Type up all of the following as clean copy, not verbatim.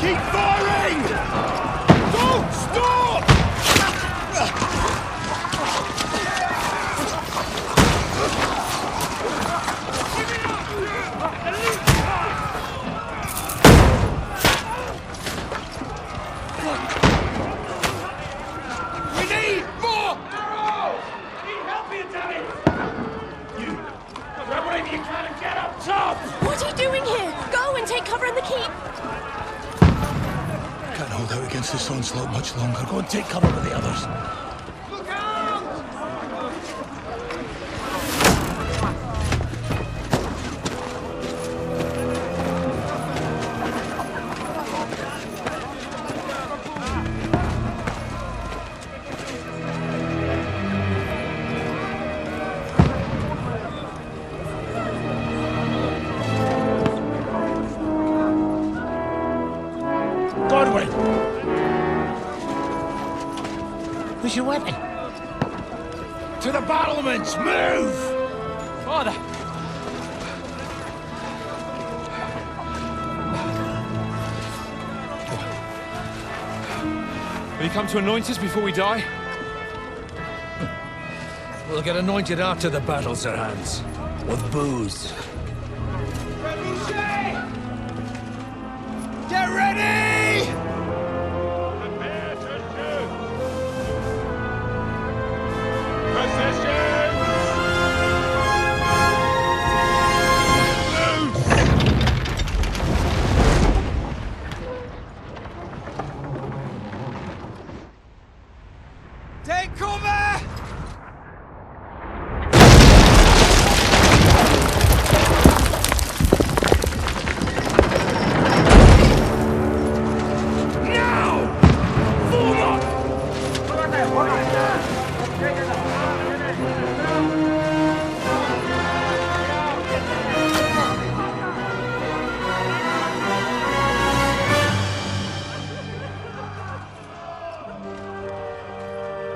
Keep firing! Don't stop! We need more arrows! Need help here, Danny! You grab whatever you can and get up top! What are you doing here? Go and take cover in the keep! Can't hold out against this onslaught much longer. Go and take cover with the others. Look out! Godwin! Where's your weapon? To the battlements! Move! Father! Will you come to anoint us before we die? We'll get anointed after the battles are hands. With booze. Get ready! Prepare to shoot! Position! Take cover!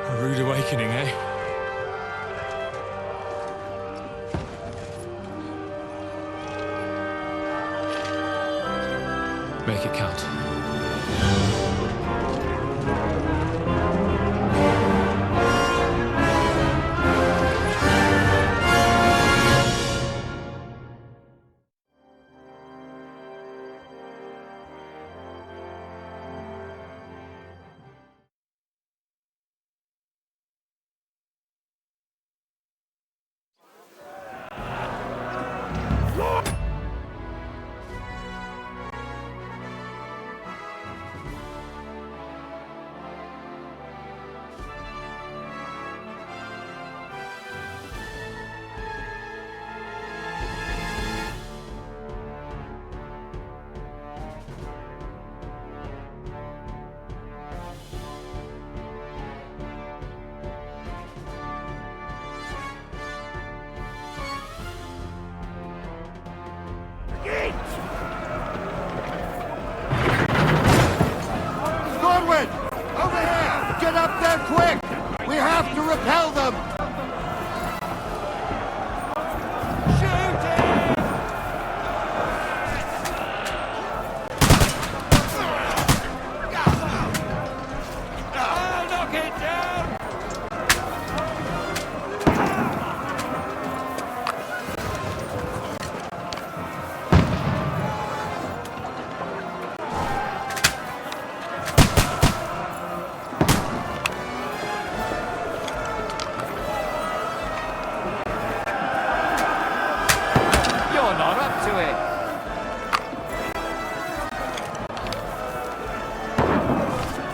A rude awakening, eh? Make it count. Godwin! Over here! Get up there quick! We have to repel them!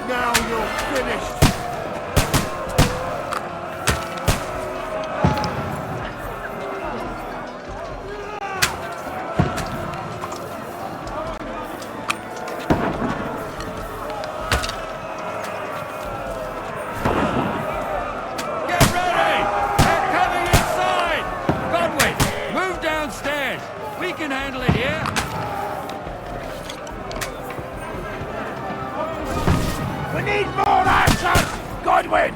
Now you're finished! Get ready! They're coming inside! Godwin, move downstairs! We can handle it here! We need more archers! Godwin!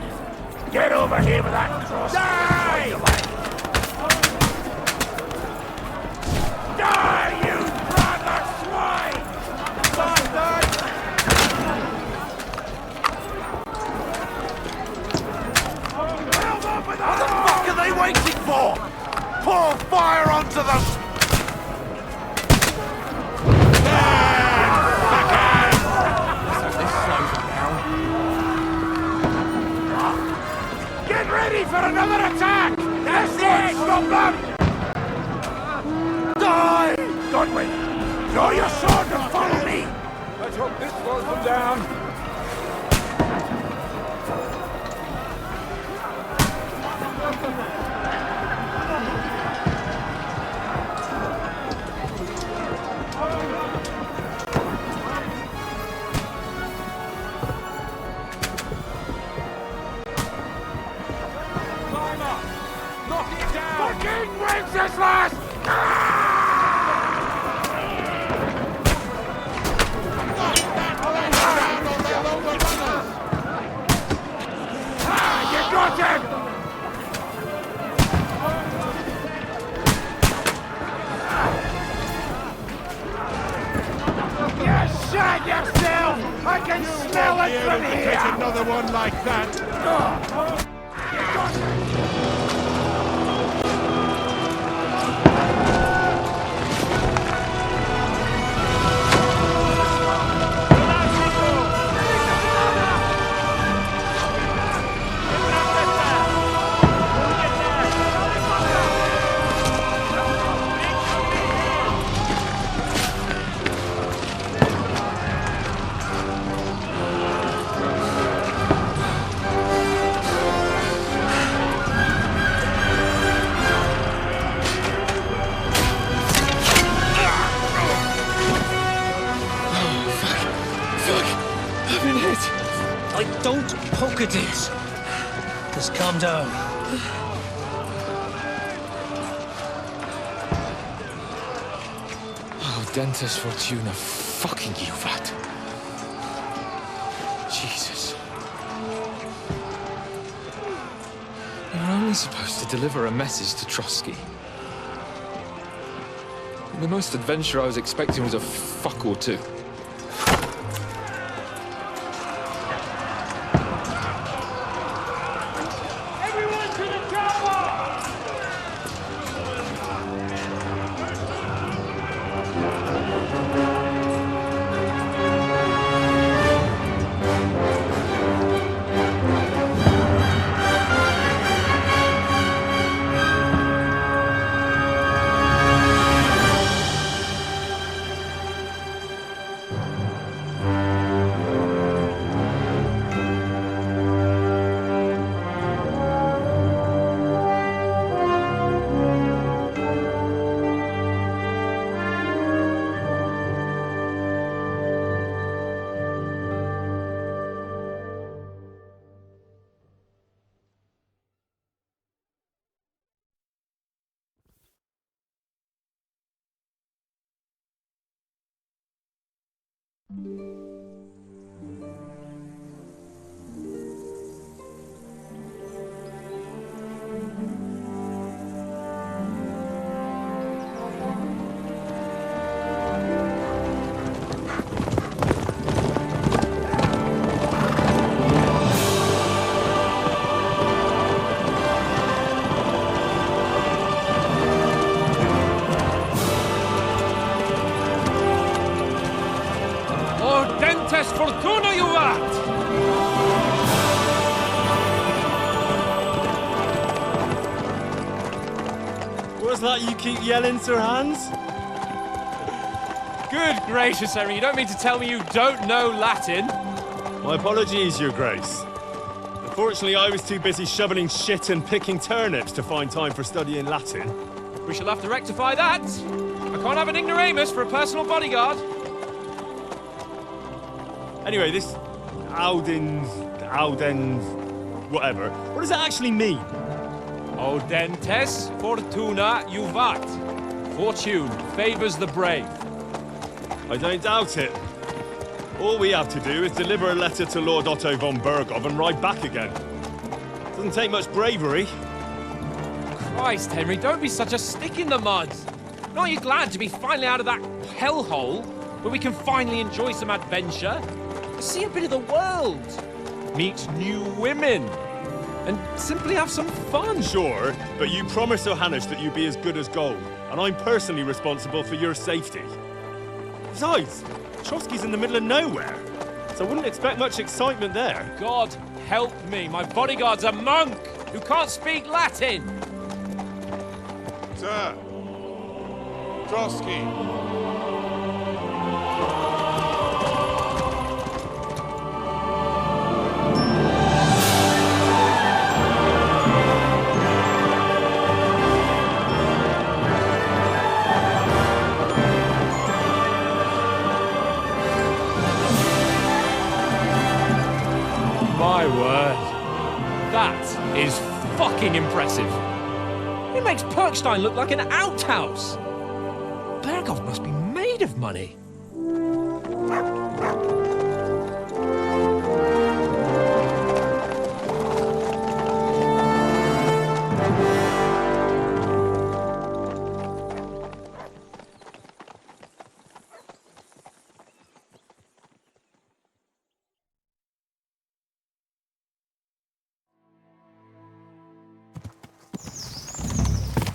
Get over here with that cross! Die! Die, you brother swine! Bastard! Draw your sword and follow me! Let's hope this slows them down. Climb up! Knock it down! The king wins this last! You got him! You shot yourself! I can smell it from here! Another one like that. Don't poke at it. Just calm down. Oh, Dentes Fortuna, fucking you, vat. Jesus. You're only supposed to deliver a message to Trotsky. The most adventure I was expecting was a fuck or two. Fortuna, you vat! What's that you keep yelling, Sir Hans? Good gracious, Henry, you don't mean to tell me you don't know Latin? My apologies, Your Grace. Unfortunately, I was too busy shoveling shit and picking turnips to find time for studying Latin. We shall have to rectify that. I can't have an ignoramus for a personal bodyguard. Anyway, this Audens, whatever. What does it actually mean? Audentes Fortuna Juvat. Fortune favors the brave. I don't doubt it. All we have to do is deliver a letter to Lord Otto von Bergov and ride back again. Doesn't take much bravery. Christ, Henry, don't be such a stick in the mud. Aren't you glad to be finally out of that hellhole where we can finally enjoy some adventure? See a bit of the world, meet new women, and simply have some fun. Sure, but you promised Johannes that you'd be as good as gold, and I'm personally responsible for your safety. Besides, Trotsky's in the middle of nowhere, so I wouldn't expect much excitement there. God help me, my bodyguard's a monk who can't speak Latin. Sir, Trotsky, is fucking impressive. It makes Perkstein look like an outhouse. Berghoff must be made of money.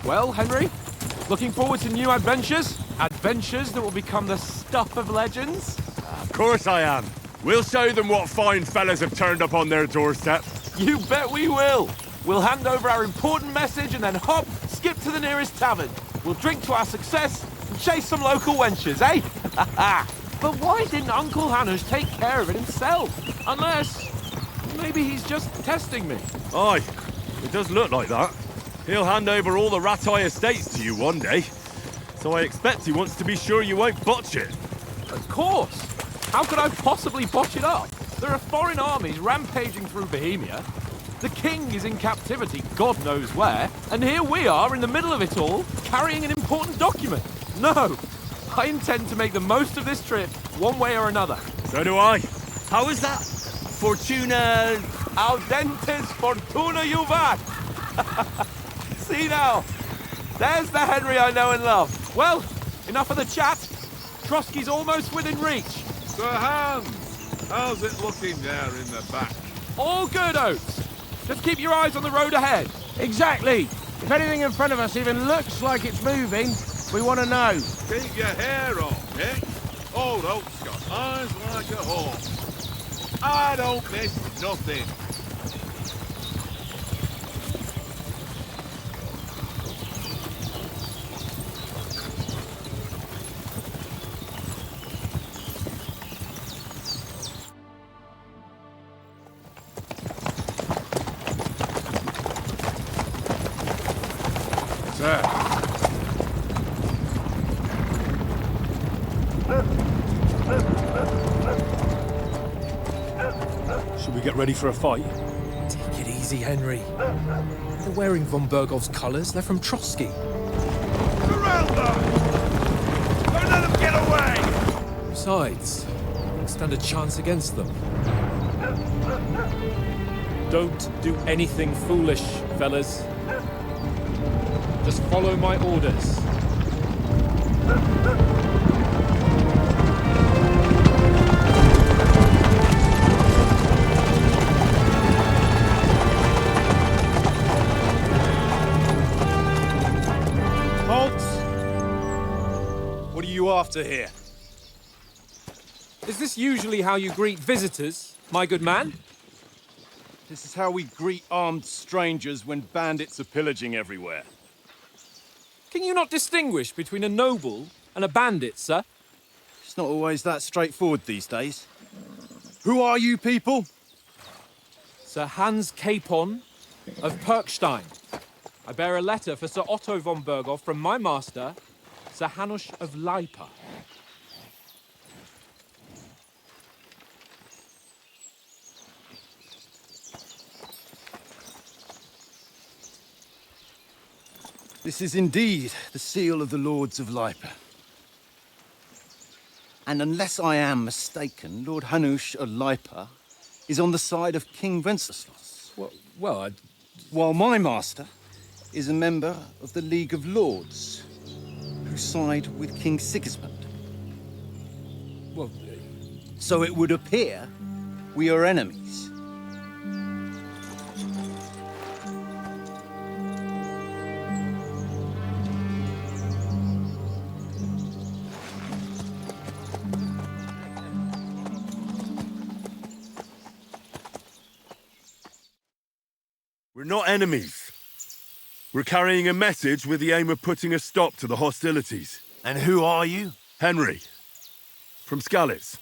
Well, Henry, looking forward to new adventures? Adventures that will become the stuff of legends? Of course I am. We'll show them what fine fellas have turned up on their doorstep. You bet we will. We'll hand over our important message and then hop, skip to the nearest tavern. We'll drink to our success and chase some local wenches, eh? But why didn't Uncle Hanush take care of it himself? Unless, maybe he's just testing me. Aye, it does look like that. He'll hand over all the Ratai estates to you one day. So I expect he wants to be sure you won't botch it. Of course. How could I possibly botch it up? There are foreign armies rampaging through Bohemia. The king is in captivity, God knows where. And here we are in the middle of it all, carrying an important document. No, I intend to make the most of this trip, one way or another. So do I. How is that? Fortuna... Audentes fortuna juvat. See now, there's the Henry I know and love. Well, enough of the chat. Trotsky's almost within reach. Sir Hans, how's it looking there in the back? All good, Oates. Just keep your eyes on the road ahead. Exactly. If anything in front of us even looks like it's moving, we want to know. Keep your hair on, Nick. Old Oak's got eyes like a hawk. I don't miss nothing. Sir. Should we get ready for a fight? Take it easy, Henry. They're wearing von Berghoff's colours. They're from Trotsky. Surround them! Don't let them get away! Besides, we'll stand a chance against them. Don't do anything foolish, fellas. Just follow my orders. Halt! What are you after here? Is this usually how you greet visitors, my good man? This is how we greet armed strangers when bandits are pillaging everywhere. Can you not distinguish between a noble and a bandit, sir? It's not always that straightforward these days. Who are you people? Sir Hans Capon of Perkstein. I bear a letter for Sir Otto von Berghoff from my master, Sir Hanush of Lipa. This is indeed the seal of the Lords of Lipa. And unless I am mistaken, Lord Hanush of Lipa is on the side of King Wenceslas. Well, While my master is a member of the League of Lords, who side with King Sigismund. well, So it would appear we are enemies. We're not enemies. We're carrying a message with the aim of putting a stop to the hostilities. And who are you? Henry, from Skalitz.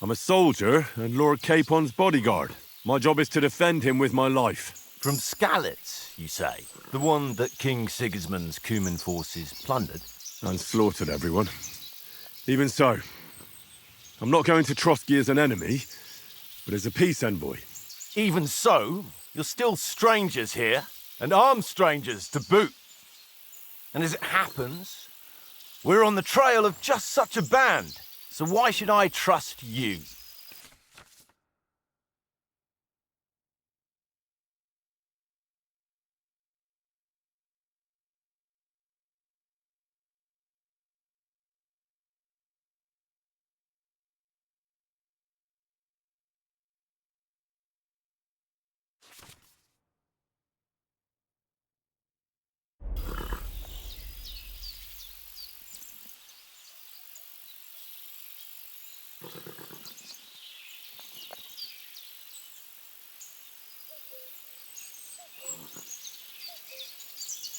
I'm a soldier and Lord Capon's bodyguard. My job is to defend him with my life. From Skalitz, you say? The one that King Sigismund's Cuman forces plundered? And slaughtered everyone. Even so, I'm not going to Trotsky as an enemy, but as a peace envoy. Even so, you're still strangers here, and armed strangers to boot. And as it happens, we're on the trail of just such a band, so why should I trust you?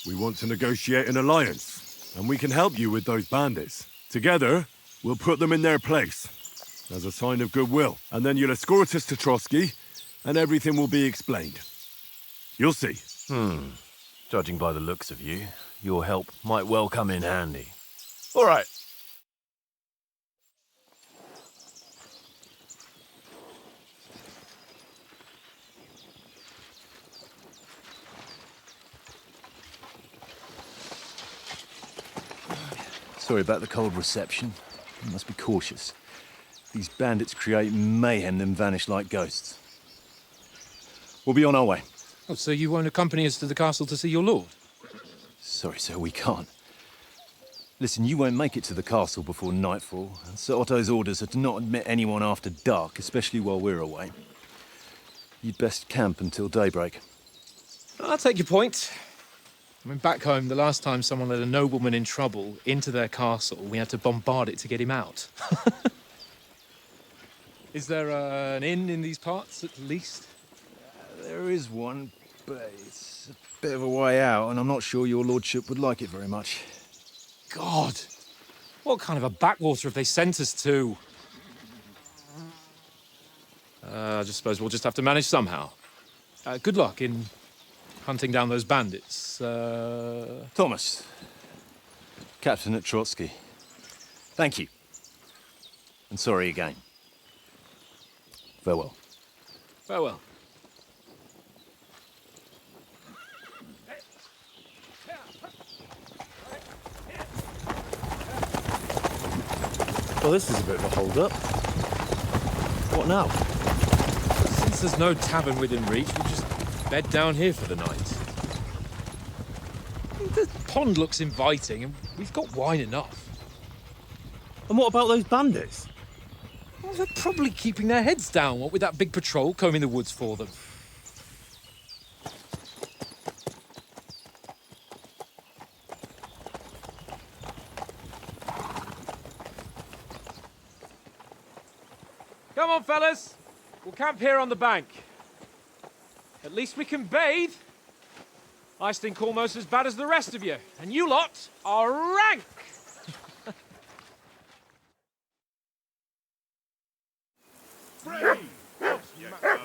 We want to negotiate an alliance, and we can help you with those bandits. Together, we'll put them in their place, as a sign of goodwill. And then you'll escort us to Trotsky, and everything will be explained. You'll see. Judging by the looks of you, your help might well come in handy. All right. Sorry about the cold reception. You must be cautious. These bandits create mayhem, then vanish like ghosts. We'll be on our way. Oh, so you won't accompany us to the castle to see your lord? Sorry, sir, we can't. Listen, you won't make it to the castle before nightfall, and Sir Otto's orders are to not admit anyone after dark, especially while we're away. You'd best camp until daybreak. I'll take your point. I mean, back home, the last time someone let a nobleman in trouble into their castle, we had to bombard it to get him out. Is there an inn in these parts, at least? There is one, but it's a bit of a way out, and I'm not sure your lordship would like it very much. God! What kind of a backwater have they sent us to? I just suppose we'll just have to manage somehow. Good luck in hunting down those bandits. Thomas, captain at Trotsky. Thank you. And sorry again. Farewell. Farewell. Well, this is a bit of a hold-up. What now? Since there's no tavern within reach, we'll just bed down here for the night. The pond looks inviting, and we've got wine enough. And what about those bandits? Well, they're probably keeping their heads down, what with that big patrol combing the woods for them. Come on, fellas. We'll camp here on the bank. At least we can bathe. I stink almost as bad as the rest of you, and you lot are rank! Free! Off you go.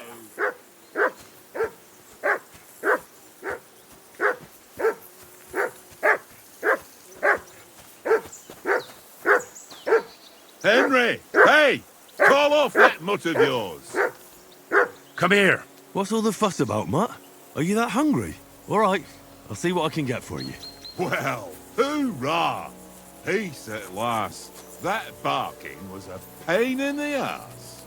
Henry! Hey! Call off that mutt of yours! Come here. What's all the fuss about, Mutt? Are you that hungry? All right, I'll see what I can get for you. Well, hoorah! Peace at last. That barking was a pain in the ass.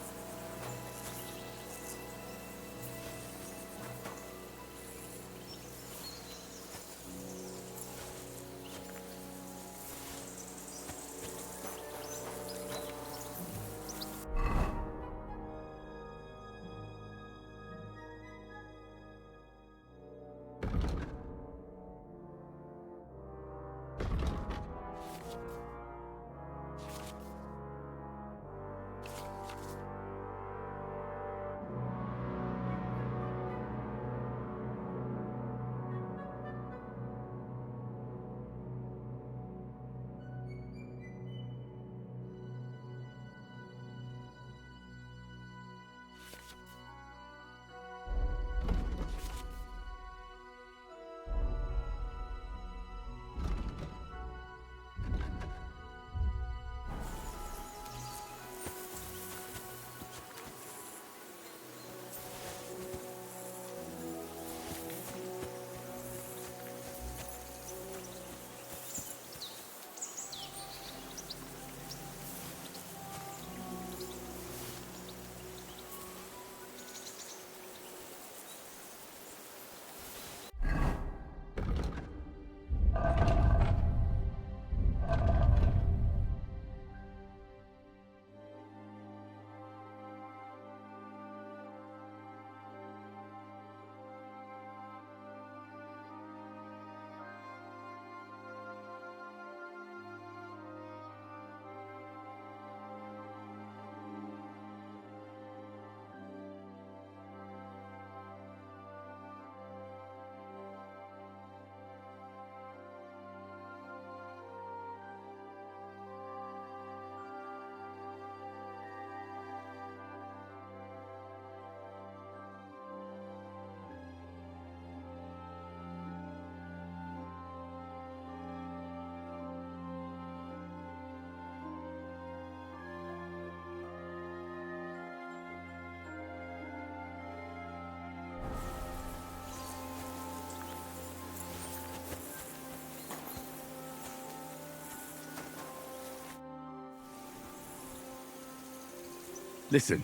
Listen,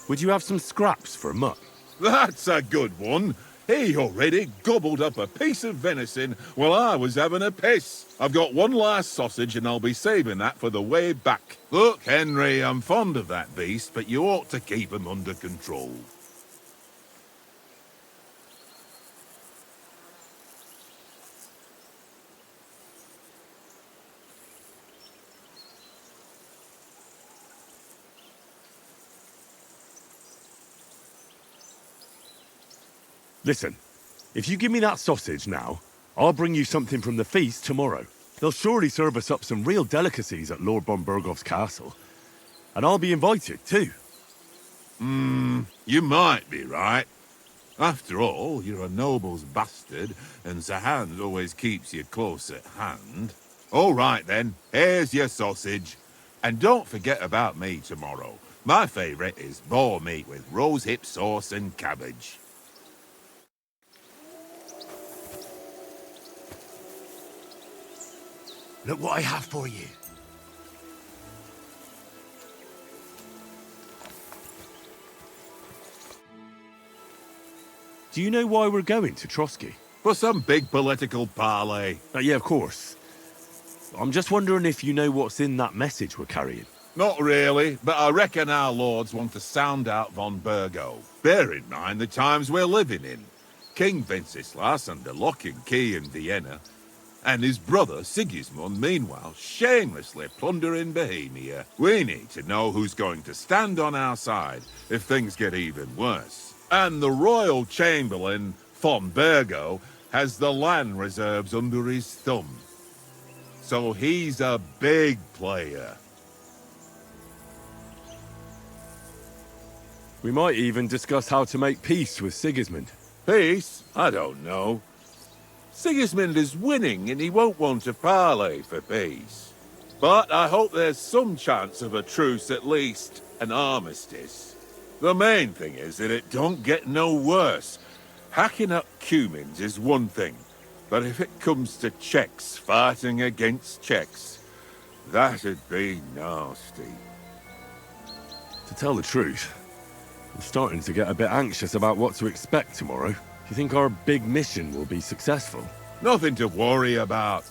would you have some scraps for Mutt? That's a good one. He already gobbled up a piece of venison while I was having a piss. I've got one last sausage and I'll be saving that for the way back. Look, Henry, I'm fond of that beast, but you ought to keep him under control. Listen, if you give me that sausage now, I'll bring you something from the feast tomorrow. They'll surely serve us up some real delicacies at Lord von Bergoff's castle. And I'll be invited, too. You might be right. After all, you're a noble's bastard, and Sir Hans always keeps you close at hand. All right, then. Here's your sausage. And don't forget about me tomorrow. My favourite is boar meat with rosehip sauce and cabbage. Look what I have for you. Do you know why we're going to Trotsky? For some big political parley. Yeah, of course. I'm just wondering if you know what's in that message we're carrying. Not really, but I reckon our lords want to sound out von Burgo. Bear in mind the times we're living in. King Wenceslas under lock and key in Vienna, and his brother Sigismund, meanwhile, shamelessly plundering Bohemia. We need to know who's going to stand on our side if things get even worse. And the royal chamberlain, von Burgo, has the land reserves under his thumb. So he's a big player. We might even discuss how to make peace with Sigismund. Peace? I don't know. Sigismund is winning and he won't want to parley for peace. But I hope there's some chance of a truce at least, an armistice. The main thing is that it don't get no worse. Hacking up Cumans is one thing, but if it comes to Czechs fighting against Czechs, that'd be nasty. To tell the truth, I'm starting to get a bit anxious about what to expect tomorrow. Do you think our big mission will be successful? Nothing to worry about.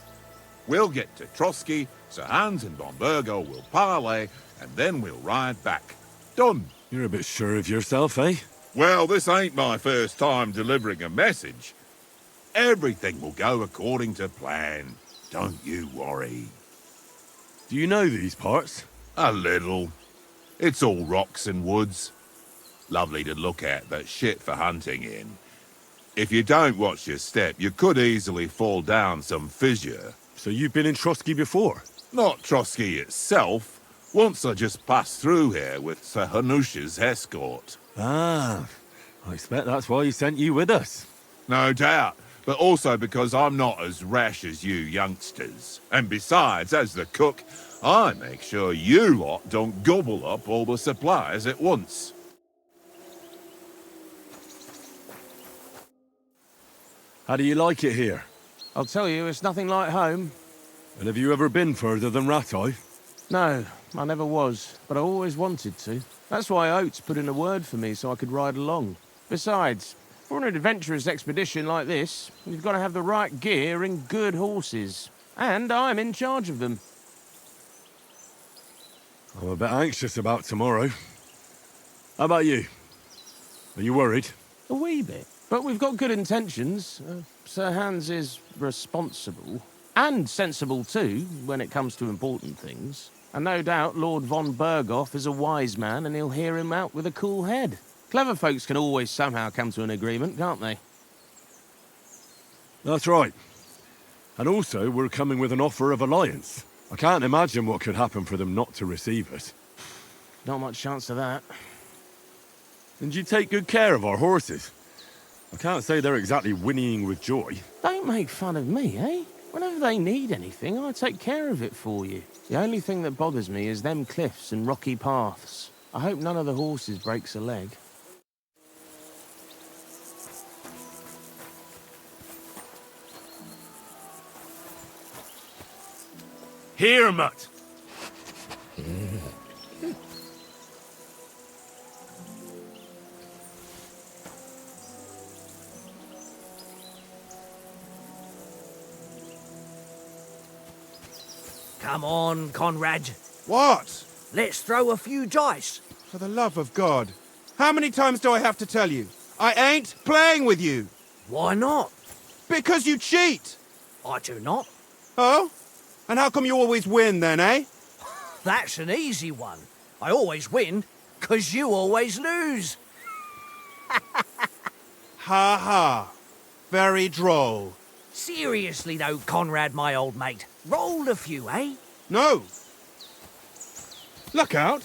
We'll get to Trotsky, Sir Hans and von Burgo will parley, and then we'll ride back. Done. You're a bit sure of yourself, eh? Well, this ain't my first time delivering a message. Everything will go according to plan. Don't you worry. Do you know these parts? A little. It's all rocks and woods. Lovely to look at, but shit for hunting in. If you don't watch your step, you could easily fall down some fissure. So you've been in Trotsky before? Not Trotsky itself. Once I just passed through here with Sir Hanush's escort. Ah, I expect that's why he sent you with us. No doubt, but also because I'm not as rash as you youngsters. And besides, as the cook, I make sure you lot don't gobble up all the supplies at once. How do you like it here? I'll tell you, it's nothing like home. And have you ever been further than Ratay? No, I never was, but I always wanted to. That's why Oates put in a word for me so I could ride along. Besides, for an adventurous expedition like this, you've got to have the right gear and good horses. And I'm in charge of them. I'm a bit anxious about tomorrow. How about you? Are you worried? A wee bit. But we've got good intentions. Sir Hans is responsible. And sensible too, when it comes to important things. And no doubt Lord von Bergoff is a wise man and he'll hear him out with a cool head. Clever folks can always somehow come to an agreement, can't they? That's right. And also, we're coming with an offer of alliance. I can't imagine what could happen for them not to receive us. Not much chance of that. And you take good care of our horses. I can't say they're exactly whinnying with joy. Don't make fun of me, eh? Whenever they need anything, I take care of it for you. The only thing that bothers me is them cliffs and rocky paths. I hope none of the horses breaks a leg. Here, Mutt! Come on, Conrad. What? Let's throw a few dice. For the love of God. How many times do I have to tell you? I ain't playing with you. Why not? Because you cheat. I do not. Oh? And how come you always win then, eh? That's an easy one. I always win, 'cause you always lose. Ha ha. Very droll. Seriously though, Conrad, my old mate. Roll a few, eh? No. Look out.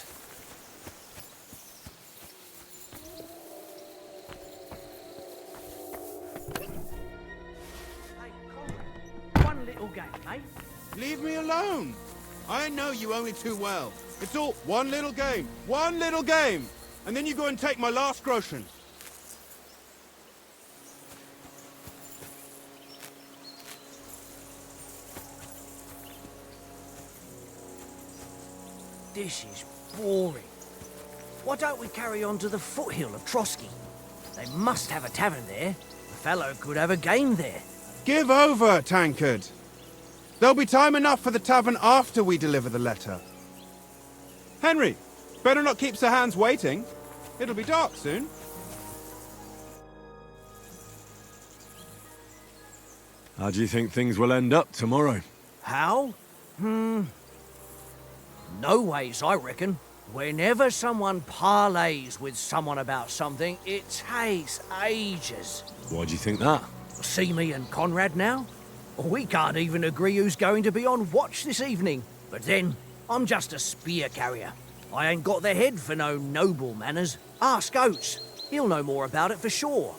Hey, Conrad, one little game, eh? Leave me alone. I know you only too well. It's all one little game. One little game. And then you go and take my last groschen. This is boring. Why don't we carry on to the foothill of Trotsky? They must have a tavern there. A fellow could have a game there. Give over, Tankard. There'll be time enough for the tavern after we deliver the letter. Henry, better not keep Sir Hans waiting. It'll be dark soon. How do you think things will end up tomorrow? How? No ways, I reckon. Whenever someone parleys with someone about something, it takes ages. Why do you think that? See me and Conrad now? We can't even agree who's going to be on watch this evening. But then, I'm just a spear carrier. I ain't got the head for no noble manners. Ask Oates. He'll know more about it for sure.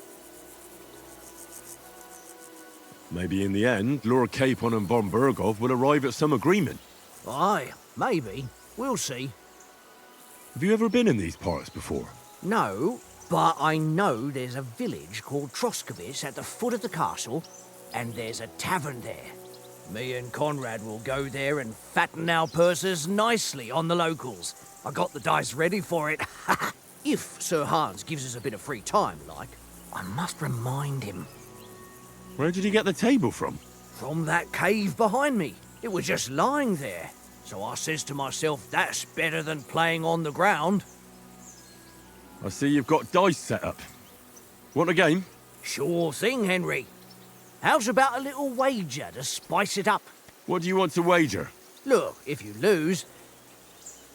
Maybe in the end, Lord Capon and von Berghoff will arrive at some agreement. Aye, maybe. We'll see. Have you ever been in these parts before? No, but I know there's a village called Troskowitz at the foot of the castle, and there's a tavern there. Me and Conrad will go there and fatten our purses nicely on the locals. I got the dice ready for it. If Sir Hans gives us a bit of free time, like. I must remind him. Where did you get the table from? From that cave behind me. It was just lying there. So I says to myself, that's better than playing on the ground. I see you've got dice set up. Want a game? Sure thing, Henry. How's about a little wager to spice it up? What do you want to wager? Look, if you lose,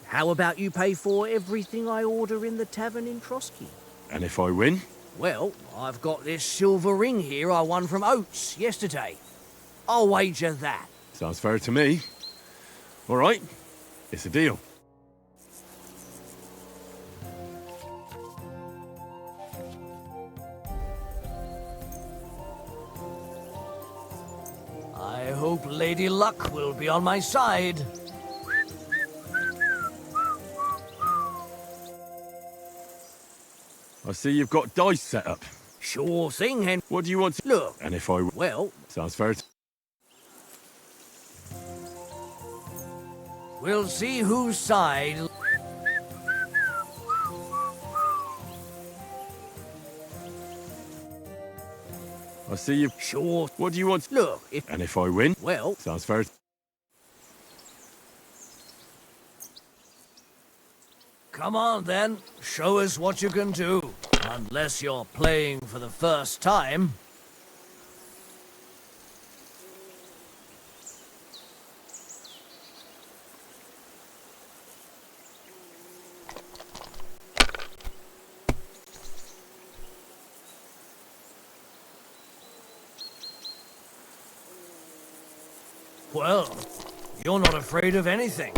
how about you pay for everything I order in the tavern in Trotsky? And if I win? Well, I've got this silver ring here I won from Oates yesterday. I'll wager that. Sounds fair to me. All right, it's a deal. I hope Lady Luck will be on my side. I see you've got dice set up. Sure thing, Hen. What do you want to... Look. And if I... Well... Sounds fair. We'll see whose side... I see you... Sure. What do you want? Look, if... And if I win? Well... Sounds fair. Come on, then. Show us what you can do. Unless you're playing for the first time. Well, you're not afraid of anything.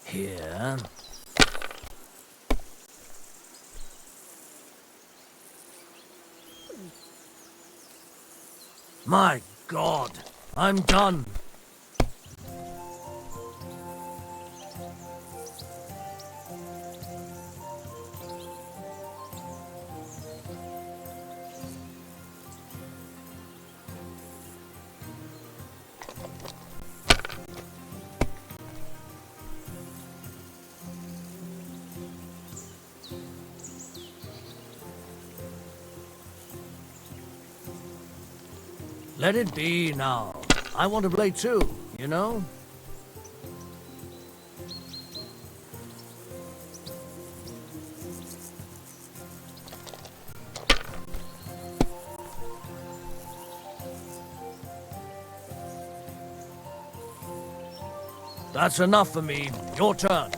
Here. My God, I'm done. Let it be now. I want to play too, you know? That's enough for me. Your turn.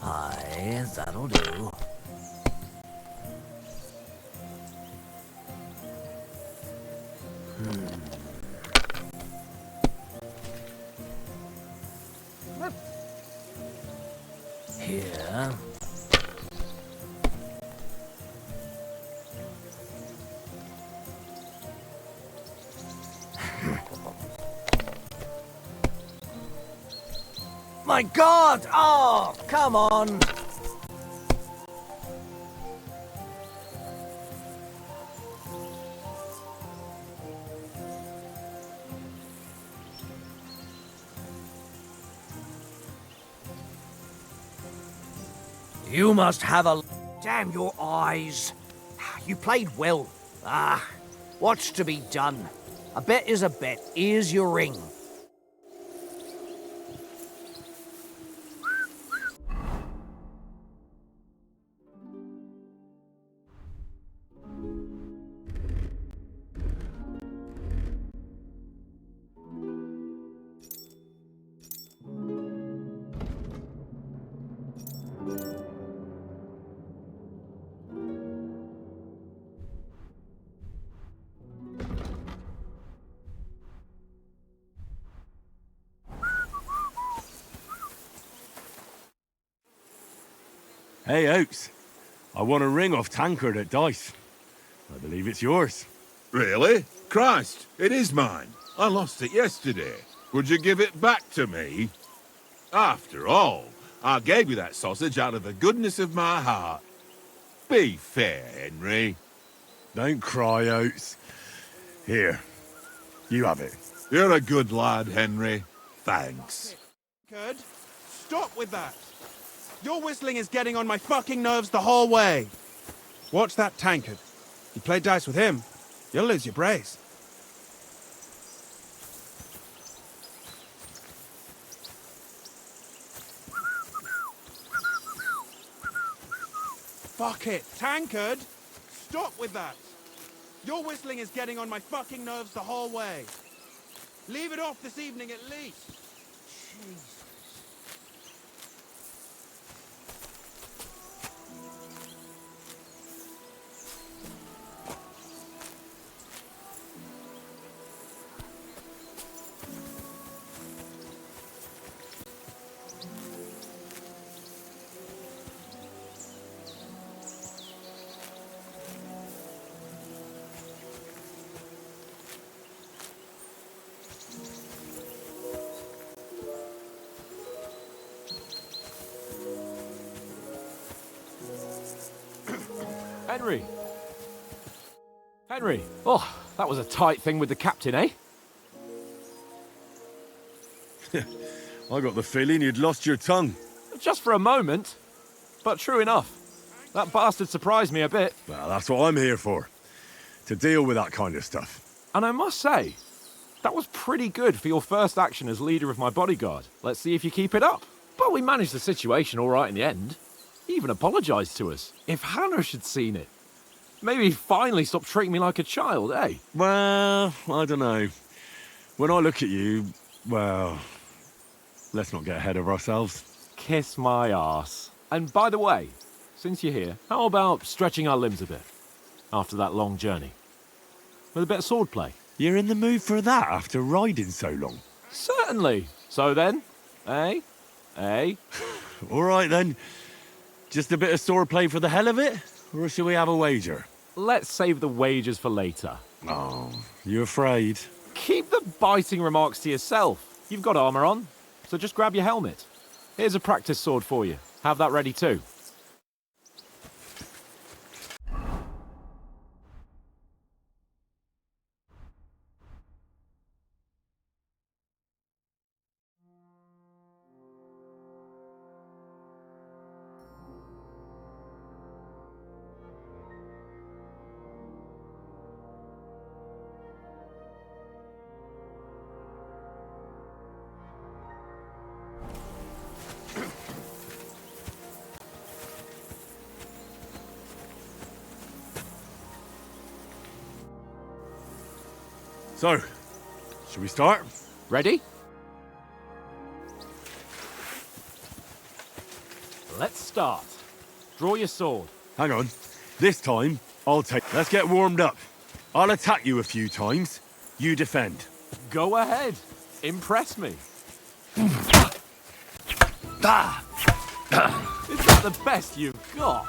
Aye, that'll do. Here. My God! Oh, come on! You must have a... Damn your eyes. You played well. What's to be done? A bet is a bet. Here's your ring. Hey, Oaks. I won a ring off Tankard at Dice. I believe it's yours. Really? Christ, it is mine. I lost it yesterday. Would you give it back to me? After all, I gave you that sausage out of the goodness of my heart. Be fair, Henry. Don't cry, Oats. Here, you have it. You're a good lad, Henry. Thanks. Good. Stop with that. Your whistling is getting on my fucking nerves the whole way. Watch that Tankard. You play dice with him, you'll lose your brace. Fuck it, Tankard! Stop with that! Your whistling is getting on my fucking nerves the whole way. Leave it off this evening at least. Jeez. Henry! Henry! Oh, that was a tight thing with the captain, eh? I got the feeling you'd lost your tongue. Just for a moment. But true enough. That bastard surprised me a bit. Well, that's what I'm here for. To deal with that kind of stuff. And I must say, that was pretty good for your first action as leader of my bodyguard. Let's see if you keep it up. But we managed the situation all right in the end. He even apologised to us. If Hannah had seen it, maybe he'd finally stop treating me like a child, eh? Well, I don't know. When I look at you, well, let's not get ahead of ourselves. Kiss my arse. And by the way, since you're here, how about stretching our limbs a bit after that long journey? With a bit of swordplay. You're in the mood for that after riding so long? Certainly. So then, eh? Eh? All right then. Just a bit of swordplay for the hell of it? Or shall we have a wager? Let's save the wagers for later. Oh, you afraid? Keep the biting remarks to yourself. You've got armour on, so just grab your helmet. Here's a practice sword for you. Have that ready too. So, should we start? Ready? Let's start. Draw your sword. Hang on. This time, I'll take... Let's get warmed up. I'll attack you a few times. You defend. Go ahead. Impress me. Is that the best you've got?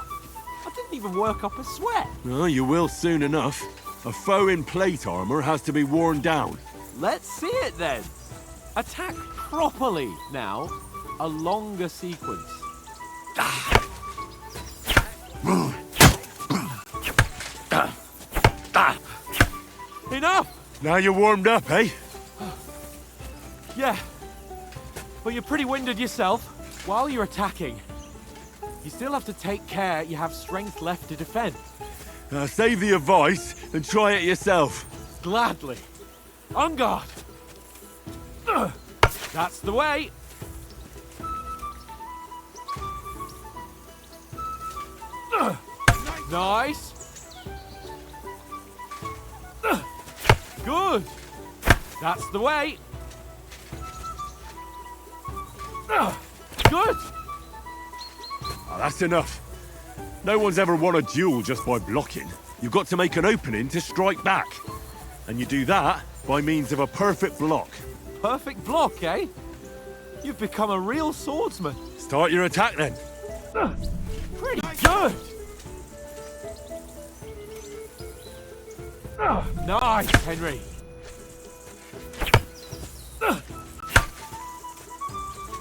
I didn't even work up a sweat. Well, you will soon enough. A foe in plate armor has to be worn down. Let's see it then. Attack properly now. A longer sequence. Enough! Now you're warmed up, eh? Yeah. But you're pretty winded yourself. While you're attacking, you still have to take care you have strength left to defend. Save the advice and try it yourself. Gladly. On guard. That's the way. Nice. Good. That's the way. Good. Oh, that's enough. No one's ever won a duel just by blocking. You've got to make an opening to strike back. And you do that by means of a perfect block. Perfect block, eh? You've become a real swordsman. Start your attack then. Pretty good. Nice, Henry.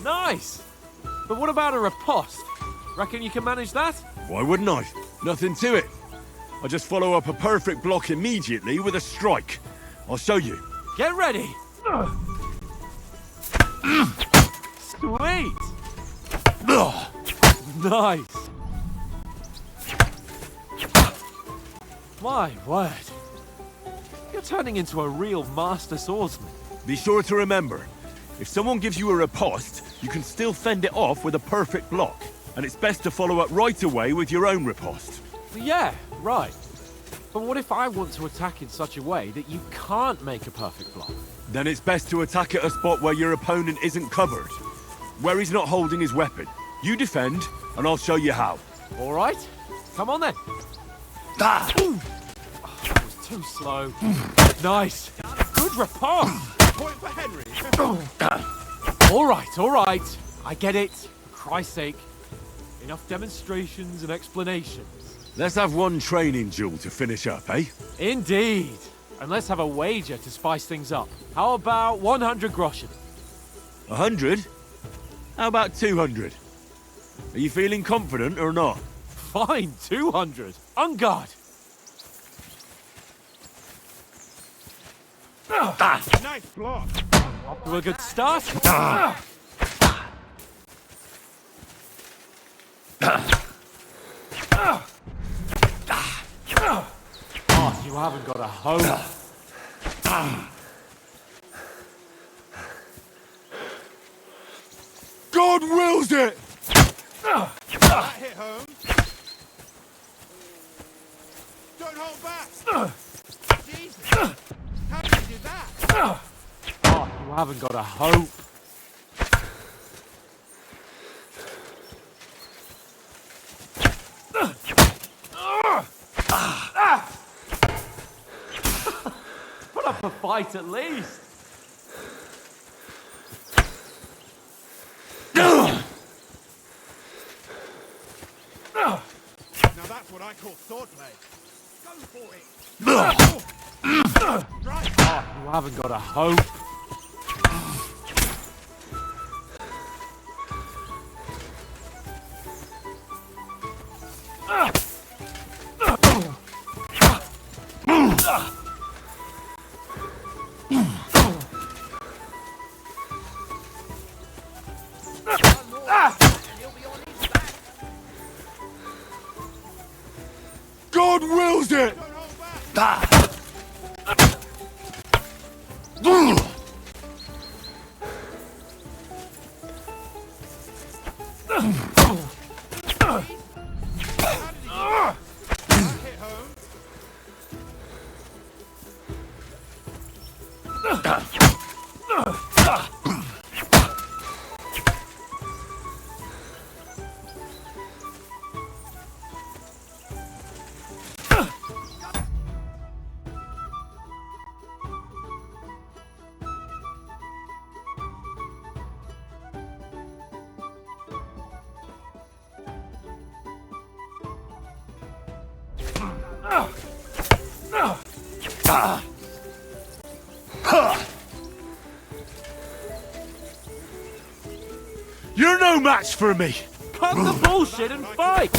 Nice. But what about a riposte? Reckon you can manage that? Why wouldn't I? Nothing to it. I just follow up a perfect block immediately with a strike. I'll show you. Get ready. Sweet. Nice. My word. You're turning into a real master swordsman. Be sure to remember, if someone gives you a riposte, you can still fend it off with a perfect block. And it's best to follow up right away with your own riposte. Yeah, right. But what if I want to attack in such a way that you can't make a perfect block? Then it's best to attack at a spot where your opponent isn't covered. Where he's not holding his weapon. You defend, and I'll show you how. All right. Come on then. Ah! Oh, that was too slow. Nice. Good riposte. Point for Henry. All right. I get it. For Christ's sake. Enough demonstrations and explanations. Let's have one training duel to finish up, eh? Indeed. And let's have a wager to spice things up. How about 100 groschen? 100? How about 200? Are you feeling confident or not? Fine, 200. On guard. Nice block. Off to a good start. Oh, you haven't got a hope. God wills it! That hit home. Don't hold back. Jesus. How did you do that? Oh, you haven't got a hope. Put up a fight at least. Now that's what I call swordplay. Go for it. Right. Oh, you haven't got a hope. God wills it! You're no match for me! Cut the bullshit and fight!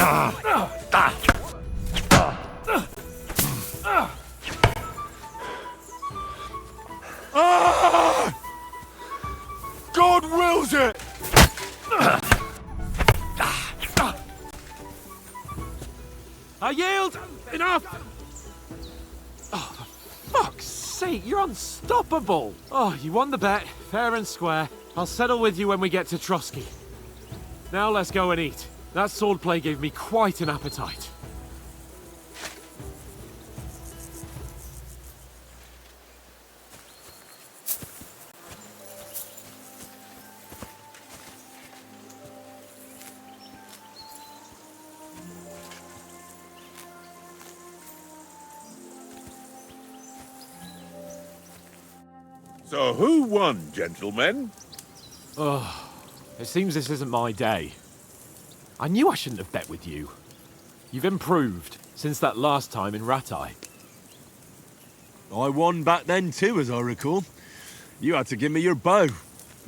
God wills it! I yield! Enough! Oh, for fuck's sake, you're unstoppable! Oh, you won the bet, fair and square. I'll settle with you when we get to Trotsky. Now let's go and eat. That swordplay gave me quite an appetite. So who won, gentlemen? Oh, it seems this isn't my day. I knew I shouldn't have bet with you. You've improved since that last time in Ratai. I won back then too, as I recall. You had to give me your bow.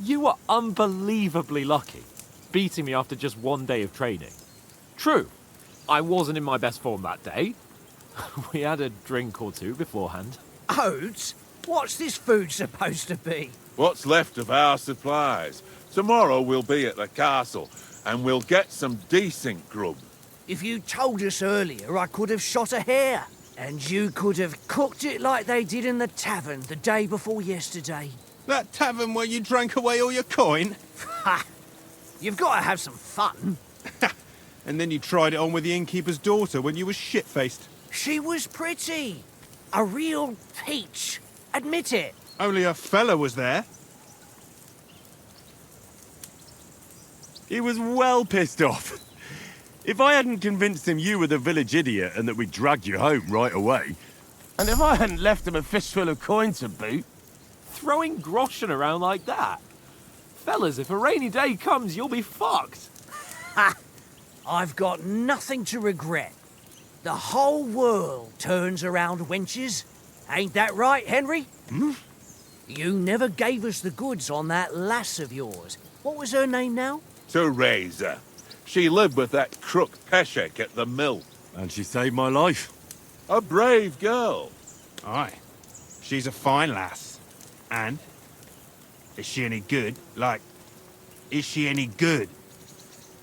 You were unbelievably lucky, beating me after just one day of training. True, I wasn't in my best form that day. We had a drink or two beforehand. Oates? What's this food supposed to be? What's left of our supplies. Tomorrow we'll be at the castle, and we'll get some decent grub. If you told us earlier, I could have shot a hare. And you could have cooked it like they did in the tavern the day before yesterday. That tavern where you drank away all your coin? Ha! You've got to have some fun. And then you tried it on with the innkeeper's daughter when you were shit-faced. She was pretty. A real peach. Admit it. Only a fella was there. He was well pissed off. If I hadn't convinced him you were the village idiot and that we dragged you home right away... And if I hadn't left him a fistful of coin to boot... Throwing groschen around like that? Fellas, if a rainy day comes, you'll be fucked. Ha! I've got nothing to regret. The whole world turns around wenches. Ain't that right, Henry? Hmm? You never gave us the goods on that lass of yours. What was her name now? Teresa. She lived with that crook Peshek at the mill. And she saved my life. A brave girl. Aye. She's a fine lass. And? Is she any good? Like, is she any good?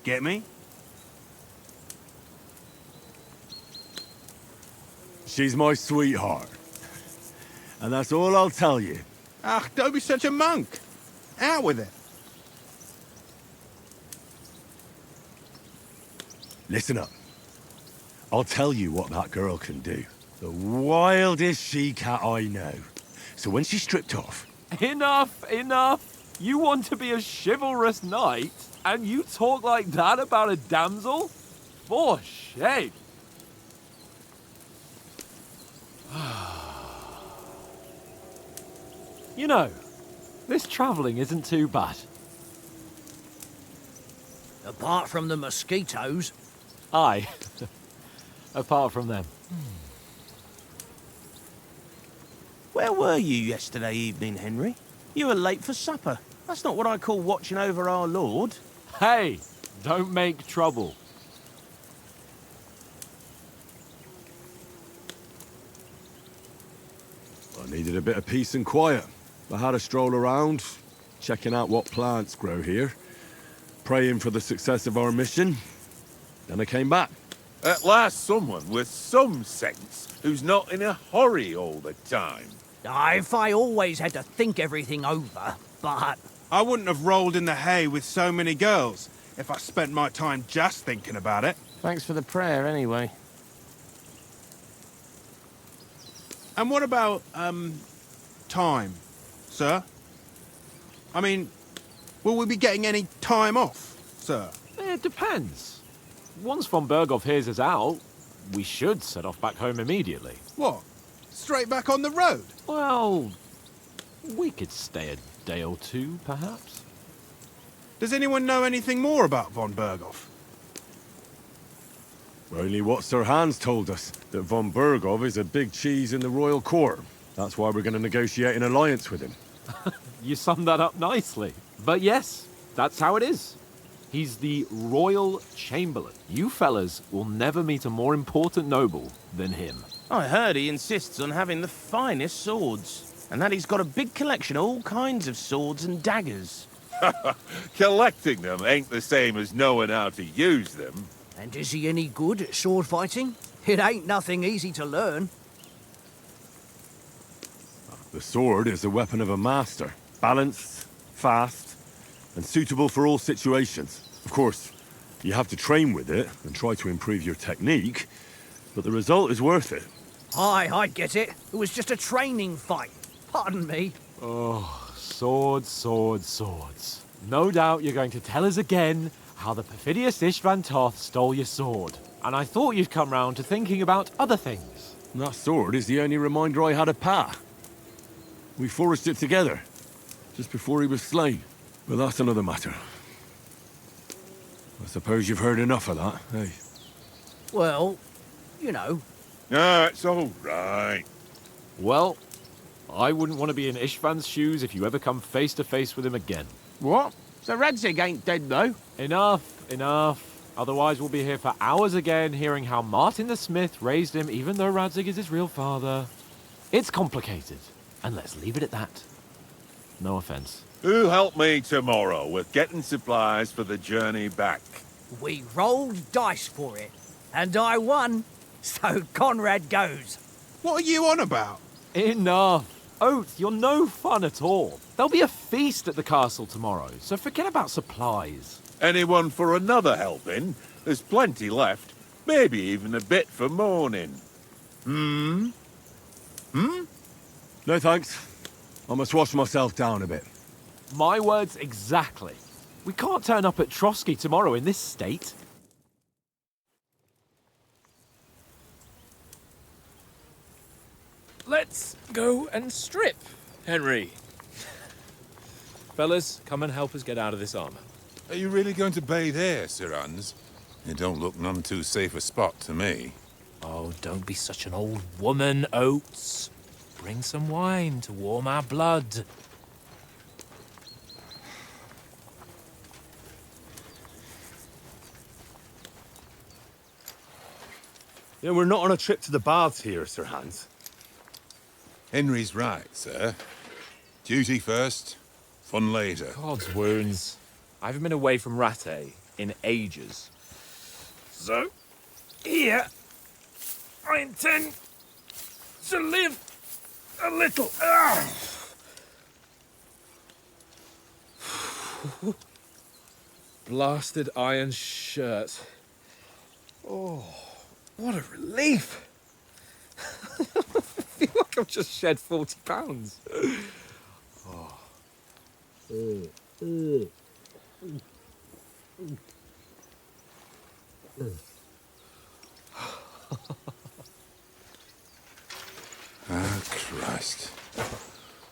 Get me? She's my sweetheart. And that's all I'll tell you. Ach, don't be such a monk. Out with it. Listen up. I'll tell you what that girl can do. The wildest she-cat I know. So when she's stripped off... Enough, enough. You want to be a chivalrous knight, and you talk like that about a damsel? For shame. You know, this travelling isn't too bad. Apart from the mosquitoes. Aye. Apart from them. Where were you yesterday evening, Henry? You were late for supper. That's not what I call watching over our Lord. Hey, don't make trouble. I needed a bit of peace and quiet. I had a stroll around, checking out what plants grow here, praying for the success of our mission. Then I came back. At last someone with some sense, who's not in a hurry all the time. If I always had to think everything over, but... I wouldn't have rolled in the hay with so many girls if I spent my time just thinking about it. Thanks for the prayer, anyway. And what about, time, sir? I mean, will we be getting any time off, sir? It depends. Once von Berghoff hears us out, we should set off back home immediately. What? Straight back on the road? Well, we could stay a day or two, perhaps. Does anyone know anything more about von Berghoff? Only what Sir Hans told us, that von Berghoff is a big cheese in the royal court. That's why we're going to negotiate an alliance with him. You summed that up nicely. But yes, that's how it is. He's the royal chamberlain. You fellas will never meet a more important noble than him. I heard he insists on having the finest swords, and that he's got a big collection of all kinds of swords and daggers. Collecting them ain't the same as knowing how to use them. And is he any good at sword fighting? It ain't nothing easy to learn. The sword is the weapon of a master. Balanced, fast, and suitable for all situations. Of course, you have to train with it and try to improve your technique, but the result is worth it. Aye, I get it. It was just a training fight. Pardon me. Oh, swords, swords, swords. No doubt you're going to tell us again how the perfidious Istvan Toth stole your sword. And I thought you'd come round to thinking about other things. That sword is the only reminder I had of Pa. We forged it together, just before he was slain. But that's another matter. I suppose you've heard enough of that, eh? Well, you know. No, it's all right. Well, I wouldn't want to be in Istvan's shoes if you ever come face to face with him again. What? So Radzig ain't dead, though? Enough, enough. Otherwise we'll be here for hours again hearing how Martin the Smith raised him even though Radzig is his real father. It's complicated, and let's leave it at that. No offense. Who'll help me tomorrow with getting supplies for the journey back? We rolled dice for it, and I won. So Conrad goes. What are you on about? Enough. Oath, you're no fun at all. There'll be a feast at the castle tomorrow, so forget about supplies. Anyone for another helping? There's plenty left. Maybe even a bit for morning. No thanks. I must wash myself down a bit. My words exactly. We can't turn up at Trotsky tomorrow in this state. Let's go and strip, Henry. Fellas, come and help us get out of this armor. Are you really going to bathe here, Sir Hans? It don't look none too safe a spot to me. Oh, don't be such an old woman, Oates. Bring some wine to warm our blood. Yeah, we're not on a trip to the baths here, Sir Hans. Henry's right, sir. Duty first, fun later. God's wounds. I haven't been away from Rattay in ages. So, here, I intend to live a little. Blasted iron shirt. Oh, what a relief. I feel like I've just shed 40 pounds. Ah, Christ.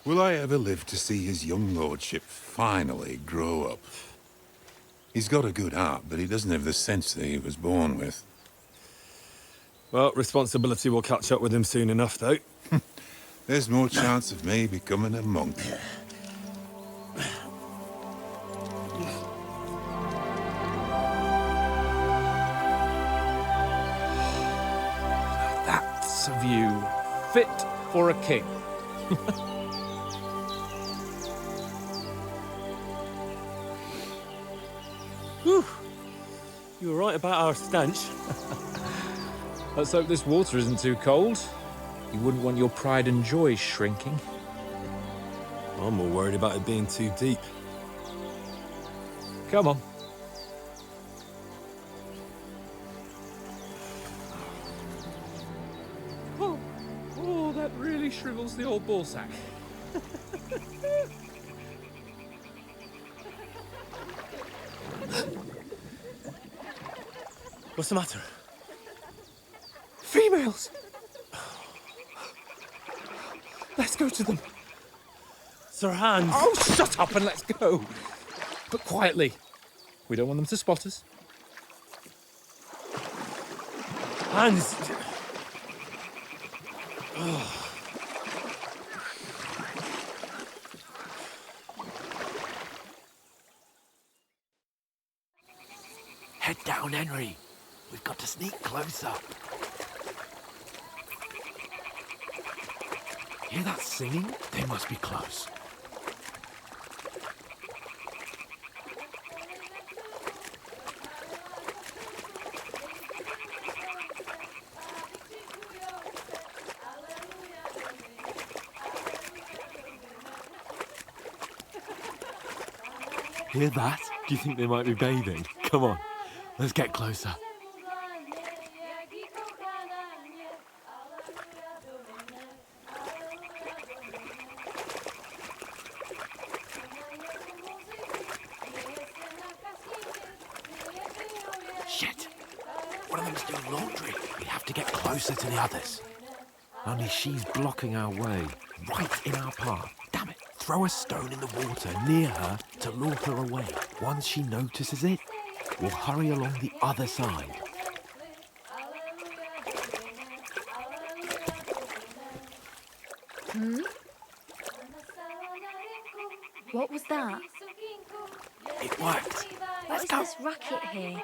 Will I ever live to see his young lordship finally grow up? He's got a good heart, but he doesn't have the sense that he was born with. Well, responsibility will catch up with him soon enough, though. There's more chance of me becoming a monk. That's a view fit for a king. Whew. You were right about our stench. Let's hope this water isn't too cold. You wouldn't want your pride and joy shrinking. I'm more worried about it being too deep. Come on. Oh, that really shrivels the old ball sack. What's the matter? Females! Let's go to them. Sir Hans! Oh, shut up and let's go. But quietly. We don't want them to spot us. Hans! Head down, Henry. We've got to sneak closer. Hear that singing? They must be close. Hear that? Do you think they might be bathing? Come on, let's get closer. Shit! One of them's doing laundry. We have to get closer to the others. Only she's blocking our way, right in our path. Damn it! Throw a stone in the water near her to lure her away. Once she notices it, we'll hurry along the other side. Hmm? What was that? It worked. What Let's is go. this racket here?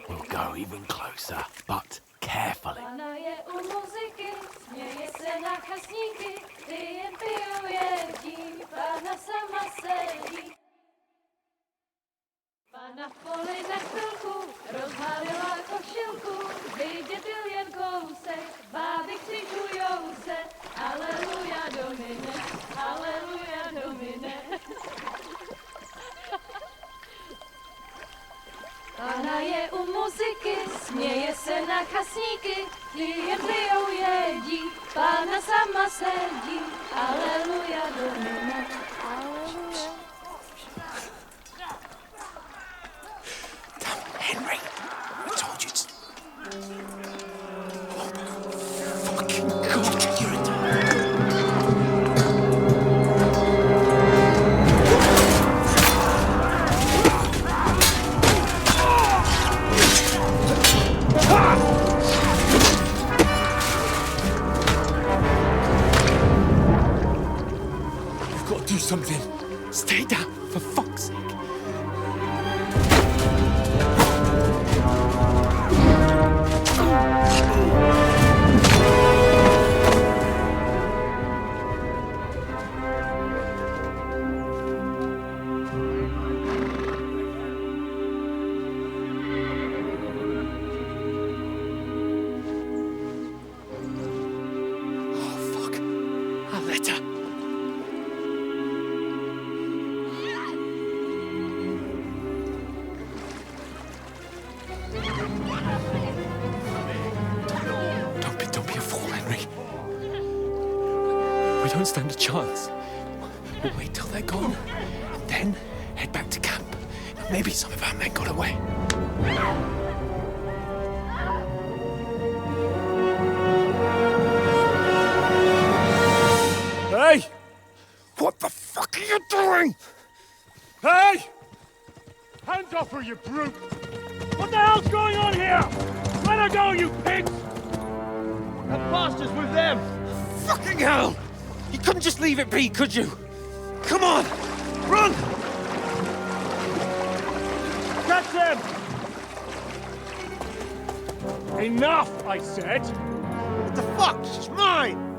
We'll go even closer, but carefully. Pana v poli za chvilku rozhalila košilku, vidět byl jen kousek, báby křižujou se, aleluja Domine, aleluja Domine. Pana je u muziky, směje se na chasníky, klienty ją jedí, Pána sama sedí, aleluja Domine, aleluja. Henry, I told you to... Fucking God, you're a... You've got to do something. Stay down, for fuck's sake. Don't be a fool, Henry. We don't stand a chance. We'll wait till they're gone, and then head back to camp. Maybe some of our men got away. you doing? Hey! Hands off her, you brute! What the hell's going on here? Let her go, you pigs! That bastard's with them! Fucking hell! You couldn't just leave it be, could you? Come on! Run! Catch them! Enough, I said! What the fuck? She's mine!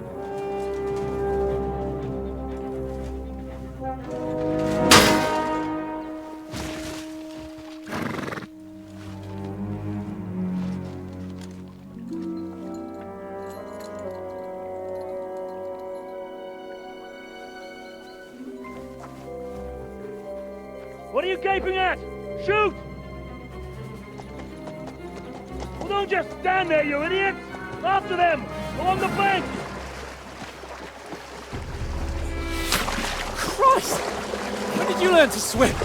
What are you gaping at? Shoot! Well, don't just stand there, you idiots! After them! Along the bank! Christ! When did you learn to swim?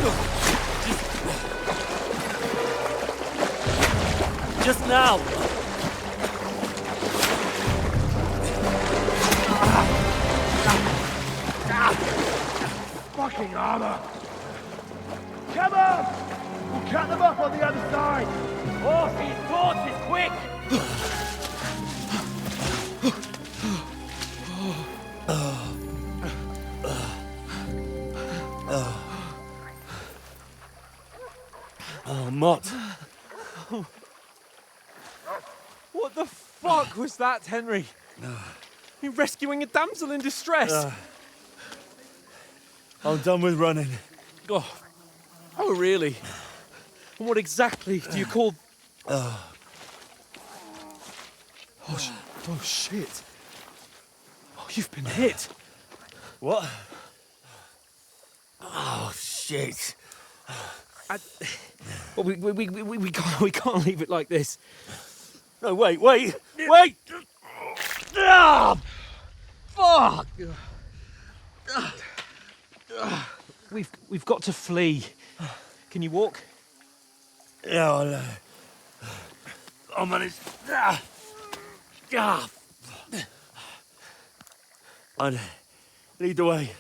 Just now! Fucking armor! Come on! We'll cut them off on the other side! Oh, these torches, quick! Oh, Mott. What the fuck was that, Henry? You rescuing a damsel in distress? I'm done with running. Oh, really? And what exactly do you call... Oh, shit. Oh, you've been hit. What? Oh, shit. Well, we can't leave it like this. No, wait! Ah! Fuck! We've got to flee. Can you walk? Yeah, I know. I'll manage. I'd lead the way.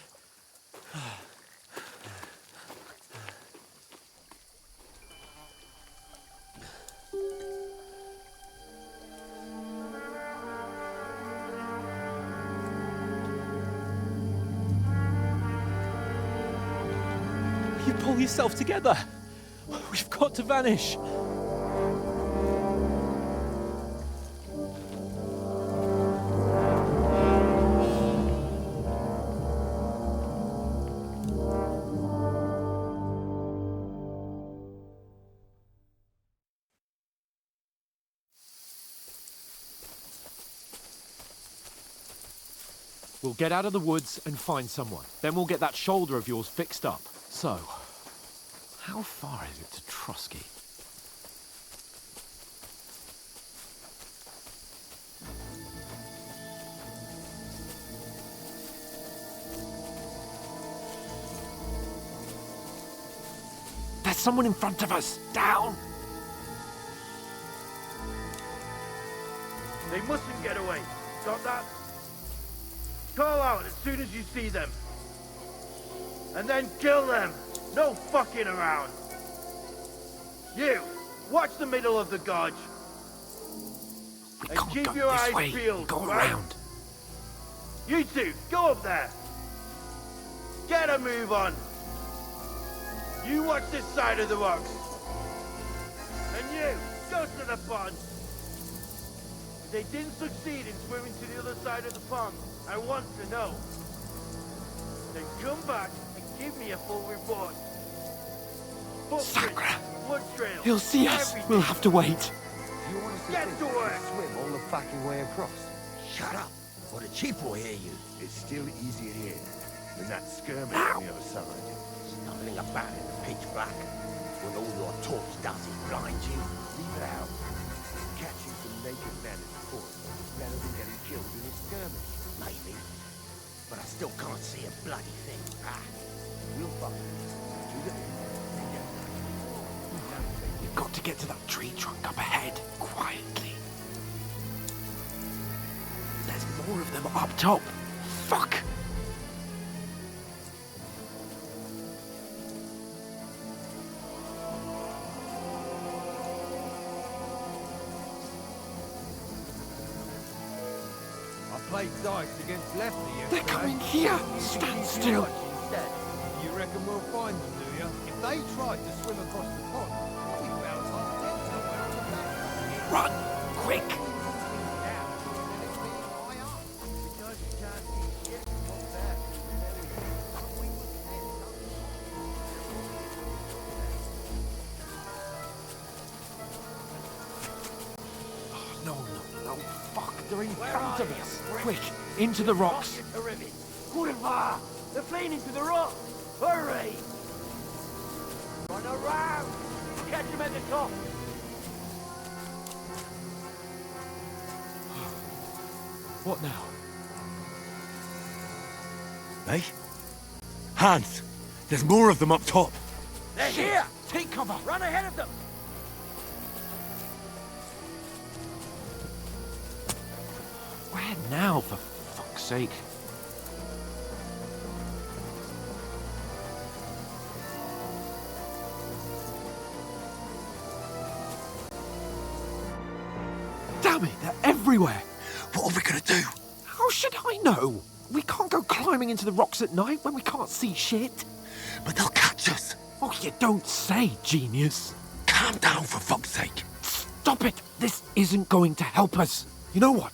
You pull yourself together. We've got to vanish. We'll get out of the woods and find someone. Then we'll get that shoulder of yours fixed up. So, how far is it to Trotsky? There's someone in front of us! Down! They mustn't get away. Got that? Call out as soon as you see them. And then kill them. No fucking around. You, watch the middle of the gorge. We and can't keep go your this eyes way. peeled. Go right? around. You two, go up there. Get a move on. You watch this side of the rocks. And you, go to the pond. If they didn't succeed in swimming to the other side of the pond, I want to know. Then come back and give me a full report. Footprints, blood trail. He'll see us. everything. We'll have to wait. You want us to Get think to you work. can swim all the fucking way across? Shut up, or the chief will hear you. It's still easier here than that skirmish on the other side. Stumbling about in the pitch black, when all your torch does is blind you. Leave it out. Catching some naked men at the foot is better than getting killed in a skirmish. Maybe. But I still can't see a bloody thing. We'll fuck it. To the end. We've got to get to that tree trunk up ahead, quietly. There's more of them up top. Fuck! played dice against Lefty yesterday. They're coming here! Stand still! You reckon we'll find them, do you? If they tried to swim across the pond, I'll be about half dead somewhere on the bank. Run! Quick! No, fuck, they're in front of us. Quick, into the rocks. Kurva! They're fleeing into the rock! Hurry! Run around! Catch him at the top! What now? Hey? Hans! There's more of them up top! They're here! Take cover! Run ahead of them! Where now, for fuck's sake? Damn it, they're everywhere! What are we gonna do? How should I know? We can't go climbing into the rocks at night when we can't see shit. But they'll catch us. Oh, you don't say, genius. Calm down, for fuck's sake. Stop it! This isn't going to help us. You know what?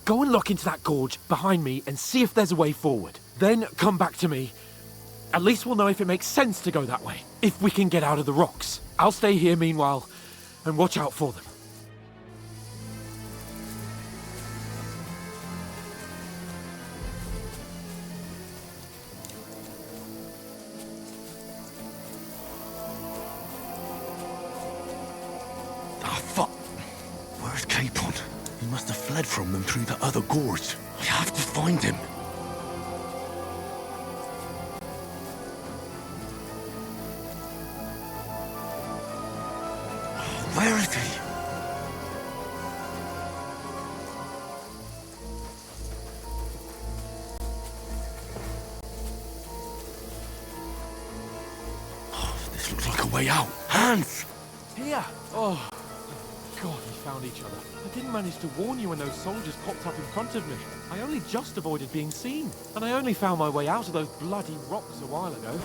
Go and look into that gorge behind me and see if there's a way forward. Then come back to me. At least we'll know if it makes sense to go that way. If we can get out of the rocks. I'll stay here meanwhile and watch out for them. Ah, fuck. Where's Capon? He must have fled from them through the other gorge. I have to find him. Where is he? Oh, this looks like a way out. Hans! Here! Oh, God, we found each other. I didn't manage to warn you when those soldiers popped up in front of me. I only just avoided being seen. And I only found my way out of those bloody rocks a while ago.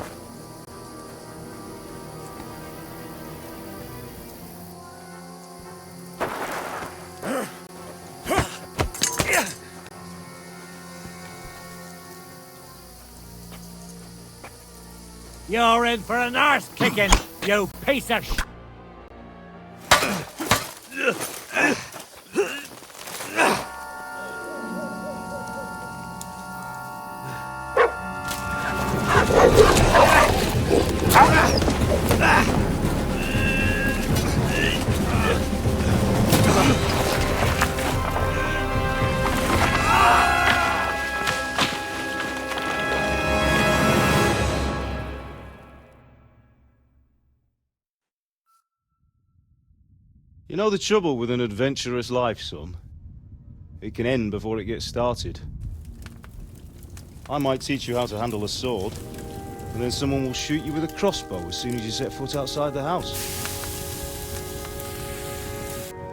You're in for an arse kicking, you piece of sh**. You know the trouble with an adventurous life, son? It can end before it gets started. I might teach you how to handle a sword, and then someone will shoot you with a crossbow as soon as you set foot outside the house.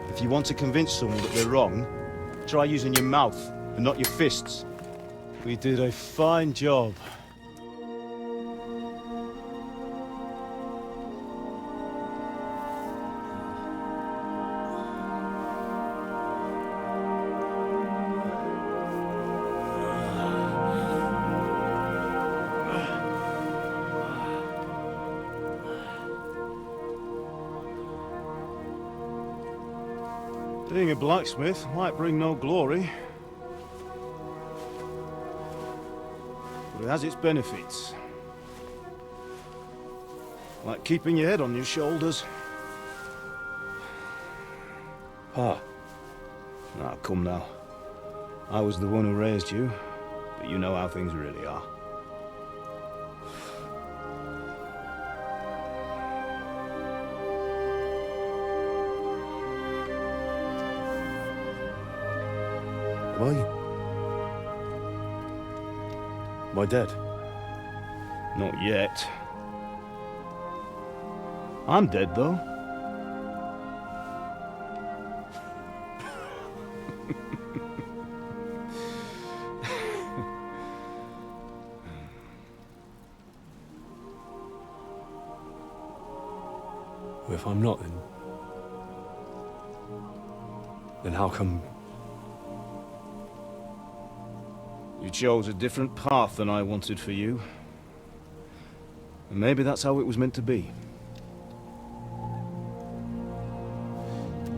If you want to convince someone that they're wrong, try using your mouth and not your fists. We did a fine job. Being a blacksmith might bring no glory, but it has its benefits. Like keeping your head on your shoulders. Ah. Ah, come now. I was the one who raised you, but you know how things really are. Why? Am I dead? Not yet. I'm dead, though. Well, if I'm not, then how come... You chose a different path than I wanted for you. And maybe that's how it was meant to be.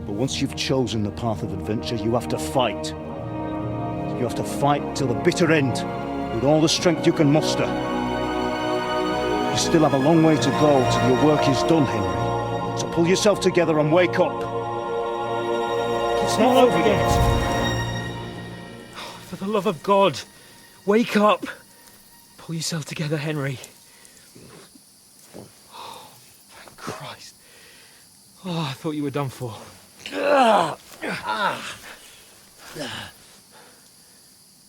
But once you've chosen the path of adventure, you have to fight. You have to fight till the bitter end, with all the strength you can muster. You still have a long way to go till your work is done, Henry. So pull yourself together and wake up. It's not over yet. For the love of God, wake up! Pull yourself together, Henry. Oh, thank Christ. Oh, I thought you were done for.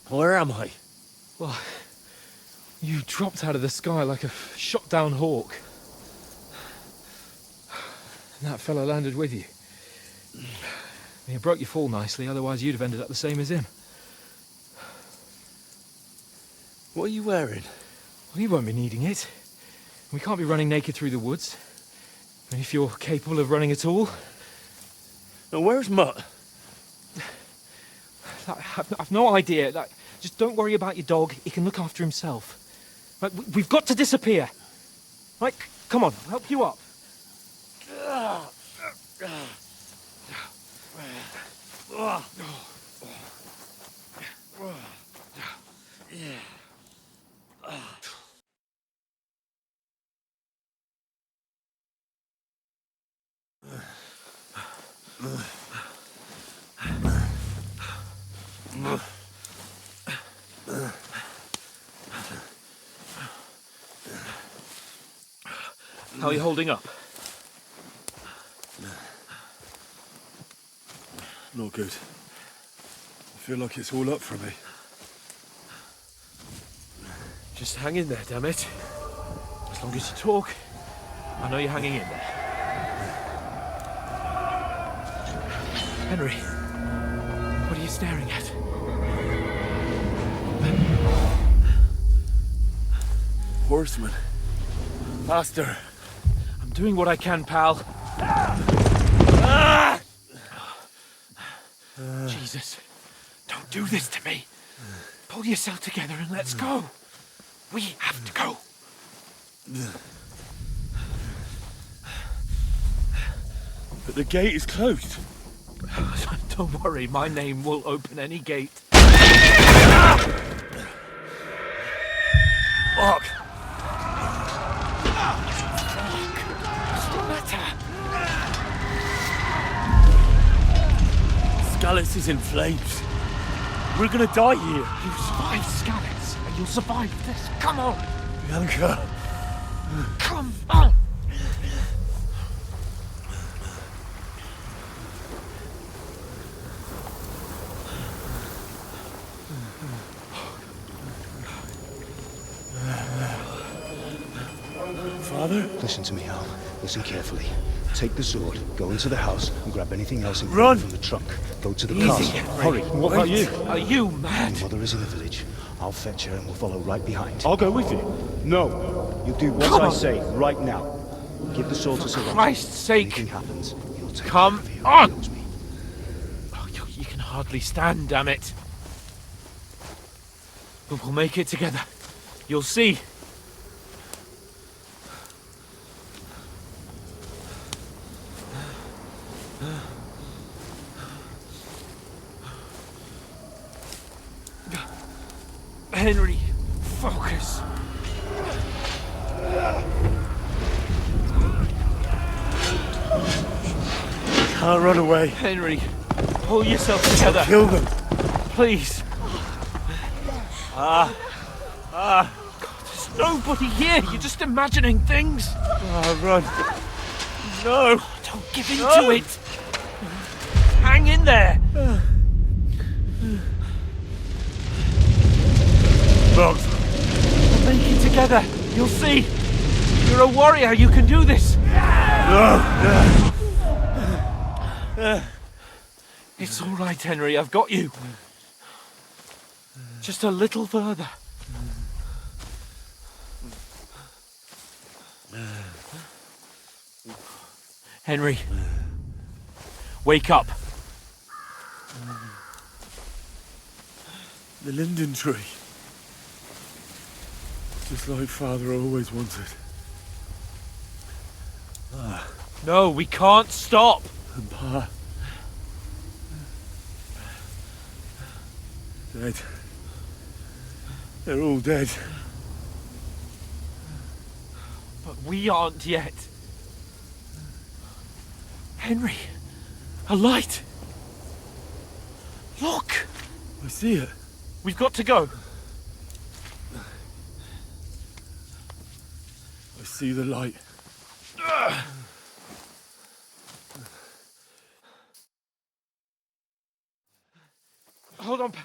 Where am I? Well, you dropped out of the sky like a shot-down hawk. And that fella landed with you. He broke your fall nicely, otherwise you'd have ended up the same as him. What are you wearing? Well, you won't be needing it. We can't be running naked through the woods. And if you're capable of running at all... Now, where's Mutt? I've no idea. Just don't worry about your dog. He can look after himself. Right, we've got to disappear. Right, come on, I'll help you up. How are you holding up? Not good. I feel like it's all up for me. Just hang in there, damn it. As long as you talk, I know you're hanging in there. Henry, what are you staring at? Horseman. Faster. I'm doing what I can, pal. Jesus, don't do this to me. Pull yourself together and let's go. We have to go. But the gate is closed. Don't worry, my name will open any gate. Fuck! What's the matter? Scallis is in flames. We're gonna die here. You survived Scallis, and you'll survive this. Come on! Bianca. Come on! Father? Listen to me, Al. Listen carefully. Take the sword, go into the house, and grab anything else Run! from the trunk. Go to the Easy, castle. Henry. Hurry. What about you? Are you mad? Your mother is in the village. I'll fetch her and we'll follow right behind. I'll go with you. No. You do what I say right now. Give the sword to Sir Roger. Christ's sake! Anything happens, you'll take Come care of you. on! He knows me. Oh, you can hardly stand, damn it. But we'll make it together. You'll see. Henry, focus. Can't run away. Henry, pull yourself together. Kill them. Please. There's nobody here. You're just imagining things. Run. No. Don't give in to it. Hang in there. Run. We'll make it together. You'll see. You're a warrior. You can do this. No. It's all right, Henry. I've got you. Just a little further. Henry. Wake up. The linden tree. Just like Father always wanted. No, we can't stop. And Pa. Dead. They're all dead. But we aren't yet. Henry, a light. Look. I see it. We've got to go. I see the light. Hold on, pal.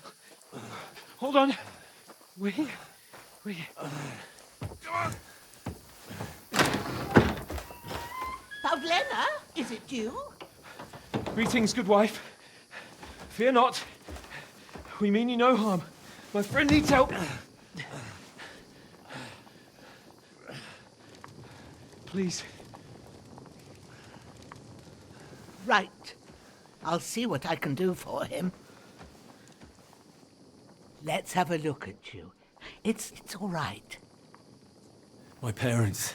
Hold on. We. Come on. Pavlena, is it you? Greetings, good wife. Fear not. We mean you no harm. My friend needs help. Please. Right. I'll see what I can do for him. Let's have a look at you. It's all right. My parents.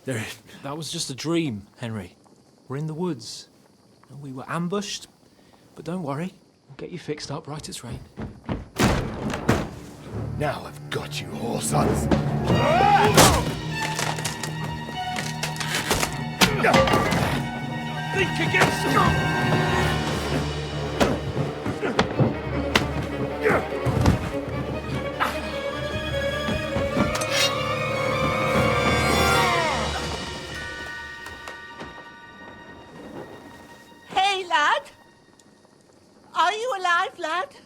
They're... That was just a dream, Henry. We're in the woods. And we were ambushed. But don't worry. We'll get you fixed up right as rain. Now I've got you, whore sons. Think again, Hey, lad! Are you alive, lad?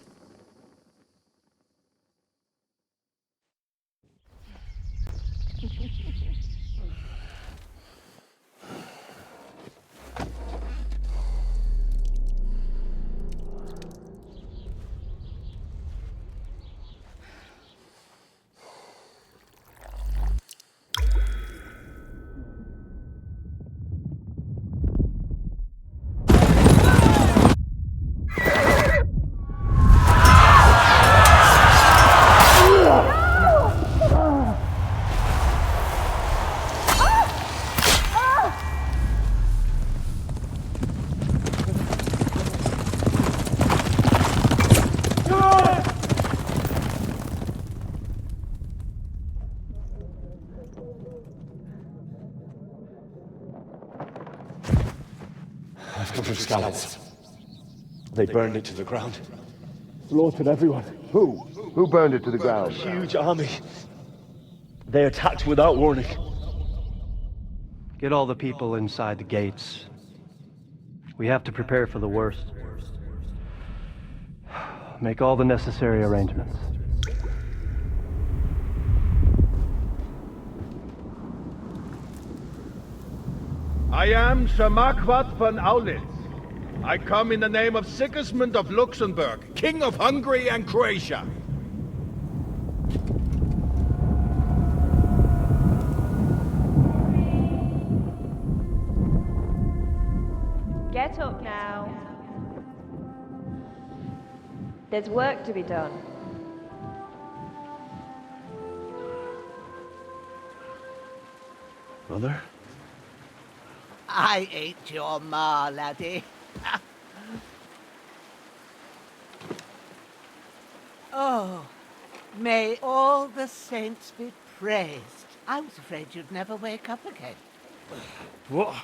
I've come from Scallops. They burned it to the ground. Slaughtered everyone. Who? Who burned it to the ground? Huge army. They attacked without warning. Get all the people inside the gates. We have to prepare for the worst. Make all the necessary arrangements. I am Sir Marquardt von Aulitz. I come in the name of Sigismund of Luxembourg, King of Hungary and Croatia. Get up now. There's work to be done. Mother? I ain't your ma, laddie. Oh, may all the saints be praised. I was afraid you'd never wake up again. What?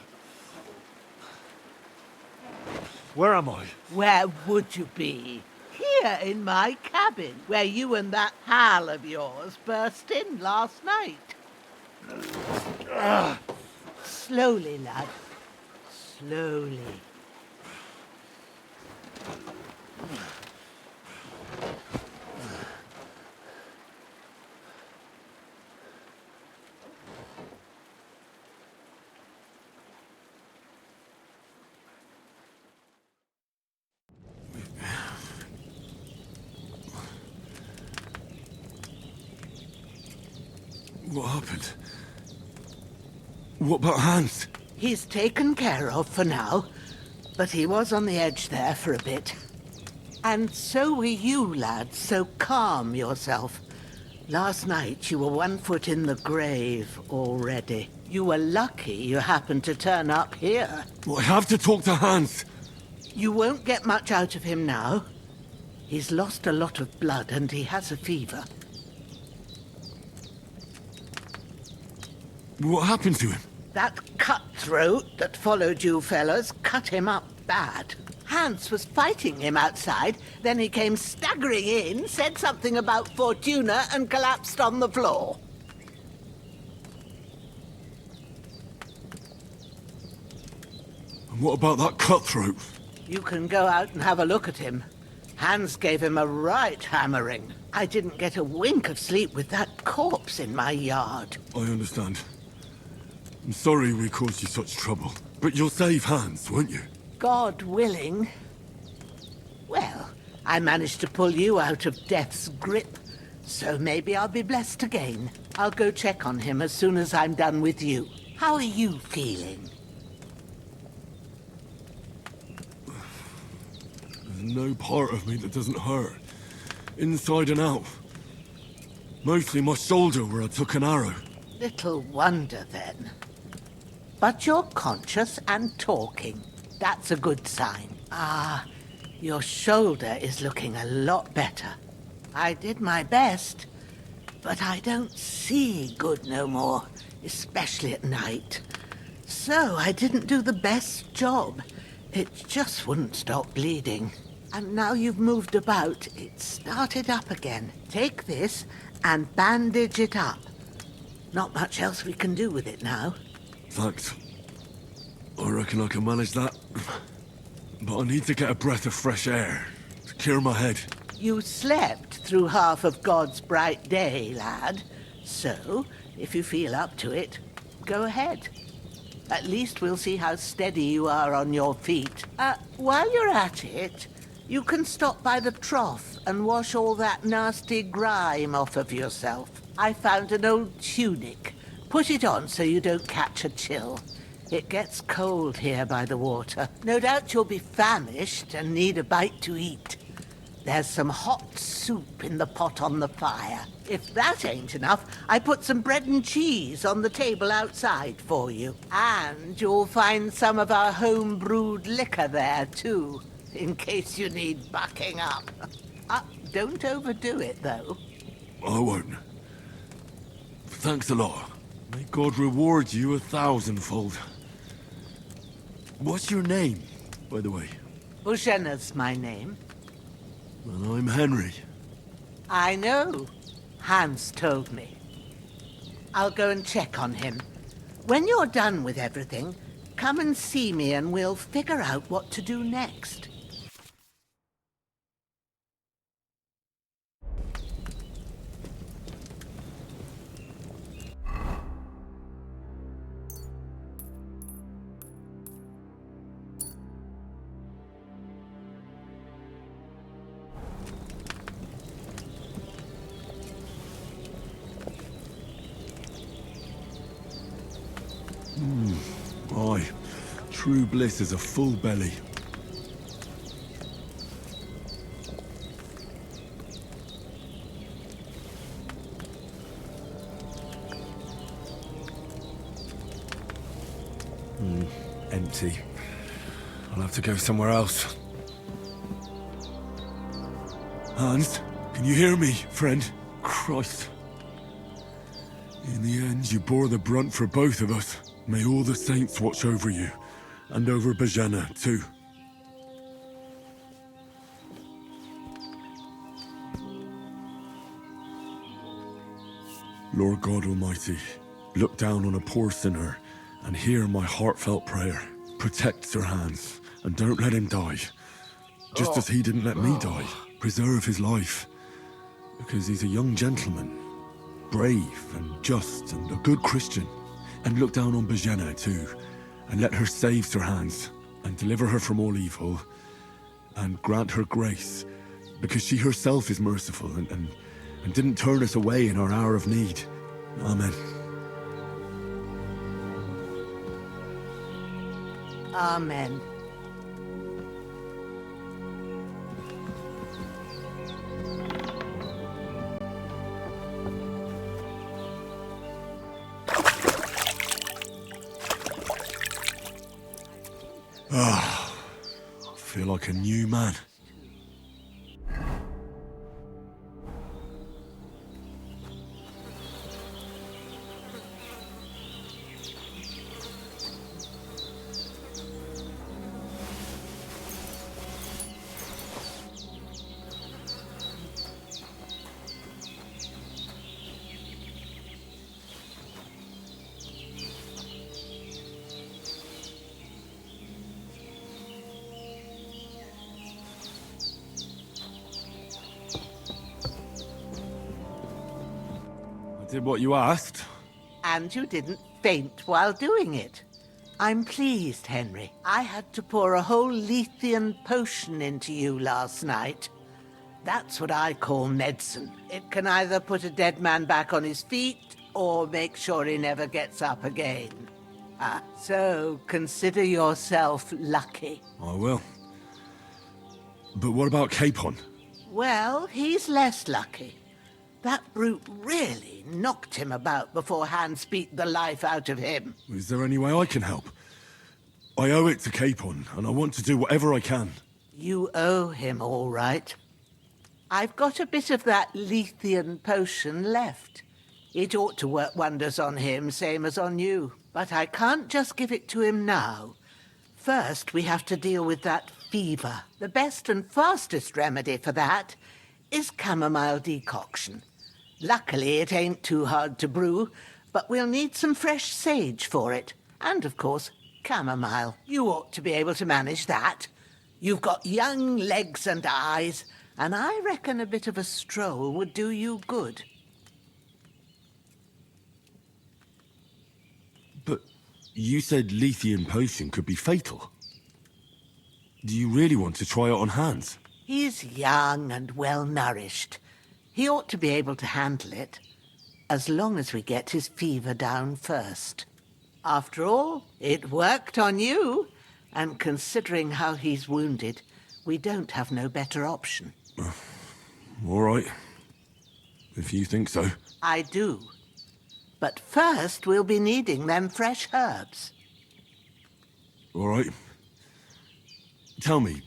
Where am I? Where would you be? Here in my cabin, where you and that pal of yours burst in last night. Slowly, lad. Slowly. What happened? What about Hans? He's taken care of for now, but he was on the edge there for a bit. And so were you, lad, so calm yourself. Last night you were 1 foot in the grave already. You were lucky you happened to turn up here. Well, I have to talk to Hans. You won't get much out of him now. He's lost a lot of blood and he has a fever. What happened to him? That cutthroat that followed you fellas cut him up bad. Hans was fighting him outside, then he came staggering in, said something about Fortuna, and collapsed on the floor. And what about that cutthroat? You can go out and have a look at him. Hans gave him a right hammering. I didn't get a wink of sleep with that corpse in my yard. I understand. I'm sorry we caused you such trouble. But you'll save Hans, won't you? God willing. Well, I managed to pull you out of death's grip, so maybe I'll be blessed again. I'll go check on him as soon as I'm done with you. How are you feeling? There's no part of me that doesn't hurt. Inside and out. Mostly my shoulder where I took an arrow. Little wonder then. But you're conscious and talking. That's a good sign. Ah, your shoulder is looking a lot better. I did my best, but I don't see good no more, especially at night. So I didn't do the best job. It just wouldn't stop bleeding. And now you've moved about, it started up again. Take this and bandage it up. Not much else we can do with it now. Thanks. I reckon I can manage that. But I need to get a breath of fresh air to clear my head. You slept through half of God's bright day, lad. So, if you feel up to it, go ahead. At least we'll see how steady you are on your feet. While you're at it, you can stop by the trough and wash all that nasty grime off of yourself. I found an old tunic. Put it on so you don't catch a chill. It gets cold here by the water. No doubt you'll be famished and need a bite to eat. There's some hot soup in the pot on the fire. If that ain't enough, I put some bread and cheese on the table outside for you. And you'll find some of our home-brewed liquor there, too, in case you need bucking up. Don't overdo it, though. I won't. Thanks a lot. May God reward you 1,000-fold. What's your name, by the way? Bushenna's my name. And I'm Henry. I know. Hans told me. I'll go and check on him. When you're done with everything, come and see me and we'll figure out what to do next. Aye. True bliss is a full belly. Empty. I'll have to go somewhere else. Hans, can you hear me, friend? Christ. In the end, you bore the brunt for both of us. May all the saints watch over you, and over Bajana, too. Lord God Almighty, look down on a poor sinner and hear my heartfelt prayer. Protect Sir Hans, and don't let him die. Just as he didn't let me die. Preserve his life. Because he's a young gentleman, brave and just and a good Christian. And look down on Bajana too, and let her save Sir Hans, and deliver her from all evil, and grant her grace, because she herself is merciful and didn't turn us away in our hour of need. Amen. Amen. I feel like a new man. I did what you asked. And you didn't faint while doing it. I'm pleased, Henry. I had to pour a whole Lethean potion into you last night. That's what I call medicine. It can either put a dead man back on his feet, or make sure he never gets up again. So consider yourself lucky. I will. But what about Capon? Well, he's less lucky. That brute really knocked him about before Hans beat the life out of him. Is there any way I can help? I owe it to Capon, and I want to do whatever I can. You owe him, all right. I've got a bit of that Lethean potion left. It ought to work wonders on him, same as on you. But I can't just give it to him now. First, we have to deal with that fever. The best and fastest remedy for that is chamomile decoction. Luckily, it ain't too hard to brew, but we'll need some fresh sage for it. And, of course, chamomile. You ought to be able to manage that. You've got young legs and eyes, and I reckon a bit of a stroll would do you good. But you said Lethean potion could be fatal. Do you really want to try it on Hans? He's young and well-nourished. He ought to be able to handle it, as long as we get his fever down first. After all, it worked on you, and considering how he's wounded, we don't have no better option. All right. If you think so. I do. But first, we'll be needing them fresh herbs. All right. Tell me,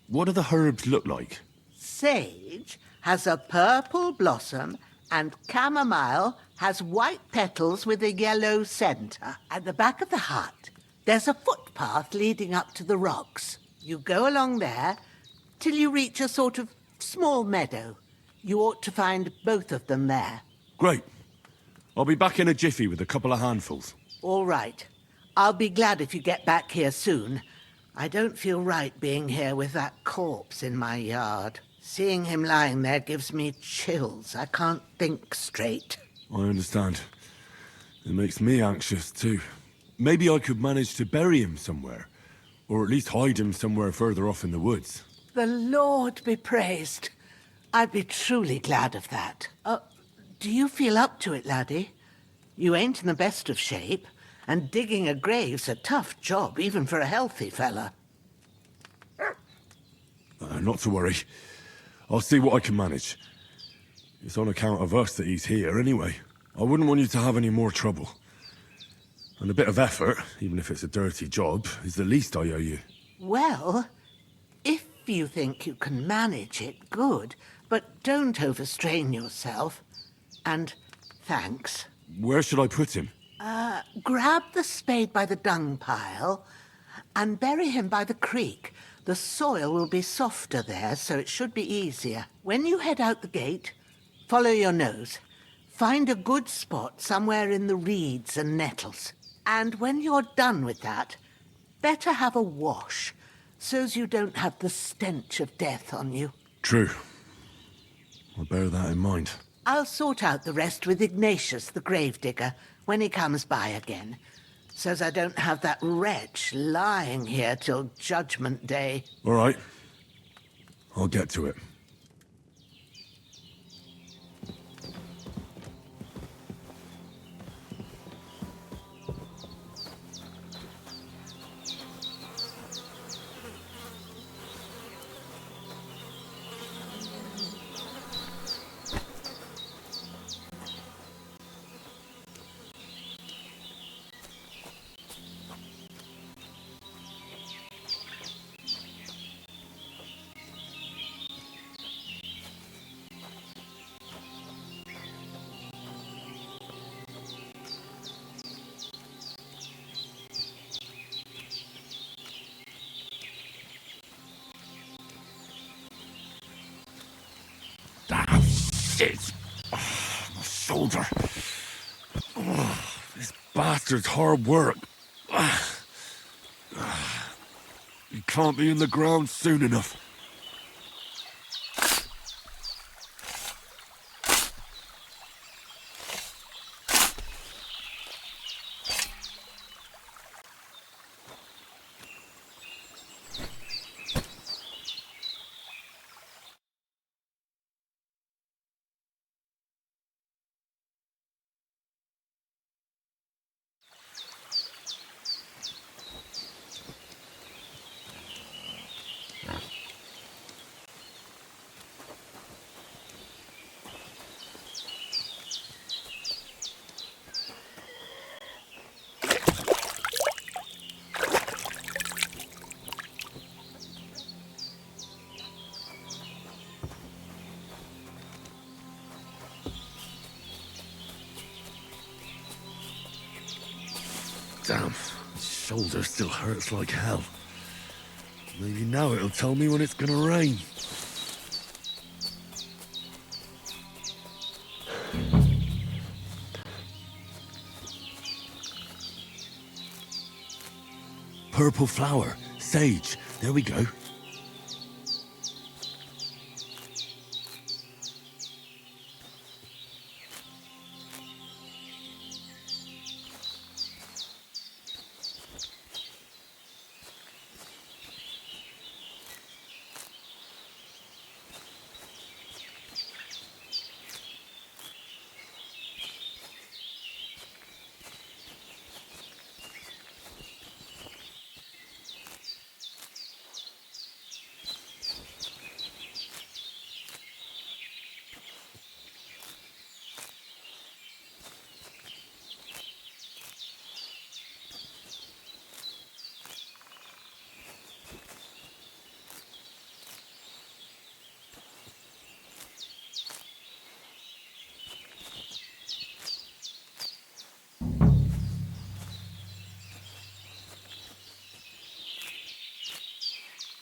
what do the herbs look like? Sage has a purple blossom, and chamomile has white petals with a yellow centre. At the back of the hut, there's a footpath leading up to the rocks. You go along there till you reach a sort of small meadow. You ought to find both of them there. Great. I'll be back in a jiffy with a couple of handfuls. All right. I'll be glad if you get back here soon. I don't feel right being here with that corpse in my yard. Seeing him lying there gives me chills. I can't think straight. I understand. It makes me anxious, too. Maybe I could manage to bury him somewhere. Or at least hide him somewhere further off in the woods. The Lord be praised. I'd be truly glad of that. Do you feel up to it, laddie? You ain't in the best of shape, and digging a grave's a tough job, even for a healthy fella. Not to worry. I'll see what I can manage. It's on account of us that he's here, anyway. I wouldn't want you to have any more trouble. And a bit of effort, even if it's a dirty job, is the least I owe you. Well, if you think you can manage it, good. But don't overstrain yourself. And thanks. Where should I put him? Grab the spade by the dung pile and bury him by the creek. The soil will be softer there, so it should be easier. When you head out the gate, follow your nose. Find a good spot somewhere in the reeds and nettles. And when you're done with that, better have a wash, so's you don't have the stench of death on you. True. I'll bear that in mind. I'll sort out the rest with Ignatius, the gravedigger, when he comes by again, so's I don't have that wretch lying here till Judgment Day. All right. I'll get to it. Shit! Oh, my shoulder. Oh, this bastard's hard work. He can't be in the ground soon enough. Damn, shoulder still hurts like hell. Maybe now it'll tell me when it's gonna rain. Purple flower, sage, there we go.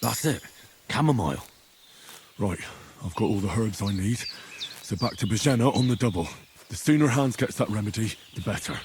That's it. Chamomile. Right, I've got all the herbs I need. So back to Bajena on the double. The sooner Hans gets that remedy, the better.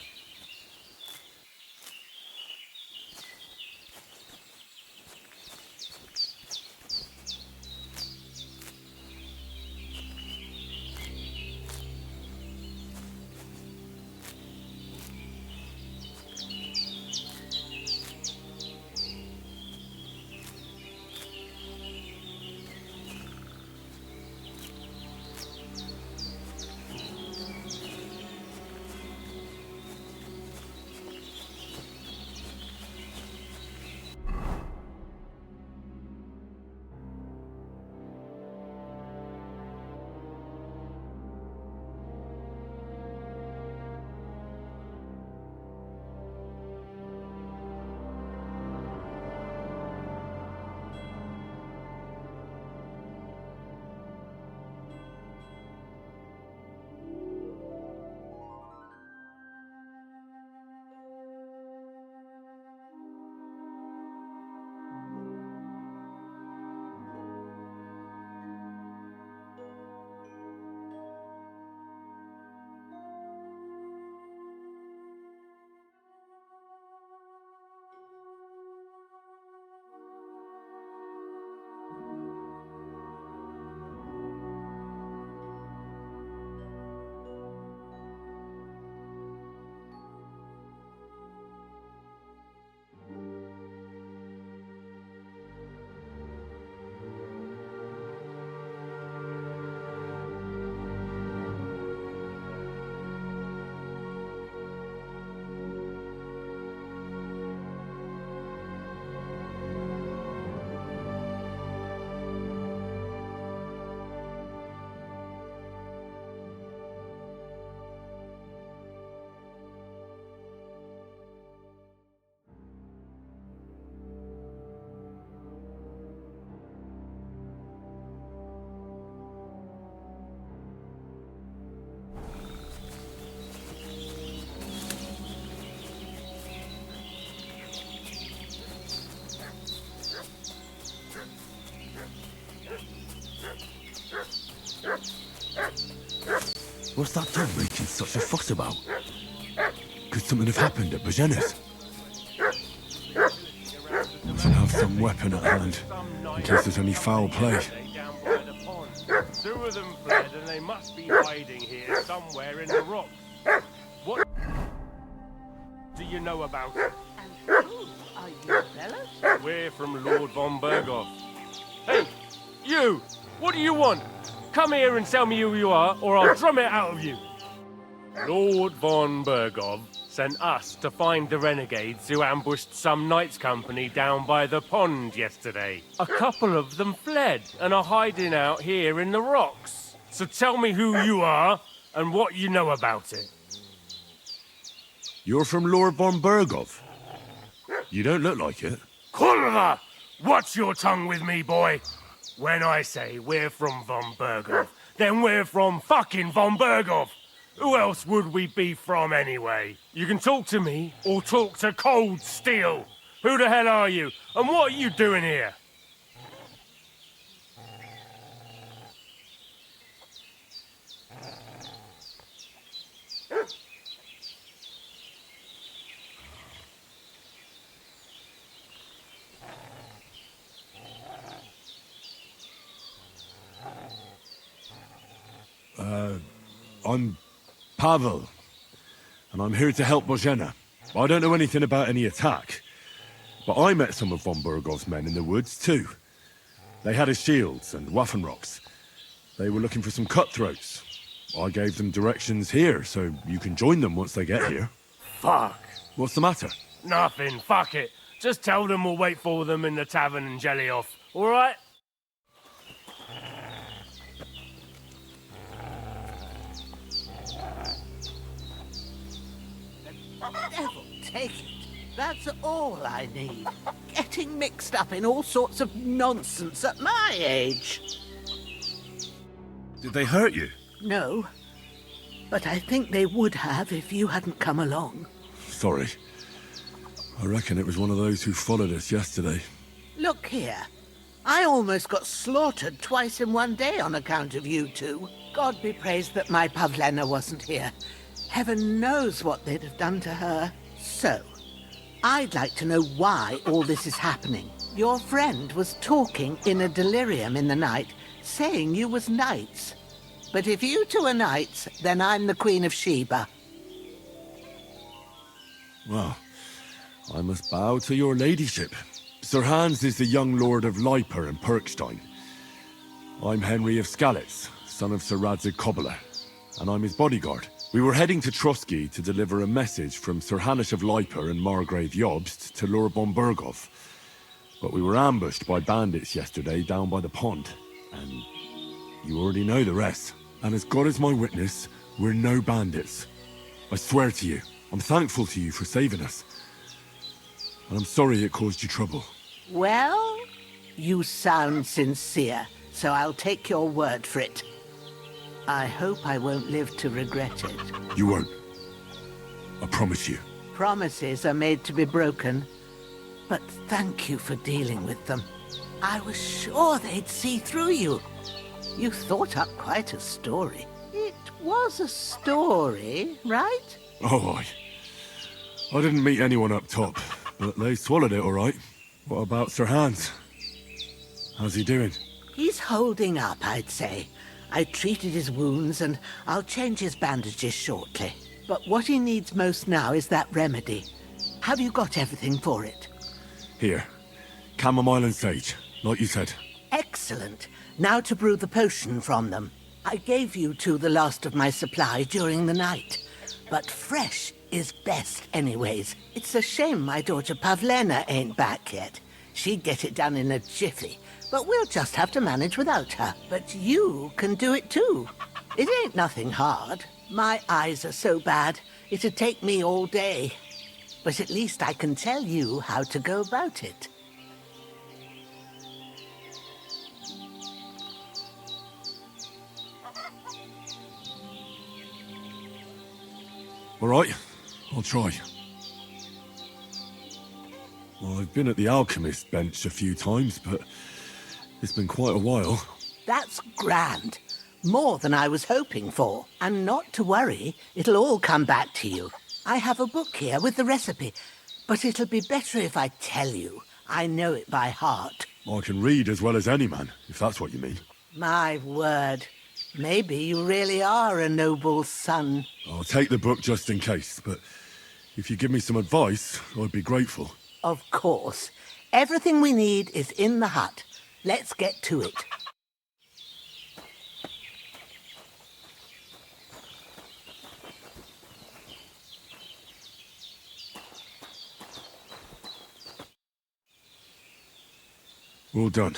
What's that dog making such a fuss about? Could something have happened at Bajena's? We should have some weapon at hand, in case there's any foul play. Two of them fled, and they must be hiding here somewhere in the rocks. What do you know about it? And who are you, fellas? We're from Lord von Berghoff. Hey, you! What do you want? Come here and tell me who you are, or I'll drum it out of you. Lord von Berghoff sent us to find the renegades who ambushed some knights' company down by the pond yesterday. A couple of them fled and are hiding out here in the rocks. So tell me who you are and what you know about it. You're from Lord von Berghoff? You don't look like it. Kulva! Watch your tongue with me, boy. When I say we're from von Berghoff, then we're from fucking von Berghoff. Who else would we be from anyway? You can talk to me or talk to cold steel. Who the hell are you? And what are you doing here? I'm Pavel, and I'm here to help Bozhena. I don't know anything about any attack, but I met some of von Bergoff's men in the woods too. They had his shields and Waffenrocks. They were looking for some cutthroats. I gave them directions here, so you can join them once they get here. Fuck. What's the matter? Nothing, fuck it. Just tell them we'll wait for them in the tavern in Jelioff, alright? Devil take it. That's all I need. Getting mixed up in all sorts of nonsense at my age. Did they hurt you? No. But I think they would have if you hadn't come along. Sorry. I reckon it was one of those who followed us yesterday. Look here. I almost got slaughtered twice in one day on account of you two. God be praised that my Pavlena wasn't here. Heaven knows what they'd have done to her. So, I'd like to know why all this is happening. Your friend was talking in a delirium in the night, saying you was knights. But if you two are knights, then I'm the Queen of Sheba. Well, I must bow to your ladyship. Sir Hans is the young lord of Leiper and Perkstein. I'm Henry of Skalitz, son of Sir Radzig Kobyla, and I'm his bodyguard. We were heading to Trotsky to deliver a message from Sir Hanush of Leiper and Margrave Jobst to Lord von Berghoff. But we were ambushed by bandits yesterday down by the pond, and you already know the rest. And as God is my witness, we're no bandits. I swear to you, I'm thankful to you for saving us. And I'm sorry it caused you trouble. Well, you sound sincere, so I'll take your word for it. I hope I won't live to regret it. You won't. I promise you. Promises are made to be broken, but thank you for dealing with them. I was sure they'd see through you. You thought up quite a story. It was a story, right? Oh, I didn't meet anyone up top, but they swallowed it all right. What about Sir Hans? How's he doing? He's holding up, I'd say. I treated his wounds, and I'll change his bandages shortly. But what he needs most now is that remedy. Have you got everything for it? Here. Chamomile and sage, like you said. Excellent. Now to brew the potion from them. I gave you two the last of my supply during the night. But fresh is best anyways. It's a shame my daughter Pavlena ain't back yet. She'd get it done in a jiffy. But we'll just have to manage without her. But you can do it too. It ain't nothing hard. My eyes are so bad, it'd take me all day. But at least I can tell you how to go about it. All right, I'll try. Well, I've been at the alchemist bench a few times, but it's been quite a while. That's grand. More than I was hoping for. And not to worry, it'll all come back to you. I have a book here with the recipe, but it'll be better if I tell you. I know it by heart. I can read as well as any man, if that's what you mean. My word. Maybe you really are a noble son. I'll take the book just in case, but if you give me some advice, I'd be grateful. Of course. Everything we need is in the hut. Let's get to it. Well done.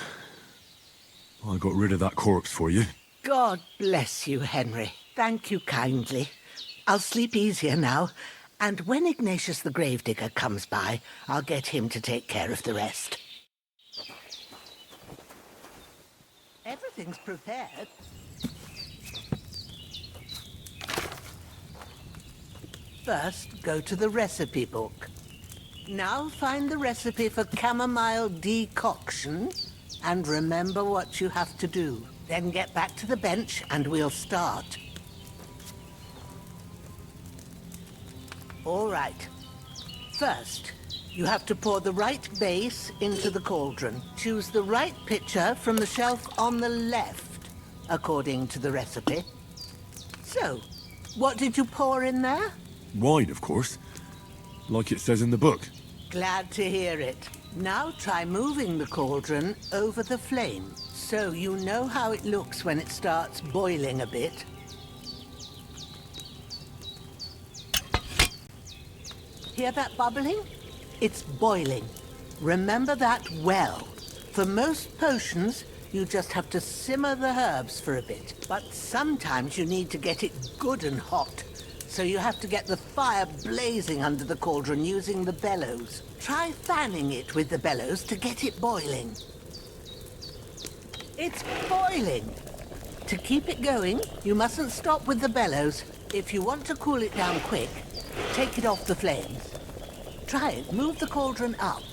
I got rid of that corpse for you. God bless you, Henry. Thank you kindly. I'll sleep easier now, and when Ignatius the Gravedigger comes by, I'll get him to take care of the rest. Everything's prepared. First, go to the recipe book. Now find the recipe for chamomile decoction, and remember what you have to do. Then get back to the bench and we'll start. All right. First, you have to pour the right base into the cauldron. Choose the right pitcher from the shelf on the left, according to the recipe. So, what did you pour in there? Wine, of course. Like it says in the book. Glad to hear it. Now try moving the cauldron over the flame, so you know how it looks when it starts boiling a bit. Hear that bubbling? It's boiling. Remember that well. For most potions, you just have to simmer the herbs for a bit. But sometimes you need to get it good and hot. So you have to get the fire blazing under the cauldron using the bellows. Try fanning it with the bellows to get it boiling. It's boiling! To keep it going, you mustn't stop with the bellows. If you want to cool it down quick, take it off the flames. Try it. Move the cauldron up.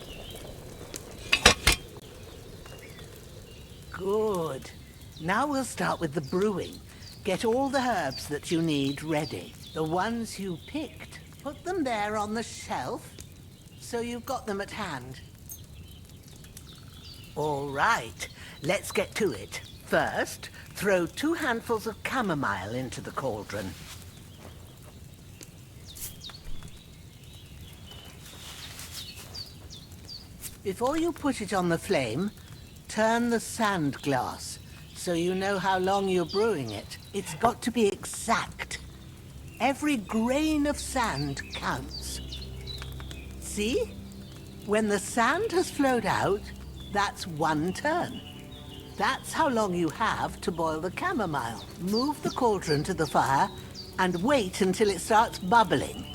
Good. Now we'll start with the brewing. Get all the herbs that you need ready. The ones you picked. Put them there on the shelf, so you've got them at hand. All right, let's get to it. First, throw 2 handfuls of chamomile into the cauldron. Before you put it on the flame, turn the sand glass, so you know how long you're brewing it. It's got to be exact. Every grain of sand counts. See? When the sand has flowed out, that's 1 turn. That's how long you have to boil the chamomile. Move the cauldron to the fire and wait until it starts bubbling.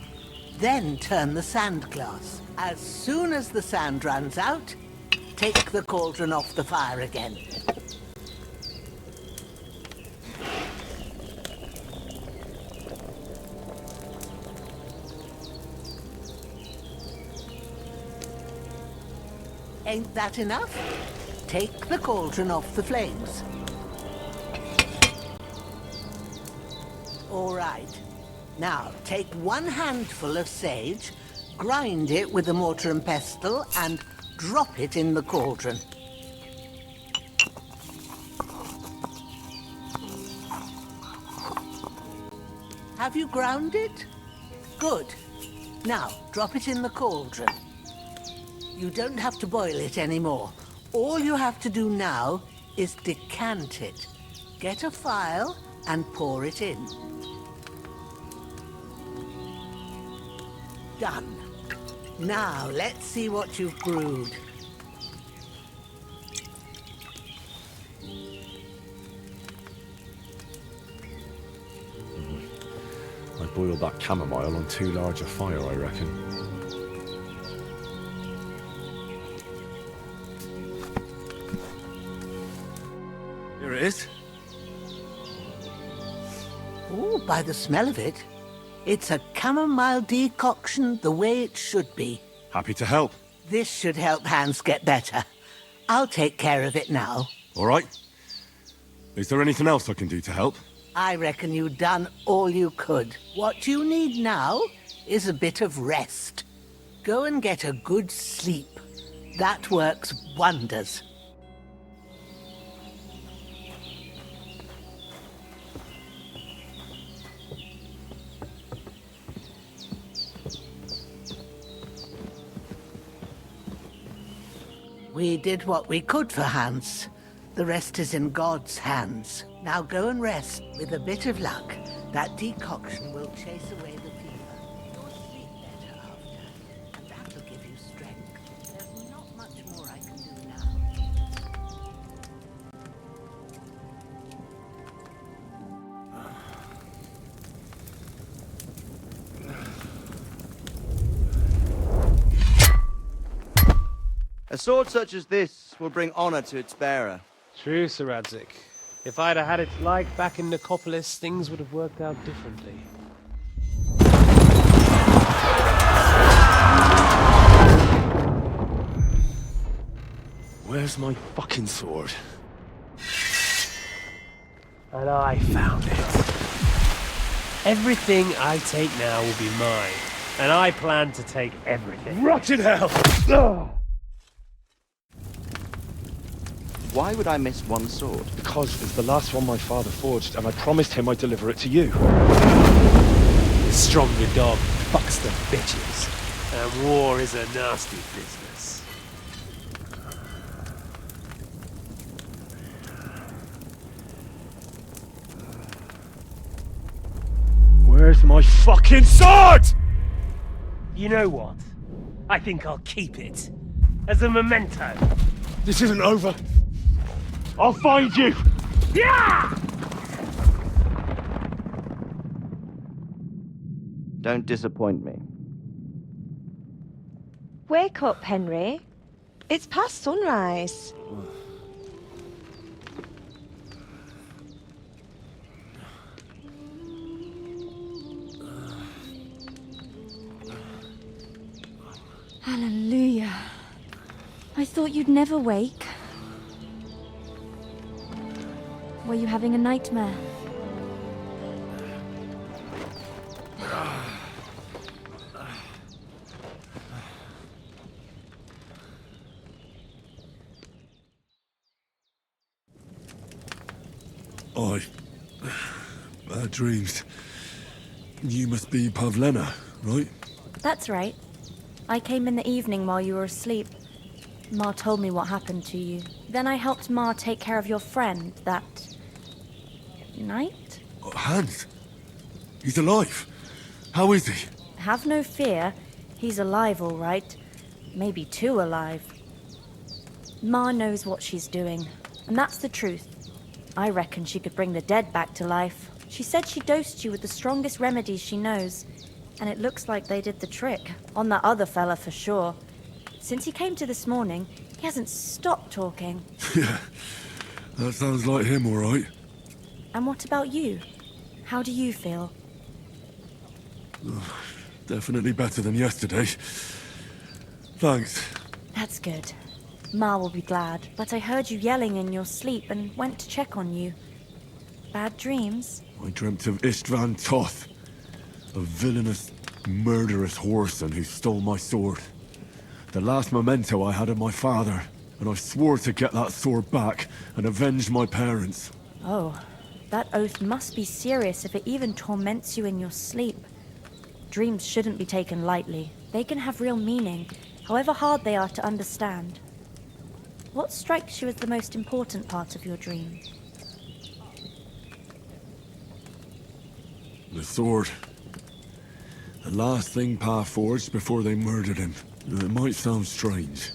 Then turn the sand glass. As soon as the sand runs out, take the cauldron off the fire again. Ain't that enough? Take the cauldron off the flames. All right. Now, take 1 handful of sage, grind it with a mortar and pestle, and drop it in the cauldron. Have you ground it? Good. Now, drop it in the cauldron. You don't have to boil it anymore. All you have to do now is decant it. Get a phial and pour it in. Done. Now, let's see what you've brewed. I boiled that chamomile on too large a fire, I reckon. Here it is. Ooh, by the smell of it, it's a chamomile decoction the way it should be. Happy to help. This should help Hans get better. I'll take care of it now. All right. Is there anything else I can do to help? I reckon you've done all you could. What you need now is a bit of rest. Go and get a good sleep. That works wonders. We did what we could for Hans. The rest is in God's hands. Now go and rest. With a bit of luck, that decoction will chase away the fever. You'll sleep better after, and that'll give you strength. There's not much more I can do now. A sword such as this will bring honor to its bearer. True, Sir Radzik. If I'd have had its like back in Nicopolis, things would have worked out differently. Where's my fucking sword? And I found it. Everything I take now will be mine, and I plan to take everything. Rotten hell! Ugh. Why would I miss one sword? Because it's the last one my father forged, and I promised him I'd deliver it to you. The stronger dog fucks the bitches, and war is a nasty business. Where's my fucking sword? You know what? I think I'll keep it. As a memento. This isn't over. I'll find you! Yeah! Don't disappoint me. Wake up, Henry. It's past sunrise. Hallelujah. I thought you'd never wake. Were you having a nightmare? Bad dreams. You must be Pavlena, right? That's right. I came in the evening while you were asleep. Ma told me what happened to you. Then I helped Ma take care of your friend that night? Hans? He's alive. How is he? Have no fear. He's alive, all right. Maybe too alive. Ma knows what she's doing, and that's the truth. I reckon she could bring the dead back to life. She said she dosed you with the strongest remedies she knows, and it looks like they did the trick. On that other fella for sure. Since he came to this morning, he hasn't stopped talking. Yeah, that sounds like him, all right. And what about you? How do you feel? Definitely better than yesterday. Thanks. That's good. Ma will be glad, but I heard you yelling in your sleep and went to check on you. Bad dreams? I dreamt of Istvan Toth, a villainous, murderous whoreson who stole my sword. The last memento I had of my father, and I swore to get that sword back and avenge my parents. Oh, that oath must be serious if it even torments you in your sleep. Dreams shouldn't be taken lightly. They can have real meaning, however hard they are to understand. What strikes you as the most important part of your dream? The sword. The last thing Pa forged before they murdered him. It might sound strange,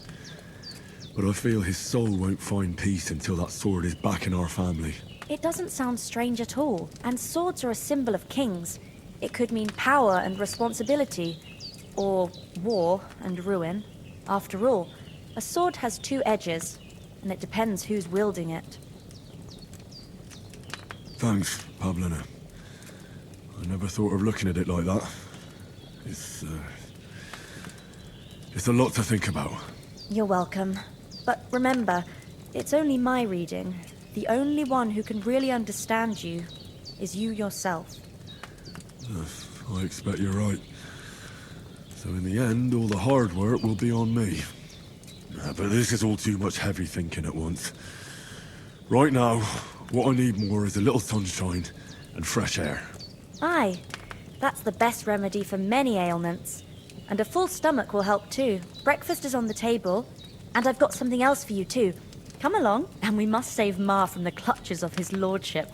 but I feel his soul won't find peace until that sword is back in our family. It doesn't sound strange at all, and swords are a symbol of kings. It could mean power and responsibility, or war and ruin. After all, a sword has two edges, and it depends who's wielding it. Thanks, Pavlena. I never thought of looking at it like that. It's a lot to think about. You're welcome. But remember, it's only my reading. The only one who can really understand you is you yourself. I expect you're right. So in the end, all the hard work will be on me. But this is all too much heavy thinking at once. Right now, what I need more is a little sunshine and fresh air. Aye, that's the best remedy for many ailments. And a full stomach will help too. Breakfast is on the table, and I've got something else for you too. Come along, and we must save Ma from the clutches of his lordship.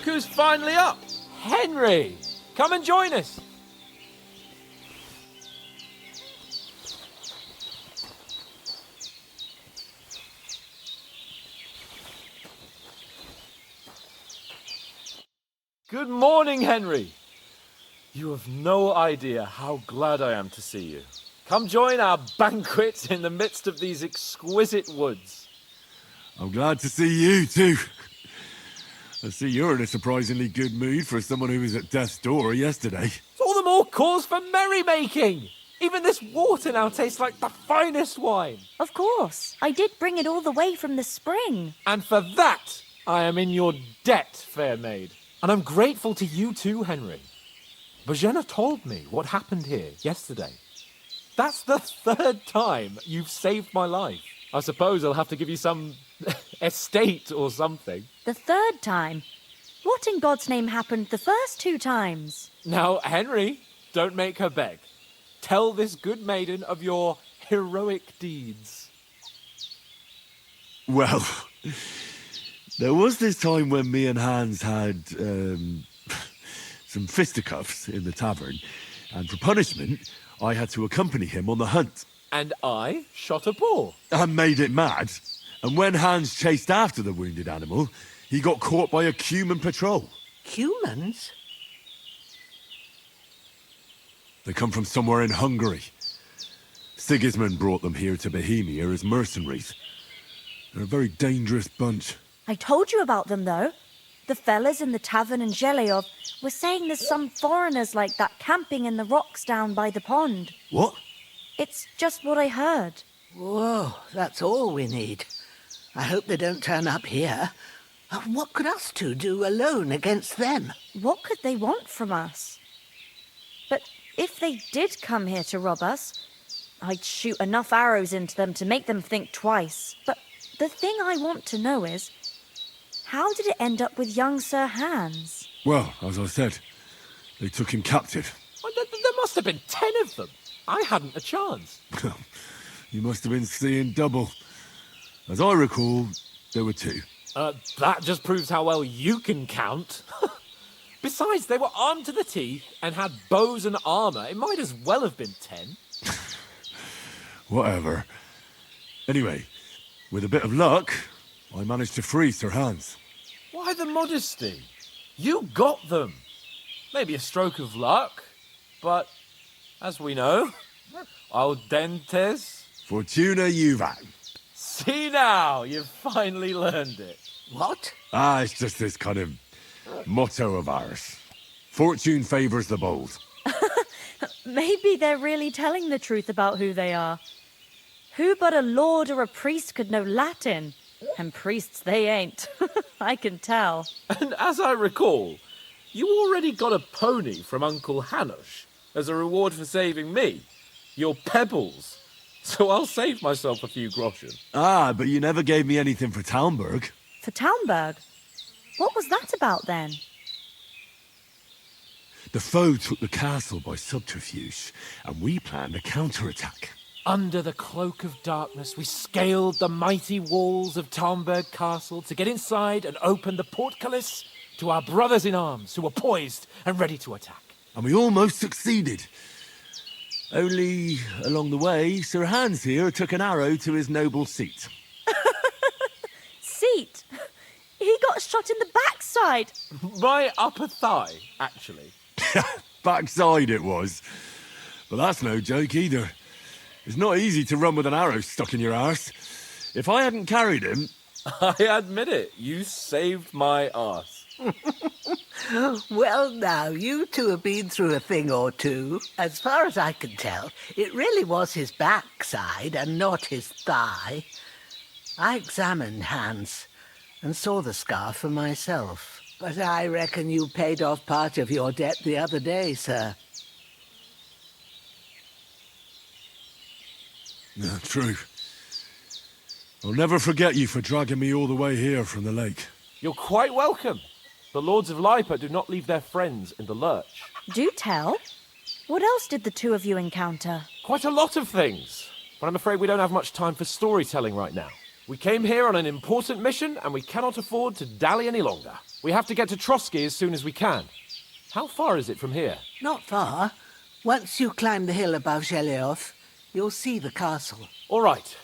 Look who's finally up! Henry! Come and join us! Good morning, Henry! You have no idea how glad I am to see you. Come join our banquet in the midst of these exquisite woods. I'm glad to see you too. I see you're in a surprisingly good mood for someone who was at death's door yesterday. It's all the more cause for merrymaking! Even this water now tastes like the finest wine. Of course. I did bring it all the way from the spring. And for that, I am in your debt, fair maid. And I'm grateful to you too, Henry. Bojena told me what happened here yesterday. That's the 3rd time you've saved my life. I suppose I'll have to give you some estate or something. The 3rd time? What in God's name happened the first 2 times? Now, Henry, don't make her beg. Tell this good maiden of your heroic deeds. Well, there was this time when me and Hans had some fisticuffs in the tavern, and for punishment, I had to accompany him on the hunt. And I shot a boar. And made it mad. And when Hans chased after the wounded animal, he got caught by a Cuman patrol. Cumans? They come from somewhere in Hungary. Sigismund brought them here to Bohemia as mercenaries. They're a very dangerous bunch. I told you about them, though. The fellas in the tavern in Zheleyov were saying there's some foreigners like that camping in the rocks down by the pond. What? It's just what I heard. Whoa, that's all we need. I hope they don't turn up here. What could us two do alone against them? What could they want from us? But if they did come here to rob us, I'd shoot enough arrows into them to make them think twice. But the thing I want to know is, how did it end up with young Sir Hans? Well, as I said, they took him captive. Well, there must have been 10 of them. I hadn't a chance. You must have been seeing double. As I recall, there were 2. That just proves how well you can count. Besides, they were armed to the teeth and had bows and armour. It might as well have been 10. Whatever. Anyway, with a bit of luck, I managed to free Sir Hans. Why the modesty? You got them. Maybe a stroke of luck, but as we know, al dentes. Fortuna juvat. See now, you've finally learned it. What? It's just this kind of motto of ours. Fortune favours the bold. Maybe they're really telling the truth about who they are. Who but a lord or a priest could know Latin? And priests they ain't. I can tell. And as I recall, you already got a pony from Uncle Hanush as a reward for saving me. Your pebbles. So I'll save myself a few groschen. But you never gave me anything for Talmberg. For Talmberg? What was that about then? The foe took the castle by subterfuge, and we planned a counterattack. Under the cloak of darkness, we scaled the mighty walls of Talmberg Castle to get inside and open the portcullis to our brothers in arms who were poised and ready to attack. And we almost succeeded. Only, along the way, Sir Hans here took an arrow to his noble seat. Seat? He got shot in the backside. My upper thigh, actually. Backside it was. But that's no joke either. It's not easy to run with an arrow stuck in your arse. If I hadn't carried him... I admit it, you saved my arse. Well, now, you two have been through a thing or two. As far as I can tell, it really was his backside and not his thigh. I examined Hans and saw the scar for myself. But I reckon you paid off part of your debt the other day, sir. True. I'll never forget you for dragging me all the way here from the lake. You're quite welcome. The Lords of Lipa do not leave their friends in the lurch. Do tell. What else did the 2 of you encounter? Quite a lot of things. But I'm afraid we don't have much time for storytelling right now. We came here on an important mission, and we cannot afford to dally any longer. We have to get to Trotsky as soon as we can. How far is it from here? Not far. Once you climb the hill above Zheleov, you'll see the castle. All right.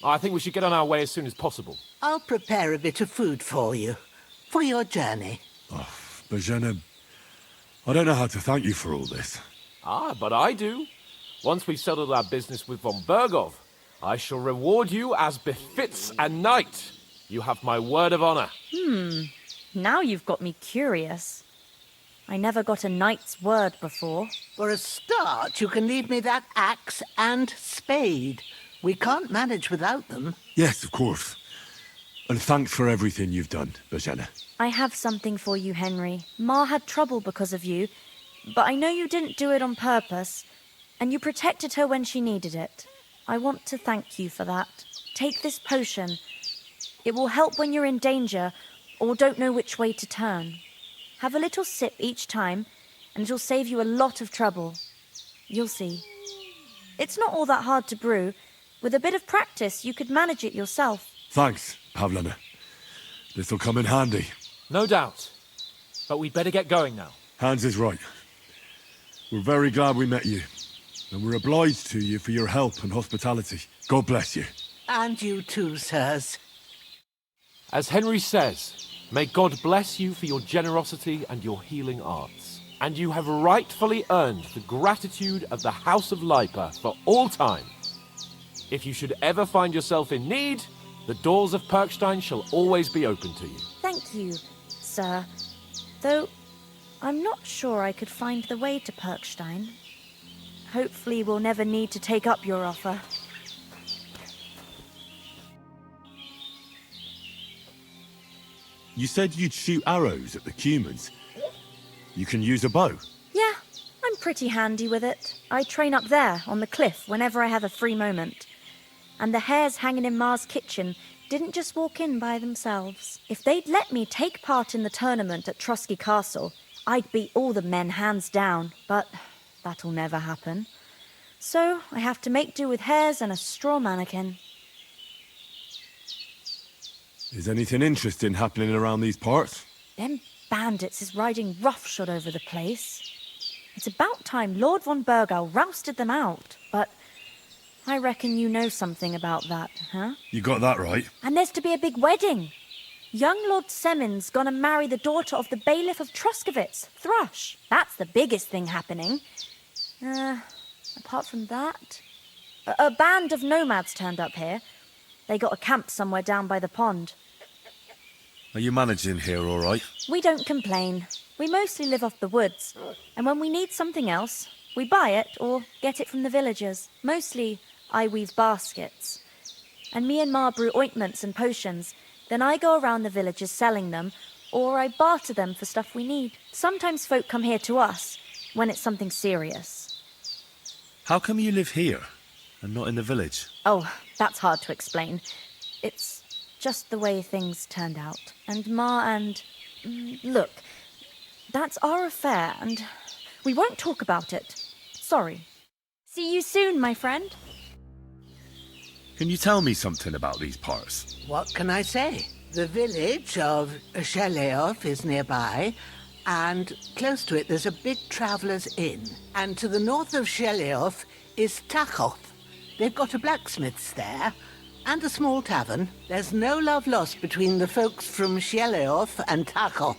I think we should get on our way as soon as possible. I'll prepare a bit of food for you, for your journey. Oh, Bozhena, I don't know how to thank you for all this. Ah, but I do. Once we've settled our business with von Bergov, I shall reward you as befits a knight. You have my word of honor. Now you've got me curious. I never got a knight's word before. For a start, you can leave me that axe and spade. We can't manage without them. Yes, of course. And thanks for everything you've done, Bozhena. I have something for you, Henry. Ma had trouble because of you, but I know you didn't do it on purpose, and you protected her when she needed it. I want to thank you for that. Take this potion. It will help when you're in danger or don't know which way to turn. Have a little sip each time, and it'll save you a lot of trouble. You'll see. It's not all that hard to brew. With a bit of practice, you could manage it yourself. Thanks, Pavlana. This'll come in handy. No doubt. But we'd better get going now. Hans is right. We're very glad we met you. And we're obliged to you for your help and hospitality. God bless you. And you too, sirs. As Henry says, may God bless you for your generosity and your healing arts. And you have rightfully earned the gratitude of the House of Lipa for all time. If you should ever find yourself in need, the doors of Perkstein shall always be open to you. Thank you, sir. Though I'm not sure I could find the way to Perkstein. Hopefully we'll never need to take up your offer. You said you'd shoot arrows at the Cumans. You can use a bow. Yeah, I'm pretty handy with it. I train up there, on the cliff, whenever I have a free moment. And the hares hanging in Ma's kitchen didn't just walk in by themselves. If they'd let me take part in the tournament at Trotsky Castle, I'd beat all the men hands down, but that'll never happen. So I have to make do with hares and a straw mannequin. Is anything interesting happening around these parts? Them bandits is riding roughshod over the place. It's about time Lord von Bergau rousted them out, but I reckon you know something about that, huh? You got that right. And there's to be a big wedding. Young Lord Semin's gonna marry the daughter of the bailiff of Troskowitz, Thrush. That's the biggest thing happening. Apart from that, a band of nomads turned up here. They got a camp somewhere down by the pond. Are you managing here all right? We don't complain. We mostly live off the woods. And when we need something else, we buy it or get it from the villagers. Mostly, I weave baskets. And me and Ma brew ointments and potions. Then I go around the villages selling them, or I barter them for stuff we need. Sometimes folk come here to us, when it's something serious. How come you live here, and not in the village? Oh, that's hard to explain. It's just the way things turned out. And Ma and... Look, that's our affair, and we won't talk about it. Sorry. See you soon, my friend. Can you tell me something about these parts? What can I say? The village of Zheleov is nearby, and close to it there's a big traveller's inn. And to the north of Zheleov is Tachov. They've got a blacksmith's there, and a small tavern. There's no love lost between the folks from Zheleov and Tachov.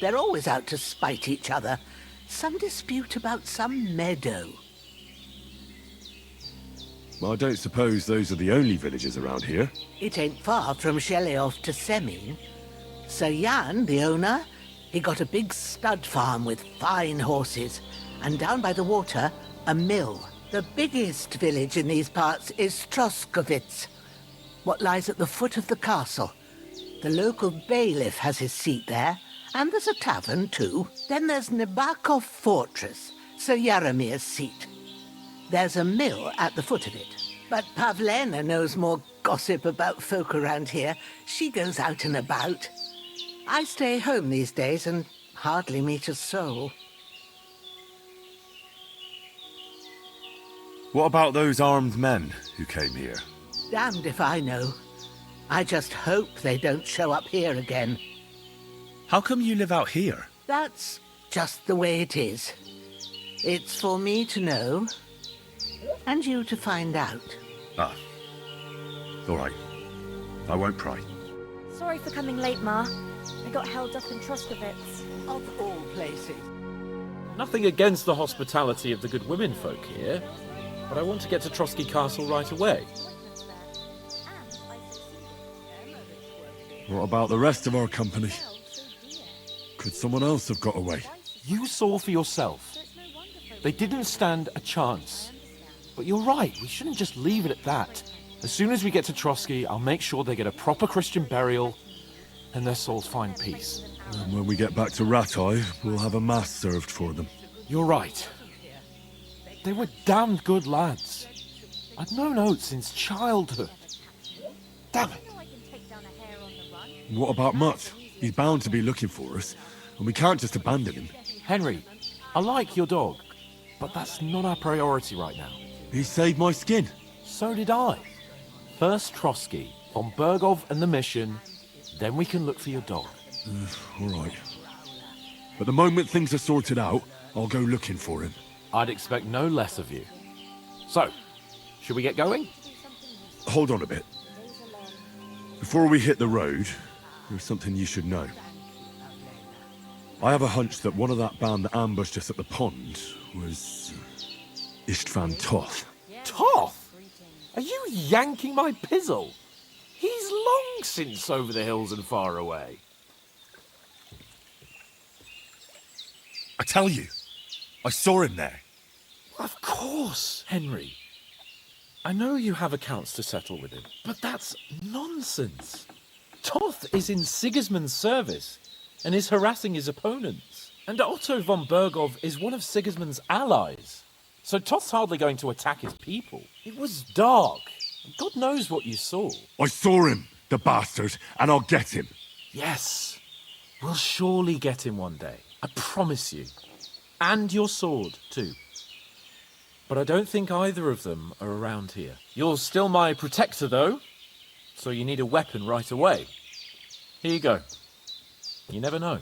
They're always out to spite each other. Some dispute about some meadow. Well, I don't suppose those are the only villages around here. It ain't far from Zheleov to Semin. Sir Jan, the owner, he got a big stud farm with fine horses, and down by the water, a mill. The biggest village in these parts is Troskowitz, what lies at the foot of the castle. The local bailiff has his seat there, and there's a tavern too. Then there's Nabakov Fortress, Sir Yaromir's seat. There's a mill at the foot of it. But Pavlena knows more gossip about folk around here. She goes out and about. I stay home these days and hardly meet a soul. What about those armed men who came here? Damned if I know. I just hope they don't show up here again. How come you live out here? That's just the way it is. It's for me to know, and you to find out. Ah. All right. I won't pry. Sorry for coming late, Ma. I got held up in Troskowitz. Of all places. Nothing against the hospitality of the good women folk here, but I want to get to Trotsky Castle right away. What about the rest of our company? Could someone else have got away? You saw for yourself. They didn't stand a chance. But you're right, we shouldn't just leave it at that. As soon as we get to Trotsky, I'll make sure they get a proper Christian burial and their souls find peace. And when we get back to Rattay, we'll have a mass served for them. You're right. They were damned good lads. I'd known Oates since childhood. Damn it. What about Mutt? He's bound to be looking for us, and we can't just abandon him. Henry, I like your dog, but that's not our priority right now. He saved my skin. So did I. First Trotsky, von Bergov and the mission, then we can look for your dog. All right. But the moment things are sorted out, I'll go looking for him. I'd expect no less of you. So, should we get going? Hold on a bit. Before we hit the road, there's something you should know. I have a hunch that one of that band that ambushed us at the pond was Istvan Toth. Toth? Are you yanking my pizzle? He's long since over the hills and far away. I tell you, I saw him there. Of course, Henry. I know you have accounts to settle with him, but that's nonsense. Toth is in Sigismund's service and is harassing his opponents. And Otto von Bergov is one of Sigismund's allies. So Toth's hardly going to attack his people. It was dark. God knows what you saw. I saw him, the bastard, and I'll get him. Yes. We'll surely get him one day. I promise you. And your sword, too. But I don't think either of them are around here. You're still my protector, though. So you need a weapon right away. Here you go. You never know.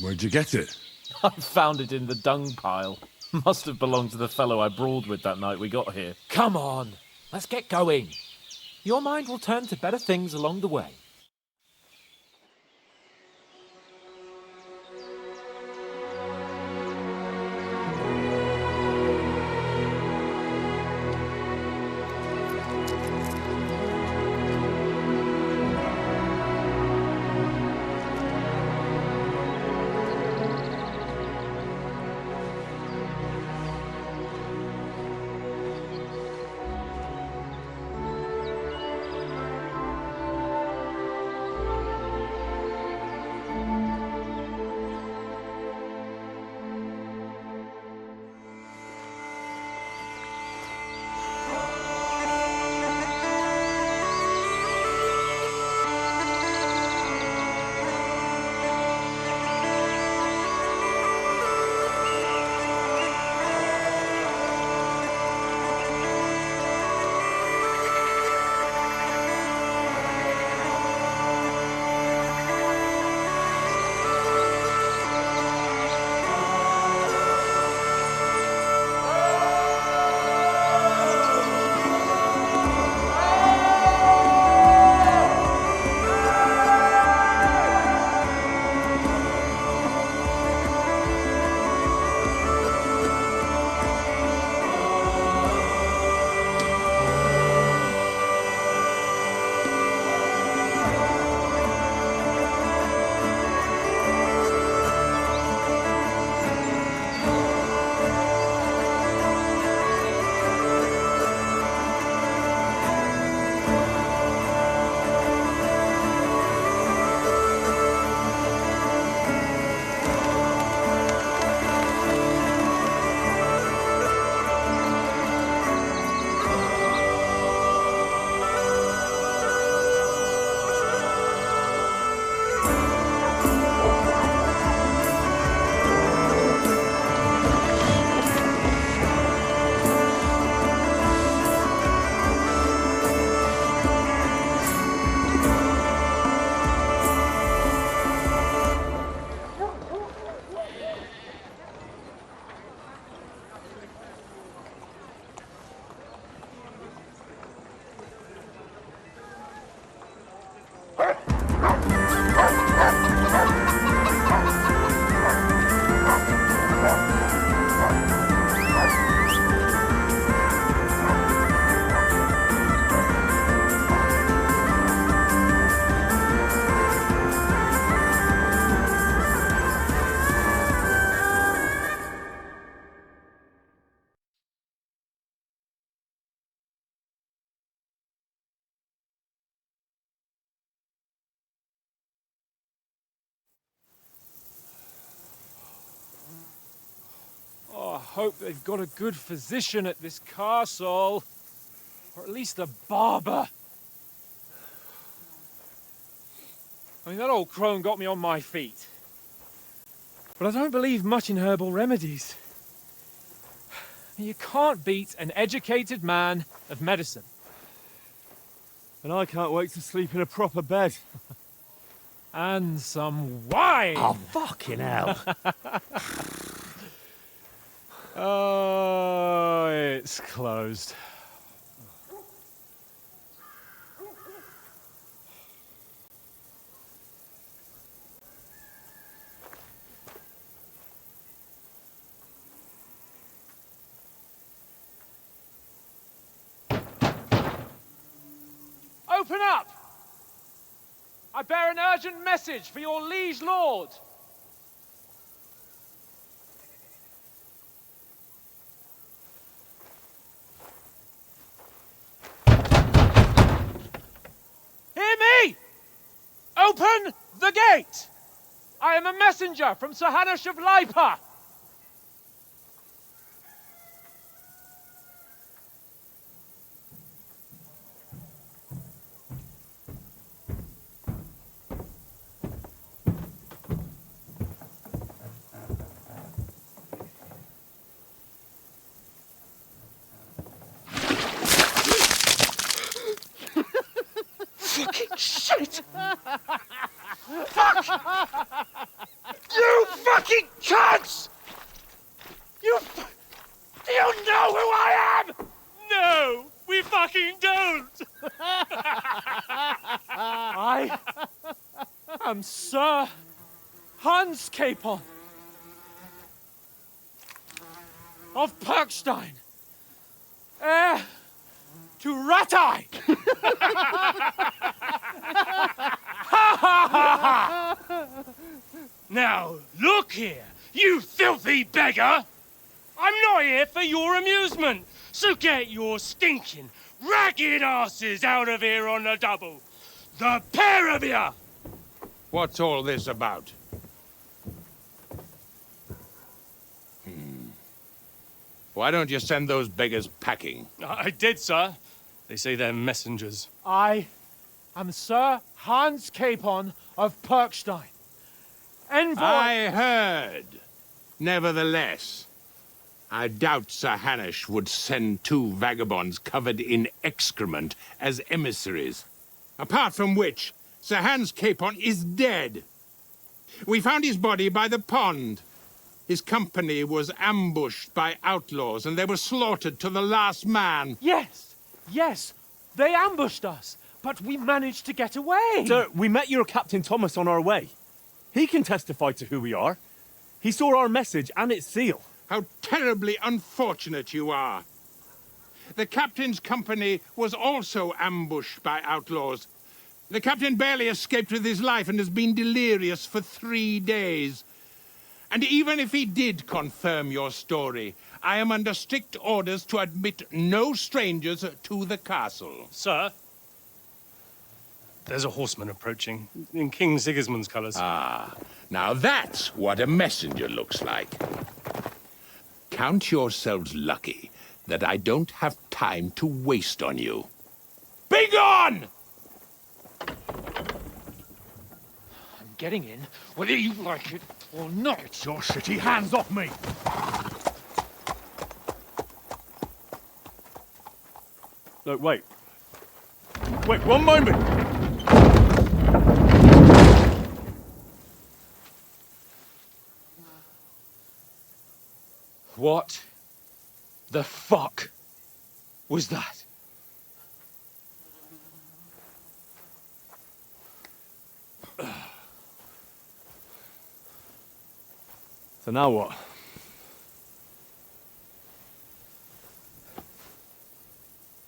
Where'd you get it? I found it in the dung pile. Must have belonged to the fellow I brawled with that night we got here. Come on, let's get going. Your mind will turn to better things along the way. hope they've got a good physician at this castle. Or at least a barber. I mean, that old crone got me on my feet. But I don't believe much in herbal remedies. You can't beat an educated man of medicine. And I can't wait to sleep in a proper bed. And some wine! Oh, fucking hell. Oh, it's closed. Open up! I bear an urgent message for your liege lord. Hear me! Open the gate! I am a messenger from Sir Hanush of Lipa. Fucking shit! Fuck! You fucking cunts! Do you know who I am? No, we fucking don't! I am Sir Hans Capon of Perkstein, heir to Ratai! Now, look here, you filthy beggar! I'm not here for your amusement, so get your stinking, ragged asses out of here on the double. The pair of you! What's all this about? Why don't you send those beggars packing? I did, sir. They say they're messengers. I am Sir Hans Capon of Perkstein, envoy... I heard. Nevertheless, I doubt Sir Hanush would send two vagabonds covered in excrement as emissaries. Apart from which, Sir Hans Capon is dead. We found his body by the pond. His company was ambushed by outlaws, and they were slaughtered to the last man. Yes, yes, they ambushed us, but we managed to get away. Sir, we met your Captain Thomas on our way. He can testify to who we are. He saw our message and its seal. How terribly unfortunate you are. The captain's company was also ambushed by outlaws. The captain barely escaped with his life and has been delirious for 3 days. And even if he did confirm your story, I am under strict orders to admit no strangers to the castle. Sir, there's a horseman approaching, in King Sigismund's colours. Ah, now that's what a messenger looks like. Count yourselves lucky that I don't have time to waste on you. Be gone! I'm getting in, whether you like it or not. Get your shitty hands off me! Look, wait. Wait, one moment! What the fuck was that? So now what?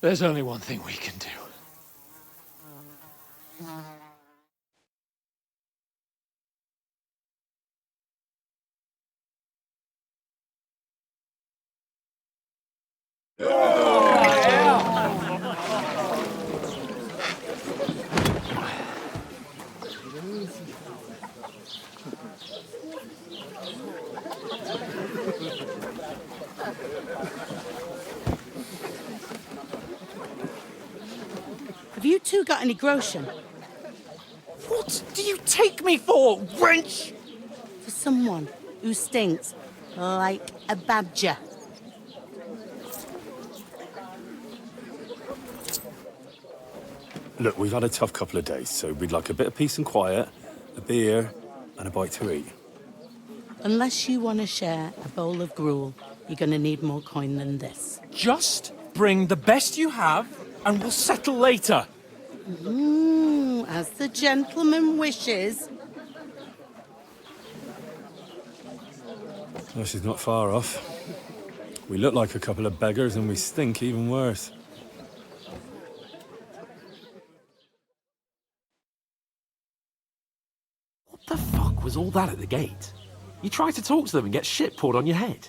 There's only one thing we can do. Have you two got any groschen? What do you take me for, wench? For someone who stinks like a badger. Look, we've had a tough couple of days, so we'd like a bit of peace and quiet, a beer, and a bite to eat. Unless you want to share a bowl of gruel, you're going to need more coin than this. Just bring the best you have, and we'll settle later. As the gentleman wishes. Well, she's not far off. We look like a couple of beggars, and we stink even worse. What the fuck was all that at the gate? You try to talk to them and get shit poured on your head.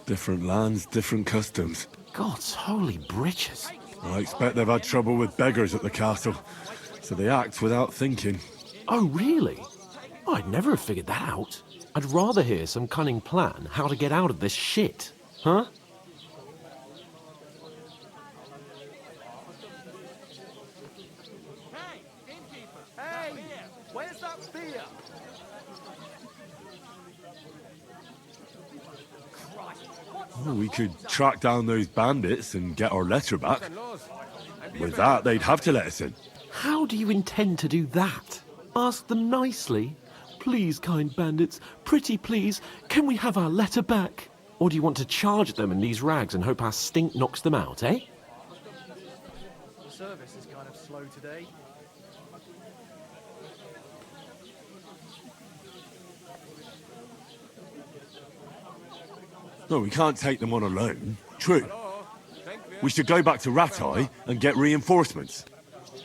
Different lands, different customs. God's holy britches. I expect they've had trouble with beggars at the castle, so they act without thinking. Oh, really? I'd never have figured that out. I'd rather hear some cunning plan how to get out of this shit. Huh? Hey, where's that beer? Well, we could track down those bandits and get our letter back. With that, they'd have to let us in. How do you intend to do that? Ask them nicely. Please, kind bandits, pretty please, can we have our letter back? Or do you want to charge at them in these rags and hope our stink knocks them out, eh? The service is kind of slow today. No, we can't take them on alone. True. We should go back to Ratai and get reinforcements.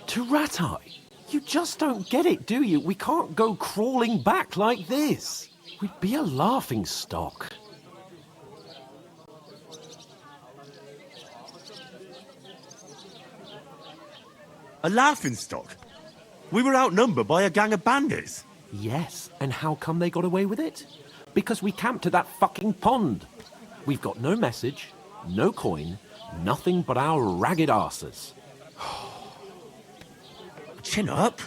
To Ratai? You just don't get it, do you? We can't go crawling back like this. We'd be a laughing stock. A laughingstock? We were outnumbered by a gang of bandits. Yes, and how come they got away with it? Because we camped at that fucking pond. We've got no message, no coin, nothing but our ragged arses. Chin up.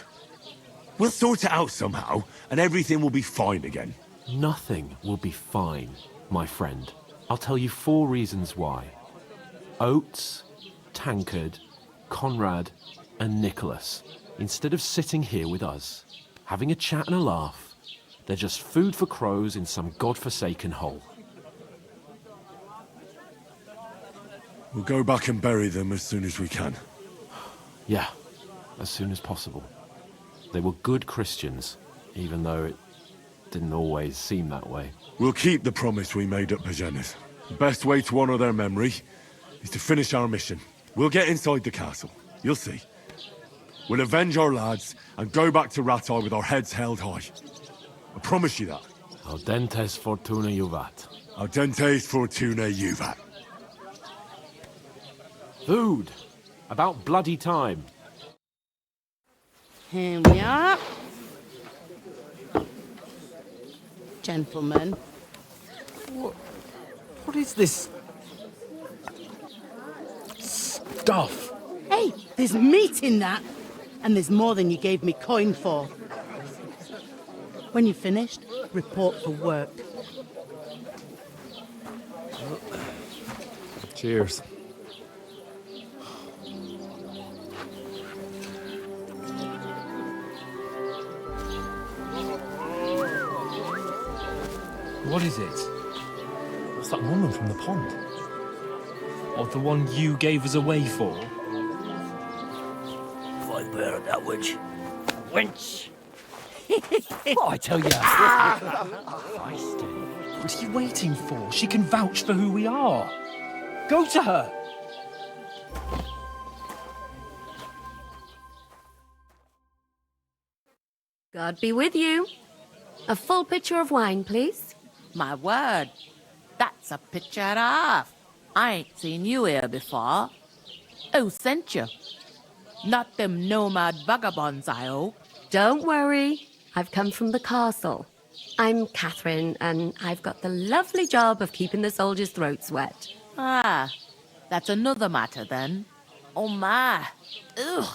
We'll sort it out somehow, and everything will be fine again. Nothing will be fine, my friend. I'll tell you 4 reasons why. Oates, Tankard, Conrad, and Nicholas, instead of sitting here with us, having a chat and a laugh, they're just food for crows in some godforsaken hole. We'll go back and bury them as soon as we can. Yeah, as soon as possible. They were good Christians, even though it didn't always seem that way. We'll keep the promise we made at Pagenis. The best way to honor their memory is to finish our mission. We'll get inside the castle. You'll see. We'll avenge our lads and go back to Ratai with our heads held high. I promise you that. Audentes fortuna juvat. Audentes fortuna juvat. Food. About bloody time. Here we are. Gentlemen. What is this stuff? Hey, there's meat in that. And there's more than you gave me coin for. When you're finished, report for work. Cheers. What is it? What's that woman from the pond? Or the one you gave us away for? Fight bear at that witch. Wench! What I tell you? What are you waiting for? She can vouch for who we are. Go to her! God be with you. A full pitcher of wine, please. My word, that's a picture and a half. I ain't seen you here before. Who sent you? Not them nomad vagabonds, I hope. Don't worry. I've come from the castle. I'm Catherine, and I've got the lovely job of keeping the soldiers' throats wet. Ah, that's another matter then. Oh my. Ugh.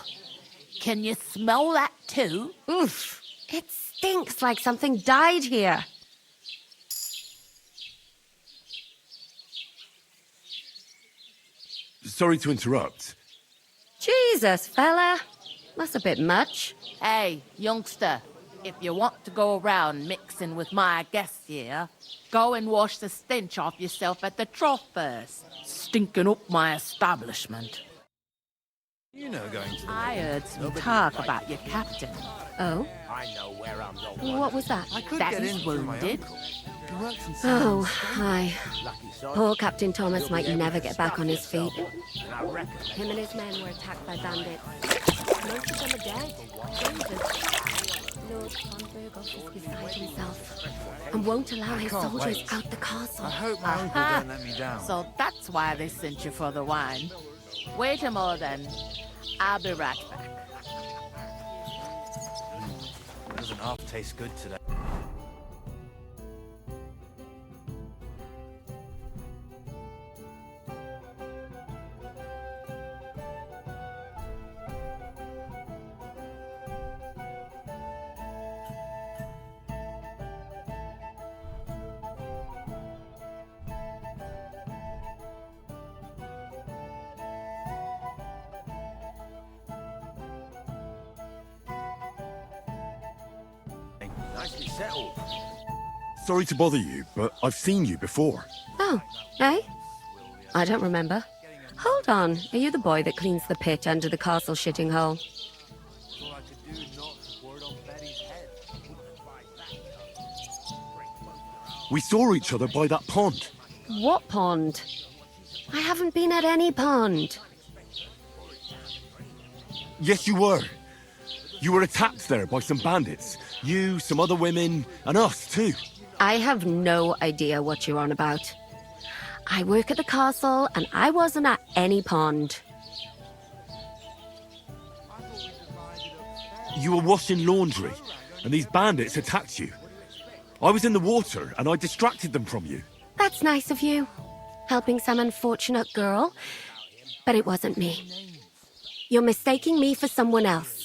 Can you smell that too? Oof. It stinks like something died here. Sorry to interrupt. Jesus, fella. That's a bit much. Hey, youngster. If you want to go around mixing with my guests here, go and wash the stench off yourself at the trough first. Stinking up my establishment. You know going to... I heard some talk about your captain. Oh? I know where I'm going. What was that? I could That get he's in through my wounded. uncle. He works in Oh, Sam aye. Lucky sod. Poor Captain Thomas might never get back on his feet. And I reckon Him and his men were attacked by bandits. Most of them are dead. Jesus. Lord Conberg is beside himself and won't allow his can't soldiers wait. out the castle. I hope my uncle don't let me down. So that's why they sent you for the wine. Wait a moment then. I'll be right back. Doesn't half taste good today. nicely settled. Sorry to bother you, but I've seen you before. Oh, eh? I don't remember. Hold on. Are you the boy that cleans the pit under the castle shitting hole? We saw each other by that pond. What pond? I haven't been at any pond. Yes, you were. You were attacked there by some bandits. You, some other women, and us too. I have no idea what you're on about. I work at the castle, and I wasn't at any pond. You were washing laundry, and these bandits attacked you. I was in the water, and I distracted them from you. That's nice of you. Helping some unfortunate girl. But it wasn't me. You're mistaking me for someone else.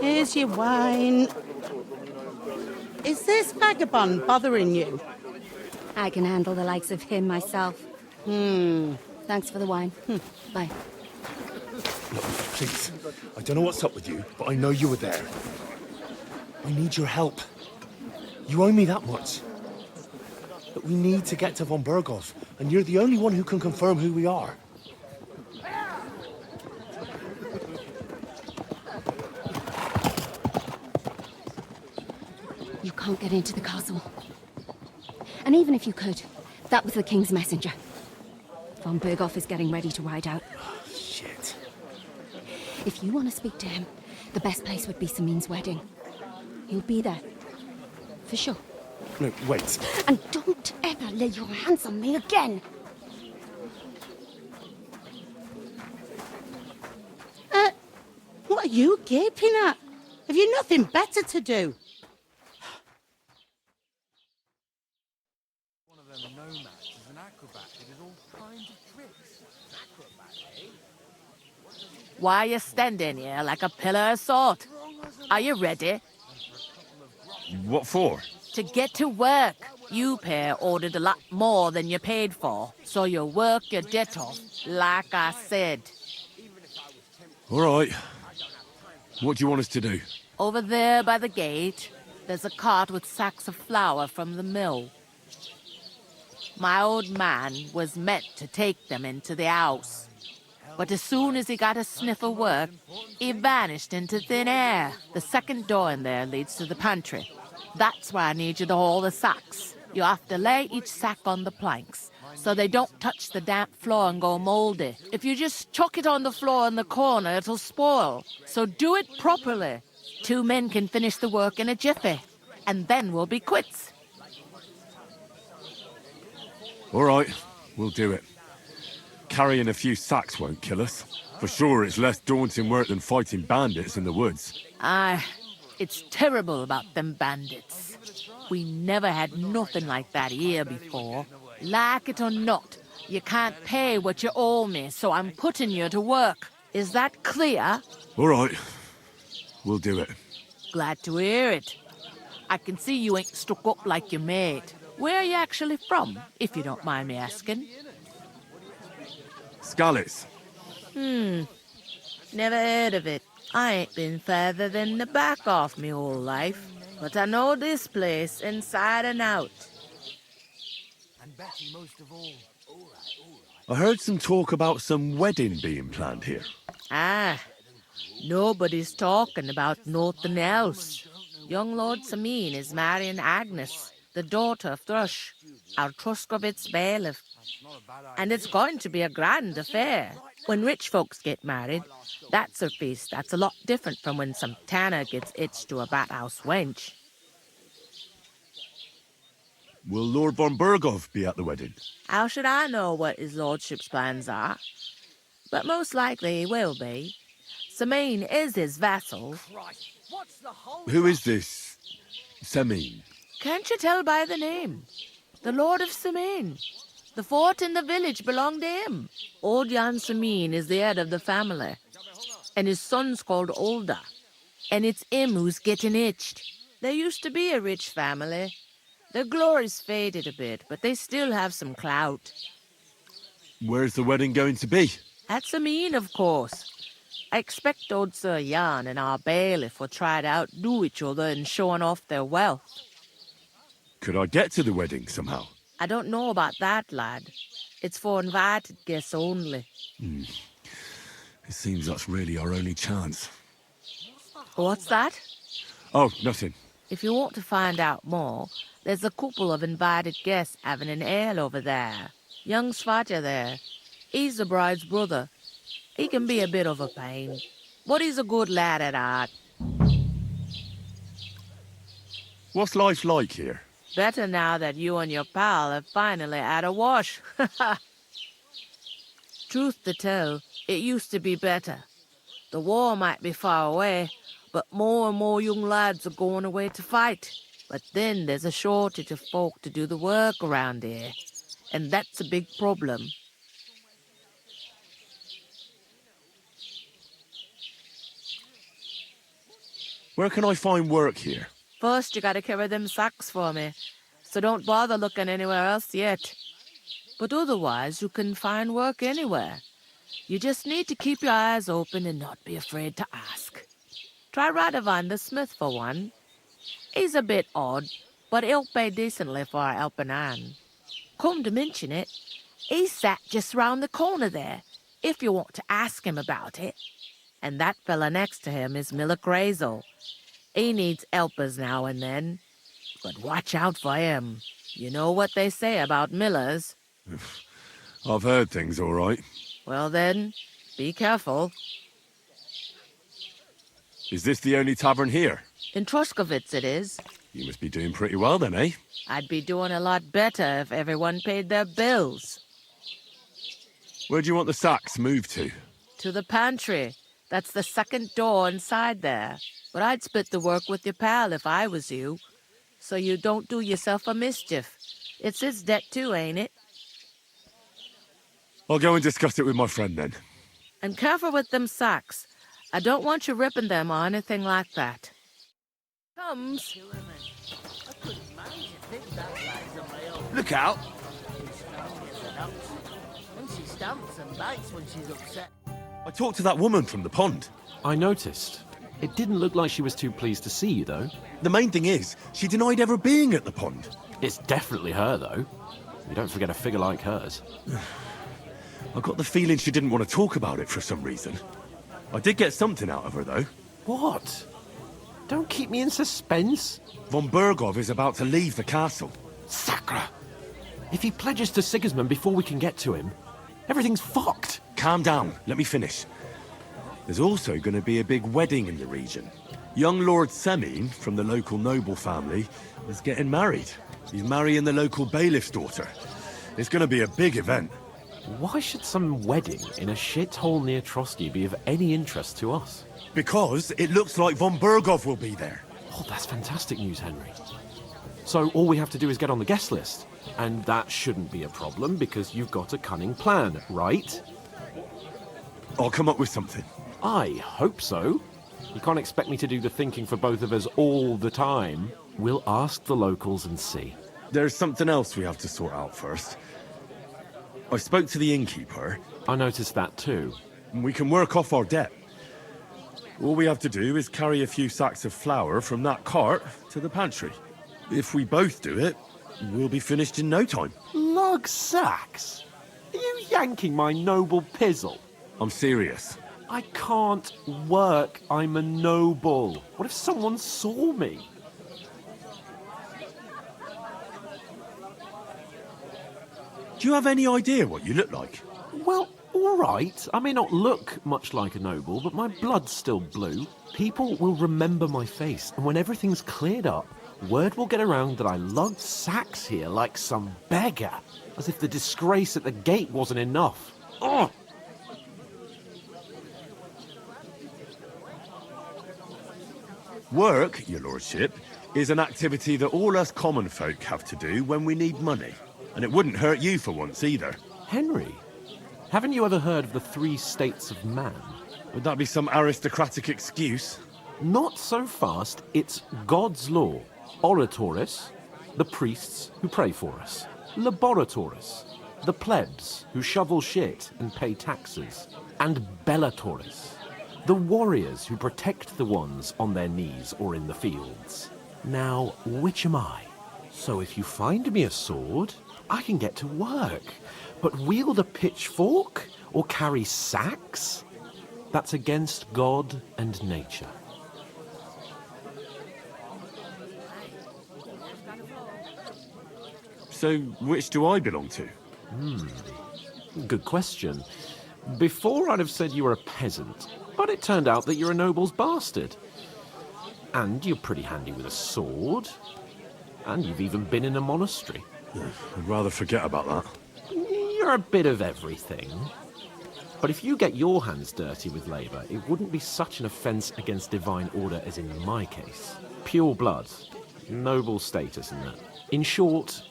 Here's your wine. Is this vagabond bothering you? I can handle the likes of him myself. Thanks for the wine. Bye. Look, please. I don't know what's up with you, but I know you were there. I need your help. You owe me that much. But we need to get to von Berghoff, and you're the only one who can confirm who we are. You can't get into the castle. And even if you could, that was the king's messenger. Von Berghoff is getting ready to ride out. Shit. If you want to speak to him, the best place would be Samin's wedding. He'll be there. For sure. No, wait. And don't ever lay your hands on me again! What are you gaping at? Have you nothing better to do? One of them nomads is an acrobat who did all kinds of tricks. Acrobat, eh? Why are you standing here like a pillar of salt? Are you ready? What for? To get to work. You pair ordered a lot more than you paid for, so you work your debt off, like I said. All right. What do you want us to do? Over there by the gate, there's a cart with sacks of flour from the mill. My old man was meant to take them into the house. But as soon as he got a sniff of work, he vanished into thin air. The second door in there leads to the pantry. That's why I need you to haul the sacks. You have to lay each sack on the planks, so they don't touch the damp floor and go moldy. If you just chuck it on the floor in the corner, it'll spoil. So do it properly. 2 men can finish the work in a jiffy, and then we'll be quits. All right, we'll do it. Carrying a few sacks won't kill us. For sure, it's less daunting work than fighting bandits in the woods. Aye, it's terrible about them bandits. We never had nothing like that here before. Like it or not, You can't pay what you owe me, so I'm putting you to work. Is that clear? All right. We'll do it. Glad to hear it. I can see you ain't stuck up like your mate. Where are you actually from, if you don't mind me asking? Skalitz. Never heard of it. I ain't been further than the back off me whole life. But I know this place inside and out. And Betty most of all. I heard some talk about some wedding being planned here. Ah, nobody's talking about nothing else. Young Lord Samin is marrying Agnes, the daughter of Thrush, our Truscovitz bailiff. And it's going to be a grand affair. When rich folks get married, that's a feast that's a lot different from when some tanner gets hitched to a bat-house wench. Will Lord von Berghoff be at the wedding? How should I know what his lordship's plans are? But most likely he will be. Samin is his vassal. Who is this Semin? Can't you tell by the name? The Lord of Samin. The fort in the village belonged to him. Old Jan Samin is the head of the family. And his son's called Olda. And it's him who's getting itched. There used to be a rich family. Their glory's faded a bit, but they still have some clout. Where's the wedding going to be? At Samin, of course. I expect old Sir Jan and our bailiff will try to outdo each other in showing off their wealth. Could I get to the wedding somehow? I don't know about that, lad. It's for invited guests only. It seems that's really our only chance. What's that? Oh, nothing. If you want to find out more, there's a couple of invited guests having an ale over there. Young Svatja there. He's the bride's brother. He can be a bit of a pain, but he's a good lad at heart. What's life like here? Better now that you and your pal have finally had a wash. Truth to tell, it used to be better. The war might be far away, but more and more young lads are going away to fight. But then there's a shortage of folk to do the work around here, and that's a big problem. Where can I find work here? First, you gotta carry them sacks for me, so don't bother looking anywhere else yet. But otherwise, you can find work anywhere. You just need to keep your eyes open and not be afraid to ask. Try Radovan the smith for one. He's a bit odd, but he'll pay decently for a helping hand. Come to mention it, he's sat just round the corner there, if you want to ask him about it. And that fella next to him is Miller Crazel. He needs helpers now and then, but watch out for him. You know what they say about Millers. I've heard things all right. Well then, be careful. Is this the only tavern here? In Truscovitz it is. You must be doing pretty well then, eh? I'd be doing a lot better if everyone paid their bills. Where do you want the sacks moved to? To the pantry. That's the second door inside there. But I'd split the work with your pal if I was you. So you don't do yourself a mischief. It's his debt too, ain't it? I'll go and discuss it with my friend then. And careful with them sacks. I don't want you ripping them or anything like that. Comes. Look out! And she stamps and bites when she's upset. I talked to that woman from the pond. I noticed. It didn't look like she was too pleased to see you, though. The main thing is, she denied ever being at the pond. It's definitely her, though. You don't forget a figure like hers. I got the feeling she didn't want to talk about it for some reason. I did get something out of her, though. What? Don't keep me in suspense. Von Berghoff is about to leave the castle. Sacra! If he pledges to Sigismund before we can get to him, everything's fucked. Calm down. Let me finish. There's also going to be a big wedding in the region. Young Lord Semin, from the local noble family, is getting married. He's marrying the local bailiff's daughter. It's going to be a big event. Why should some wedding in a shithole near Trotsky be of any interest to us? Because it looks like von Berghoff will be there. Oh, that's fantastic news, Henry. So all we have to do is get on the guest list? And that shouldn't be a problem because you've got a cunning plan, right? I'll come up with something. I hope so. You can't expect me to do the thinking for both of us all the time. We'll ask the locals and see. There's something else we have to sort out first. I spoke to the innkeeper. I noticed that too. We can work off our debt. All we have to do is carry a few sacks of flour from that cart to the pantry. If we both do it, we'll be finished in no time. Lug sacks? Are you yanking my noble pizzle? I'm serious. I can't work. I'm a noble. What if someone saw me? Do you have any idea what you look like? Well, all right. I may not look much like a noble, but my blood's still blue. People will remember my face, and when everything's cleared up, word will get around that I lugged sacks here like some beggar, as if the disgrace at the gate wasn't enough. Ugh! Work, your lordship, is an activity that all us common folk have to do when we need money. And it wouldn't hurt you for once either. Henry, haven't you ever heard of the 3 states of man? Would that be some aristocratic excuse? Not so fast. It's God's law. Oratoris, the priests who pray for us. Laboratoris, the plebs who shovel shit and pay taxes. And Bellatoris, the warriors who protect the ones on their knees or in the fields. Now, which am I? So if you find me a sword, I can get to work. But wield a pitchfork or carry sacks? That's against God and nature. So, which do I belong to? Good question. Before I'd have said you were a peasant, but it turned out that you're a noble's bastard. And you're pretty handy with a sword. And you've even been in a monastery. I'd rather forget about that. You're a bit of everything. But if you get your hands dirty with labour, it wouldn't be such an offence against divine order as in my case. Pure blood, noble status and that. In short,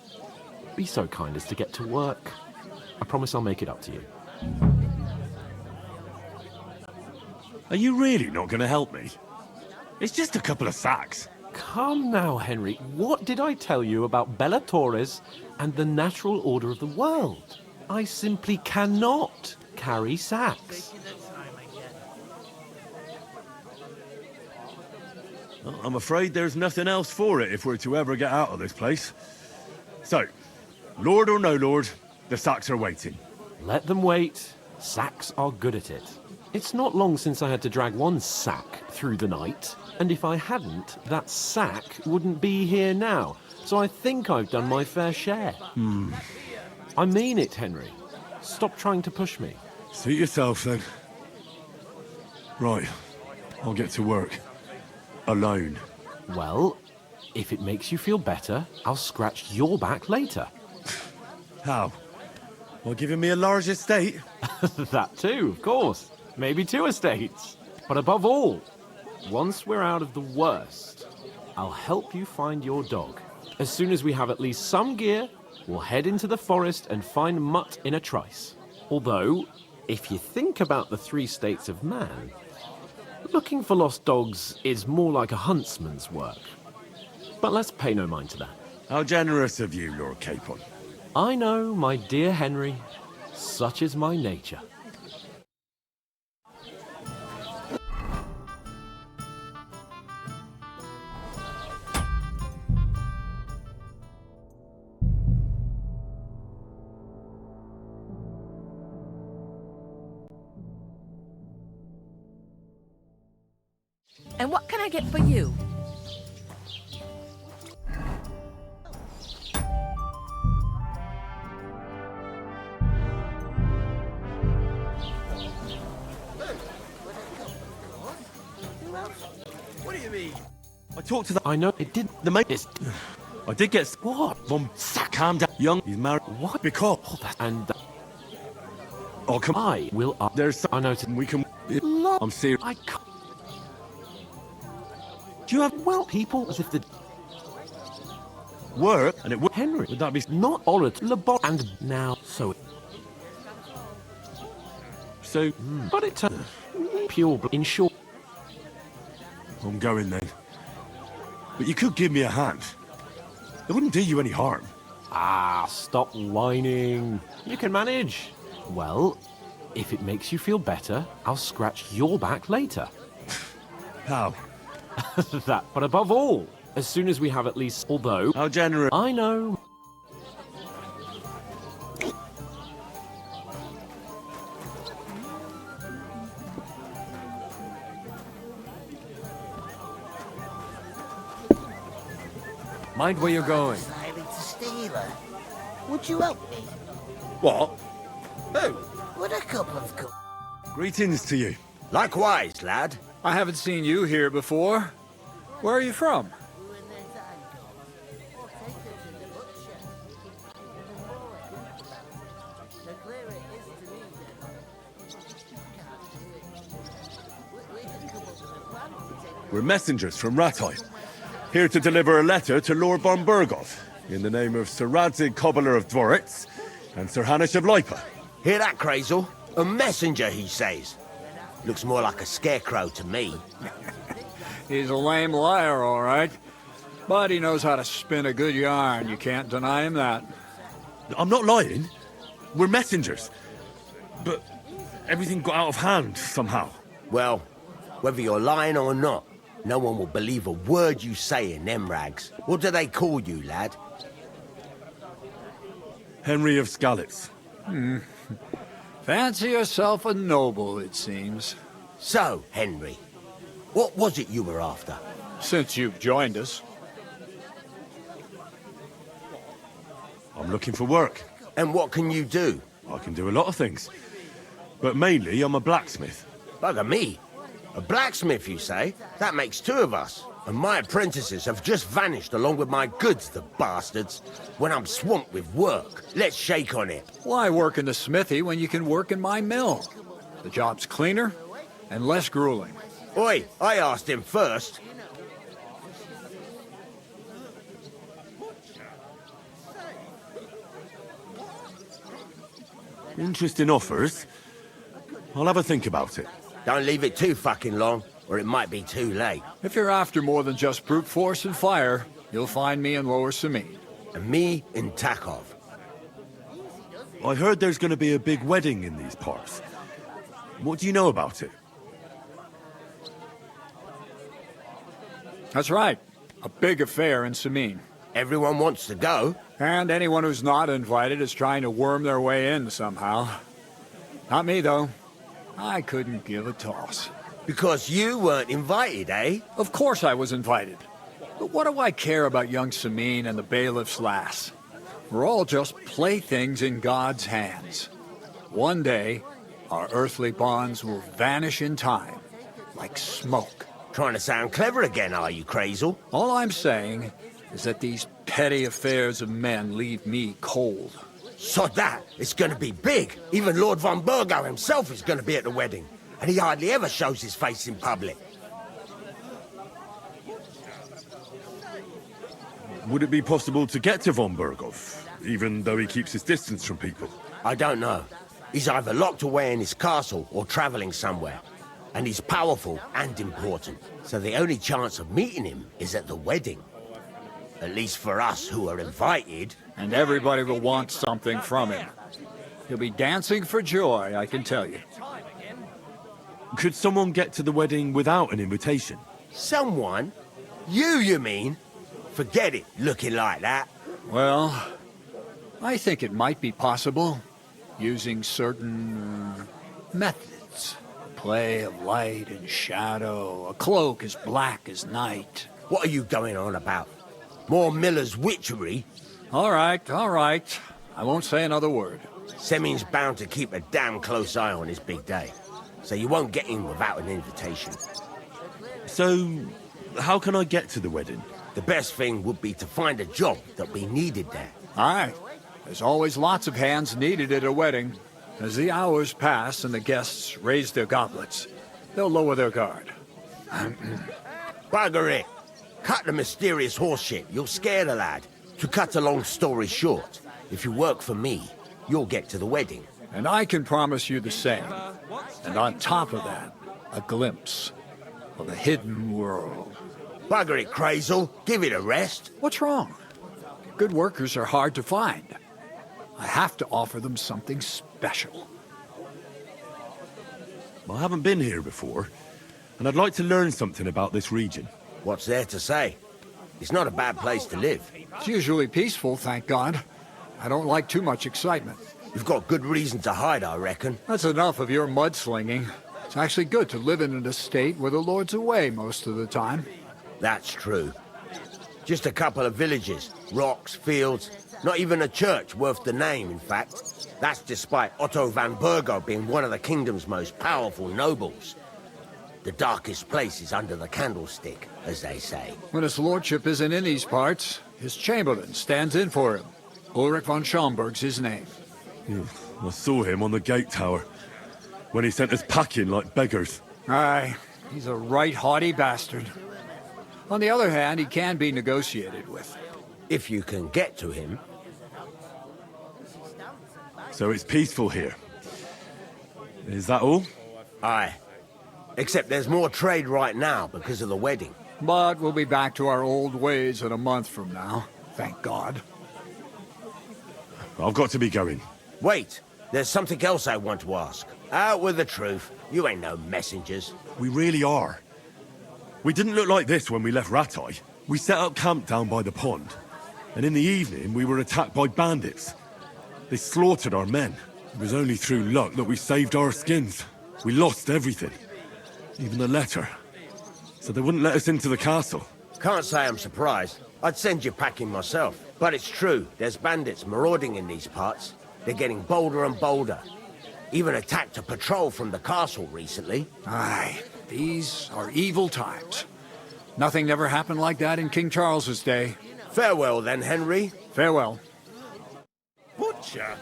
be so kind as to get to work. I promise I'll make it up to you. Are you really not going to help me? It's just a couple of sacks. Come now, Henry. What did I tell you about Bellatoris and the natural order of the world? I simply cannot carry sacks. Well, I'm afraid there's nothing else for it if we're to ever get out of this place. So, lord or no lord, the sacks are waiting. Let them wait. Sacks are good at it. It's not long since I had to drag one sack through the night, and if I hadn't, that sack wouldn't be here now. So I think I've done my fair share. I mean it, Henry. Stop trying to push me. Suit yourself, then. Right, I'll get to work. Alone. Well, if it makes you feel better, I'll scratch your back later. How? By giving me a large estate? That too, of course. Maybe 2 estates. But above all, once we're out of the worst, I'll help you find your dog. As soon as we have at least some gear, we'll head into the forest and find Mutt in a trice. Although, if you think about the 3 states of man, looking for lost dogs is more like a huntsman's work. But let's pay no mind to that. How generous of you, Lord Capon. I know, my dear Henry. Such is my nature. And what can I get for you? What do you mean? I talked to the... I know, it did... The mate... I did get... What? Calm down. Young, he's married... What? Because... And... Oh, come... I will... There's some... I noticed... We can... I'm serious. I can't... Do you have... Well, people, as if the... Work? And it would... Henry, Would that be... not orator, and now, so... So... But it's pure, in short... I'm going then. But you could give me a hand. It wouldn't do you any harm. Ah, stop whining. You can manage. Well, if it makes you feel better, I'll scratch your back later. How? That, but above all, as soon as we have at least, although... How generous. I know. Mind where you're going. Decided to steal her. Would you help me? What? Who? Would a couple of Greetings to you. Likewise, lad. I haven't seen you here before. Where are you from? We're messengers from Rattay, here to deliver a letter to Lord von Burgov, in the name of Sir Radzig Cobbler of Dworitz and Sir Hanush of Lipa. Hear that, Crazel? A messenger, he says. Looks more like a scarecrow to me. He's a lame liar, all right. But he knows how to spin a good yarn. You can't deny him that. I'm not lying. We're messengers. But everything got out of hand somehow. Well, whether you're lying or not, no one will believe a word you say in them rags. What do they call you, lad? Henry of Skalitz. Fancy yourself a noble, it seems. So, Henry, what was it you were after? Since you've joined us. I'm looking for work. And what can you do? I can do a lot of things. But mainly, I'm a blacksmith. Bugger me. A blacksmith, you say? That makes two of us. And my apprentices have just vanished along with my goods, the bastards. When I'm swamped with work, let's shake on it. Why work in the smithy when you can work in my mill? The job's cleaner and less grueling. Oi, I asked him first. Interesting offers. I'll have a think about it. Don't leave it too fucking long, or it might be too late. If you're after more than just brute force and fire, you'll find me in Lower Samine. And me in Takov. I heard there's going to be a big wedding in these parts. What do you know about it? That's right. A big affair in Samine. Everyone wants to go. And anyone who's not invited is trying to worm their way in somehow. Not me, though. I couldn't give a toss. Because you weren't invited, eh? Of course I was invited. But what do I care about young Samine and the bailiff's lass? We're all just playthings in God's hands. One day, our earthly bonds will vanish in time, like smoke. Trying to sound clever again, are you, Crazel? All I'm saying is that these petty affairs of men leave me cold. Sod that! It's gonna be big! Even Lord von Burgo himself is gonna be at the wedding. And he hardly ever shows his face in public. Would it be possible to get to von Burgov, even though he keeps his distance from people? I don't know. He's either locked away in his castle or traveling somewhere. And he's powerful and important. So the only chance of meeting him is at the wedding. At least for us who are invited. And everybody will want something from him. He'll be dancing for joy, I can tell you. Could someone get to the wedding without an invitation? Someone? You mean? Forget it, looking like that. Well, I think it might be possible, using certain methods. Play of light and shadow, a cloak as black as night. What are you going on about? More Miller's witchery? All right. I won't say another word. Semin's bound to keep a damn close eye on his big day. So you won't get in without an invitation. So, how can I get to the wedding? The best thing would be to find a job that we needed there. Aye. There's always lots of hands needed at a wedding. As the hours pass and the guests raise their goblets, they'll lower their guard. Bugger it. Cut the mysterious horse shit. You'll scare the lad. To cut a long story short, if you work for me, you'll get to the wedding. And I can promise you the same. And on top of that, a glimpse of the hidden world. Bugger it, Crazel. Give it a rest. What's wrong? Good workers are hard to find. I have to offer them something special. I haven't been here before, and I'd like to learn something about this region. What's there to say? It's not a bad place to live. It's usually peaceful, thank God. I don't like too much excitement. You've got good reason to hide, I reckon. That's enough of your mudslinging. It's actually good to live in an estate where the Lord's away most of the time. That's true. Just a couple of villages, rocks, fields, not even a church worth the name, in fact. That's despite Otto van Burgo being one of the kingdom's most powerful nobles. The darkest place is under the candlestick, as they say. When his lordship isn't in these parts, his chamberlain stands in for him. Ulrich von Schaumburg's his name. I saw him on the gate tower, when he sent us packing like beggars. Aye, he's a right haughty bastard. On the other hand, he can be negotiated with. If you can get to him. So it's peaceful here. Is that all? Aye. Except there's more trade right now because of the wedding. But we'll be back to our old ways in a month from now. Thank God. I've got to be going. Wait, there's something else I want to ask. Out with the truth. You ain't no messengers. We really are. We didn't look like this when we left Rattay. We set up camp down by the pond. And in the evening, we were attacked by bandits. They slaughtered our men. It was only through luck that we saved our skins. We lost everything. Even the letter. So they wouldn't let us into the castle. Can't say I'm surprised. I'd send you packing myself. But it's true, there's bandits marauding in these parts. They're getting bolder and bolder. Even attacked a patrol from the castle recently. Aye, these are evil times. Nothing never happened like that in King Charles's day. Farewell then, Henry. Farewell. Butcher?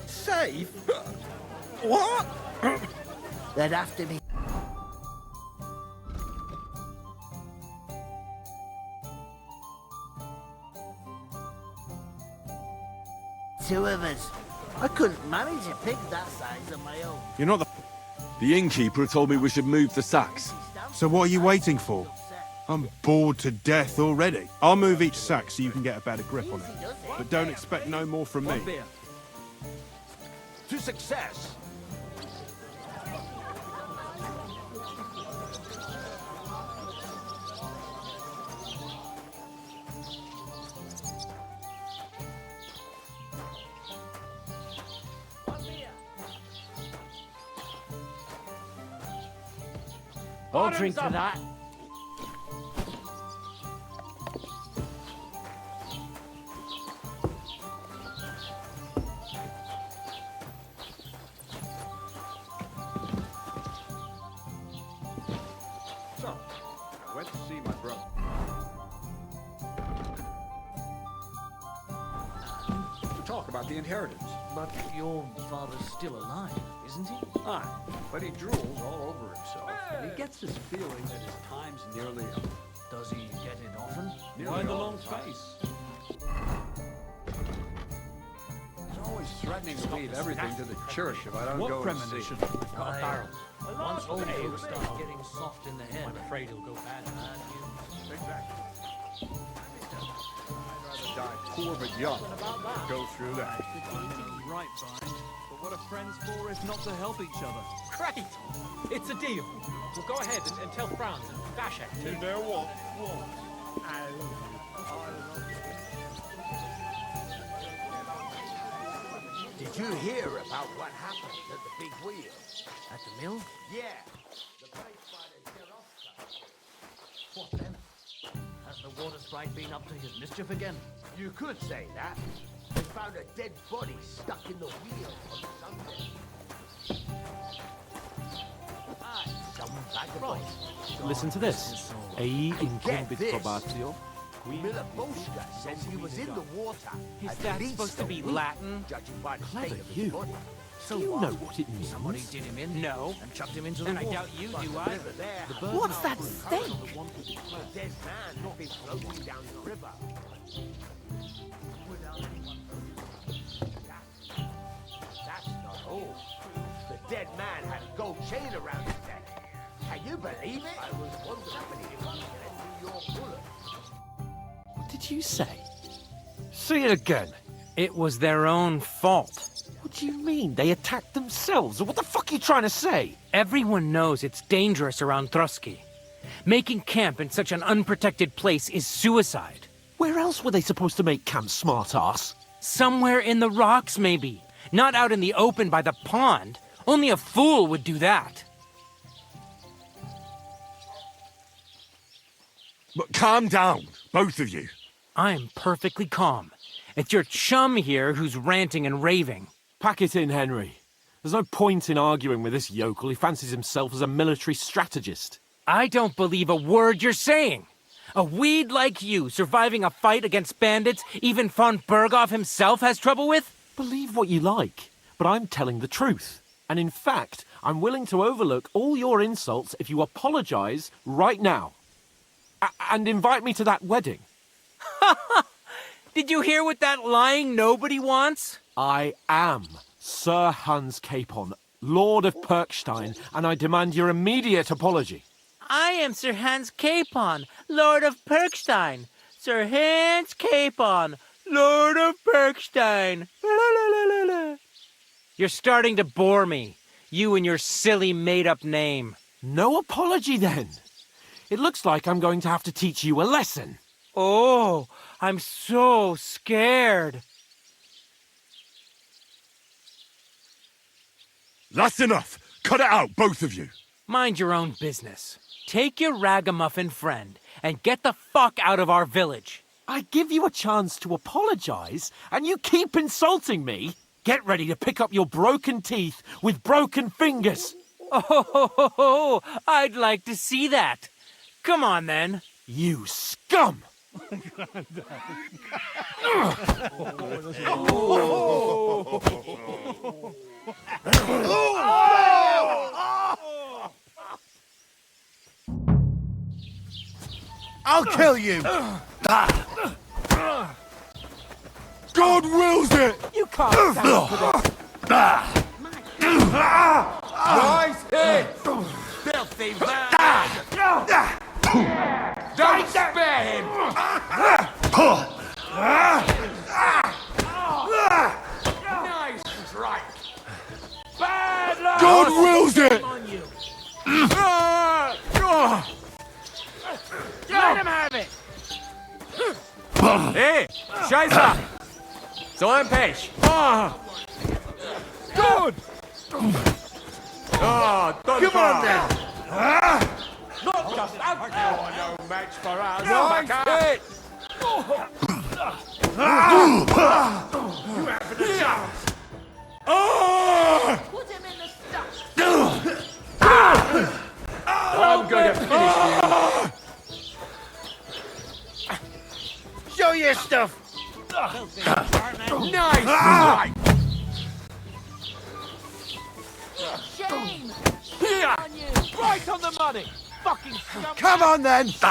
Safe? What? They'd have to be... Two of us. I couldn't manage a pig that size on my own. You're not the... The innkeeper told me we should move the sacks. So what are you waiting for? I'm bored to death already. I'll move each sack so you can get a better grip on it. But don't expect no more from me. To success! I'll drink to that. So, I went to see my brother. To talk about the inheritance. But your father's still alive, isn't he? Aye, but he drools all over himself. And he gets this feeling that his time's nearly up. Does he get it often? Nearly the long face. He's always threatening to leave everything to the church if I don't go and see. Premonition? Got a barrel. Once old folks start getting soft in the head, I'm afraid he'll go bad. Exactly. I'd rather die poor but young than go through that. Right, Brian. But what are friends for if not to help each other? Great! It's a deal. We'll go ahead and tell Franz and Dashek too. You know what? Did you hear about what happened at the big wheel? At the mill? Yeah. The place by the Gerofka. What then? Has the water sprite been up to his mischief again? You could say that. They found a dead body stuck in the wheel on Sunday. Some vagabond. Listen to this. Ei incumbit this. probatio. Milaboshka says he was in the water. Is at that least supposed to a be week, Latin? Judging by the Clever state of you. his body. Do you know what it means? Somebody did him in. No. And chucked him into the water. I doubt you do either. What's that stink? A dead man not been floating down the river. That's not all. The dead man had a gold chain around his neck. Can you believe it? I was wondering if I could your bullet. What did you say? Say it again. It was their own fault. What do you mean? They attacked themselves? What the fuck are you trying to say? Everyone knows it's dangerous around Trotsky. Making camp in such an unprotected place is suicide. Where else were they supposed to make camp, smart-ass? Somewhere in the rocks, maybe. Not out in the open by the pond. Only a fool would do that. But calm down, both of you. I'm perfectly calm. It's your chum here who's ranting and raving. Pack it in, Henry. There's no point in arguing with this yokel. He fancies himself as a military strategist. I don't believe a word you're saying. A weed like you surviving a fight against bandits even von Berghoff himself has trouble with? Believe what you like, but I'm telling the truth. And in fact, I'm willing to overlook all your insults if you apologize right now. And invite me to that wedding. Did you hear what that lying nobody wants? I am Sir Hans Capon, Lord of Perkstein, and I demand your immediate apology. I am Sir Hans Capon, Lord of Perkstein. Sir Hans Capon, Lord of Perkstein. You're starting to bore me. You and your silly made-up name. No apology, then. It looks like I'm going to have to teach you a lesson. Oh, I'm so scared. That's enough. Cut it out, both of you. Mind your own business. Take your ragamuffin friend and get the fuck out of our village. I give you a chance to apologize, and you keep insulting me. Get ready to pick up your broken teeth with broken fingers. Oh, I'd like to see that. Come on, then. You scum! I'll kill you! God wills it! You can't stand for this. Nice hit! Filthy vermin! Don't spare him! Nice strike! Bad luck! God wills it! Let him have it! Hey, Scheiße! So ein Pech! Good! Come on then! Not just out there! No match for us! Nice hit! You have a chance! Put him in the stuff. I'm going to finish you! Show your stuff! Nice strike! Shame! Here! On you! Right on the money! Fucking scum! Come on then! Jesus!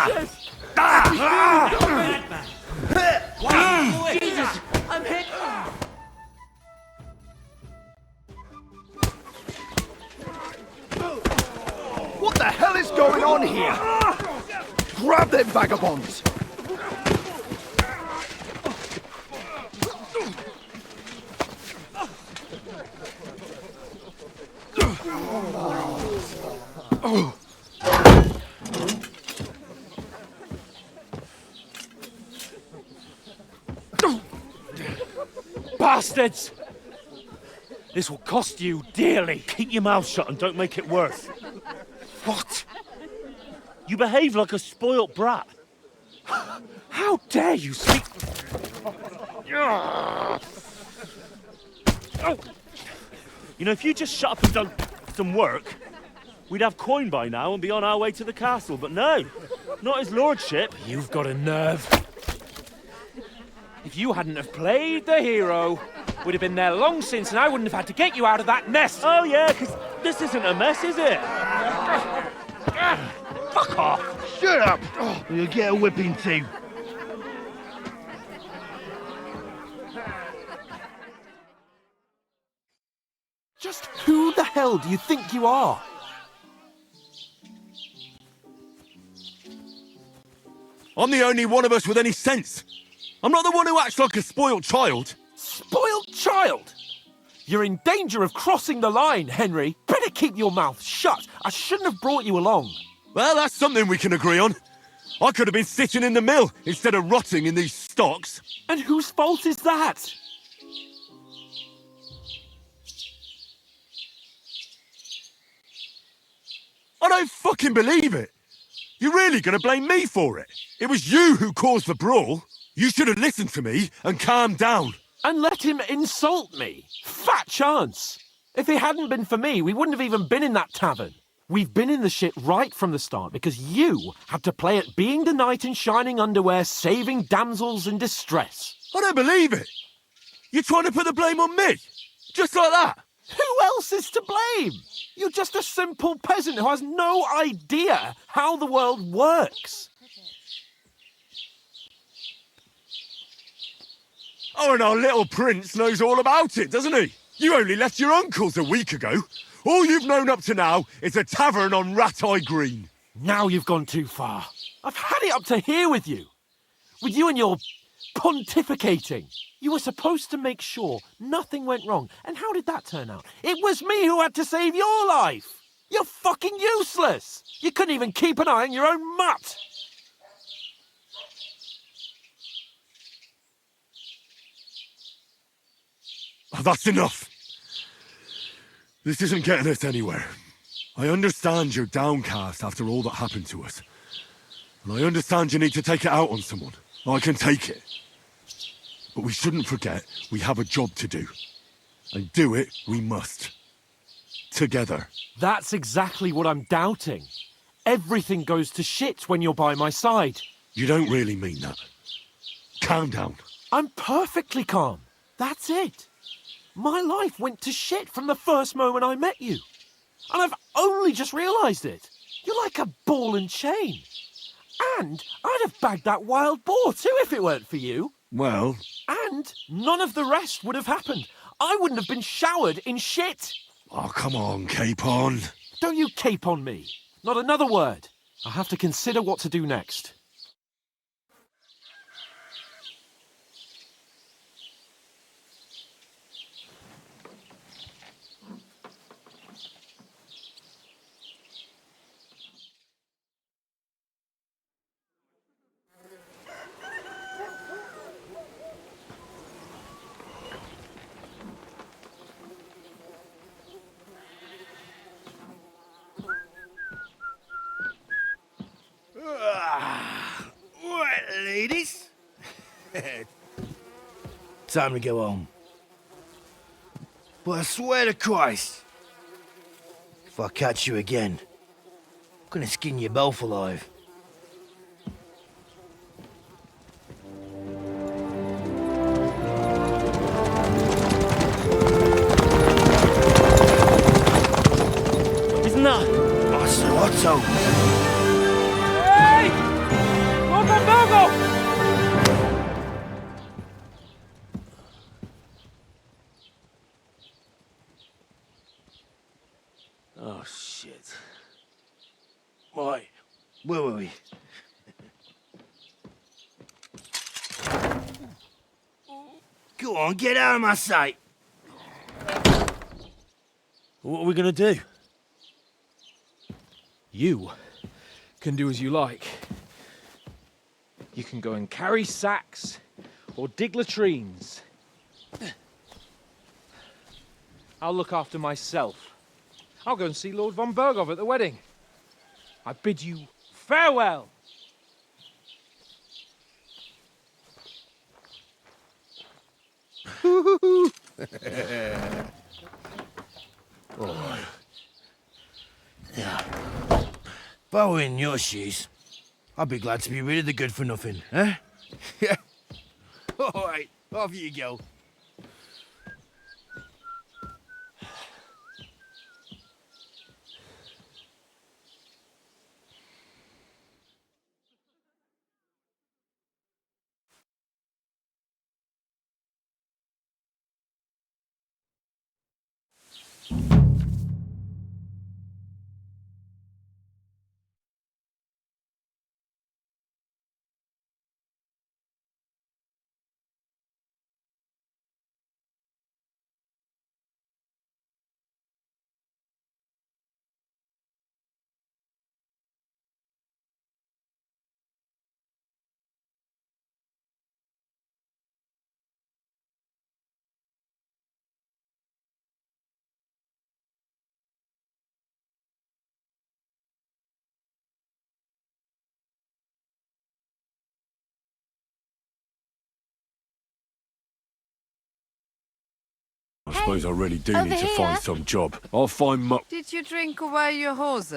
I'm hit! What the hell is going on here? Grab them vagabonds! Bastards! This will cost you dearly. Keep your mouth shut and don't make it worse. What? You behave like a spoilt brat. How dare you speak... You know, if you just shut up and done some work, we'd have coin by now and be on our way to the castle. But no, not his lordship. You've got a nerve. If you hadn't have played the hero, We'd have been there long since, and I wouldn't have had to get you out of that nest. Oh, yeah, because this isn't a mess, is it? Fuck off! Shut up! Or you'll get a whipping too. Just who the hell do you think you are? I'm the only one of us with any sense. I'm not the one who acts like a spoiled child. Spoiled child? You're in danger of crossing the line, Henry. Better keep your mouth shut. I shouldn't have brought you along. Well, that's something we can agree on. I could have been sitting in the mill instead of rotting in these stocks. And whose fault is that? I don't fucking believe it. You're really going to blame me for it? It was you who caused the brawl. You should have listened to me and calmed down. And let him insult me? Fat chance. If it hadn't been for me, we wouldn't have even been in that tavern. We've been in the shit right from the start because you had to play at being the knight in shining underwear, saving damsels in distress. I don't believe it. You're trying to put the blame on me? Just like that? Who else is to blame? You're just a simple peasant who has no idea how the world works. Oh, and our little prince knows all about it, doesn't he? You only left your uncle's a week ago. All you've known up to now is a tavern on Rat-Eye Green. Now you've gone too far. I've had it up to here with you. With you and your pontificating. You were supposed to make sure nothing went wrong. And how did that turn out? It was me who had to save your life. You're fucking useless. You couldn't even keep an eye on your own mutt. Oh, that's enough. This isn't getting us anywhere. I understand you're downcast after all that happened to us. And I understand you need to take it out on someone. I can take it. But we shouldn't forget we have a job to do. And do it we must. Together. That's exactly what I'm doubting. Everything goes to shit when you're by my side. You don't really mean that. Calm down. I'm perfectly calm. That's it. My life went to shit from the first moment I met you. And I've only just realised it. You're like a ball and chain. And I'd have bagged that wild boar too if it weren't for you. Well... And none of the rest would have happened. I wouldn't have been showered in shit. Oh, come on, Capon. Don't you cape on me. Not another word. I'll have to consider what to do next. Right, ladies. Time to go home. But I swear to Christ, if I catch you again, I'm gonna skin you both alive. Isn't that? Otto! Hey! Lord Von Burgos! Oh, shit. Right, where were we? Go on, get out of my sight. What are we gonna do? You can do as you like. You can go and carry sacks or dig latrines. I'll look after myself. I'll go and see Lord von Burgov at the wedding. I bid you farewell. Oh. Yeah. If I were in your shoes, I'd be glad to be rid of the good for nothing, eh? Yeah. All right, off you go. I suppose I really do over need to here. find some job. I'll find Muck. Did you drink away your hose?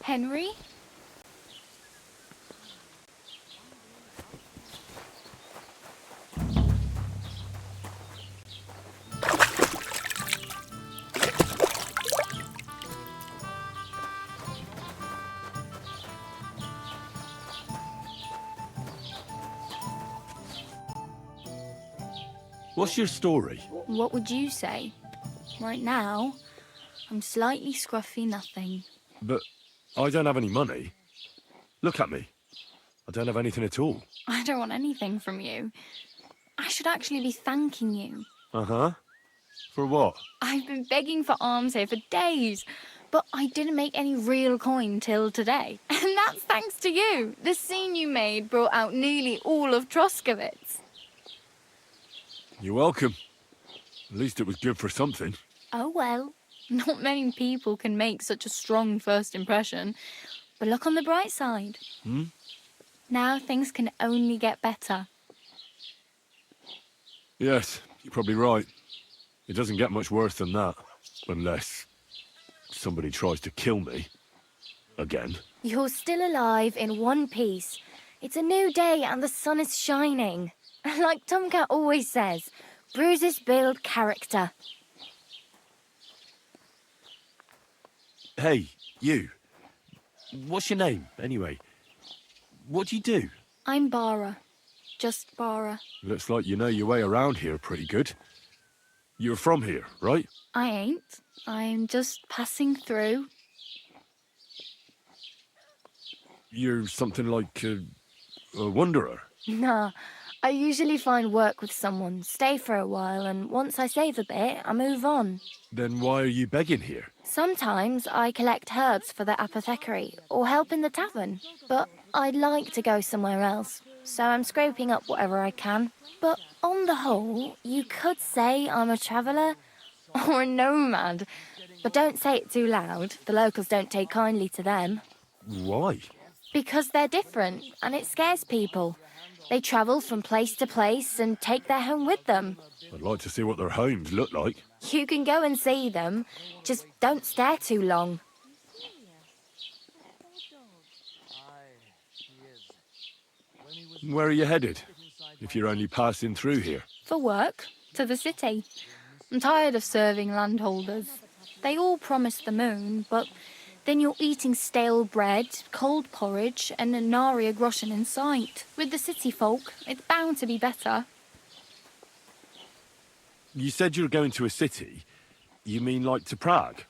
Henry? What's your story? What would you say? Right now, I'm slightly scruffy nothing. But I don't have any money. Look at me. I don't have anything at all. I don't want anything from you. I should actually be thanking you. Uh-huh. For what? I've been begging for alms here for days, but I didn't make any real coin till today. And that's thanks to you. The scene you made brought out nearly all of Troskowitz. You're welcome. At least it was good for something. Oh well, not many people can make such a strong first impression. But look on the bright side. Hmm? Now things can only get better. Yes, you're probably right. It doesn't get much worse than that. Unless somebody tries to kill me. Again. You're still alive in one piece. It's a new day and the sun is shining. Like Tomcat always says, bruises build character. Hey, you. What's your name, anyway? What do you do? I'm Bara. Just Bara. Looks like you know your way around here pretty good. You're from here, right? I ain't. I'm just passing through. You're something like a wanderer. Nah, I usually find work with someone, stay for a while, and once I save a bit, I move on. Then why are you begging here? Sometimes I collect herbs for the apothecary or help in the tavern, but I'd like to go somewhere else, so I'm scraping up whatever I can. But on the whole, you could say I'm a traveller or a nomad, but don't say it too loud. The locals don't take kindly to them. Why? Because they're different, and it scares people. They travel from place to place and take their home with them. I'd like to see what their homes look like. You can go and see them, just don't stare too long. Where are you headed? If you're only passing through here. For work, to the city. I'm tired of serving landholders. They all promise the moon, but Then you're eating stale bread, cold porridge, and a nary a groschen in sight. With the city folk, it's bound to be better. You said you were going to a city. You mean like to Prague?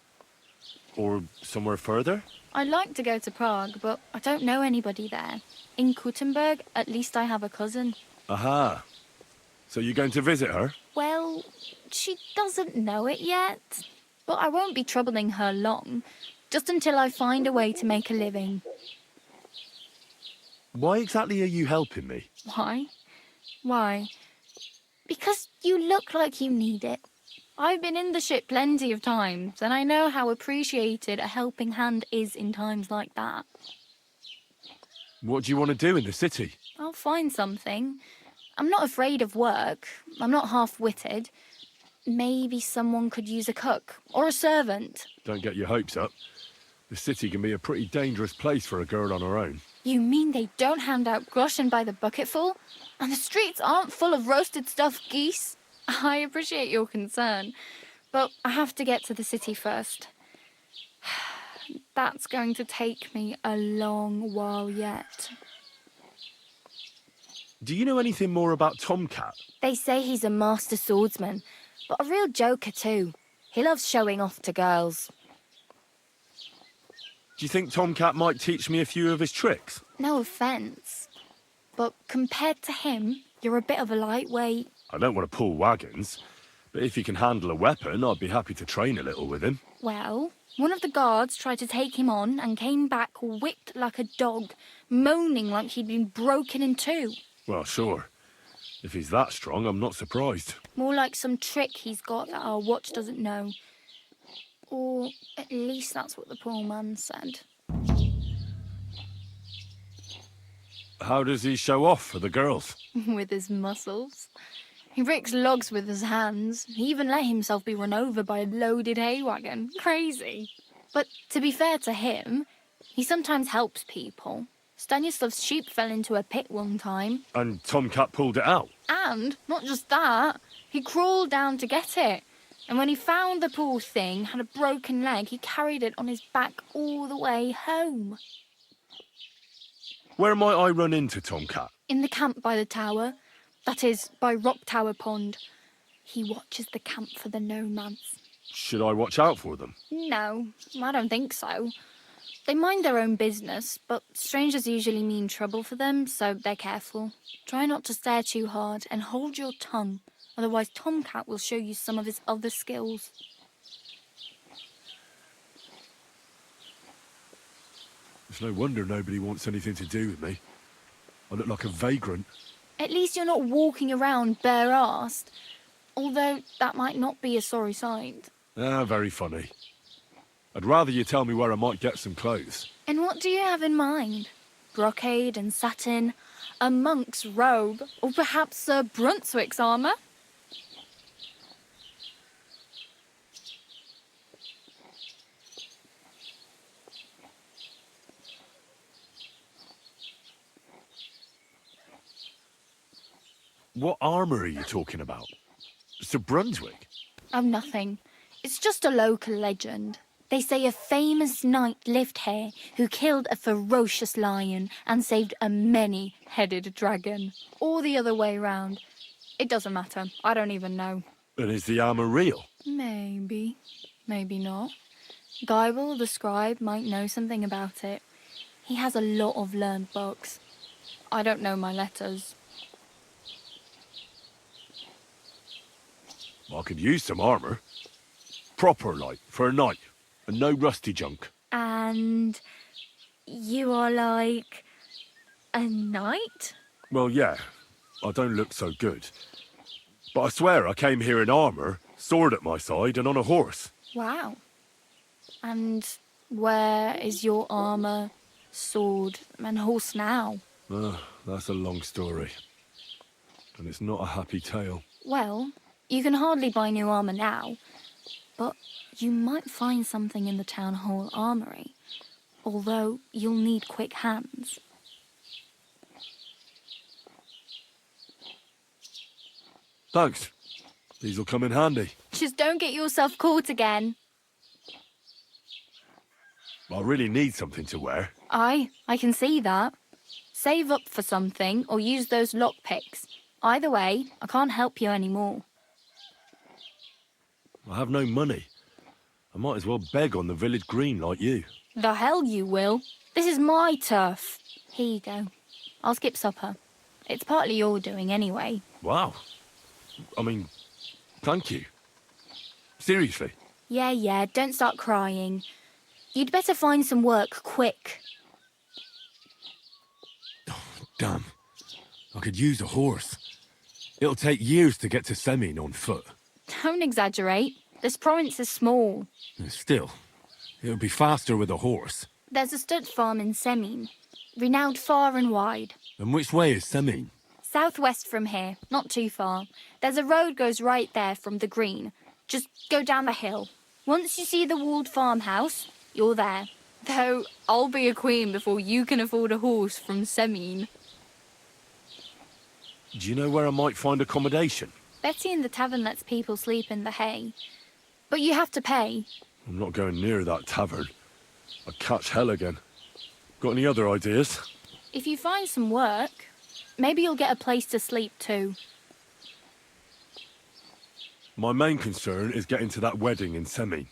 Or somewhere further? I'd like to go to Prague, but I don't know anybody there. In Kuttenberg, at least I have a cousin. Aha. So you're going to visit her? Well, she doesn't know it yet. But I won't be troubling her long, just until I find a way to make a living. Why exactly are you helping me? Why? Why? Because you look like you need it. I've been in the ship plenty of times, and I know how appreciated a helping hand is in times like that. What do you want to do in the city? I'll find something. I'm not afraid of work. I'm not half-witted. Maybe someone could use a cook or a servant. Don't get your hopes up. The city can be a pretty dangerous place for a girl on her own. You mean they don't hand out groschen by the bucketful? And the streets aren't full of roasted stuffed geese? I appreciate your concern, but I have to get to the city first. That's going to take me a long while yet. Do you know anything more about Tomcat? They say he's a master swordsman, but a real joker too. He loves showing off to girls. Do you think Tomcat might teach me a few of his tricks? No offence, but compared to him, you're a bit of a lightweight. I don't want to pull wagons, but if he can handle a weapon, I'd be happy to train a little with him. Well, one of the guards tried to take him on and came back whipped like a dog, moaning like he'd been broken in two. Well, sure. If he's that strong, I'm not surprised. More like some trick he's got that our watch doesn't know. Or at least that's what the poor man said. How does he show off for the girls? With his muscles. He breaks logs with his hands. He even let himself be run over by a loaded hay wagon. Crazy. But to be fair to him, he sometimes helps people. Stanislav's sheep fell into a pit one time. And Tomcat pulled it out? And, not just that, he crawled down to get it. And when he found the poor thing had a broken leg, he carried it on his back all the way home. Where might I run into Tomcat? In the camp by the tower. That is, by Rock Tower Pond. He watches the camp for the nomads. Should I watch out for them? No, I don't think so. They mind their own business, but strangers usually mean trouble for them, so they're careful. Try not to stare too hard and hold your tongue, otherwise Tomcat will show you some of his other skills. It's no wonder nobody wants anything to do with me. I look like a vagrant. At least you're not walking around bare-arsed, although that might not be a sorry sight. Ah, very funny. I'd rather you tell me where I might get some clothes. And what do you have in mind? Brocade and satin, a monk's robe, or perhaps Sir Brunswick's armour? What armour are you talking about? Sir Brunswick? Oh, nothing. It's just a local legend. They say a famous knight lived here who killed a ferocious lion and saved a many-headed dragon. Or the other way round. It doesn't matter. I don't even know. And is the armour real? Maybe. Maybe not. Geibel, the scribe, might know something about it. He has a lot of learned books. I don't know my letters. I could use some armour. Proper, like, for a knight. And no rusty junk. And you are like a knight? Well, yeah. I don't look so good. But I swear I came here in armour, sword at my side, and on a horse. Wow. And where is your armour, sword, and horse now? That's a long story. And it's not a happy tale. Well, you can hardly buy new armour now, but you might find something in the town hall armoury, although you'll need quick hands. Thanks. These'll come in handy. Just don't get yourself caught again. I really need something to wear. I can see that. Save up for something or use those lockpicks. Either way, I can't help you anymore. I have no money. I might as well beg on the village green like you. The hell you will. This is my turf. Here you go. I'll skip supper. It's partly your doing anyway. Wow. I mean, thank you. Seriously. Yeah, don't start crying. You'd better find some work quick. Damn. I could use a horse. It'll take years to get to Semin on foot. Don't exaggerate. This province is small. Still, it'll be faster with a horse. There's a stud farm in Semin, renowned far and wide. And which way is Semin? Southwest from here, not too far. There's a road goes right there from the green. Just go down the hill. Once you see the walled farmhouse, you're there. Though I'll be a queen before you can afford a horse from Semin. Do you know where I might find accommodation? Betty in the tavern lets people sleep in the hay. But you have to pay. I'm not going near that tavern. I'd catch hell again. Got any other ideas? If you find some work, maybe you'll get a place to sleep too. My main concern is getting to that wedding in Semin.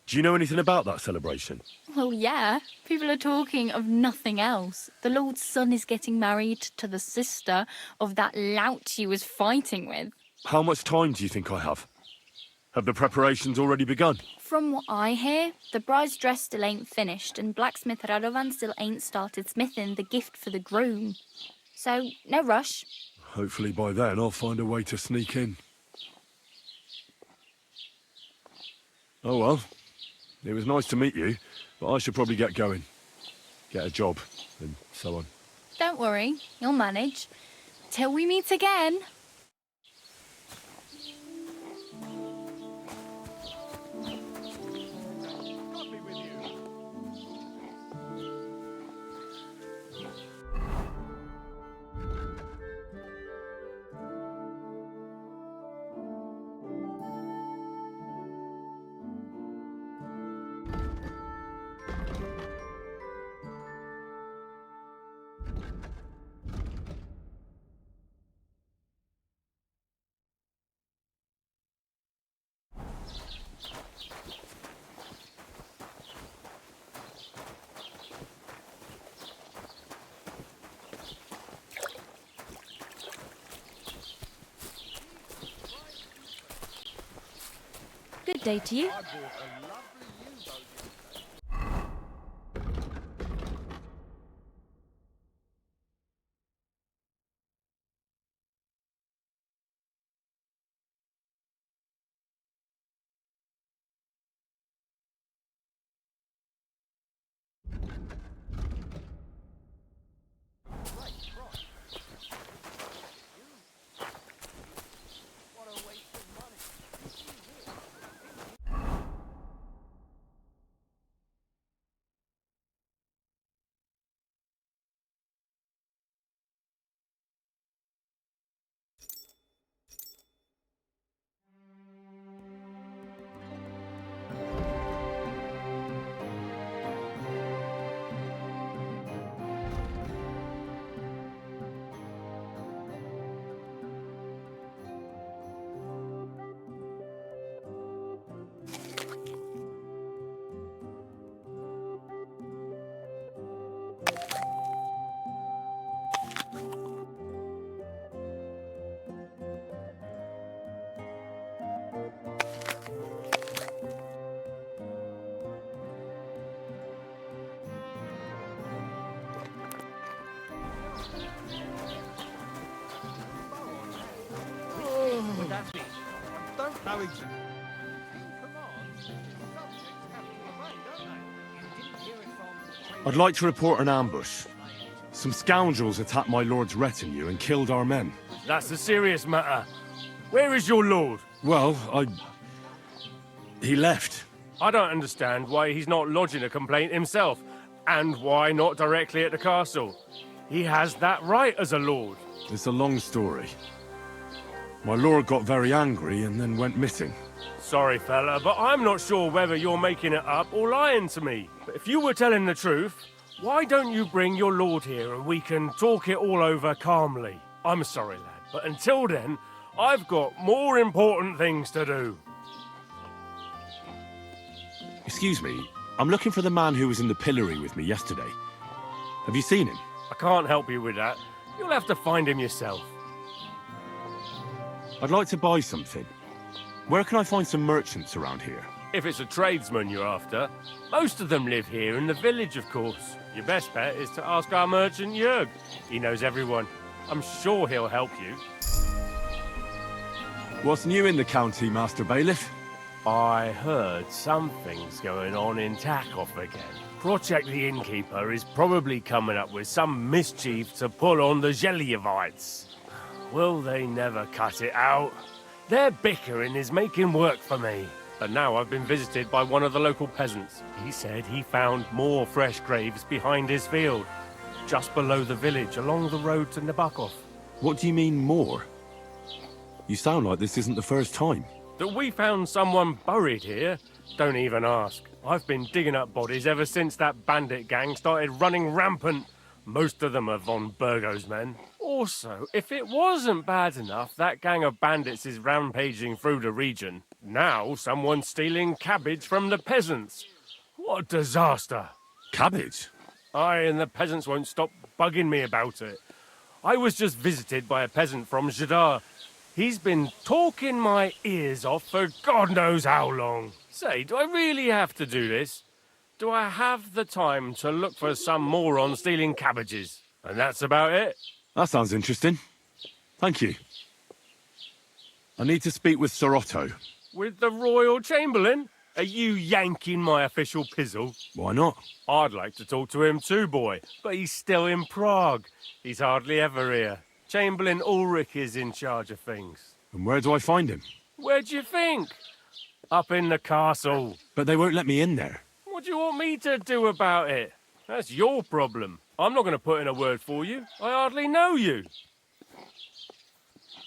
Do you know anything about that celebration? Well, yeah. People are talking of nothing else. The Lord's son is getting married to the sister of that lout he was fighting with. How much time do you think I have? Have the preparations already begun? From what I hear, the bride's dress still ain't finished and blacksmith Radovan still ain't started smithing the gift for the groom. So, no rush. Hopefully by then I'll find a way to sneak in. Oh well. It was nice to meet you, but I should probably get going. Get a job, and so on. Don't worry, you'll manage. Till we meet again. Good day to you. Don't know exactly. I'd like to report an ambush. Some scoundrels attacked my lord's retinue and killed our men. That's a serious matter. Where is your lord? Well, he left. I don't understand why he's not lodging a complaint himself, and why not directly at the castle. He has that right as a lord. It's a long story. My lord got very angry and then went missing. Sorry, fella, but I'm not sure whether you're making it up or lying to me. But if you were telling the truth, why don't you bring your lord here and we can talk it all over calmly? I'm sorry, lad, but until then, I've got more important things to do. Excuse me, I'm looking for the man who was in the pillory with me yesterday. Have you seen him? I can't help you with that. You'll have to find him yourself. I'd like to buy something. Where can I find some merchants around here? If it's a tradesman you're after, most of them live here in the village, of course. Your best bet is to ask our merchant Jörg. He knows everyone. I'm sure he'll help you. What's new in the county, Master Bailiff? I heard something's going on in Takoff again. Project the Innkeeper is probably coming up with some mischief to pull on the Gelievites. Will they never cut it out? Their bickering is making work for me. But now I've been visited by one of the local peasants. He said he found more fresh graves behind his field, just below the village, along the road to Nabokov. What do you mean, more? You sound like this isn't the first time. That we found someone buried here? Don't even ask. I've been digging up bodies ever since that bandit gang started running rampant. Most of them are von Burgo's men. Also, if it wasn't bad enough that gang of bandits is rampaging through the region, now someone's stealing cabbage from the peasants. What a disaster. Cabbage? Aye, and the peasants won't stop bugging me about it. I was just visited by a peasant from Jadar. He's been talking my ears off for God knows how long. Say, do I really have to do this? Do I have the time to look for some moron stealing cabbages? And that's about it. That sounds interesting. Thank you. I need to speak with Sir Otto. With the Royal Chamberlain? Are you yanking my official pizzle? Why not? I'd like to talk to him too, boy, but he's still in Prague. He's hardly ever here. Chamberlain Ulrich is in charge of things. And where do I find him? Where do you think? Up in the castle. But they won't let me in there. What do you want me to do about it? That's your problem. I'm not going to put in a word for you. I hardly know you.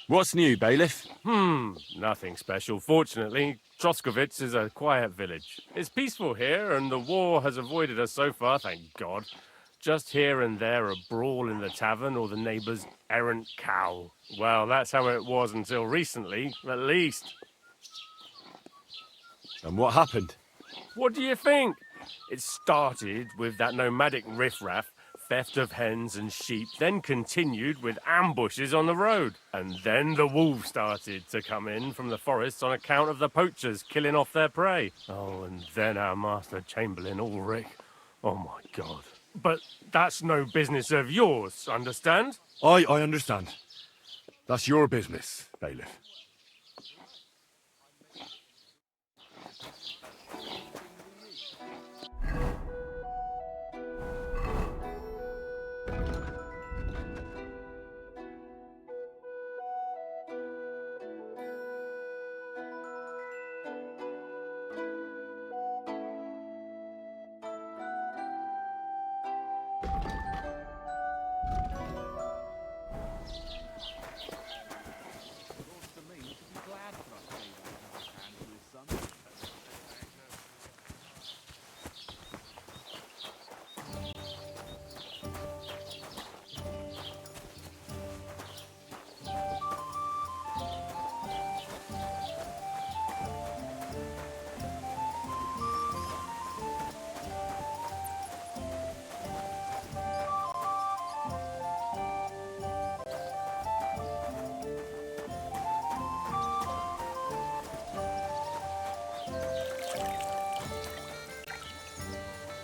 What's new, Bailiff? Nothing special. Fortunately, Troskovitz is a quiet village. It's peaceful here, and the war has avoided us so far, thank God. Just here and there a brawl in the tavern or the neighbour's errant cow. Well, that's how it was until recently, at least. And what happened? What do you think? It started with that nomadic riffraff, theft of hens and sheep, then continued with ambushes on the road. And then the wolves started to come in from the forests on account of the poachers killing off their prey. Oh, and then our Master Chamberlain Ulrich. Oh my God. But that's no business of yours, understand? I understand. That's your business, Bailiff.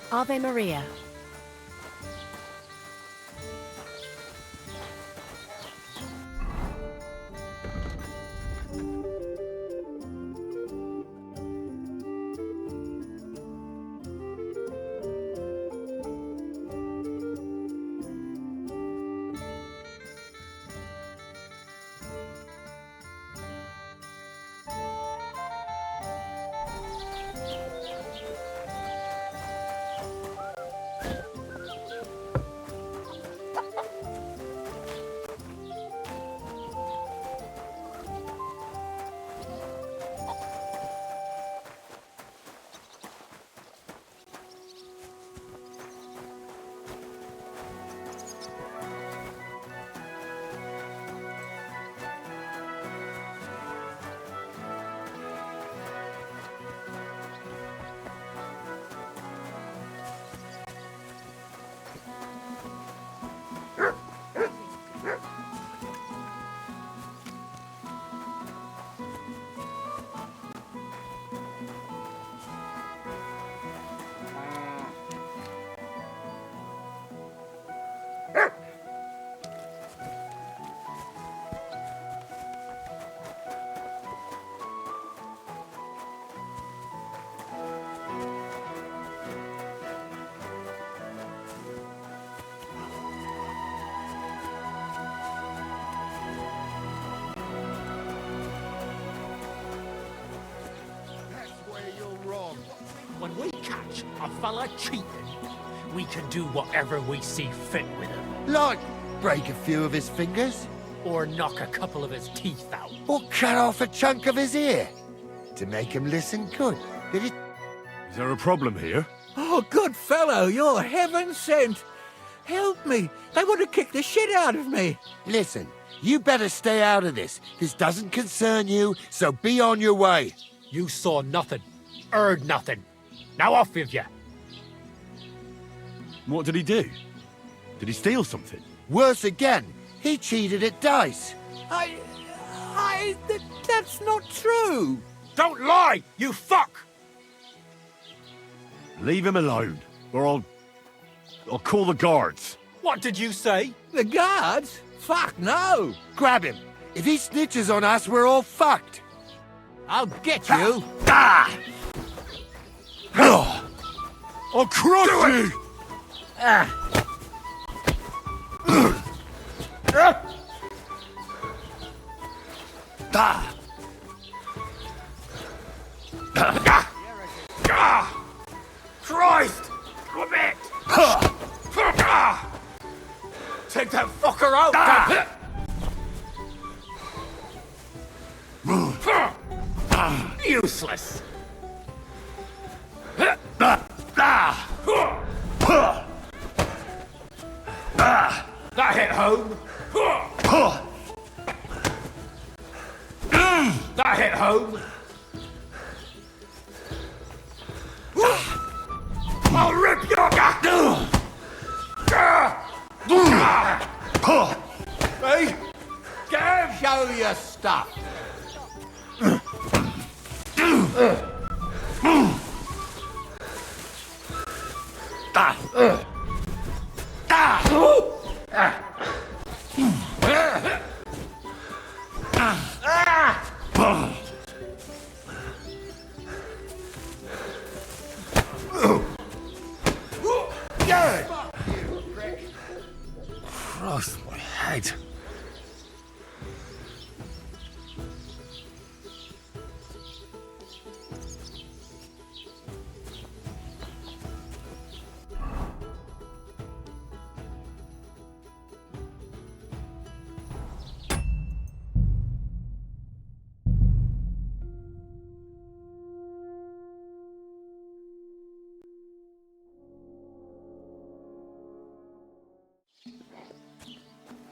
Ave Maria. When we catch a fella cheating, we can do whatever we see fit with him. Like, break a few of his fingers? Or knock a couple of his teeth out. Or cut off a chunk of his ear? To make him listen good. Is there a problem here? Oh, good fellow, you're heaven sent. Help me. They want to kick the shit out of me. Listen, you better stay out of this. This doesn't concern you, so be on your way. You saw nothing, heard nothing. Now off with you. What did he do? Did he steal something? Worse again, he cheated at dice. That's not true. Don't lie, you fuck! Leave him alone, or I'll call the guards. What did you say? The guards? Fuck no. Grab him. If he snitches on us, we're all fucked. I'll get you. I'll crush you! Christ! Come it! Take that fucker out! Useless! That hit home! That hit home! I'll rip your... Hey! Get him! Show your stuff. Cross my head.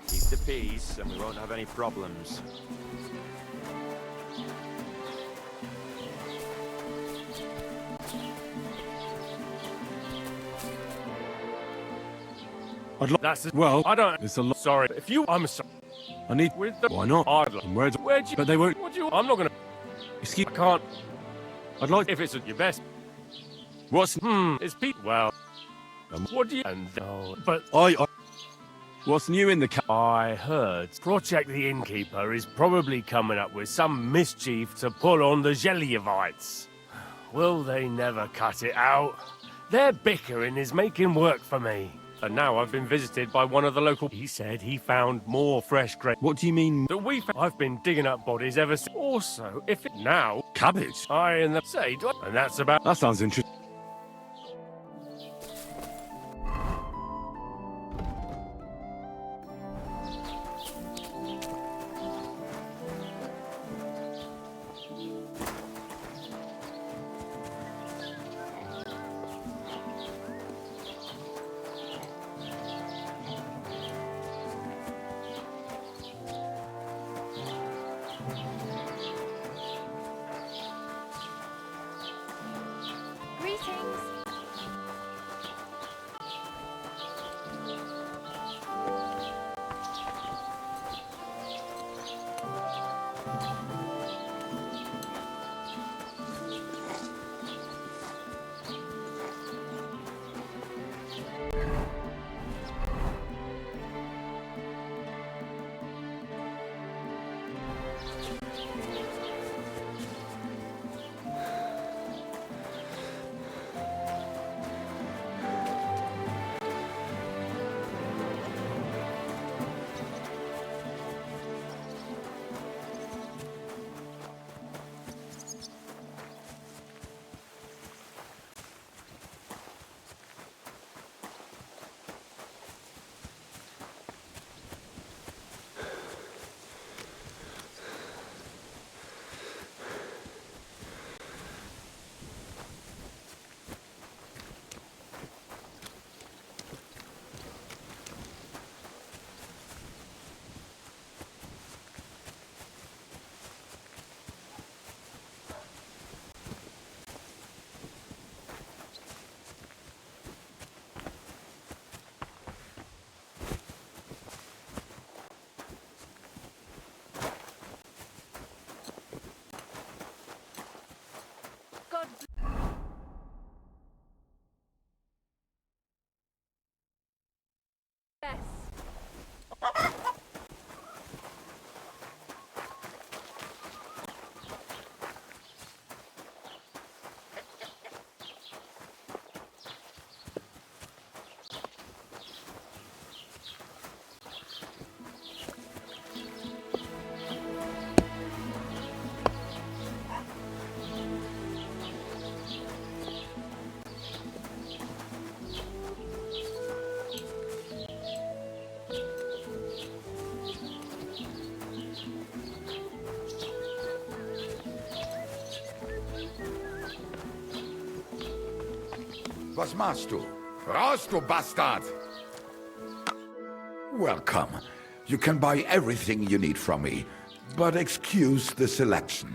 Keep the peace, and we won't have any problems. I'd like... That's Well, I don't... it's a lot... Sorry. If you... I'm sorry. I need... With the... Why not? I'd like... And where'd you... But they won't... What do you... I'm not gonna... Excuse... I can't... I'd like... If it's your best... What's... It's Pete... Well... what do you... And... Oh, but... What's new in the I heard Project the Innkeeper is probably coming up with some mischief to pull on the Jelievites. Will they never cut it out? Their bickering is making work for me. And now I've been visited by one of the local... He said he found more fresh grain. What do you mean? That we found. I've been digging up bodies ever since. Also, if it... Now... Cabbage? I and the... Say, and that's about... That sounds interesting. Was machst du? Raus, du Bastard! Welcome. You can buy everything you need from me, but excuse the selection.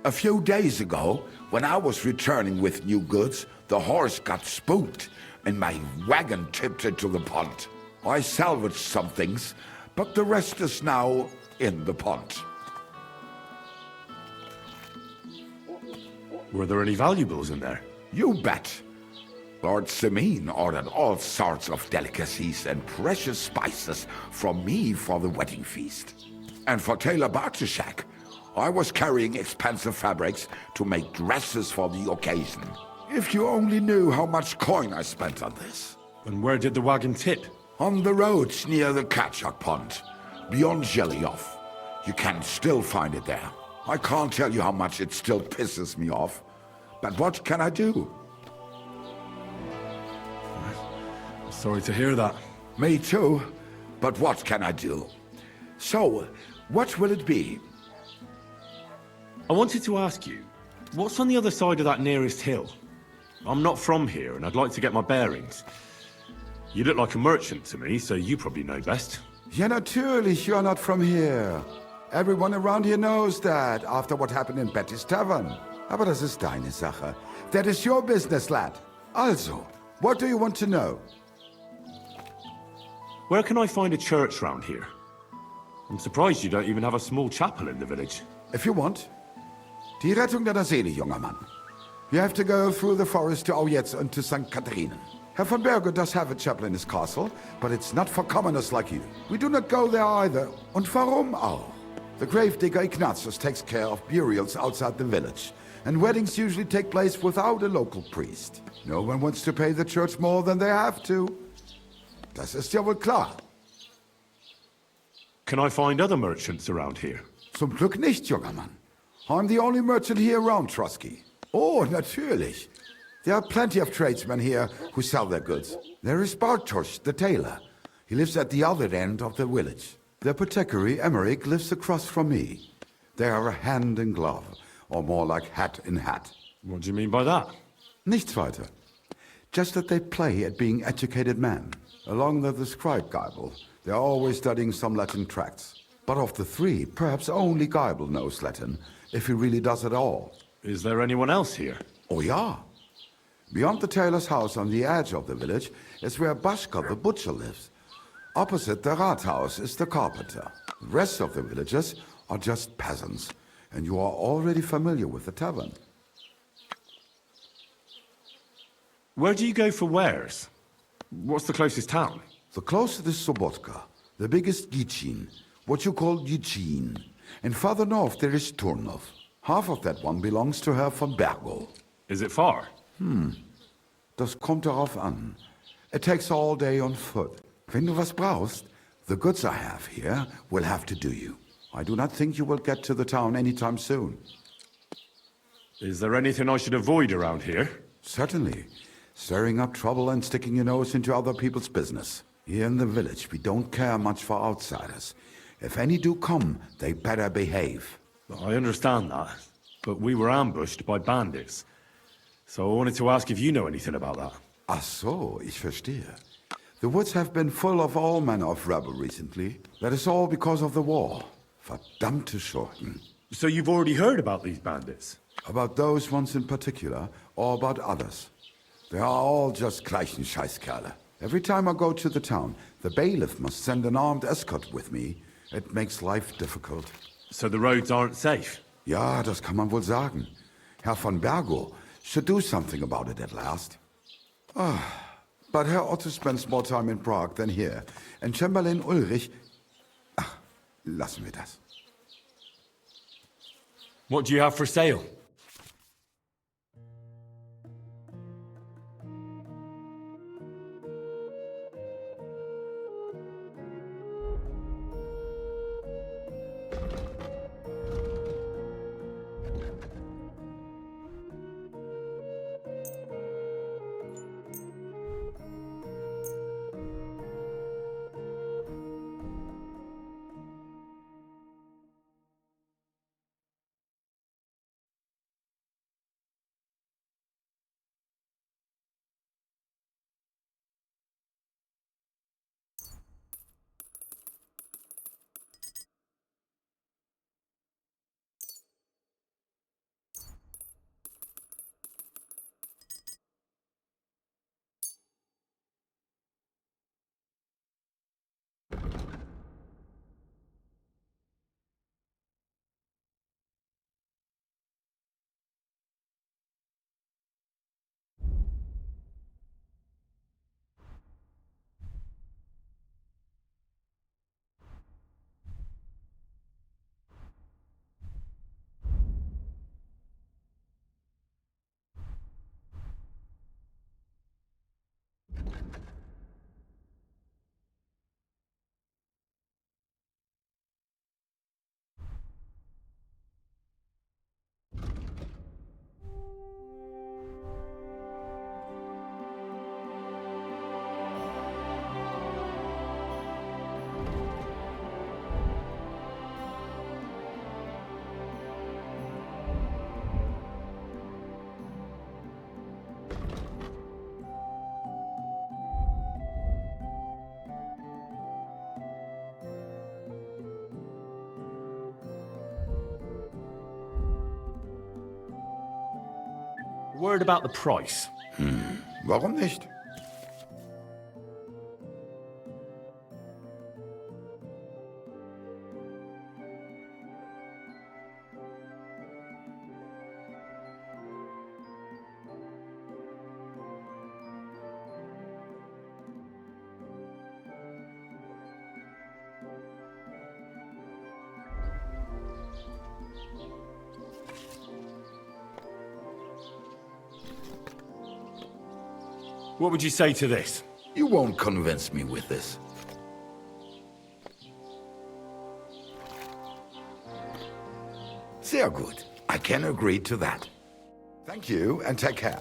A few days ago, when I was returning with new goods, the horse got spooked and my wagon tipped into the pond. I salvaged some things, but the rest is now in the pond. Were there any valuables in there? You bet. Lord Simeon ordered all sorts of delicacies and precious spices from me for the wedding feast. And for Taylor Bartishak, I was carrying expensive fabrics to make dresses for the occasion. If you only knew how much coin I spent on this. And where did the wagon tip? On the roads near the Katchak Pond, beyond Jelioff. You can still find it there. I can't tell you how much it still pisses me off. But what can I do? Sorry to hear that. Me too. But what can I do? So, what will it be? I wanted to ask you, what's on the other side of that nearest hill? I'm not from here, and I'd like to get my bearings. You look like a merchant to me, so you probably know best. Ja, natürlich, you're not from here. Everyone around here knows that, after what happened in Betty's Tavern. Aber das ist deine Sache. That is your business, lad. Also, what do you want to know? Where can I find a church round here? I'm surprised you don't even have a small chapel in the village. If you want. Die Rettung deiner Seele, junger Mann. You have to go through the forest to Aujetz and to St. Katharinen. Herr von Berger does have a chapel in his castle, but it's not for commoners like you. We do not go there either. Und warum auch? The gravedigger Ignatius takes care of burials outside the village, and weddings usually take place without a local priest. No one wants to pay the church more than they have to. Das ist ja wohl klar. Can I find other merchants around here? Zum Glück nicht, junger Mann. I'm the only merchant here around Trotsky. Oh, natürlich. There are plenty of tradesmen here who sell their goods. There is Bartosz, the tailor. He lives at the other end of the village. The apothecary, Emmerich, lives across from me. They are hand in glove, or more like hat in hat. What do you mean by that? Nichts weiter. Just that they play at being educated men. Along with the scribe Geibel, they are always studying some Latin tracts. But of the three, perhaps only Geibel knows Latin, if he really does at all. Is there anyone else here? Oh, yeah. Beyond the tailor's house on the edge of the village is where Bashka the butcher lives. Opposite the Rathaus is the carpenter. The rest of the villagers are just peasants, and you are already familiar with the tavern. Where do you go for wares? What's the closest town? The closest is Sobotka, the biggest Gichin, what you call Gichin. And farther north there is Turnov. Half of that one belongs to Herr von Bergo. Is it far? Das kommt darauf an. It takes all day on foot. Wenn du was brauchst, the goods I have here will have to do you. I do not think you will get to the town anytime soon. Is there anything I should avoid around here? Certainly. Stirring up trouble and sticking your nose into other people's business. Here in the village, we don't care much for outsiders. If any do come, they better behave. I understand that, but we were ambushed by bandits. So I wanted to ask if you know anything about that. Ach so, ich verstehe. The woods have been full of all manner of rebel recently. That is all because of the war. Verdammte Schurken. So you've already heard about these bandits? About those ones in particular, or about others? They are all just gleichen Scheißkerle. Every time I go to the town, the bailiff must send an armed escort with me. It makes life difficult. So the roads aren't safe? Ja, das kann man wohl sagen. Herr von Bergo should do something about it at last. But Herr Otto spends more time in Prague than here. And Chamberlain Ulrich... Ach, lassen wir das. What do you have for sale? Word about the price. Warum nicht? What would you say to this? You won't convince me with this. Sehr gut. I can agree to that. Thank you, and take care.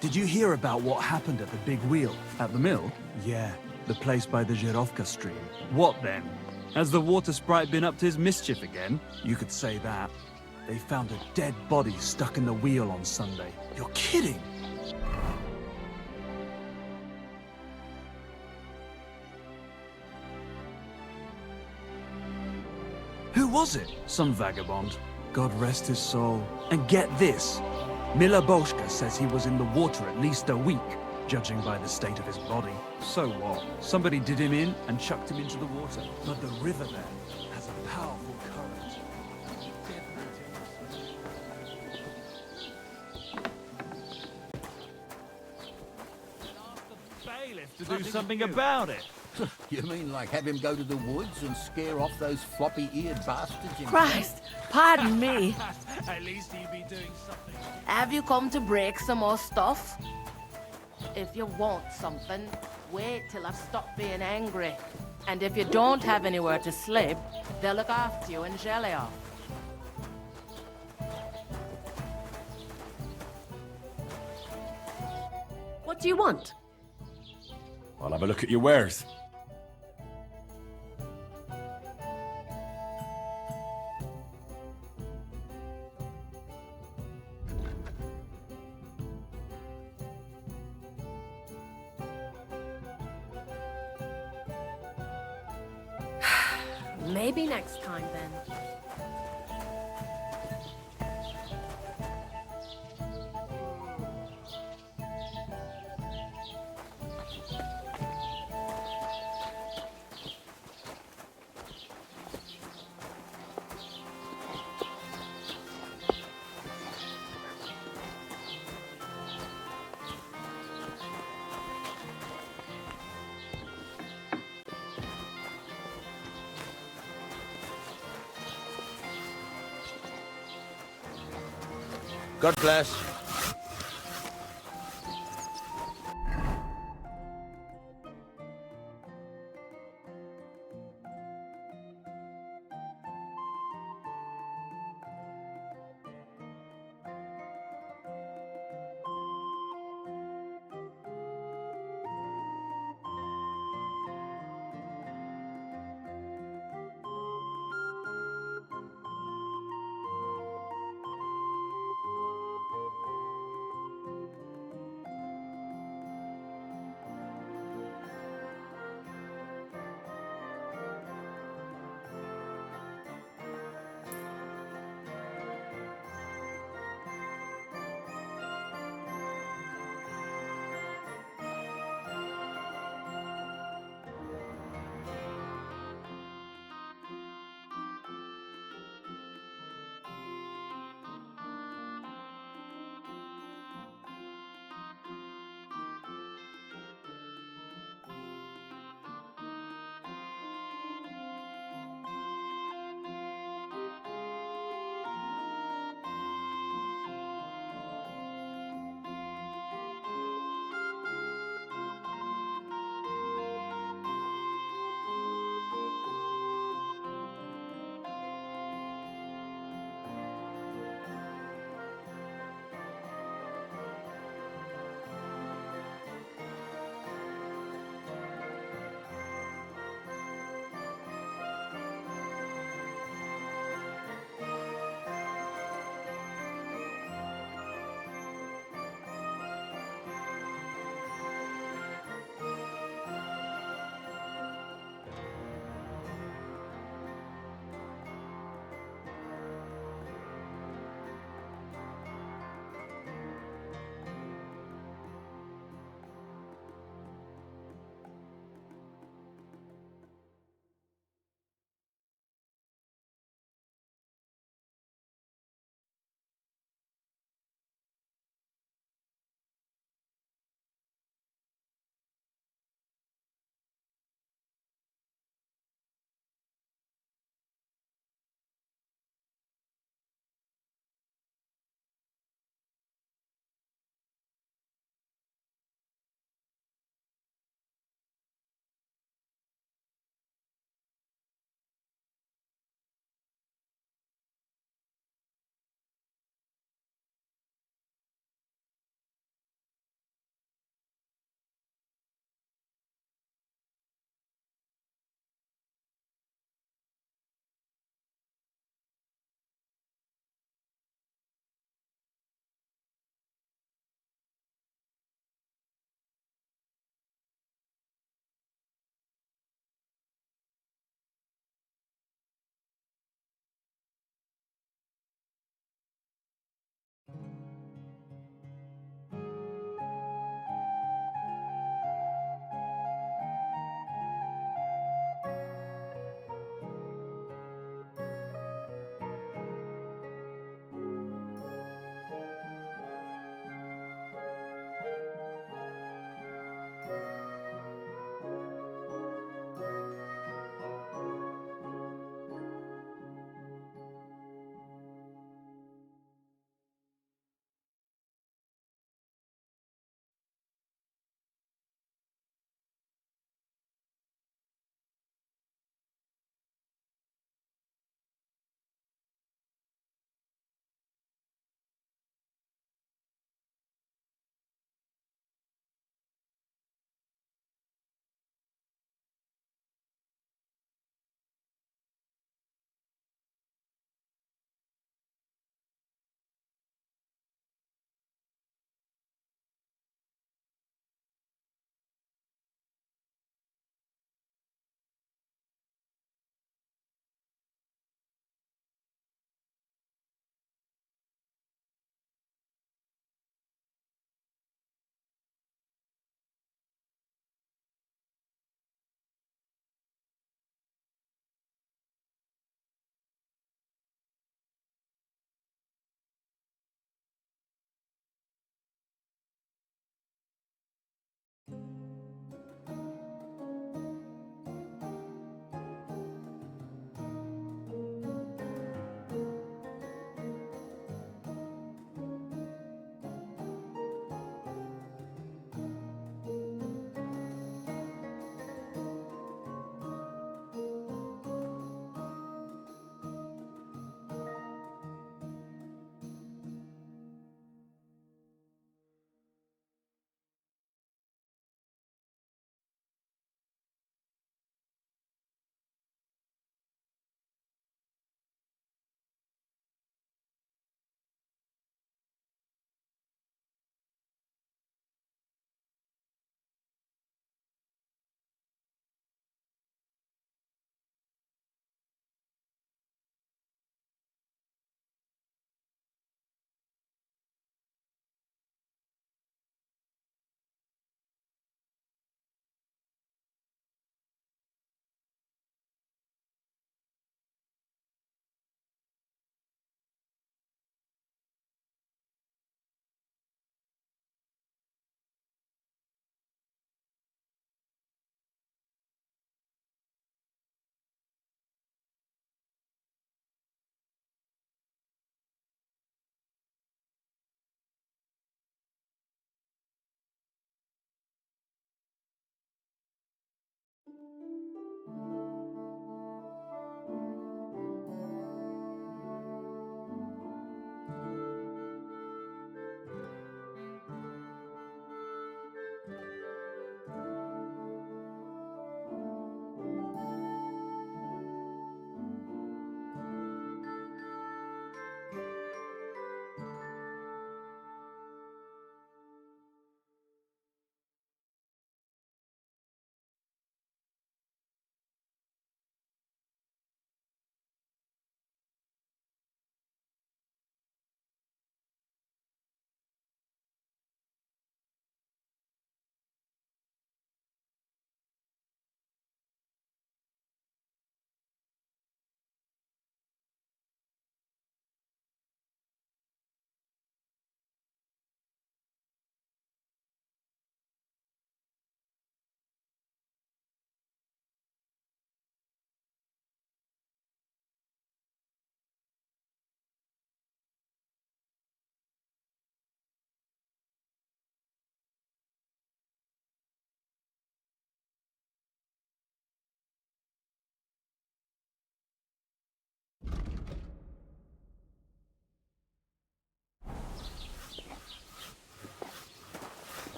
Did you hear about what happened at the big wheel? At the mill? Yeah, the place by the Zhirovka stream. What then? Has the water sprite been up to his mischief again? You could say that. They found a dead body stuck in the wheel on Sunday. You're kidding! Who was it? Some vagabond. God rest his soul. And get this. Mila Boschka says he was in the water at least a week, judging by the state of his body. So what? Somebody did him in and chucked him into the water. But the river there has a powerful current. Bailiff to do something about it. You mean like have him go to the woods and scare off those floppy-eared bastards? Christ, pardon me. At least he'd be doing something. Have you come to break some more stuff? If you want something, wait till I've stopped being angry. And if you don't have anywhere to sleep, they'll look after you in Jelly-off. What do you want? I'll have a look at your wares. Maybe next time then. God bless.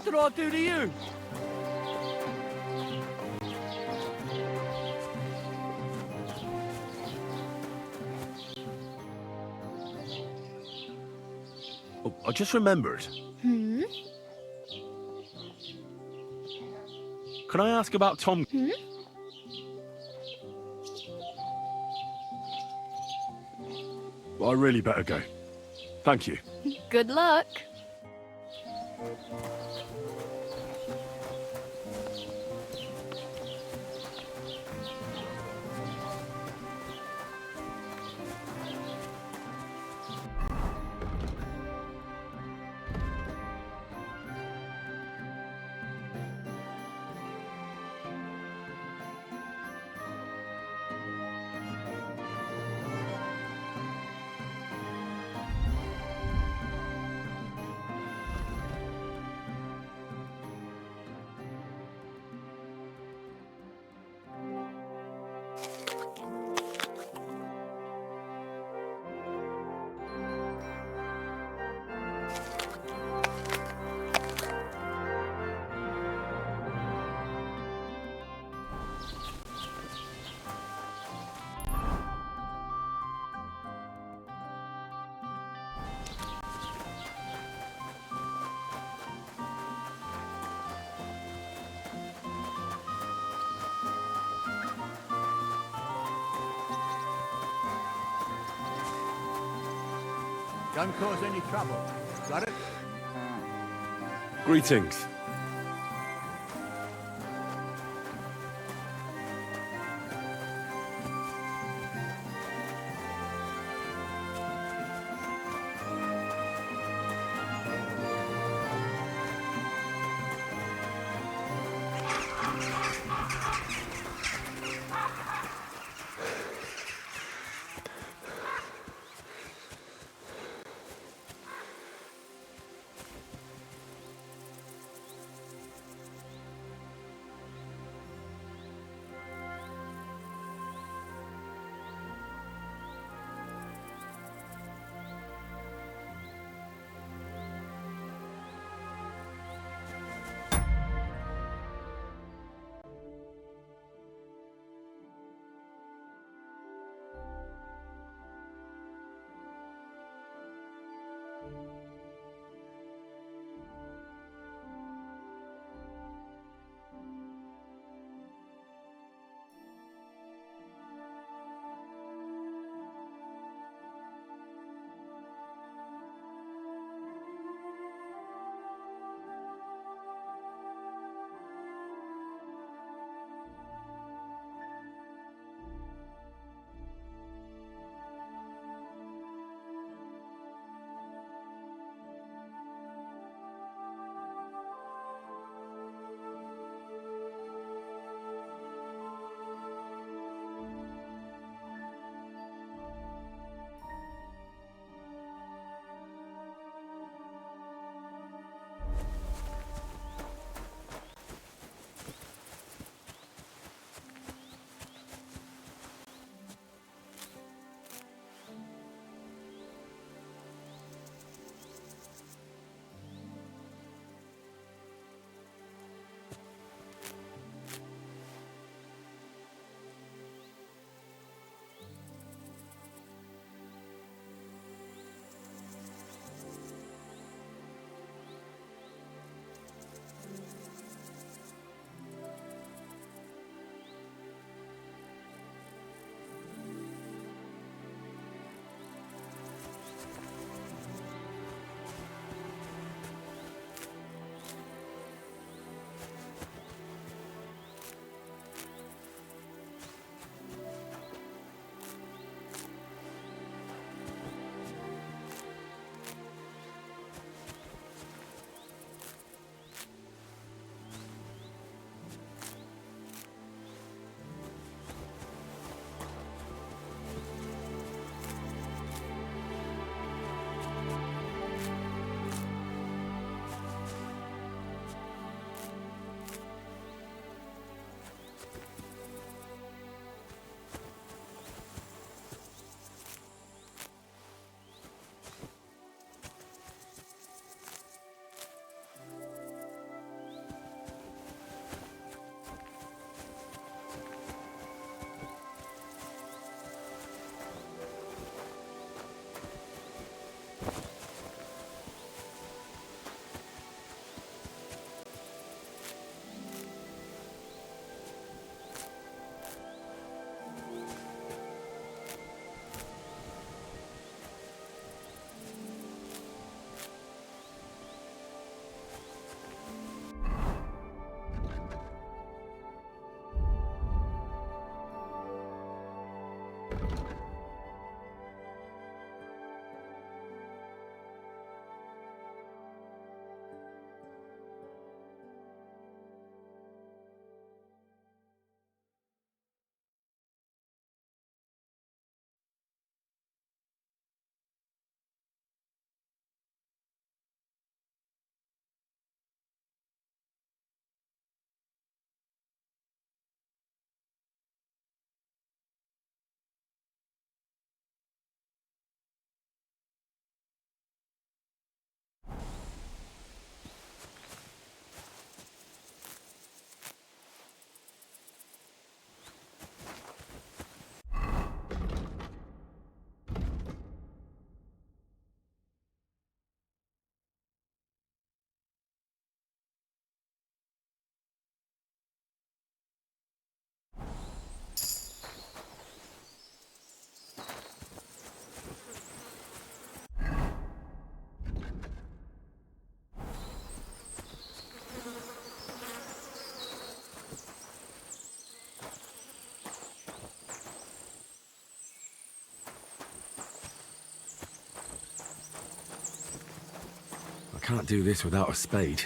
What did I do to you? Oh, I just remembered. Hmm? Can I ask about Tom? Hmm? I really better go. Thank you. Good luck. Don't cause any trouble. Got it? Greetings. can't do this without a spade.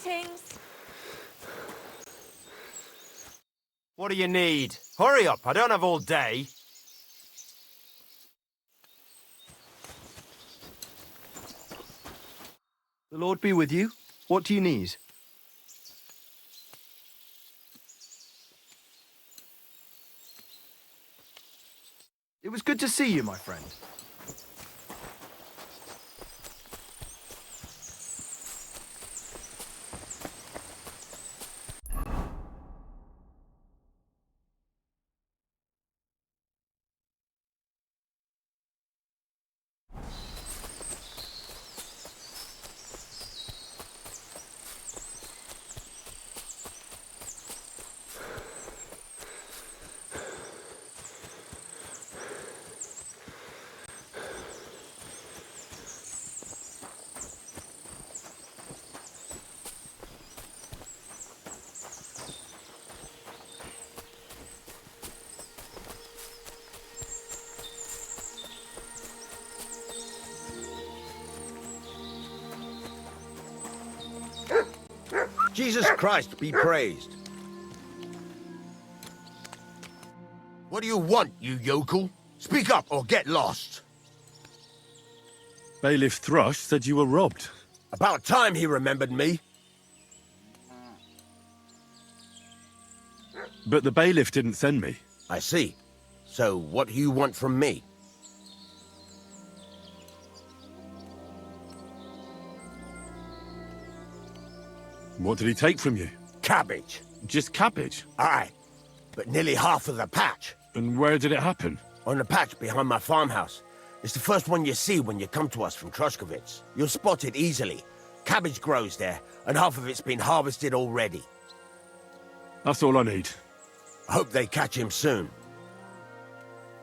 Greetings. What do you need? Hurry up, I don't have all day. The Lord be with you. What do you need? It was good to see you, my friend. Jesus Christ be praised. What do you want, you yokel? Speak up or get lost. Bailiff Thrush said you were robbed. About time he remembered me. But the bailiff didn't send me. I see. So what do you want from me? What did he take from you? Cabbage. Just cabbage? Aye, but nearly half of the patch. And where did it happen? On the patch behind my farmhouse. It's the first one you see when you come to us from Truskowitz. You'll spot it easily. Cabbage grows there, and half of it's been harvested already. That's all I need. I hope they catch him soon.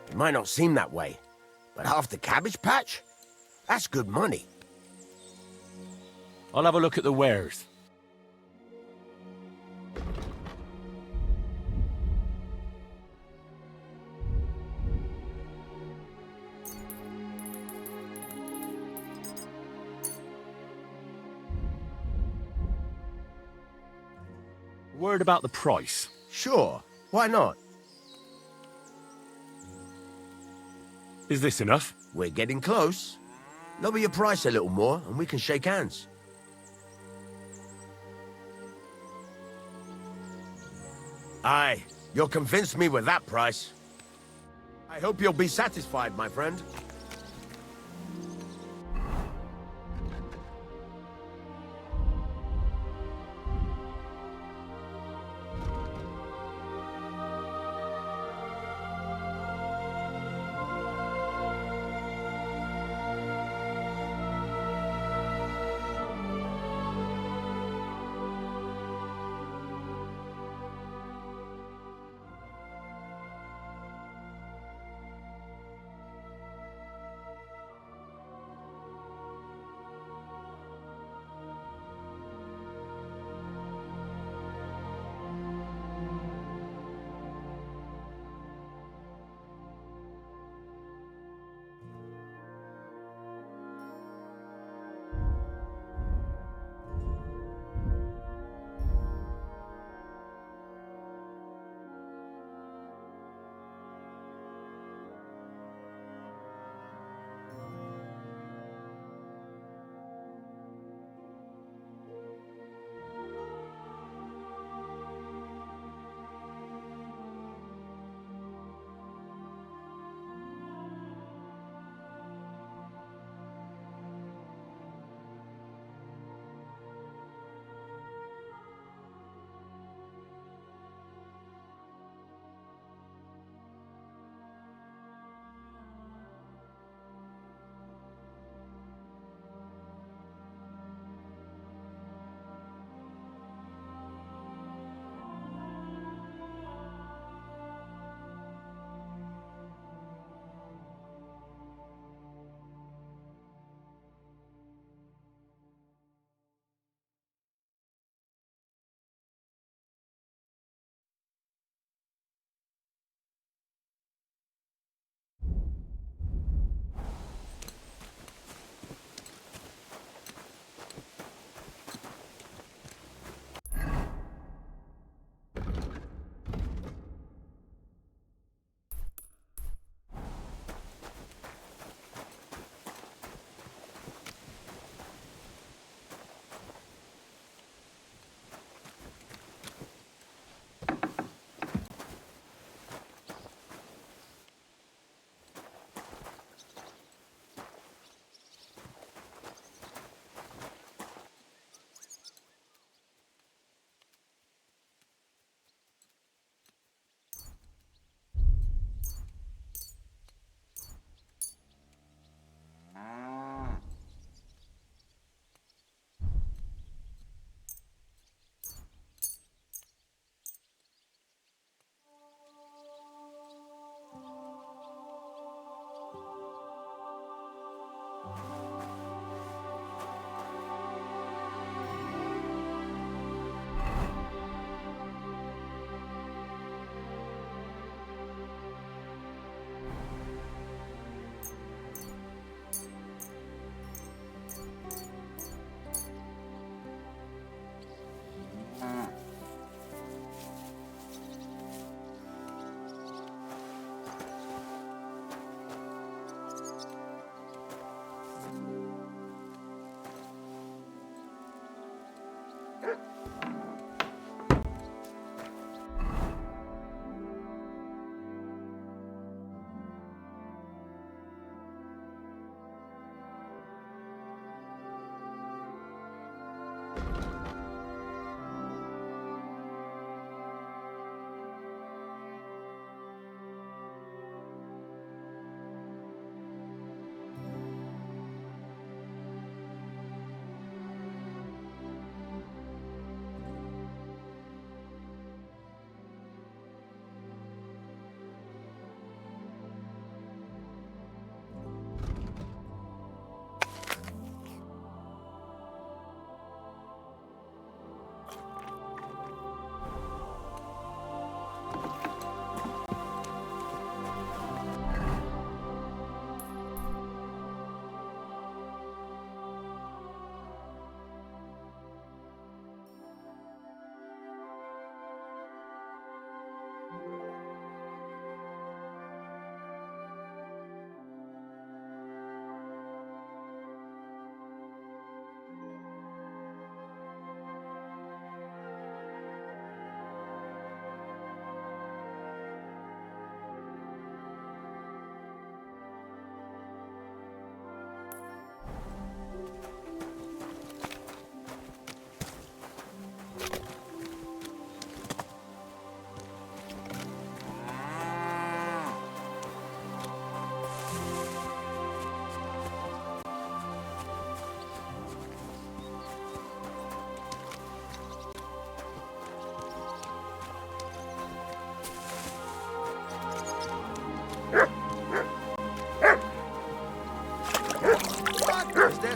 It might not seem that way, but half the cabbage patch? That's good money. I'll have a look at the wares. Word about the price. Sure, why not? Is this enough? We're getting close. Lower your price a little more, and we can shake hands. Aye, you'll convince me with that price. I hope you'll be satisfied, my friend.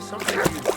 something you do.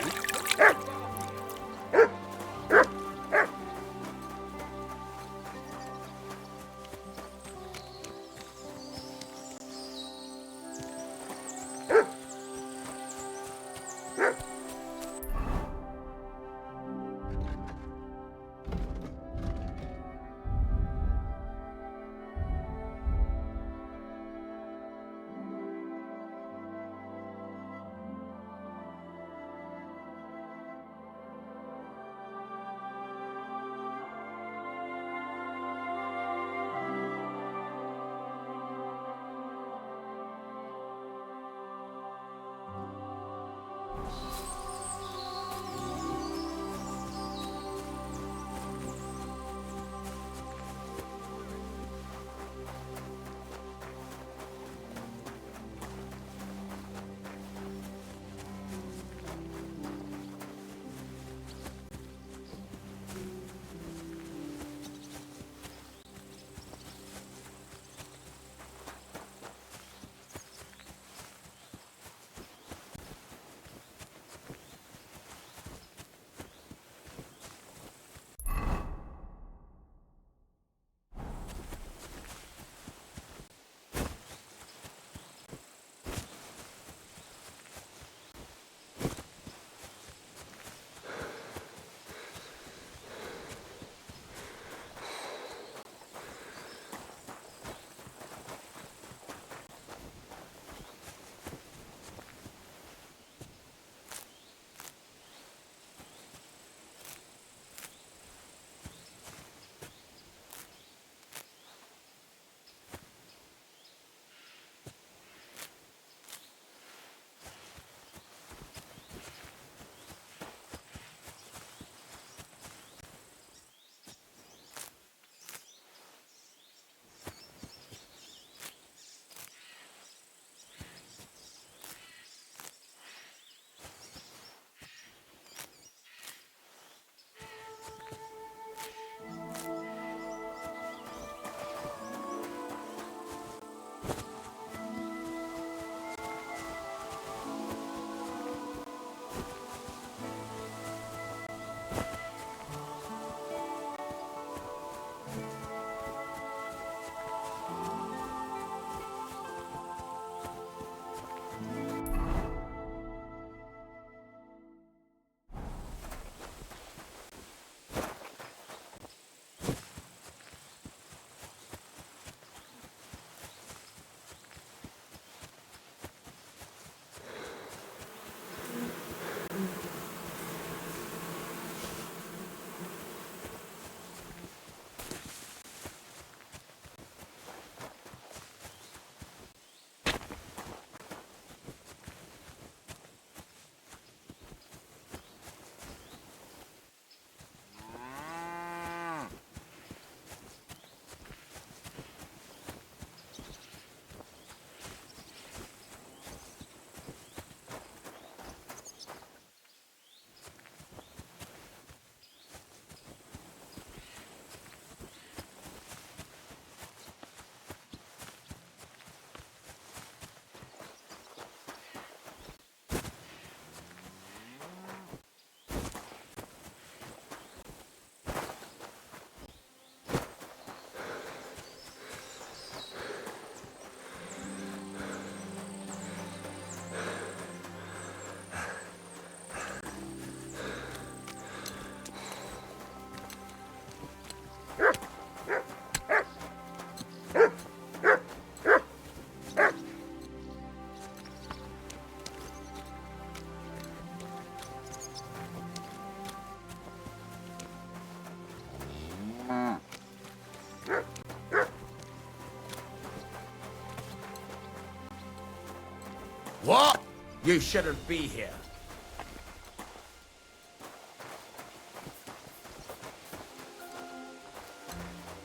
What? You shouldn't be here.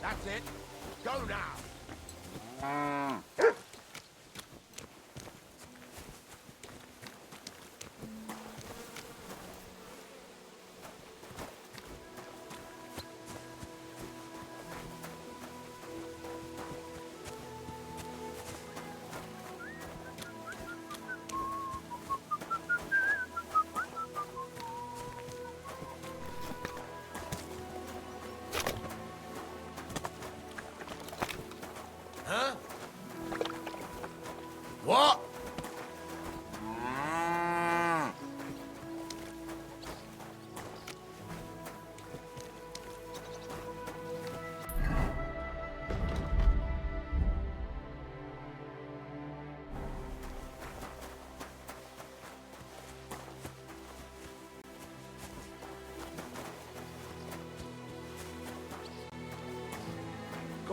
That's it. Go now.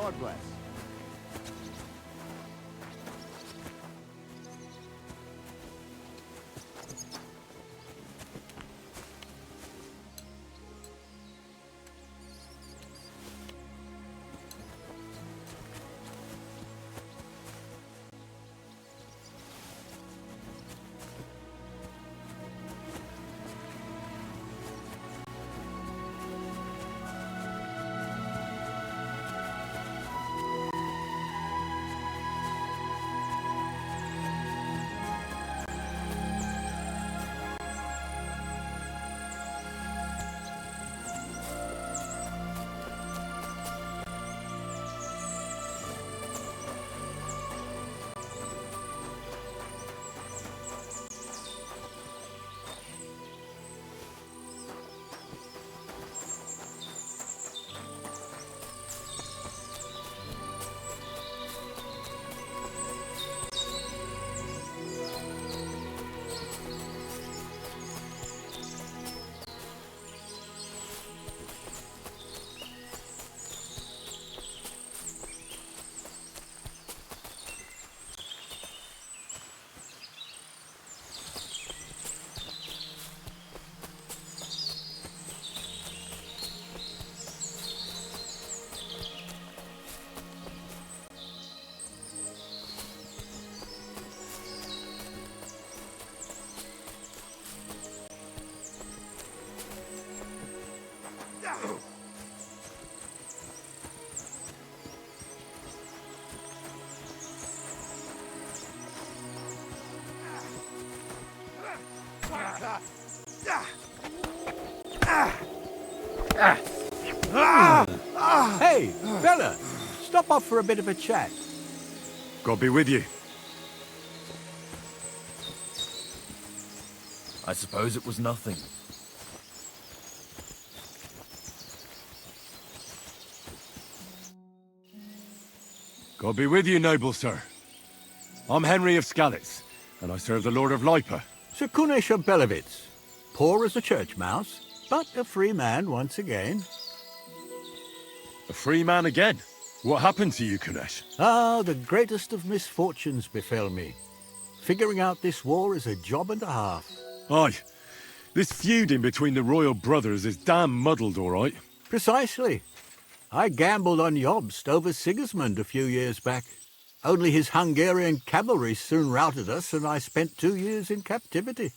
God bless. Hey, fella, stop off for a bit of a chat. God be with you. I suppose it was nothing. God be with you, noble sir. I'm Henry of Skalitz, and I serve the Lord of Lipa. Sir Kunesh of Belevitz, poor as a church mouse, but a free man once again. A free man again? What happened to you, Kunesh? Ah, the greatest of misfortunes befell me. Figuring out this war is a job and a half. Aye. This feuding between the royal brothers is damn muddled, all right. Precisely. I gambled on Jobst over Sigismund a few years back. Only his Hungarian cavalry soon routed us, and I spent 2 years in captivity.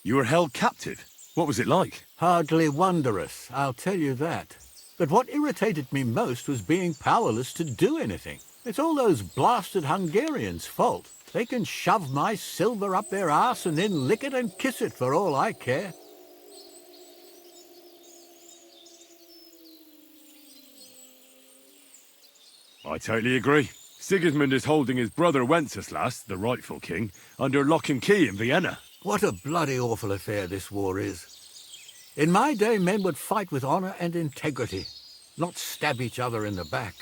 You were held captive? What was it like? Hardly wondrous, I'll tell you that. But what irritated me most was being powerless to do anything. It's all those blasted Hungarians' fault. They can shove my silver up their arse and then lick it and kiss it for all I care. I totally agree. Sigismund is holding his brother Wenceslas, the rightful king, under lock and key in Vienna. What a bloody awful affair this war is. In my day, men would fight with honor and integrity, not stab each other in the back.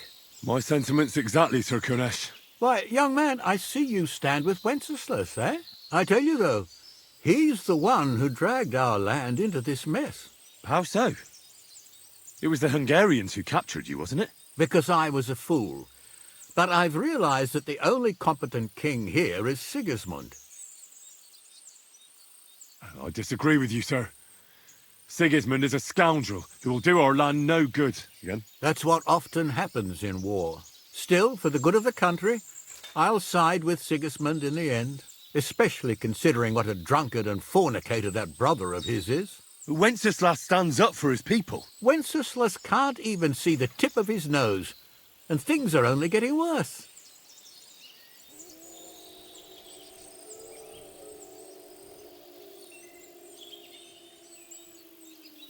My sentiments exactly, Sir Kunesh. Why, young man, I see you stand with Wenceslas, eh? I tell you, though, he's the one who dragged our land into this mess. How so? It was the Hungarians who captured you, wasn't it? Because I was a fool. But I've realized that the only competent king here is Sigismund. I disagree with you, sir. Sigismund is a scoundrel who will do our land no good. Again? That's what often happens in war. Still, for the good of the country, I'll side with Sigismund in the end, especially considering what a drunkard and fornicator that brother of his is. Wenceslas stands up for his people. Wenceslas can't even see the tip of his nose, and things are only getting worse.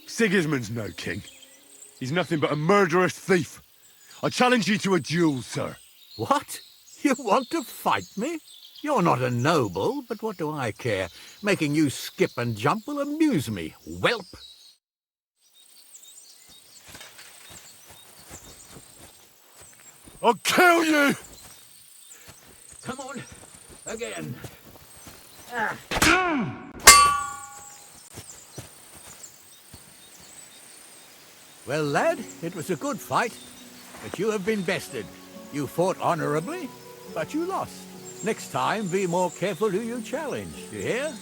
Sigismund's no king. He's nothing but a murderous thief. I challenge you to a duel, sir. What? You want to fight me? You're not a noble, but what do I care? Making you skip and jump will amuse me, whelp. I'll kill you! Come on, again. Well, lad, it was a good fight, but you have been bested. You fought honorably, but you lost. Next time, be more careful who you challenge, you hear?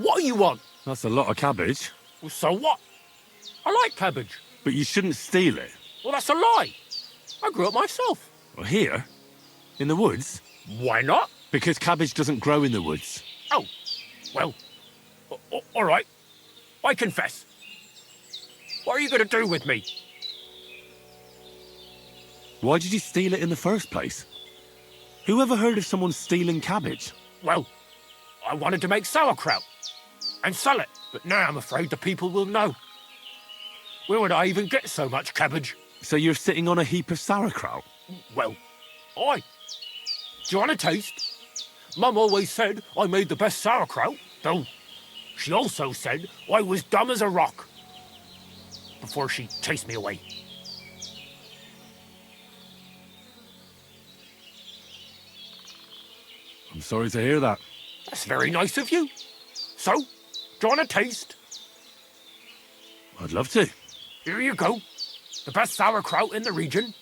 What do you want? That's a lot of cabbage. Well, so what? I like cabbage. But you shouldn't steal it. Well, that's a lie. I grew it myself. Well, here? In the woods? Why not? Because cabbage doesn't grow in the woods. Oh, well, all right. I confess. What are you going to do with me? Why did you steal it in the first place? Who ever heard of someone stealing cabbage? Well, I wanted to make sauerkraut and sell it, but now I'm afraid the people will know. Where would I even get so much cabbage? So you're sitting on a heap of sauerkraut? Well, do you want a taste? Mum always said I made the best sauerkraut, though she also said I was dumb as a rock before she chased me away. I'm sorry to hear that. That's very nice of you. So, do you want a taste? I'd love to. Here you go. The best sauerkraut in the region.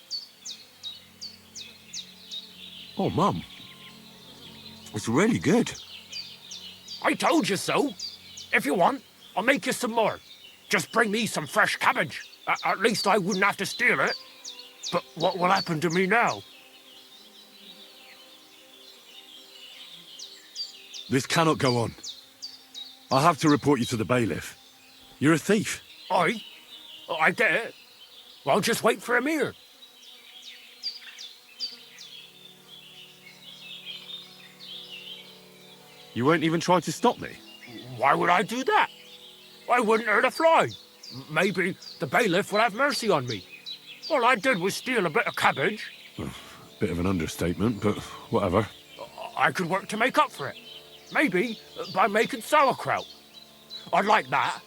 Oh, Mum. It's really good. I told you so. If you want, I'll make you some more. Just bring me some fresh cabbage. At least I wouldn't have to steal it. But what will happen to me now? This cannot go on. I'll have to report you to the bailiff. You're a thief. I get it. Well, just wait for him here. You won't even try to stop me? Why would I do that? I wouldn't hurt a fly. Maybe the bailiff will have mercy on me. All I did was steal a bit of cabbage. Bit of an understatement, but whatever. I could work to make up for it. Maybe by making sauerkraut. I'd like that.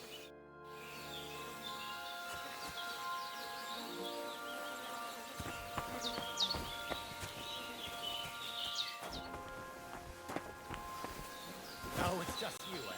Oh, it's just you, eh?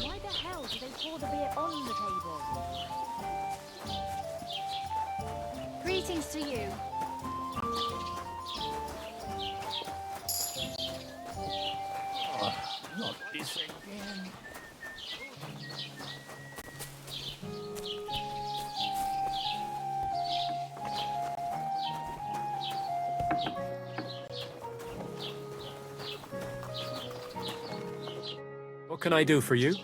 Why the hell do they pour the beer on the table? Greetings to you. Not this again. What can I do for you?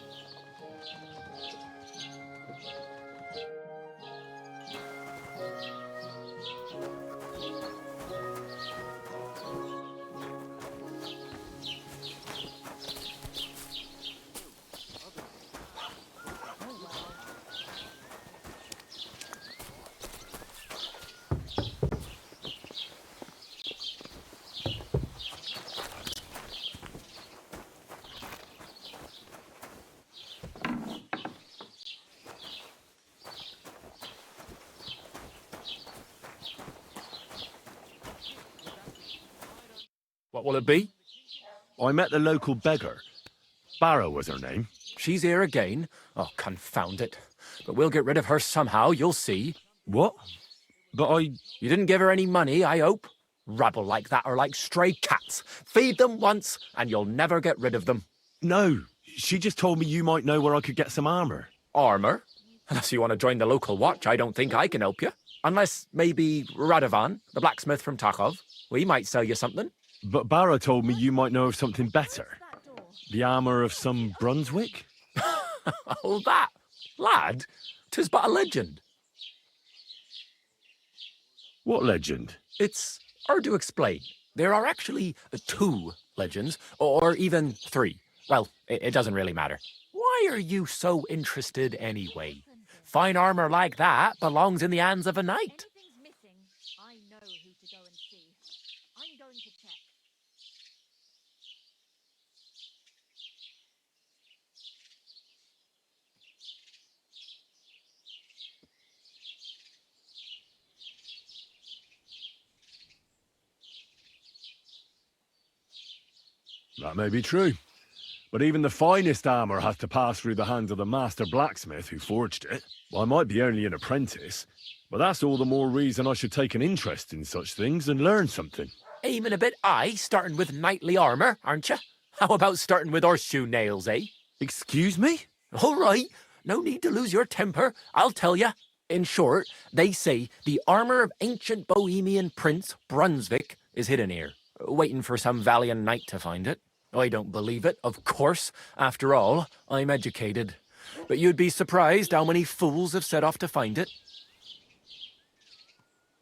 What will it be? I met the local beggar. Barrow was her name. She's here again? Oh, confound it. But we'll get rid of her somehow, you'll see. What? But I... You didn't give her any money, I hope? Rabble like that are like stray cats. Feed them once, and you'll never get rid of them. No, she just told me you might know where I could get some armor. Armor? Unless you want to join the local watch, I don't think I can help you. Unless maybe Radovan, the blacksmith from Takhov. We might sell you something. But Barrow told me you might know of something better. The armour of some Brunswick? Oh, that, lad, 'tis but a legend. What legend? It's hard to explain. There are actually two legends, or even three. Well, it doesn't really matter. Why are you so interested anyway? Fine armor like that belongs in the hands of a knight. I know who to go and see. I'm going to check. That may be true. But even the finest armour has to pass through the hands of the master blacksmith who forged it. I might be only an apprentice, but that's all the more reason I should take an interest in such things and learn something. Aiming a bit high, starting with knightly armor, aren't you? How about starting with horseshoe nails, eh? Excuse me? All right, no need to lose your temper, I'll tell you. In short, they say the armor of ancient Bohemian prince Brunswick is hidden here, waiting for some valiant knight to find it. I don't believe it, of course. After all, I'm educated. But you'd be surprised how many fools have set off to find it.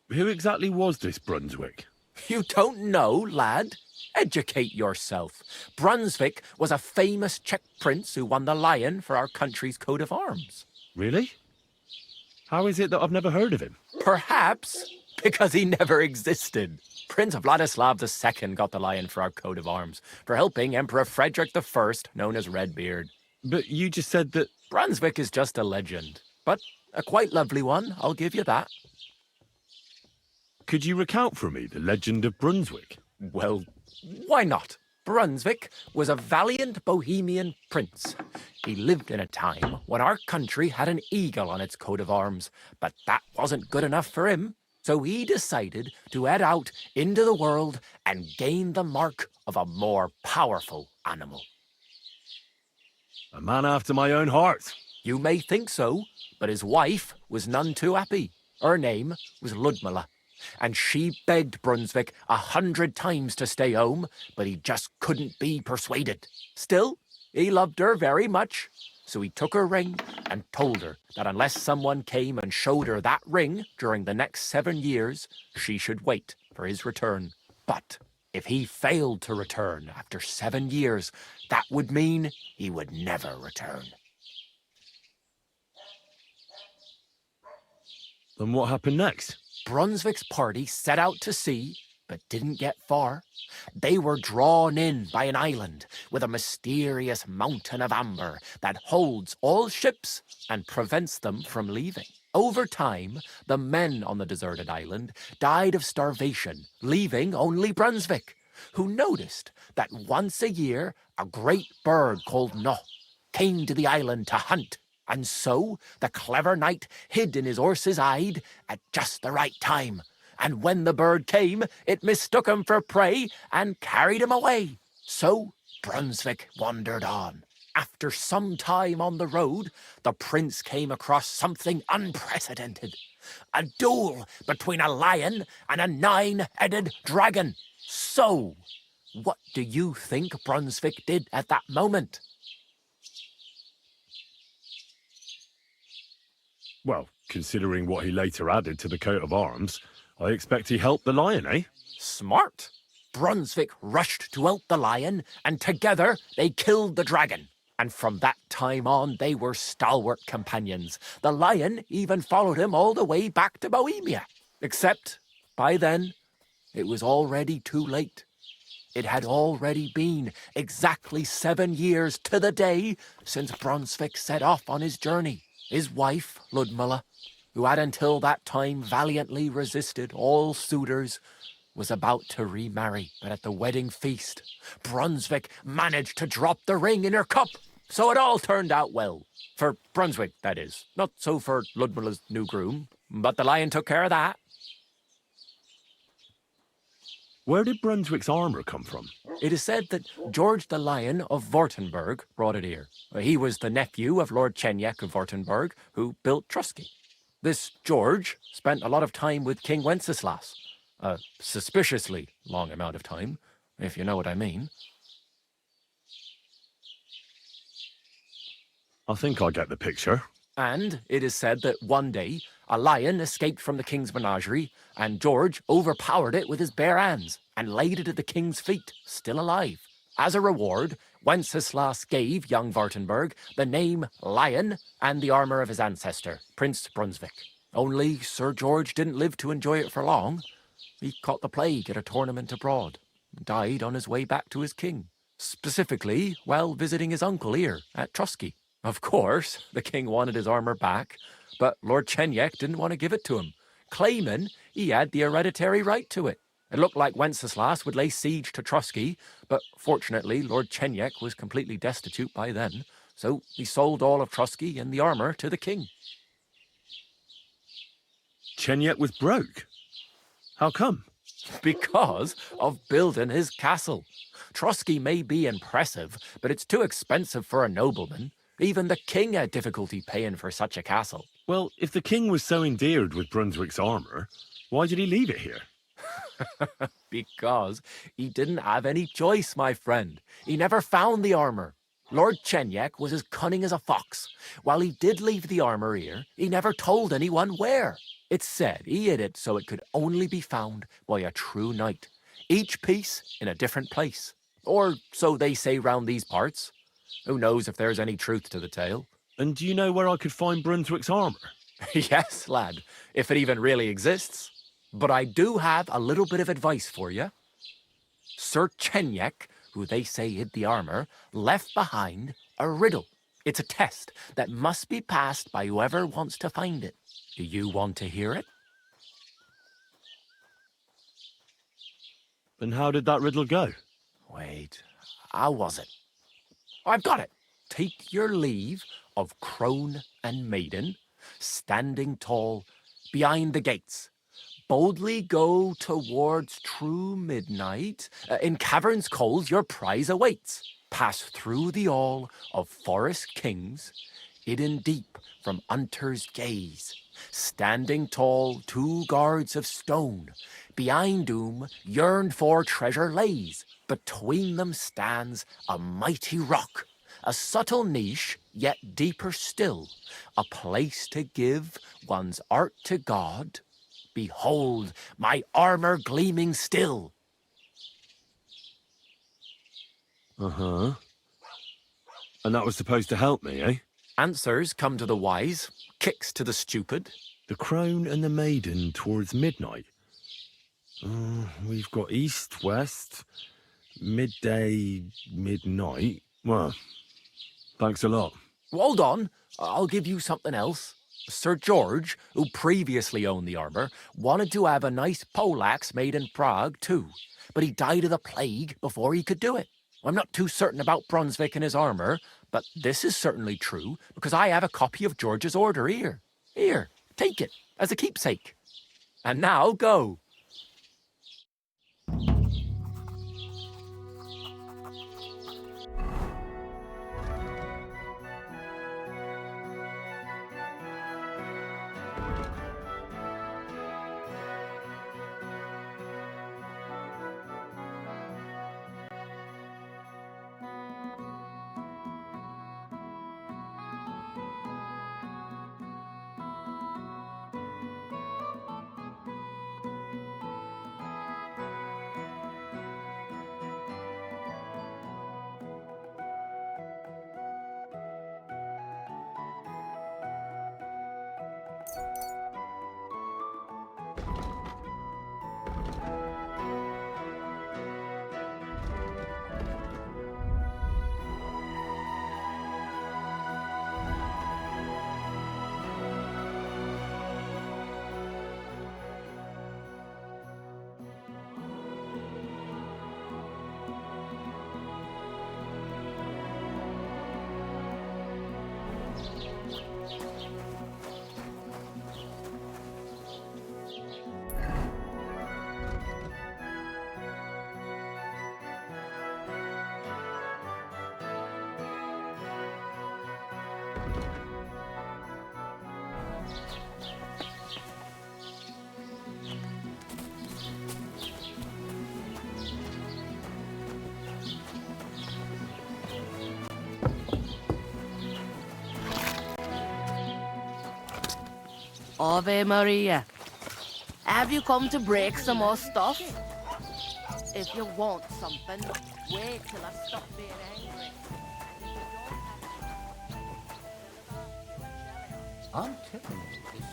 Who exactly was this Brunswick? You don't know, lad? Educate yourself. Brunswick was a famous Czech prince who won the lion for our country's coat of arms. Really? How is it that I've never heard of him? Perhaps because he never existed. Prince Vladislav II got the lion for our coat of arms for helping Emperor Frederick I, known as Redbeard. But you just said that... Brunswick is just a legend, but a quite lovely one, I'll give you that. Could you recount for me the legend of Brunswick? Well, why not? Brunswick was a valiant Bohemian prince. He lived in a time when our country had an eagle on its coat of arms, but that wasn't good enough for him. So he decided to head out into the world and gain the mark of a more powerful animal. A man after my own heart. You may think so, but his wife was none too happy. Her name was Ludmilla, and she begged Brunswick 100 times to stay home, but he just couldn't be persuaded. Still, he loved her very much, so he took her ring and told her that unless someone came and showed her that ring during the next 7 years, she should wait for his return. But if he failed to return after 7 years, that would mean he would never return. Then what happened next? Brunswick's party set out to sea, but didn't get far. They were drawn in by an island with a mysterious mountain of amber that holds all ships and prevents them from leaving. Over time, the men on the deserted island died of starvation, leaving only Brunswick, who noticed that once a year a great bird called Noh came to the island to hunt. And so the clever knight hid in his horse's hide at just the right time. And when the bird came, it mistook him for prey and carried him away. So Brunswick wandered on. After some time on the road, the prince came across something unprecedented. A duel between a lion and a 9-headed dragon. So, what do you think Brunswick did at that moment? Well, considering what he later added to the coat of arms, I expect he helped the lion, eh? Smart. Brunswick rushed to help the lion, and together they killed the dragon. And from that time on, they were stalwart companions. The lion even followed him all the way back to Bohemia. Except, by then, it was already too late. It had already been exactly 7 years to the day since Brunswick set off on his journey. His wife, Ludmilla, who had until that time valiantly resisted all suitors, was about to remarry. But at the wedding feast, Brunswick managed to drop the ring in her cup. So it all turned out well. For Brunswick, that is. Not so for Ludmilla's new groom, but the lion took care of that. Where did Brunswick's armour come from? It is said that George the Lion of Württemberg brought it here. He was the nephew of Lord Chenyek of Württemberg, who built Trusky. This George spent a lot of time with King Wenceslas. A suspiciously long amount of time, if you know what I mean. I think I get the picture. And it is said that one day a lion escaped from the king's menagerie, and George overpowered it with his bare hands and laid it at the king's feet, still alive. As a reward, Wenceslas gave young Wartenberg the name Lion and the armor of his ancestor, Prince Brunswick. Only Sir George didn't live to enjoy it for long. He caught the plague at a tournament abroad and died on his way back to his king, specifically while visiting his uncle here at Trusky. Of course, the king wanted his armor back, but Lord Chenyek didn't want to give it to him, claiming he had the hereditary right to it. It looked like Wenceslas would lay siege to Trusky, but fortunately Lord Chenyek was completely destitute by then, so he sold all of Trusky and the armor to the king. Chenyek was broke. How come? Because of building his castle. Trusky may be impressive, but it's too expensive for a nobleman. Even the king had difficulty paying for such a castle. Well, if the king was so endeared with Brunswick's armor, why did he leave it here? Because he didn't have any choice, my friend. He never found the armor. Lord Chenyek was as cunning as a fox. While he did leave the armor here, he never told anyone where. It's said he hid it so it could only be found by a true knight, each piece in a different place. Or so they say round these parts. Who knows if there's any truth to the tale? And do you know where I could find Brunswick's armor? Yes, lad, if it even really exists. But I do have a little bit of advice for you. Sir Chenyek, who they say hid the armor, left behind a riddle. It's a test that must be passed by whoever wants to find it. Do you want to hear it? And how did that riddle go? Wait, how was it? I've got it. Take your leave of crone and maiden, standing tall behind the gates. Boldly go towards true midnight. In caverns cold your prize awaits. Pass through the all of forest kings, hidden deep from hunter's gaze. Standing tall, 2 guards of stone, behind whom yearned for treasure lays. Between them stands a mighty rock, a subtle niche, yet deeper still, a place to give one's art to God. Behold, my armor gleaming still. Uh-huh. And that was supposed to help me, eh? Answers come to the wise, kicks to the stupid. The crone and the maiden towards midnight. We've got east, west, midday, midnight. Well, thanks a lot. Hold on, I'll give you something else. Sir George, who previously owned the armor, wanted to have a nice poleaxe made in Prague too, but he died of the plague before he could do it. I'm not too certain about Brunswick and his armor, but this is certainly true because I have a copy of George's order here. Here, take it as a keepsake. And now go. Ave Maria. Have you come to break some more stuff? If you want something, wait till I stop being angry. I'm telling you, this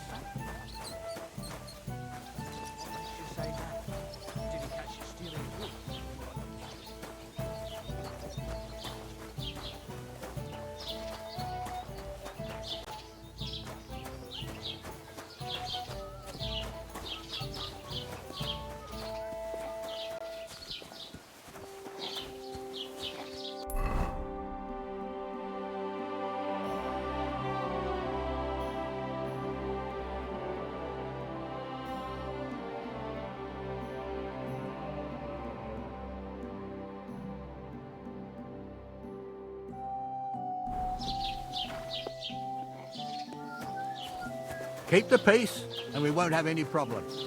keep the peace, and we won't have any problems.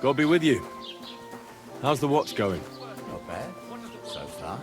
God be with you. How's the watch going? Not bad, so far.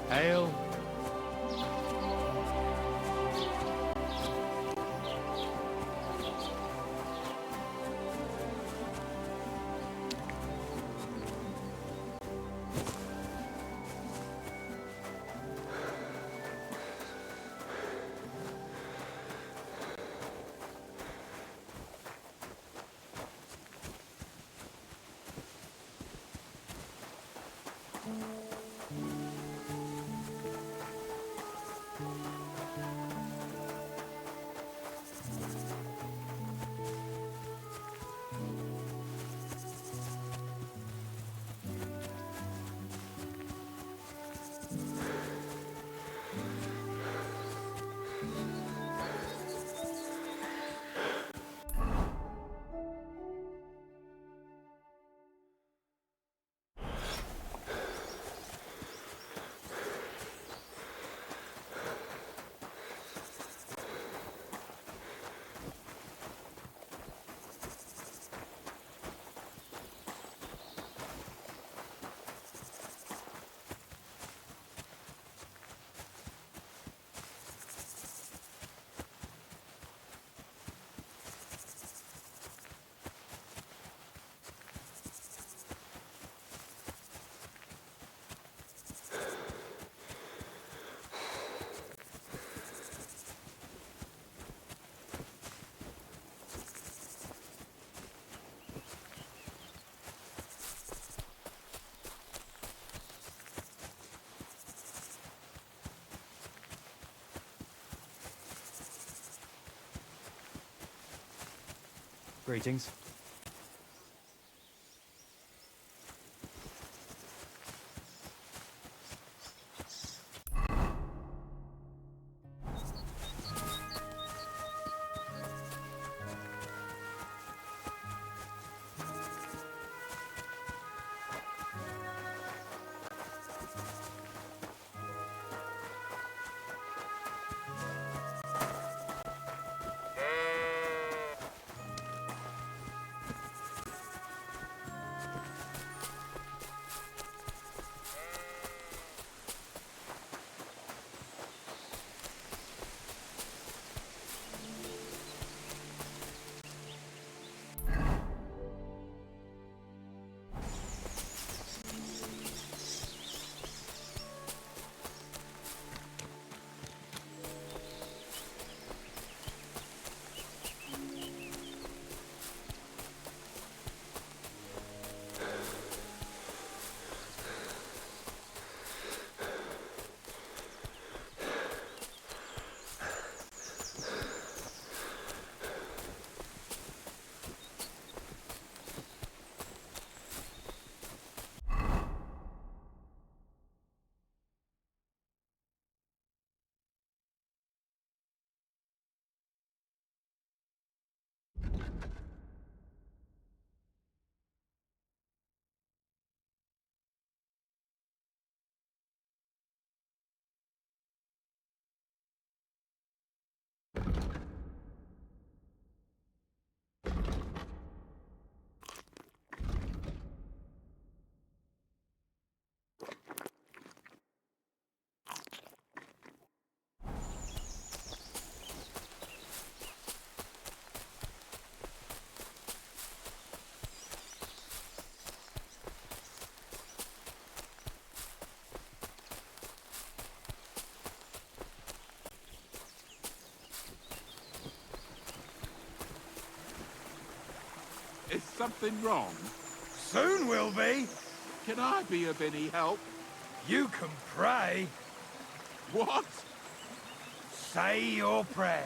Hail. Greetings. something wrong? Soon will be. Can I be of any help? You can pray. What? Say your prayers.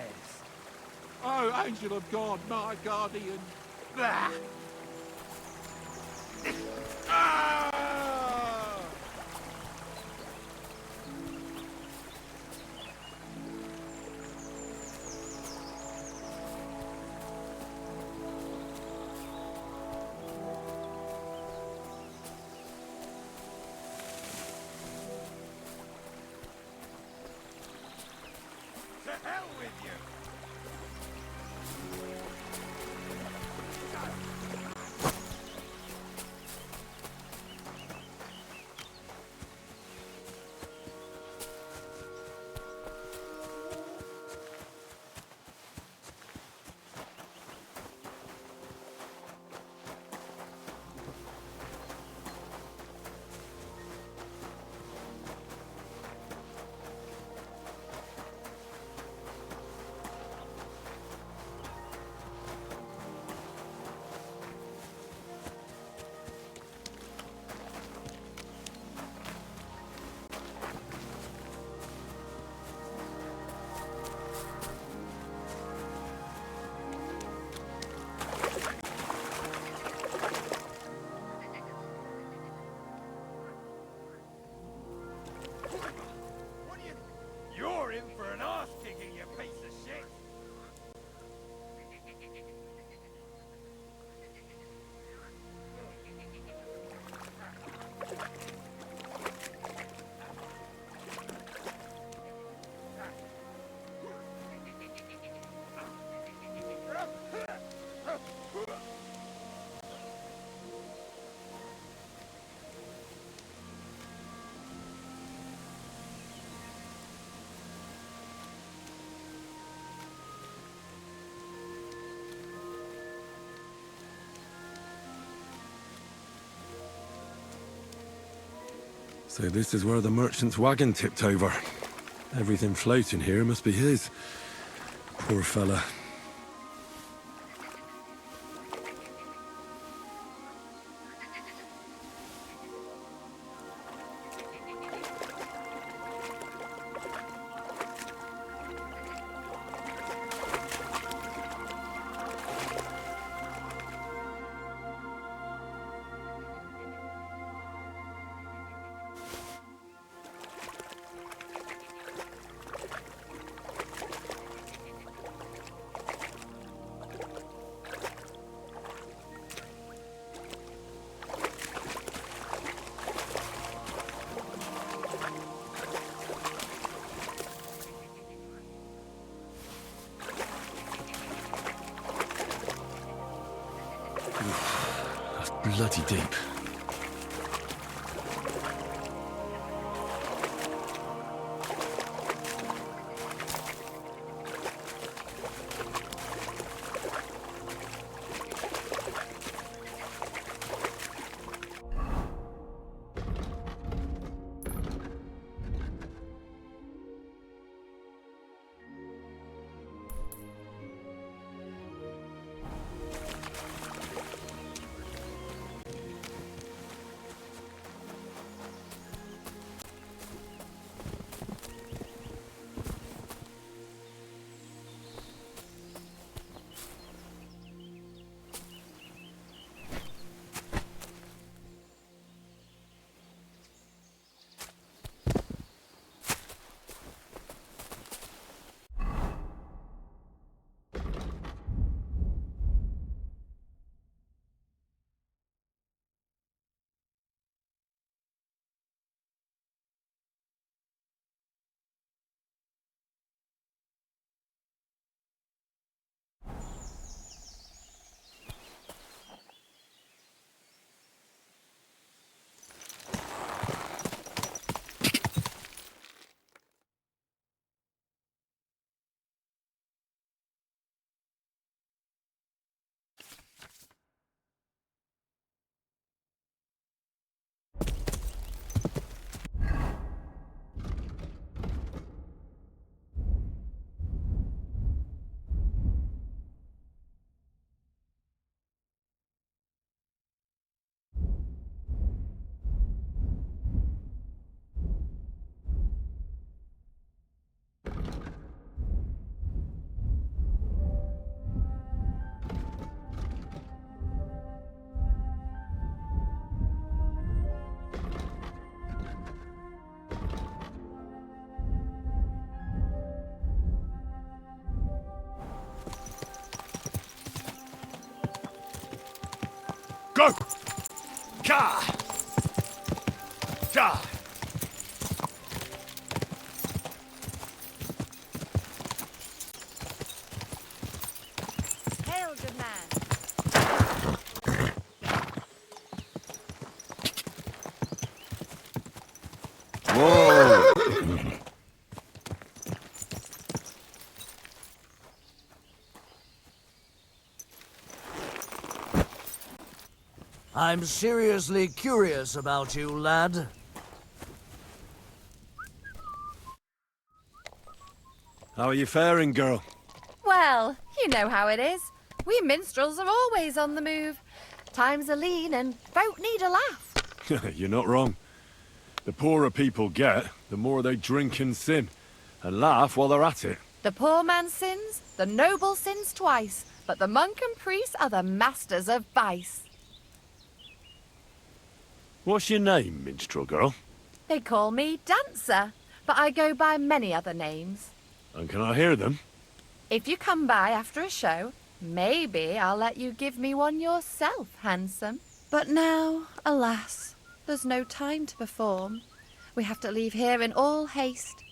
Oh, angel of God, my guardian. Blah. Ah! To hell with you! You're in for an arse kicking, you piece of shit! So this is where the merchant's wagon tipped over. Everything floating here must be his. Poor fella. That's bloody deep. Ka! Ka! Hail, good man. Whoa! I'm seriously curious about you, lad. How are you faring, girl? Well, you know how it is. We minstrels are always on the move. Times are lean and folk need a laugh. You're not wrong. The poorer people get, the more they drink and sin, and laugh while they're at it. The poor man sins, the noble sins twice, but the monk and priest are the masters of vice. What's your name, minstrel girl? They call me Dancer, but I go by many other names. And can I hear them? If you come by after a show, maybe I'll let you give me one yourself, handsome. But now, alas, there's no time to perform. We have to leave here in all haste.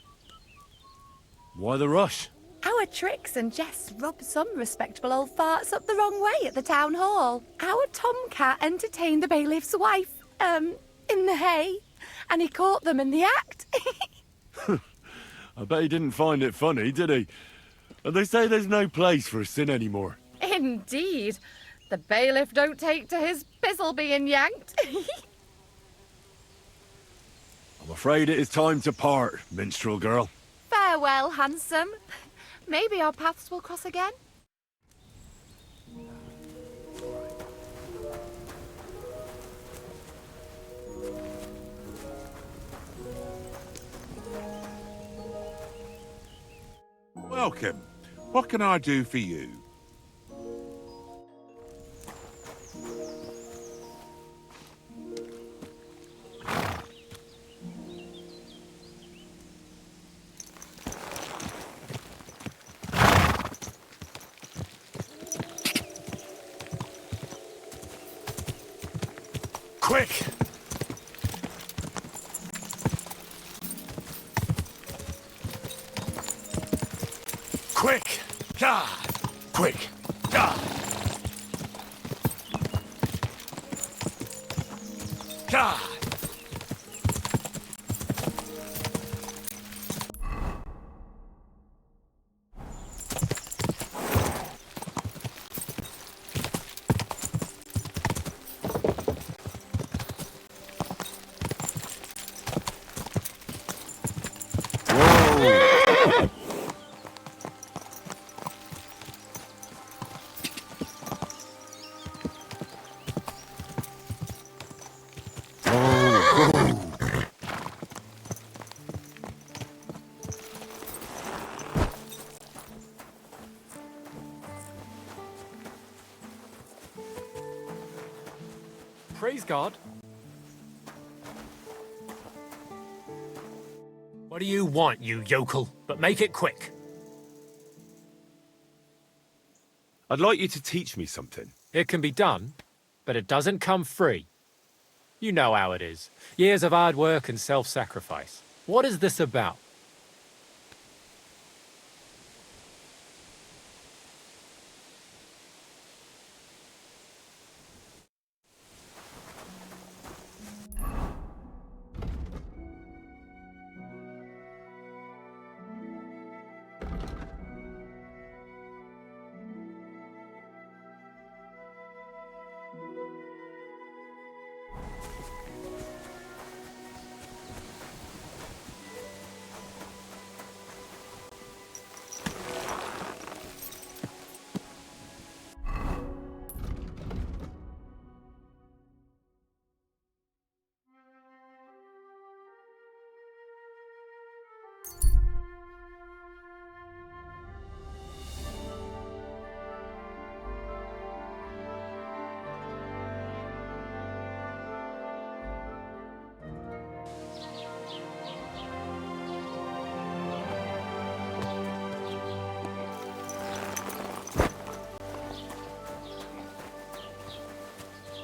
Why the rush? Our tricks and jests rubbed some respectable old farts up the wrong way at the town hall. Our tomcat entertained the bailiff's wife, in the hay, and he caught them in the act. I bet he didn't find it funny, did he? And they say there's no place for sin anymore. Indeed. The bailiff don't take to his pizzle being yanked. I'm afraid it is time to part, minstrel girl. Farewell, handsome. Maybe our paths will cross again. Welcome. What can I do for you? Quick! Quick! God! Quick! God! God! Praise God. What do you want, you yokel? But make it quick. I'd like you to teach me something. It can be done, but it doesn't come free. You know how it is. Years of hard work and self-sacrifice. What is this about?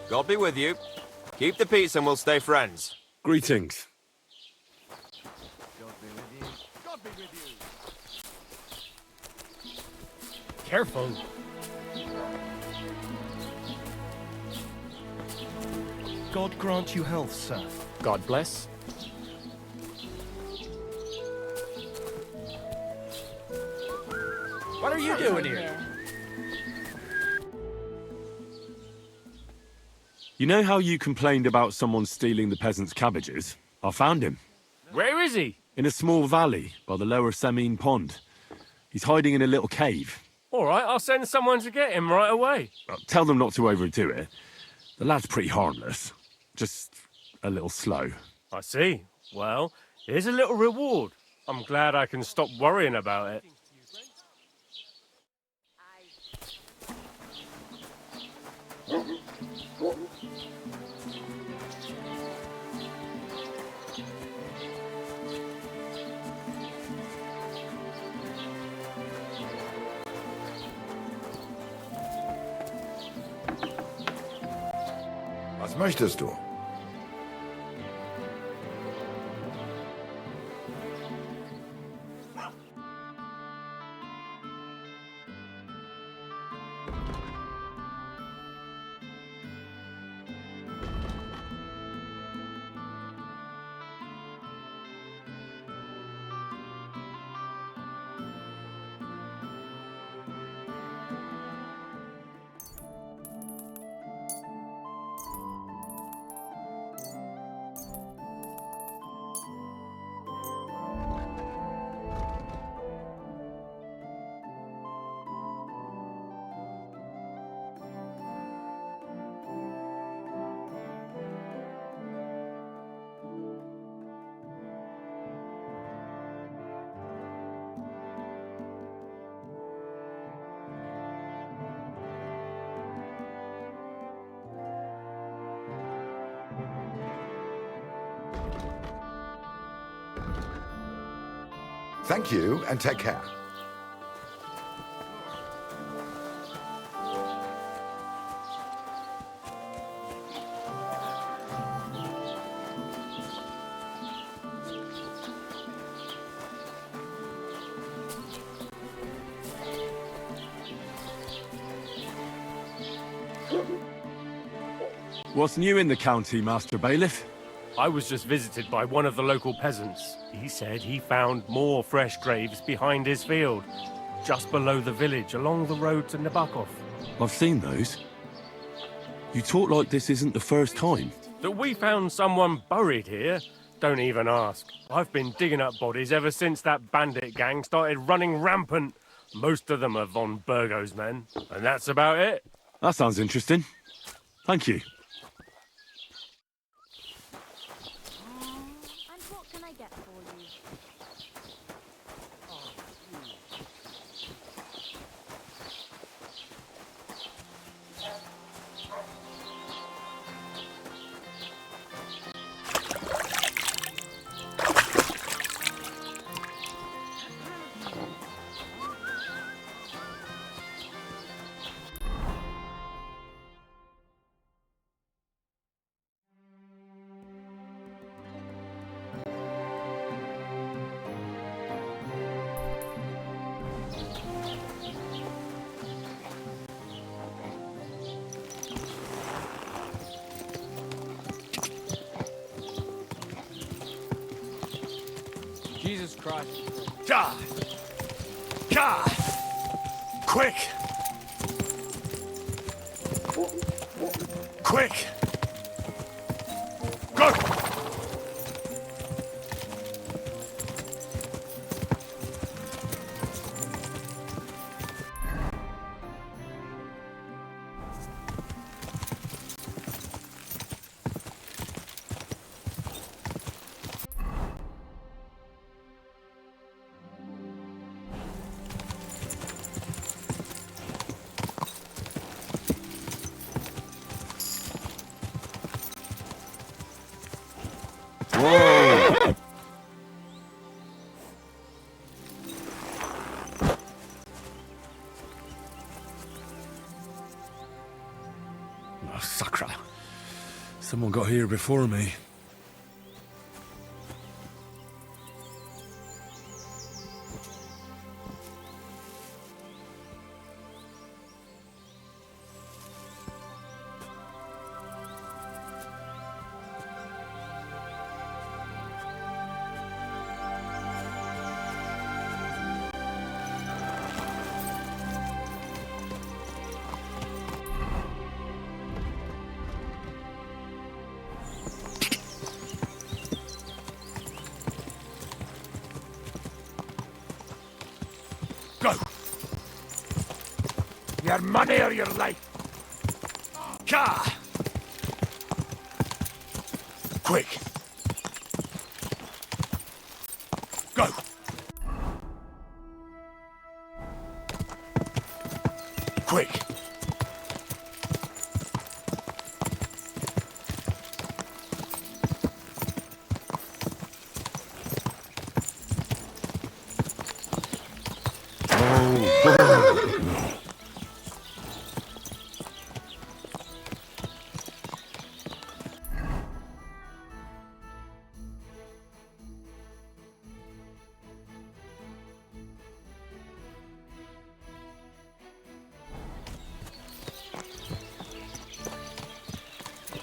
God be with you. Keep the peace and we'll stay friends. Greetings. Careful. God grant you health, sir. God bless. What are you doing here? You know how you complained about someone stealing the peasants' cabbages? I found him. Where is he? In a small valley by the lower Semine Pond. He's hiding in a little cave. All right, I'll send someone to get him right away. Tell them not to overdo it. The lad's pretty harmless. Just a little slow. I see. Well, here's a little reward. I'm glad I can stop worrying about it. Was möchtest du? Thank you, and take care. What's new in the county, Master Bailiff? I was just visited by one of the local peasants. He said he found more fresh graves behind his field, just below the village, along the road to Nabokov. I've seen those. You talk like this isn't the first time. That we found someone buried here? Don't even ask. I've been digging up bodies ever since that bandit gang started running rampant. Most of them are von Burgo's men, and that's about it. That sounds interesting. Thank you. And what can I get for you? Jesus Christ. God! God! Quick! Quick! Go! Whoa! Oh, Sacra. Someone got here before me. Go! Your money or your life! Ka! Quick! Go! Quick!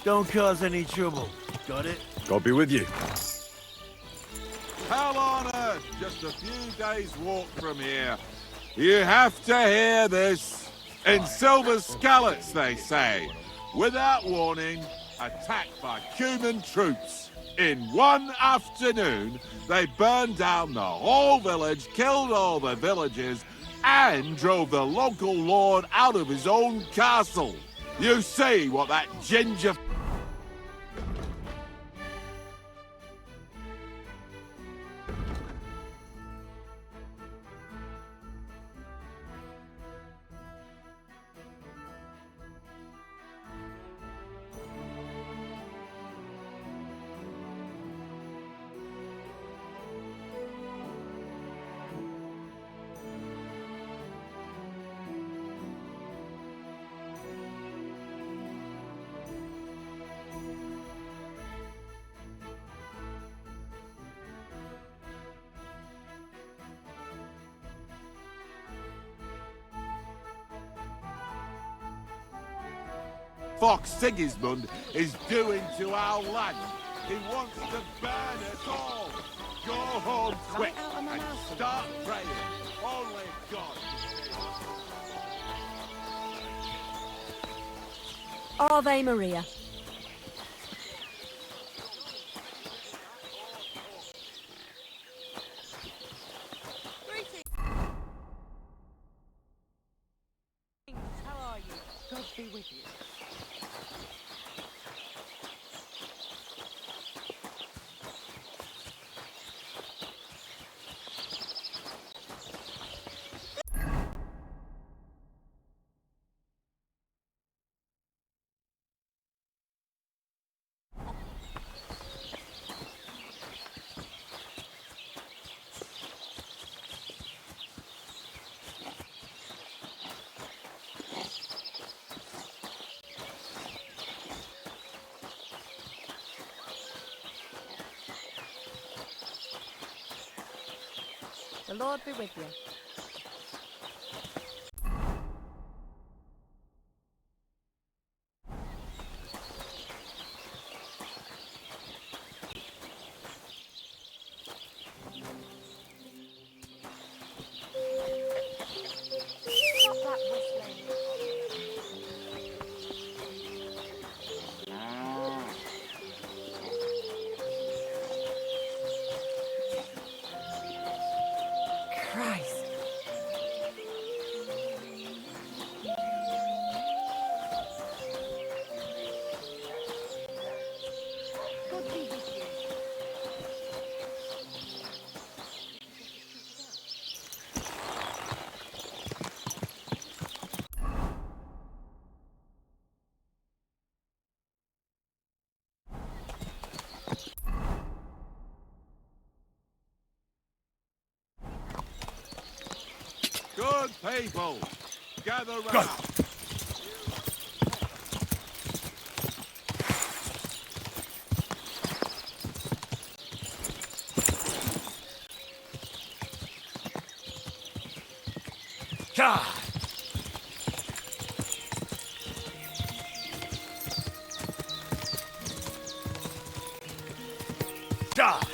Don't cause any trouble. Got it? God be with you. Hell on earth, just a few days' walk from here. You have to hear this. In Silver Scallots, they say, without warning, attacked by Cuman troops. In one afternoon, they burned down the whole village, killed all the villagers, and drove the local lord out of his own castle. You see what that ginger... Fox Sigismund is doing to our land. He wants to burn us all. Go home quick and start praying. Only God can Ave Maria. How are you? God be with you. The Lord be with you. Stop that whistling. Christ. God be with you. Good people, gather round. God! God!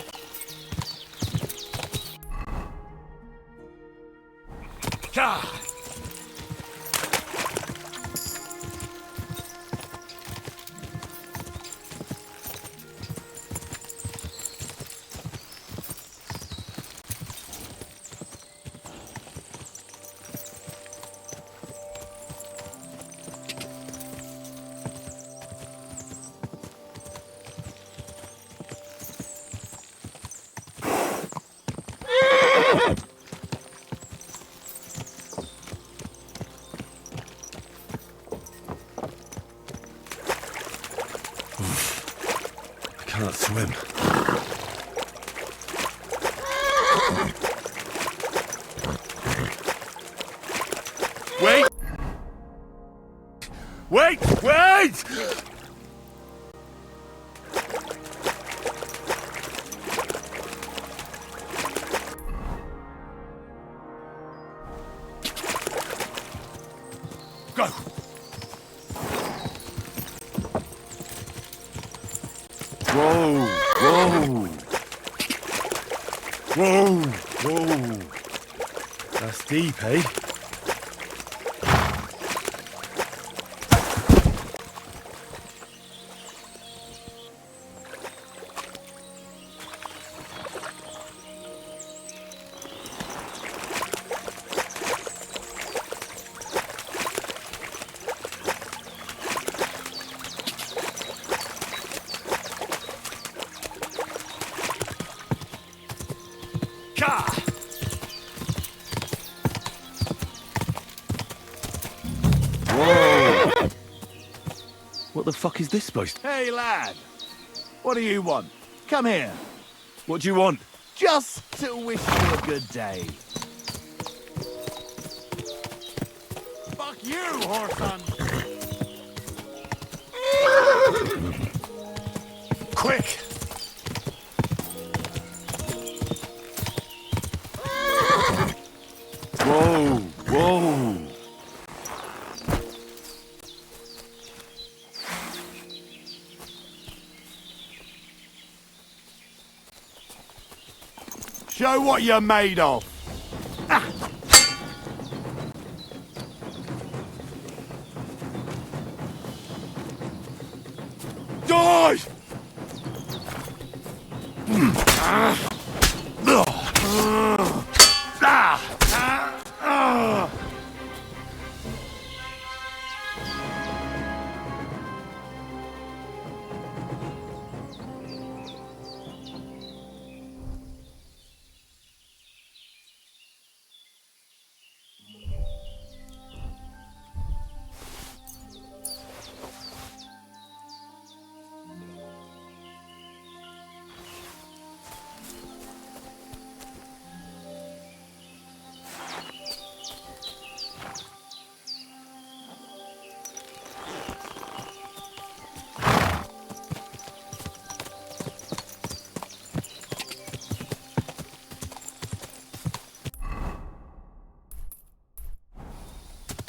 God! I can't swim. Wait! Wait! Wait! Go! Whoa! Whoa! Whoa! Whoa! That's deep, eh? God! Whoa! What the fuck is this supposed to... Hey, lad. What do you want? Come here. What do you want? Just to wish you a good day. Fuck you, whoreson. Quick! Whoa! Whoa! Show what you're made of. Die!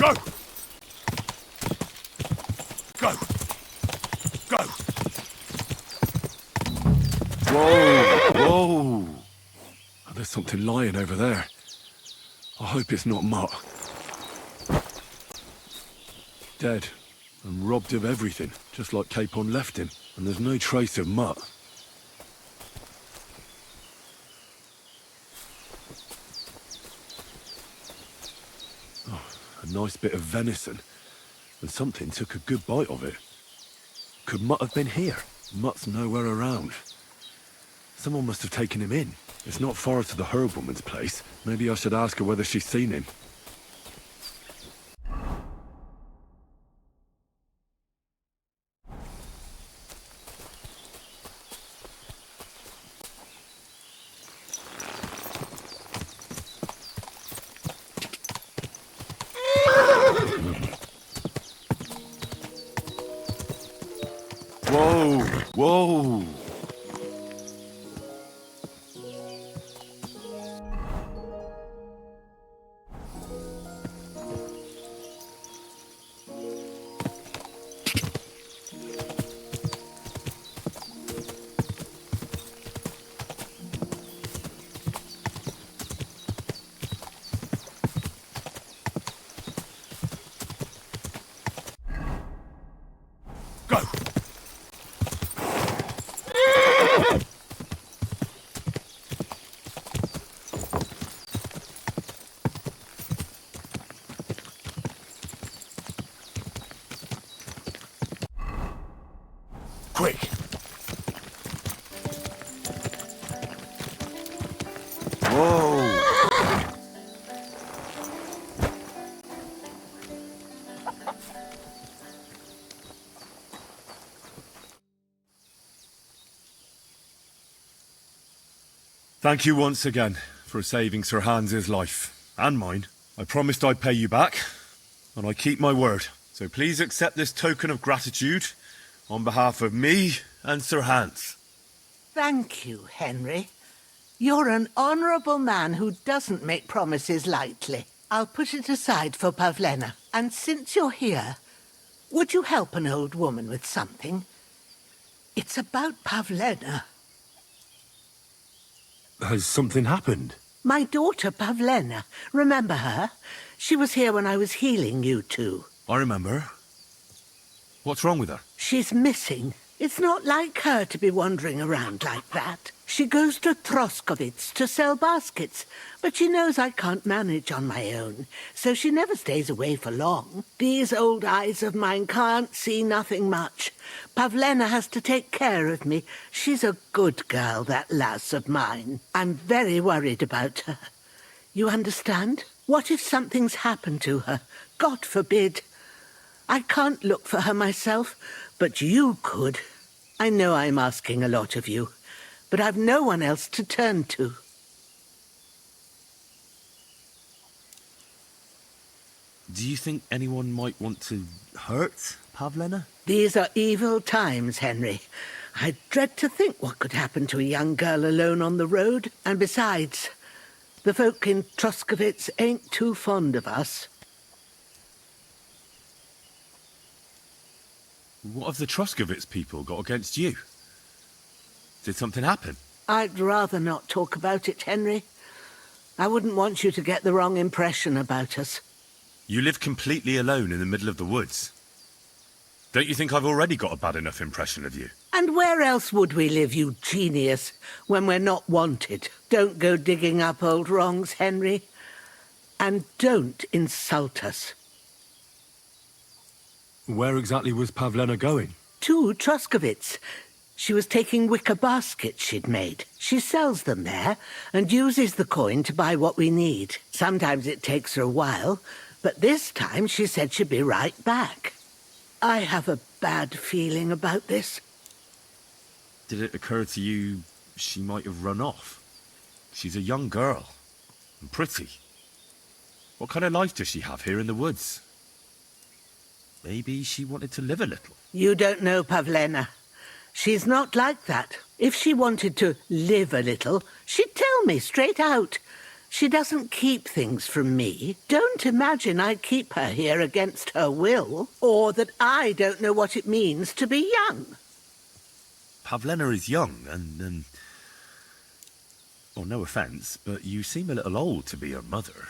Go! Go! Go! Whoa! Whoa! Oh, there's something lying over there. I hope it's not Mutt. Dead. And robbed of everything, just like Capon left him. And there's no trace of Mutt. Oh, a nice bit of venison. And something took a good bite of it. Could Mutt have been here? Mutt's nowhere around. Someone must have taken him in. It's not far to the herb woman's place. Maybe I should ask her whether she's seen him. Whoa! Whoa! Thank you once again for saving Sir Hans's life. And mine. I promised I'd pay you back, and I keep my word. So please accept this token of gratitude on behalf of me and Sir Hans. Thank you, Henry. You're an honourable man who doesn't make promises lightly. I'll put it aside for Pavlena. And since you're here, would you help an old woman with something? It's about Pavlena. Has something happened? My daughter, Pavlena. Remember her? She was here when I was healing you two. I remember. What's wrong with her? She's missing. It's not like her to be wandering around like that. She goes to Troskovitz to sell baskets, but she knows I can't manage on my own, so she never stays away for long. These old eyes of mine can't see nothing much. Pavlena has to take care of me. She's a good girl, that lass of mine. I'm very worried about her. You understand? What if something's happened to her? God forbid. I can't look for her myself, but you could. I know I'm asking a lot of you, but I've no one else to turn to. Do you think anyone might want to hurt Pavlena? These are evil times, Henry. I dread to think what could happen to a young girl alone on the road. And besides, the folk in Troskovitz ain't too fond of us. What have the Troskovitz people got against you? Did something happen? I'd rather not talk about it, Henry. I wouldn't want you to get the wrong impression about us. You live completely alone in the middle of the woods. Don't you think I've already got a bad enough impression of you? And where else would we live, you genius, when we're not wanted? Don't go digging up old wrongs, Henry. And don't insult us. Where exactly was Pavlena going? To Troskovitz. She was taking wicker baskets she'd made. She sells them there and uses the coin to buy what we need. Sometimes it takes her a while, but this time she said she'd be right back. I have a bad feeling about this. Did it occur to you she might have run off? She's a young girl and pretty. What kind of life does she have here in the woods? Maybe she wanted to live a little. You don't know Pavlena. She's not like that. If she wanted to live a little, she'd tell me straight out. She doesn't keep things from me. Don't imagine I keep her here against her will, or that I don't know what it means to be young. Pavlena is young and well, no offence, but you seem a little old to be her mother.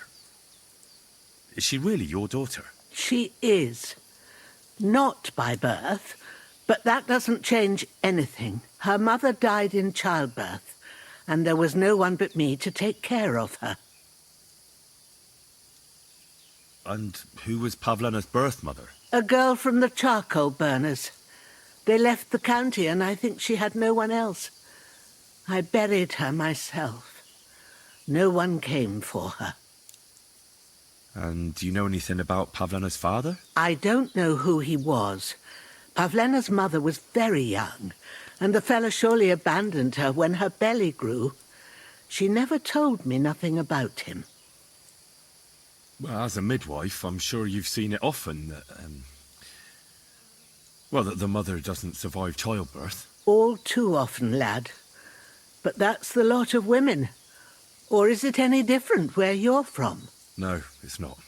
Is she really your daughter? She is. Not by birth, but that doesn't change anything. Her mother died in childbirth, and there was no one but me to take care of her. And who was Pavlena's birth mother? A girl from the charcoal burners. They left the county, and I think she had no one else. I buried her myself. No one came for her. And do you know anything about Pavlena's father? I don't know who he was. Pavlena's mother was very young, and the fella surely abandoned her when her belly grew. She never told me nothing about him. Well, as a midwife, I'm sure you've seen it often that, well, that the mother doesn't survive childbirth. All too often, lad. But that's the lot of women. Or is it any different where you're from? No, it's not.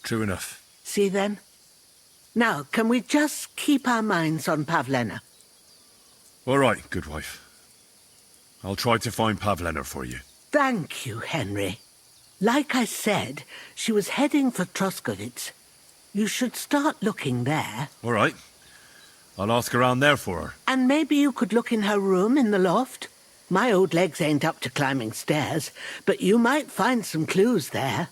True enough. See then? Now, can we just keep our minds on Pavlena? All right, good wife. I'll try to find Pavlena for you. Thank you, Henry. Like I said, she was heading for Troskovitz. You should start looking there. All right. I'll ask around there for her. And maybe you could look in her room in the loft. My old legs ain't up to climbing stairs, but you might find some clues there.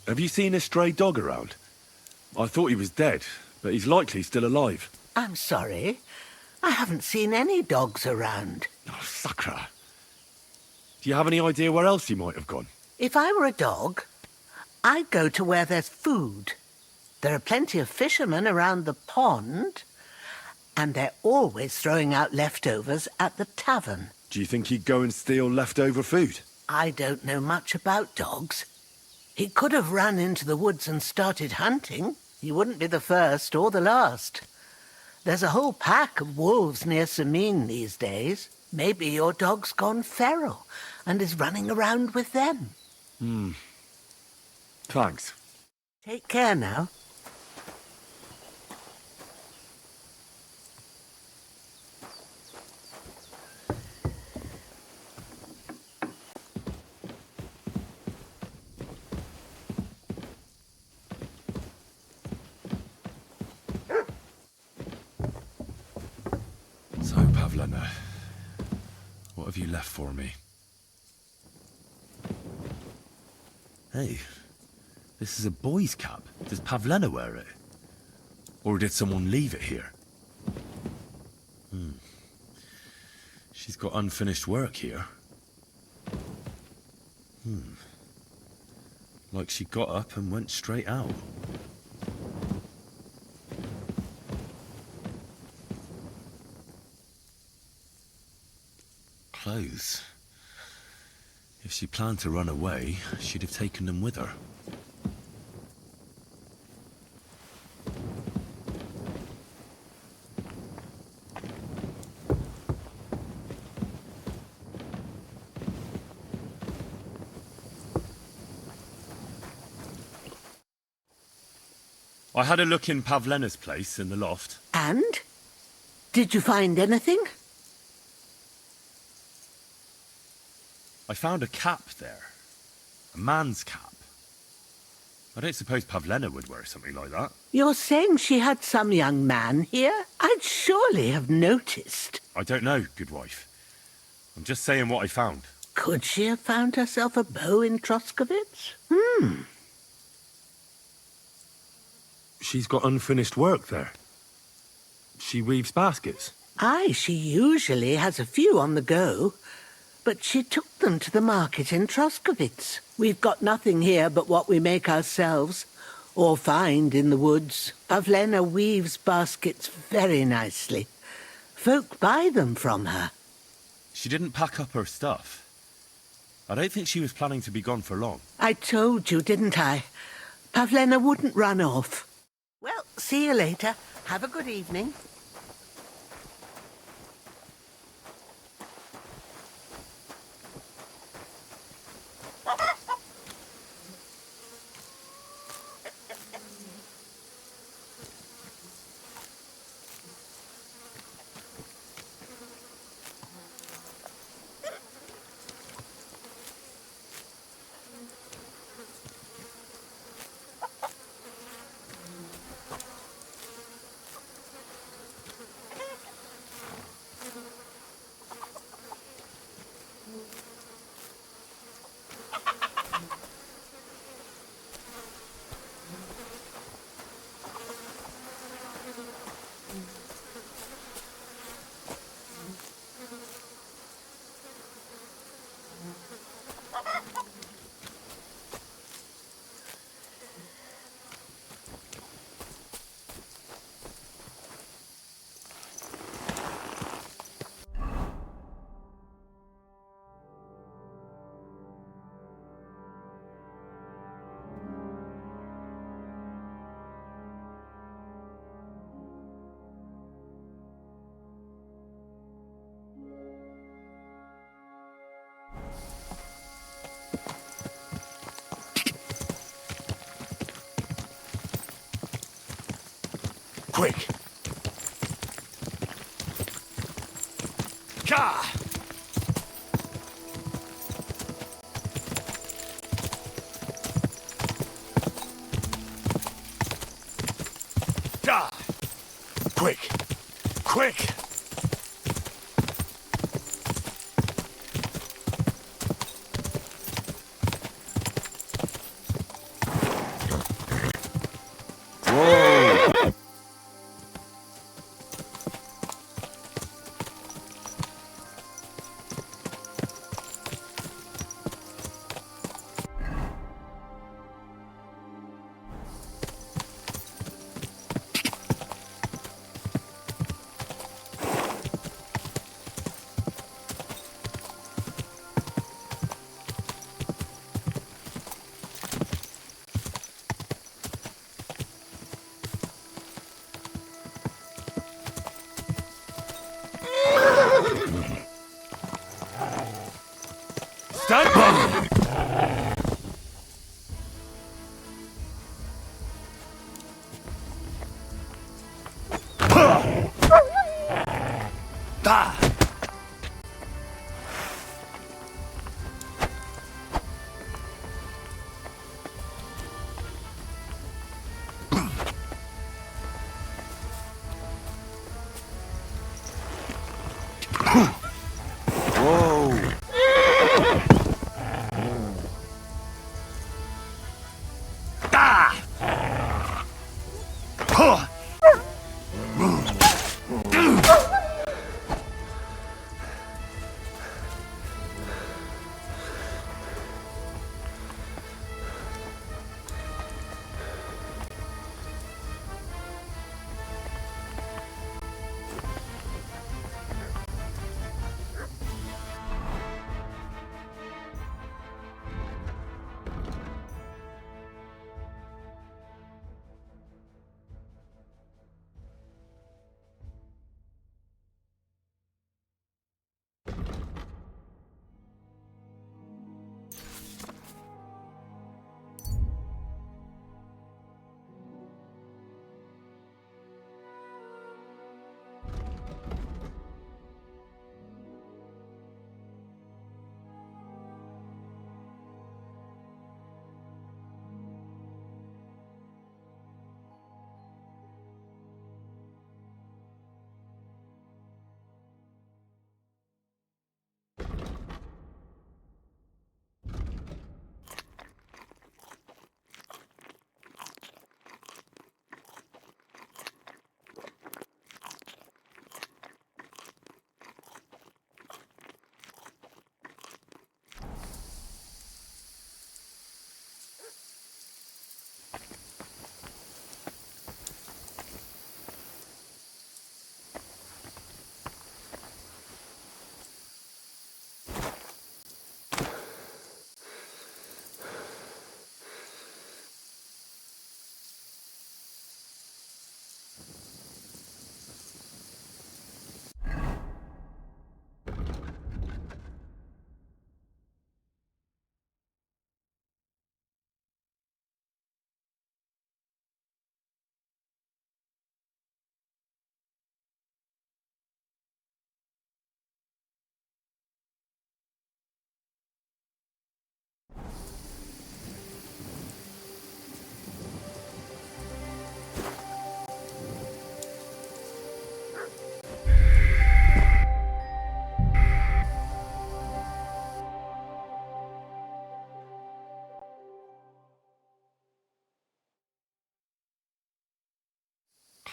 Have you seen a stray dog around? I thought he was dead, but he's likely still alive. I'm sorry. I haven't seen any dogs around. Oh, Sakra. Do you have any idea where else he might have gone? If I were a dog, I'd go to where there's food. There are plenty of fishermen around the pond. And they're always throwing out leftovers at the tavern. Do you think he'd go and steal leftover food? I don't know much about dogs. He could have run into the woods and started hunting. He wouldn't be the first or the last. There's a whole pack of wolves near Sameen these days. Maybe your dog's gone feral and is running around with them. Thanks. Take care now. So, Pavlena, what have you left for me? Hey, this is a boy's cap. Does Pavlena wear it? Or did someone leave it here? She's got unfinished work here. Like she got up and went straight out. Clothes. If she planned to run away, she'd have taken them with her. I had a look in Pavlena's place in the loft. And? Did you find anything? I found a cap there. A man's cap. I don't suppose Pavlena would wear something like that. You're saying she had some young man here? I'd surely have noticed. I don't know, good wife. I'm just saying what I found. Could she have found herself a beau in Troskovitz? She's got unfinished work there. She weaves baskets. Aye, she usually has a few on the go. But she took them to the market in Troskovitz. We've got nothing here but what we make ourselves, or find in the woods. Pavlena weaves baskets very nicely. Folk buy them from her. She didn't pack up her stuff. I don't think she was planning to be gone for long. I told you, didn't I? Pavlena wouldn't run off. Well, see you later. Have a good evening. Quick! Ka! Ka! Quick! Quick!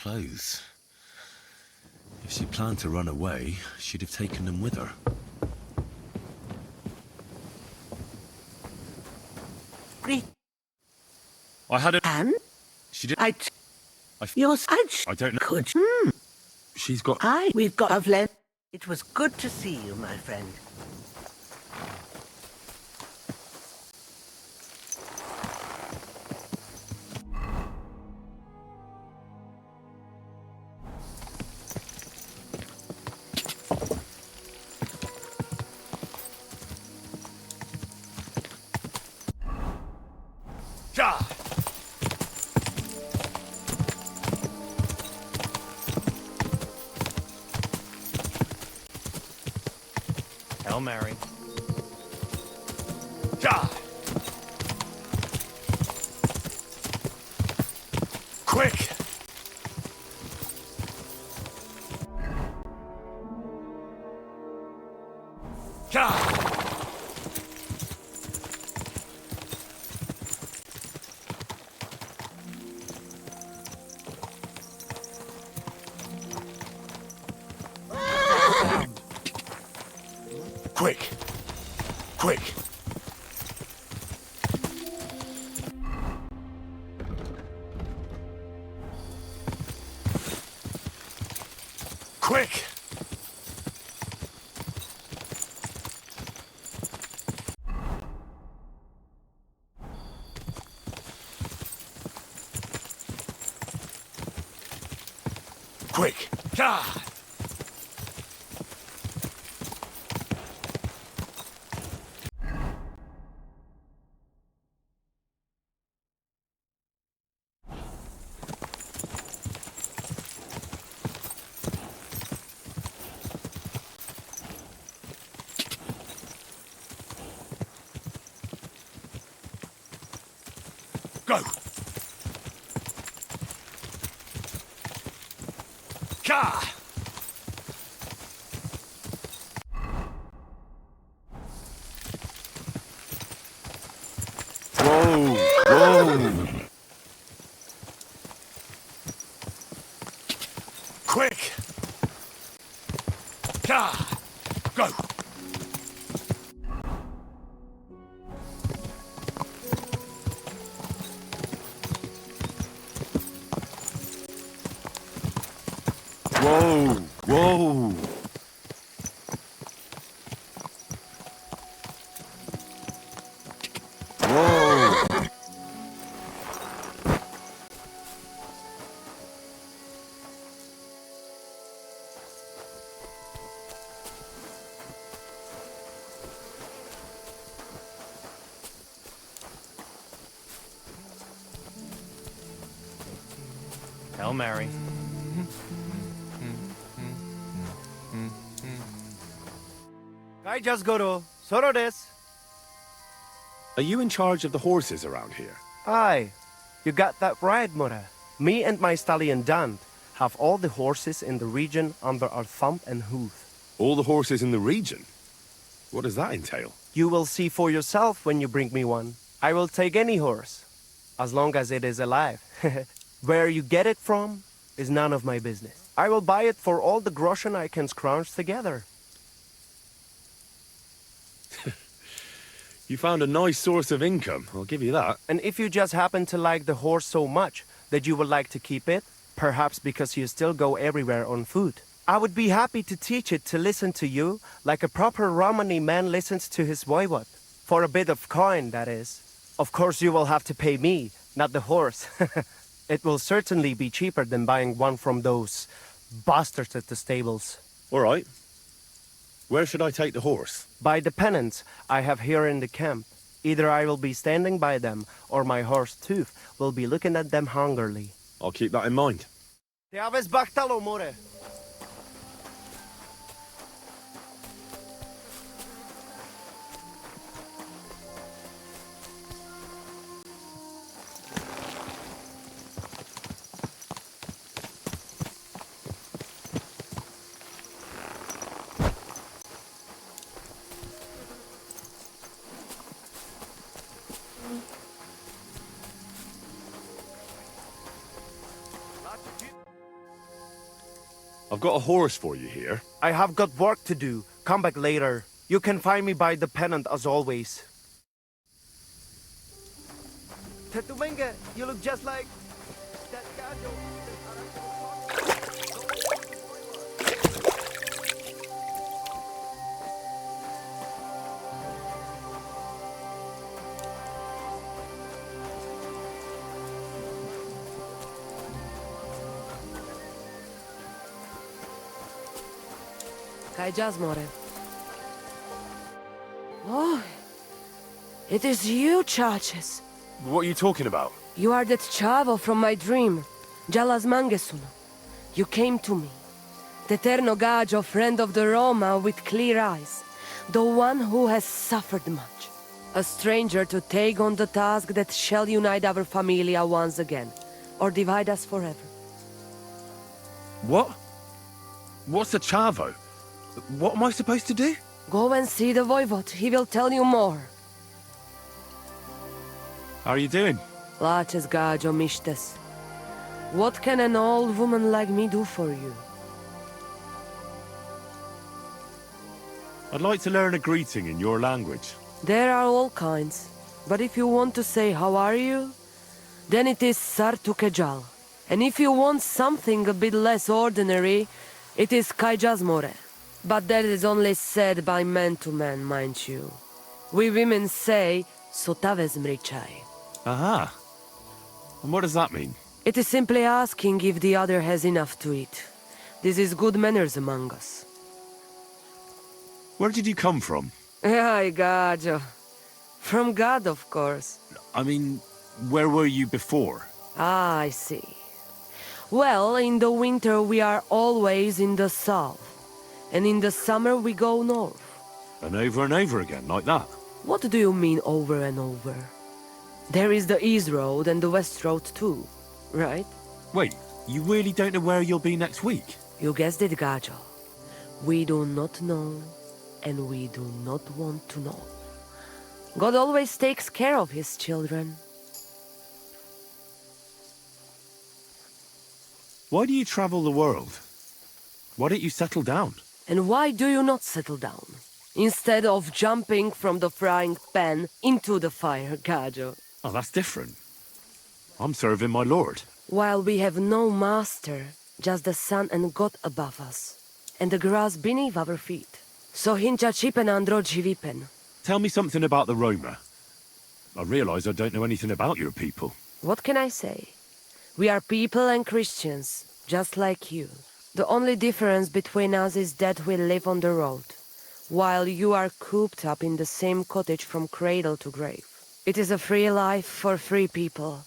Clothes. If she planned to run away, she'd have taken them with her. I had a... And? She did... Your side I don't know. could. She's got... We've got of Len. It was good to see you, my friend. Hail Mary. Quick! Quick! Quick! Quick! Quick! God! Go! Ka! Whoa! Whoa! Quick! Ka! Go! Whoa! Whoa! Whoa! Hail Mary. I just go to Soro desu. Are you in charge of the horses around here? Aye, you got that right, Mura. Me and my stallion Dan have all the horses in the region under our thumb and hoof. All the horses in the region? What does that entail? You will see for yourself when you bring me one. I will take any horse, as long as it is alive. Where you get it from is none of my business. I will buy it for all the groschen I can scrounge together. You found a nice source of income, I'll give you that. And if you just happen to like the horse so much that you would like to keep it, perhaps because you still go everywhere on foot, I would be happy to teach it to listen to you like a proper Romani man listens to his voivod. For a bit of coin, that is. Of course you will have to pay me, not the horse. It will certainly be cheaper than buying one from those bastards at the stables. All right. Where should I take the horse? By the pennants I have here in the camp. Either I will be standing by them, or my horse Tooth will be looking at them hungrily. I'll keep that in mind. Te aves baktalo, more. I've got a horse for you here. I have got work to do. Come back later. You can find me by the pennant as always. Tetumenga, you look just like that gajo. Jasmore. Oh, it is you, Charges. What are you talking about? You are that chavo from my dream, Jalas Mangesuno. You came to me, the Terno Gajo, friend of the Roma with clear eyes, the one who has suffered much. A stranger to take on the task that shall unite our familia once again, or divide us forever. What? What's a chavo? What am I supposed to do? Go and see the voivod. He will tell you more. How are you doing? Laches gajo mishtes. What can an old woman like me do for you? I'd like to learn a greeting in your language. There are all kinds. But if you want to say how are you, then it is Sartukejal. And if you want something a bit less ordinary, it is Kaijasmore. But that is only said by man to man, mind you. We women say, Sotaves mrichai. Aha. And what does that mean? It is simply asking if the other has enough to eat. This is good manners among us. Where did you come from? Ay, gajo. From God, of course. I mean, where were you before? Ah, I see. Well, in the winter we are always in the south. And in the summer we go north. And over again, like that? What do you mean over and over? There is the East Road and the West Road too, right? Wait, you really don't know where you'll be next week? You guessed it, Gajo. We do not know, and we do not want to know. God always takes care of his children. Why do you travel the world? Why don't you settle down? And why do you not settle down? Instead of jumping from the frying pan into the fire, Gajo. Oh, that's different. I'm serving my lord. While we have no master, just the sun and God above us, and the grass beneath our feet. So hincha chipen andro jivipen. Tell me something about the Roma. I realize I don't know anything about your people. What can I say? We are people and Christians, just like you. The only difference between us is that we live on the road, while you are cooped up in the same cottage from cradle to grave. It is a free life for free people.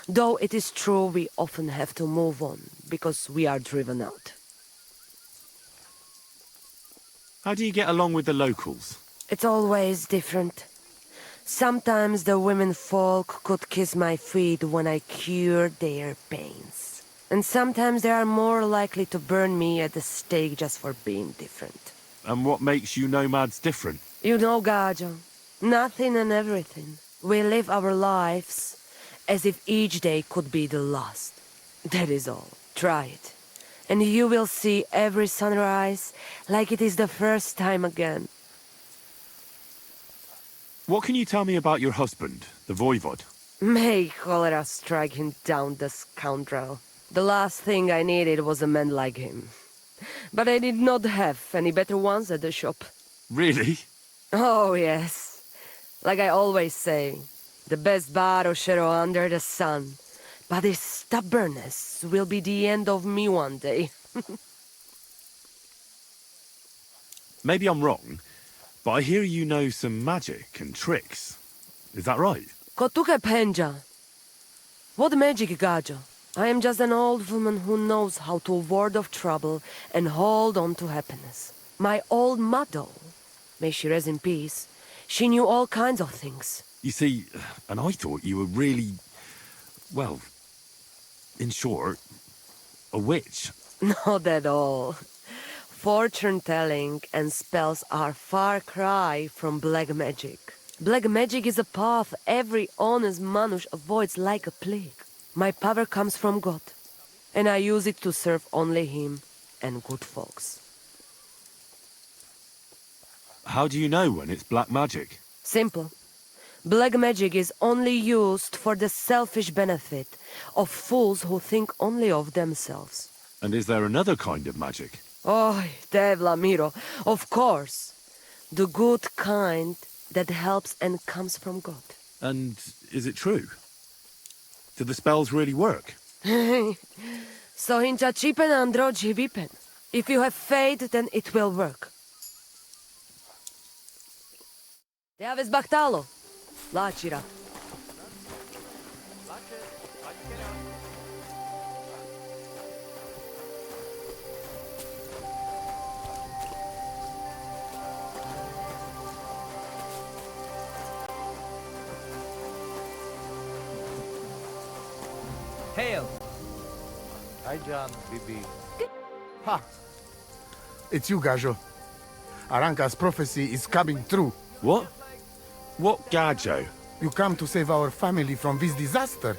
Though it is true we often have to move on, because we are driven out. How do you get along with the locals? It's always different. Sometimes the women folk could kiss my feet when I cured their pains. And sometimes they are more likely to burn me at the stake just for being different. And what makes you nomads different? You know, Gajo, nothing and everything. We live our lives as if each day could be the last. That is all. Try it. And you will see every sunrise like it is the first time again. What can you tell me about your husband, the voivod? May cholera strike him down, the scoundrel. The last thing I needed was a man like him. But I did not have any better ones at the shop. Really? Oh, yes. Like I always say, the best baroshero under the sun. But his stubbornness will be the end of me one day. Maybe I'm wrong, but I hear you know some magic and tricks. Is that right? Kotuke penja. What magic, Gajo? I am just an old woman who knows how to ward off trouble and hold on to happiness. My old mother, may she rest in peace, she knew all kinds of things. You see, and I thought you were really, well, in short, a witch. Not at all. Fortune-telling and spells are far cry from black magic. Black magic is a path every honest manush avoids like a plague. My power comes from God, and I use it to serve only Him and good folks. How do you know when it's black magic? Simple. Black magic is only used for the selfish benefit of fools who think only of themselves. And is there another kind of magic? Oh, Devla Miro, of course. The good kind that helps and comes from God. And is it true? Do the spells really work? So hincha chipen andro jivipen. If you have faith, then it will work. Te aves baktalo. Lachira. Hail! Hi, John, Bibi. Ha! It's you, Gajo. Aranka's prophecy is coming true. What? What Gajo? You come to save our family from this disaster.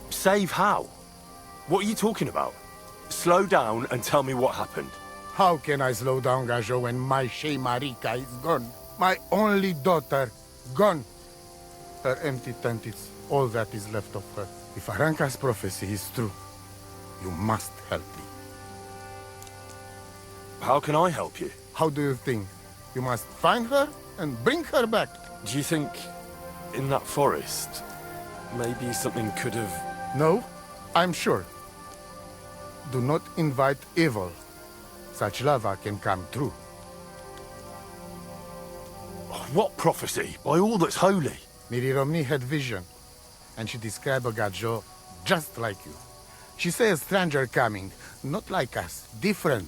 Save how? What are you talking about? Slow down and tell me what happened. How can I slow down, Gajo, when my Shea Marika is gone? My only daughter, gone. Her empty tent is all that is left of her. If Aranka's prophecy is true, you must help me. How can I help you? How do you think? You must find her and bring her back. Do you think in that forest, maybe something could have... No, I'm sure. Do not invite evil. Such lava can come true. What prophecy? By all that's holy. Miri Romni had vision, and she described a Gajo just like you. She said a stranger coming, not like us, different.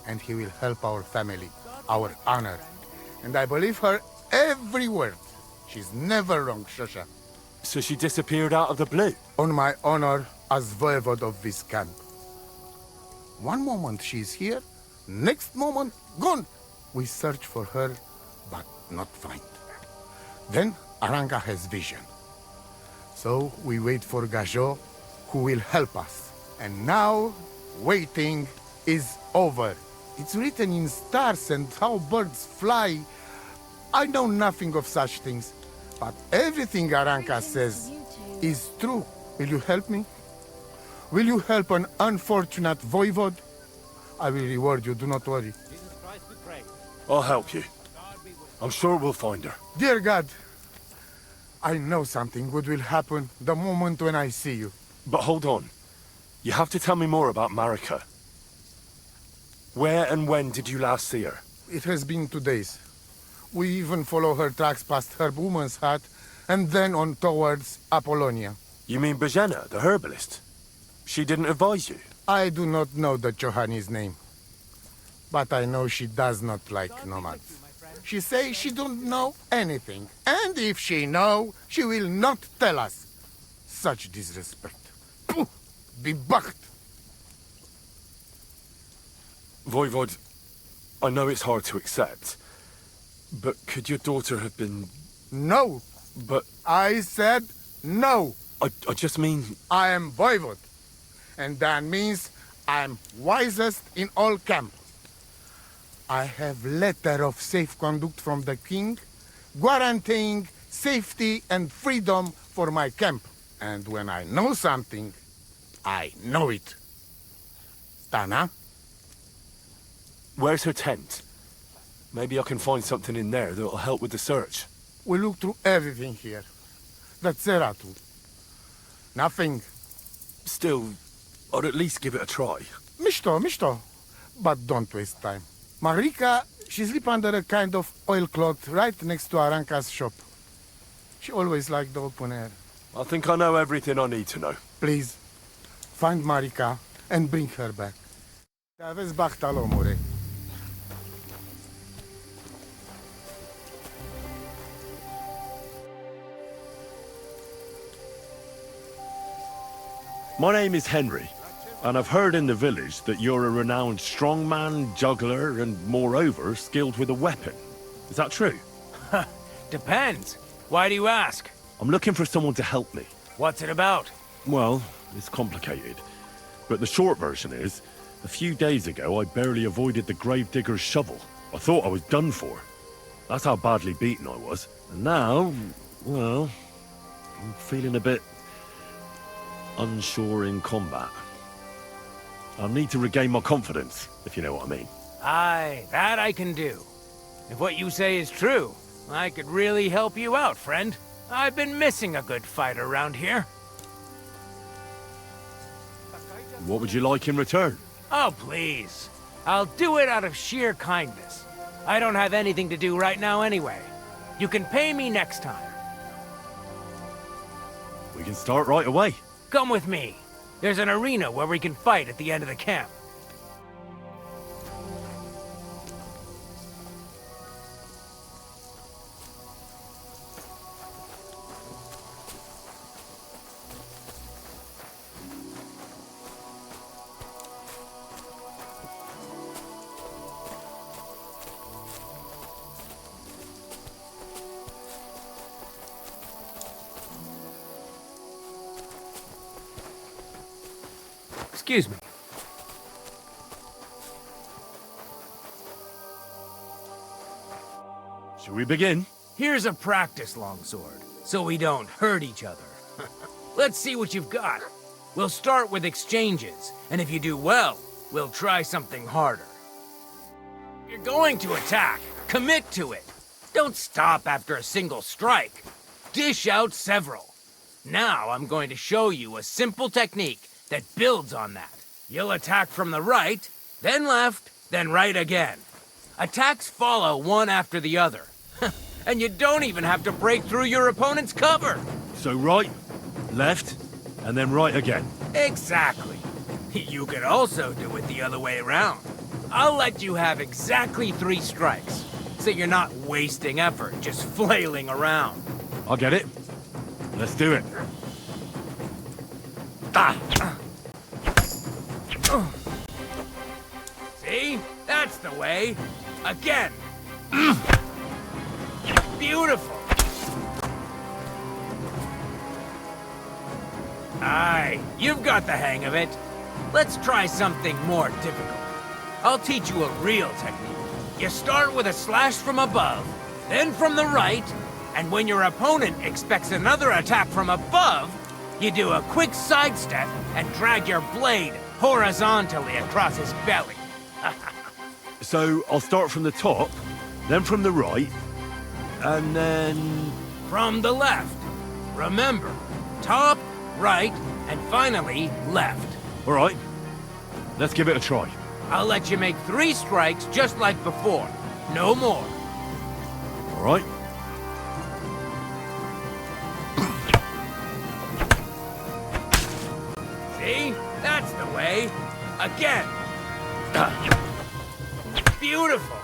And he will help our family, our honor. And I believe her every word. She's never wrong, Shosha. So she disappeared out of the blue? On my honor as voivode of this camp. One moment she's here, next moment gone. We search for her, but not find. Then Aranka has vision. So we wait for Gajo, who will help us. And now, waiting is over. It's written in stars and how birds fly. I know nothing of such things, but everything Aranka says is true. Will you help me? Will you help an unfortunate voivode? I will reward you, do not worry. I'll help you. I'm sure we'll find her. Dear God, I know something good will happen the moment when I see you. But hold on. You have to tell me more about Marika. Where and when did you last see her? It has been 2 days. We even follow her tracks past her woman's hut, and then on towards Apollonia. You mean Bajena, the herbalist? She didn't advise you? I do not know the Johani's name. But I know she does not like nomads. She says she don't know anything. And if she know, she will not tell us. Such disrespect. Puh! Be bucked! Voivod, I know it's hard to accept, but could your daughter have been... No! But... I said no! I just mean... I am Voivod. And that means I'm wisest in all camp. I have letter of safe conduct from the king, guaranteeing safety and freedom for my camp. And when I know something, I know it. Tana? Where's her tent? Maybe I can find something in there that'll help with the search. We look through everything here. The Ceratu. Nothing. Still, I'd at least give it a try. Mishto. But don't waste time. Marika, she sleep under a kind of oilcloth right next to Aranka's shop. She always liked the open air. I think I know everything I need to know. Please, find Marika and bring her back. Aveți bachtal, omule. My name is Henry, and I've heard in the village that you're a renowned strongman, juggler, and moreover, skilled with a weapon. Is that true? Depends. Why do you ask? I'm looking for someone to help me. What's it about? Well, it's complicated. But the short version is, a few days ago, I barely avoided the gravedigger's shovel. I thought I was done for. That's how badly beaten I was. And now, well, I'm feeling a bit unsure in combat. I'll need to regain my confidence, if you know what I mean. Aye, that I can do. If what you say is true, I could really help you out, friend. I've been missing a good fight around here. What would you like in return? Oh, please. I'll do it out of sheer kindness. I don't have anything to do right now anyway. You can pay me next time. We can start right away. Come with me. There's an arena where we can fight at the end of the camp. Excuse me. Should we begin? Here's a practice longsword, so we don't hurt each other. Let's see what you've got. We'll start with exchanges, and if you do well, we'll try something harder. You're going to attack. Commit to it. Don't stop after a single strike. Dish out several. Now I'm going to show you a simple technique that builds on that. You'll attack from the right, then left, then right again. Attacks follow one after the other. And you don't even have to break through your opponent's cover. So right, left, and then right again. Exactly. You could also do it the other way around. I'll let you have exactly 3 strikes, so you're not wasting effort just flailing around. I'll get it. Let's do it. See? That's the way. Again. Beautiful. Aye, you've got the hang of it. Let's try something more difficult. I'll teach you a real technique. You start with a slash from above, then from the right, and when your opponent expects another attack from above, you do a quick sidestep and drag your blade horizontally across his belly. So I'll start from the top, then from the right, and then... From the left. Remember, top, right, and finally, left. All right. Let's give it a try. I'll let you make 3 strikes just like before. No more. All right. See? That's the way. Again. Beautiful.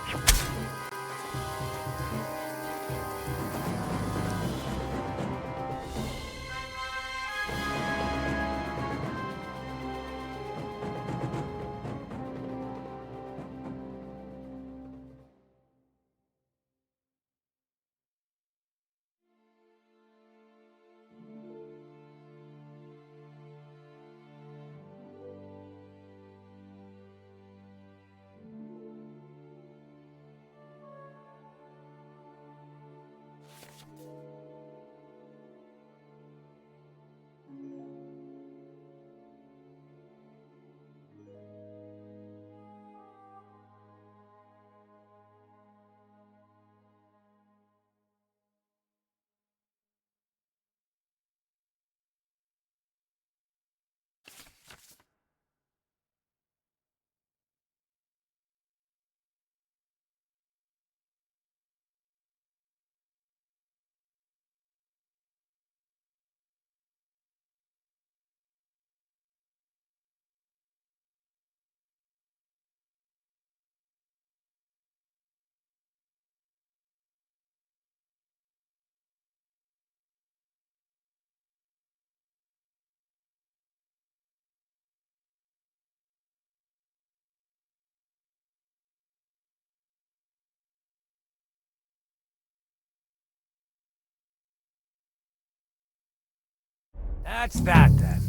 That's that, then.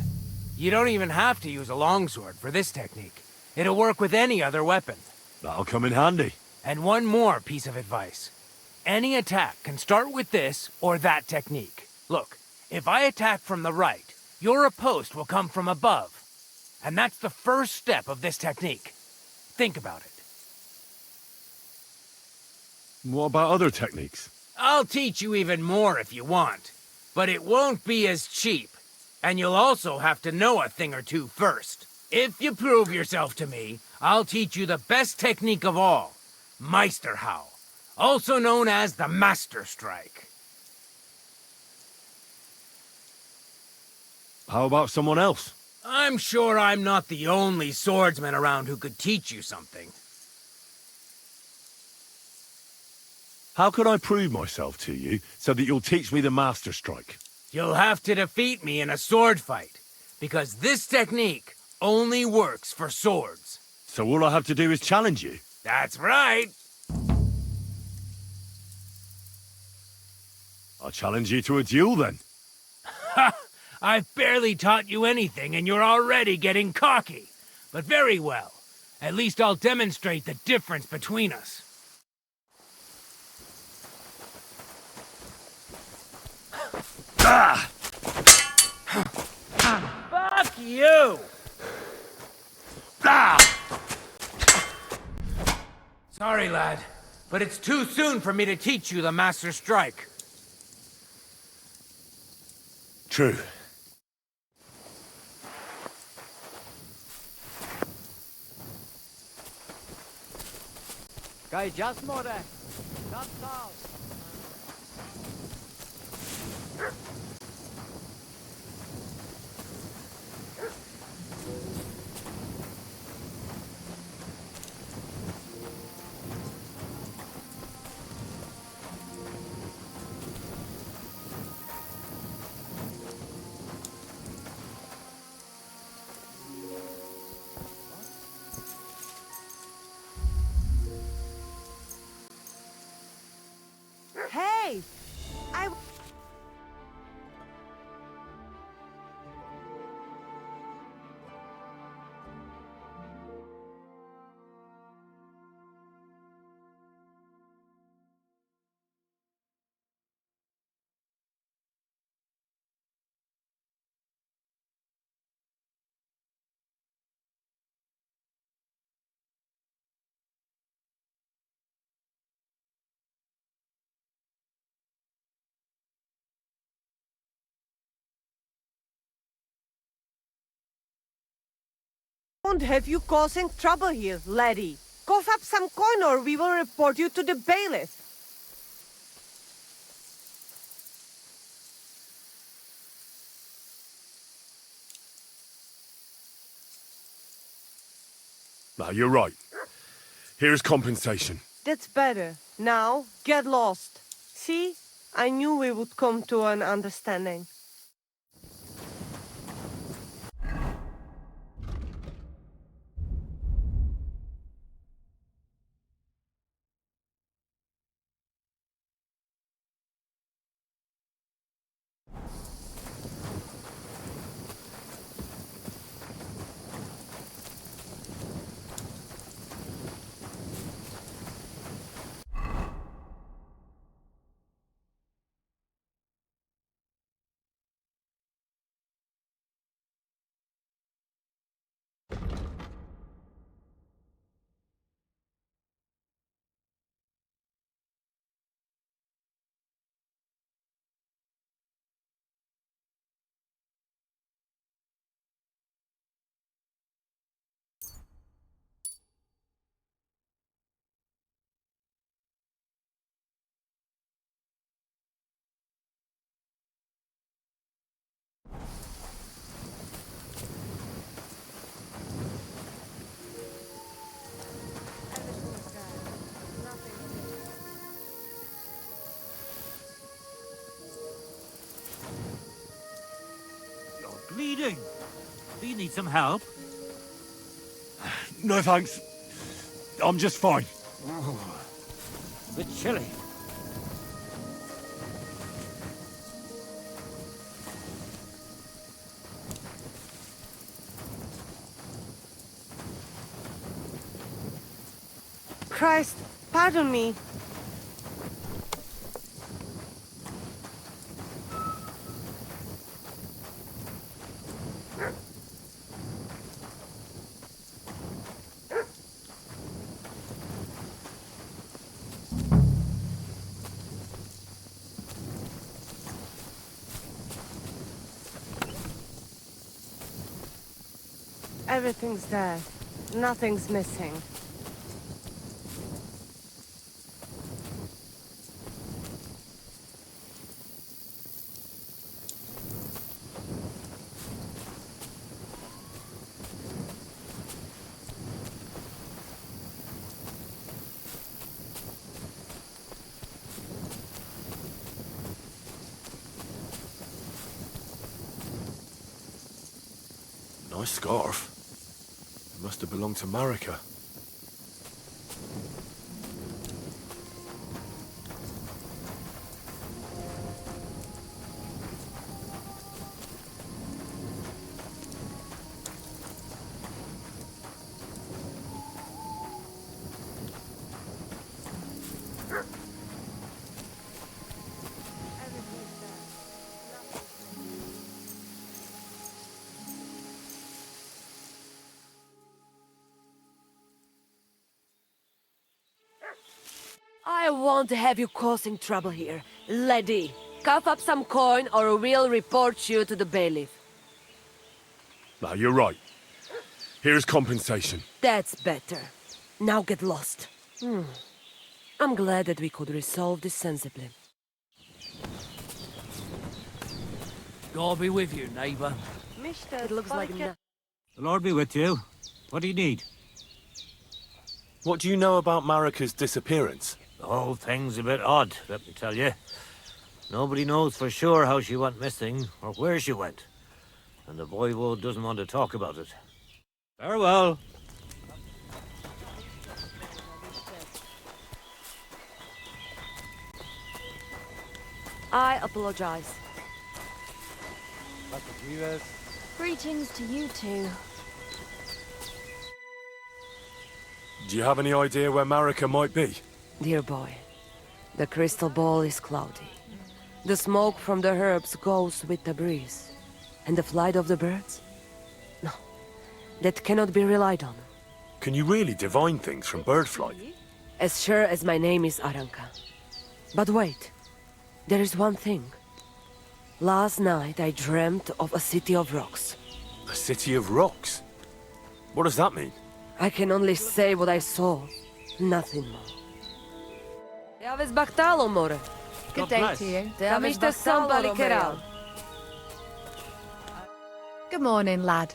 You don't even have to use a longsword for this technique. It'll work with any other weapon. That'll come in handy. And one more piece of advice. Any attack can start with this or that technique. Look, if I attack from the right, your riposte will come from above. And that's the first step of this technique. Think about it. What about other techniques? I'll teach you even more if you want. But it won't be as cheap. And you'll also have to know a thing or two first. If you prove yourself to me, I'll teach you the best technique of all. Meisterhau. Also known as the Master Strike. How about someone else? I'm sure I'm not the only swordsman around who could teach you something. How could I prove myself to you so that you'll teach me the Master Strike? You'll have to defeat me in a sword fight, because this technique only works for swords. So all I have to do is challenge you? That's right. I'll challenge you to a duel then. Ha! I've barely taught you anything and you're already getting cocky. But very well. At least I'll demonstrate the difference between us. Ah! Fuck you! Ah! Sorry, lad, but it's too soon for me to teach you the Master Strike. True. won't have you causing trouble here, laddie. Cough up some coin or we will report you to the bailiff. Now, you're right. Here's compensation. That's better. Now, get lost. See? I knew we would come to an understanding. Bleeding. Do you need some help? No thanks. I'm just fine. A bit chilly. Christ, pardon me. Everything's there. Nothing's missing. Nice scarf. It must have belonged to Marika. I won't have you causing trouble here, laddie. Cough up some coin or we'll report you to the bailiff. Now, you're right. Here's compensation. That's better. Now get lost. I'm glad that we could resolve this sensibly. God be with you, neighbor. It looks like The Lord be with you. What do you need? What do you know about Marika's disappearance? The whole thing's a bit odd, let me tell you. Nobody knows for sure how she went missing or where she went. And the voivode doesn't want to talk about it. Farewell. I apologize. Greetings to you two. Do you have any idea where Marika might be? Dear boy, the crystal ball is cloudy. The smoke from the herbs goes with the breeze. And the flight of the birds? No, that cannot be relied on. Can you really divine things from bird flight? As sure as my name is Aranka. But wait, there is one thing. Last night I dreamt of a city of rocks. A city of rocks? What does that mean? I can only say what I saw. Nothing more. Te aveți bactalo, more. Good day to you. Te aveți somebody keral. Good morning, lad.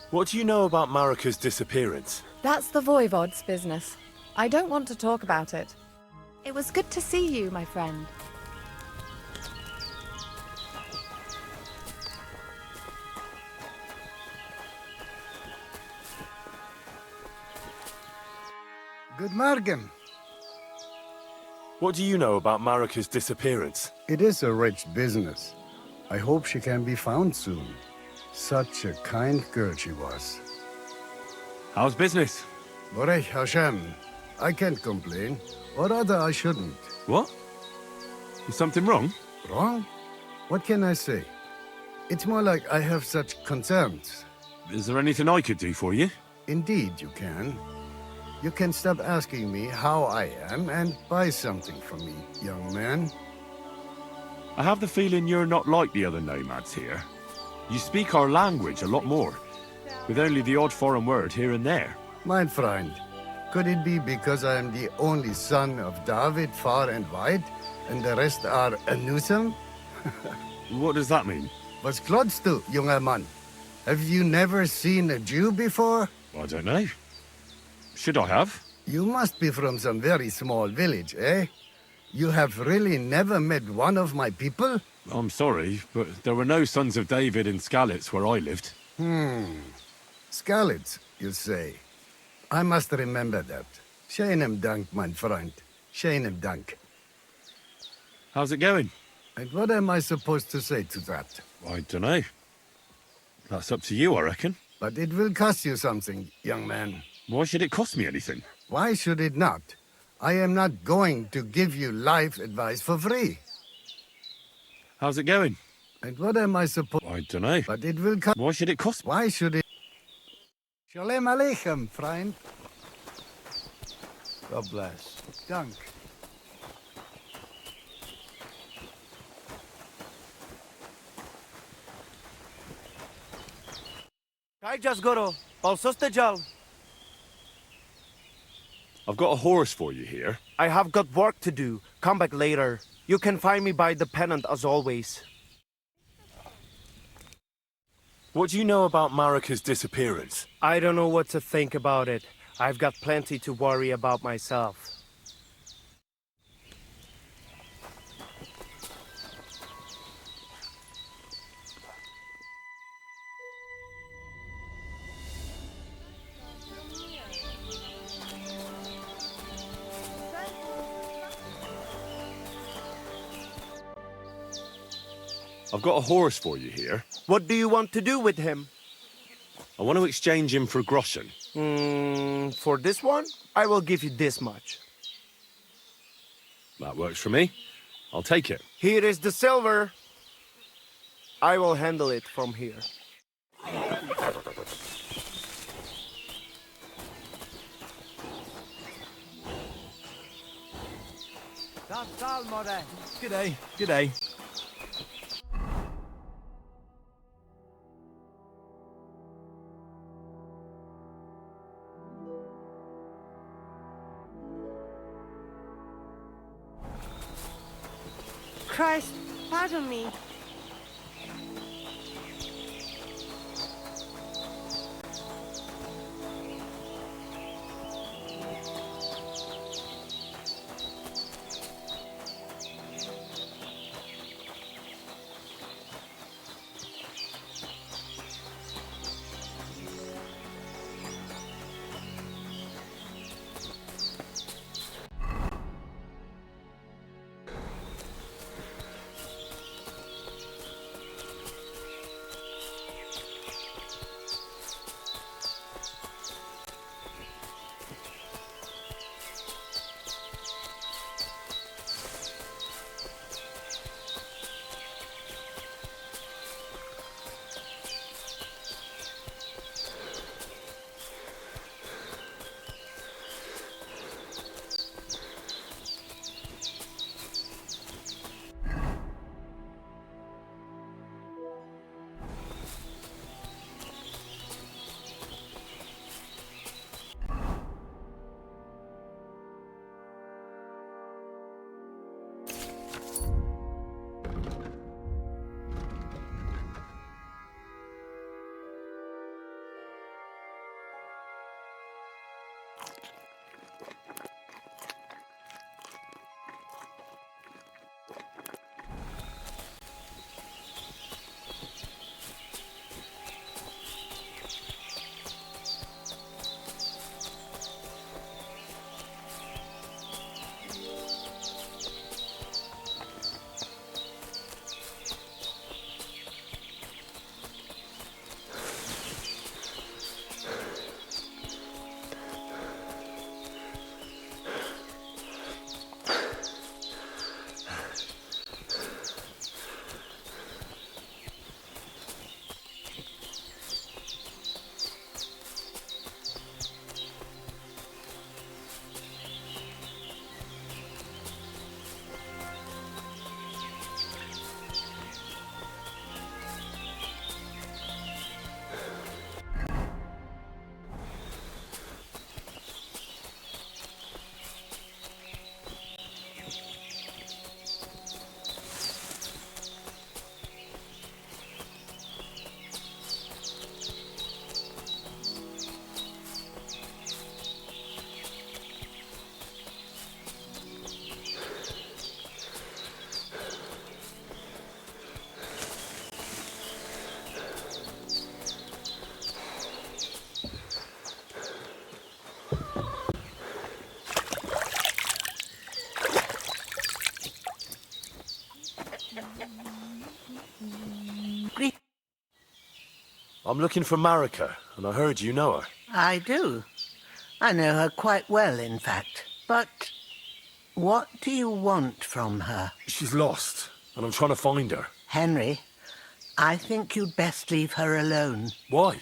What do you know about Marika's disappearance? That's the Voivod's business. I don't want to talk about it. It was good to see you, my friend. Good morning. What do you know about Marika's disappearance? It is a rich business. I hope she can be found soon. Such a kind girl she was. How's business? Borech Hashem. I can't complain. Or rather, I shouldn't. What? Is something wrong? Wrong? What can I say? It's more like I have such concerns. Is there anything I could do for you? Indeed, you can. You can stop asking me how I am and buy something from me, young man. I have the feeling you're not like the other nomads here. You speak our language a lot more, with only the odd foreign word here and there. My friend, could it be because I am the only son of David far and wide, and the rest are Anusam? What does that mean? Was klotst du, junger Mann? Have you never seen a Jew before? I don't know. Should I have? You must be from some very small village, eh? You have really never met one of my people? I'm sorry, but there were no sons of David in Skalitz where I lived. Skalitz, you say? I must remember that. Sheinem Dank, mein Freund. Sheinem Dank. How's it going? And what am I supposed to say to that? I don't know. That's up to you, I reckon. But it will cost you something, young man. Why should it cost me anything? Why should it not? I am not going to give you life advice for free. How's it going? And what am I supposed... I don't know. But it will cost... Why should it cost... Why should it... Shalom Aleichem, friend. God bless. Dank. Kai Jasgoro, Balsostejal. I've got a horse for you here. I have got work to do. Come back later. You can find me by the pennant as always. What do you know about Marika's disappearance? I don't know what to think about it. I've got plenty to worry about myself. I've got a horse for you here. What do you want to do with him? I want to exchange him for groschen. For this one, I will give you this much. That works for me. I'll take it. Here is the silver. I will handle it from here. G'day. G'day. Christ, pardon me. I'm looking for Marika, and I heard you know her. I do. I know her quite well, in fact. But what do you want from her? She's lost, and I'm trying to find her. Henry, I think you'd best leave her alone. Why?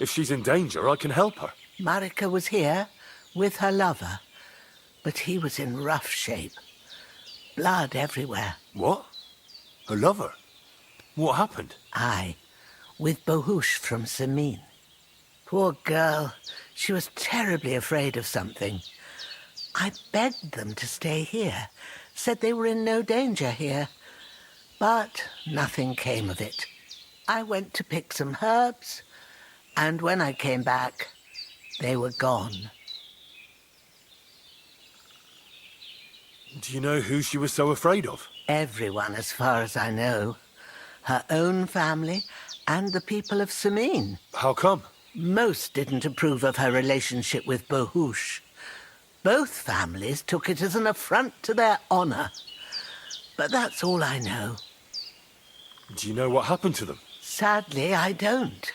If she's in danger, I can help her. Marika was here with her lover, but he was in rough shape. Blood everywhere. What? Her lover? What happened? Aye, with Bohush from Samin. Poor girl. She was terribly afraid of something. I begged them to stay here, said they were in no danger here. But nothing came of it. I went to pick some herbs, and when I came back, they were gone. Do you know who she was so afraid of? Everyone, as far as I know. Her own family and the people of Samin. How come? Most didn't approve of her relationship with Bohush. Both families took it as an affront to their honor. But that's all I know. Do you know what happened to them? Sadly, I don't.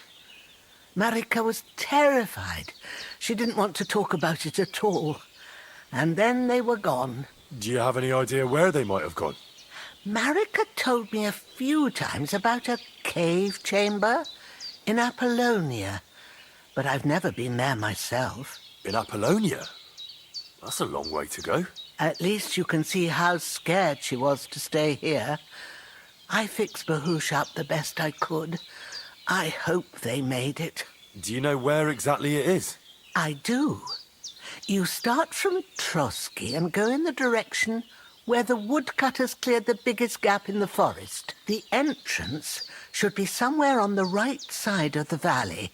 Marika was terrified. She didn't want to talk about it at all. And then they were gone. Do you have any idea where they might have gone? Marika told me a few times about a cave chamber in Apollonia, but I've never been there myself. In Apollonia? That's a long way to go. At least you can see how scared she was to stay here. I fixed Bohush up the best I could. I hope they made it. Do you know where exactly it is? I do. You start from Trotsky and go in the direction where the woodcutters cleared the biggest gap in the forest. The entrance should be somewhere on the right side of the valley.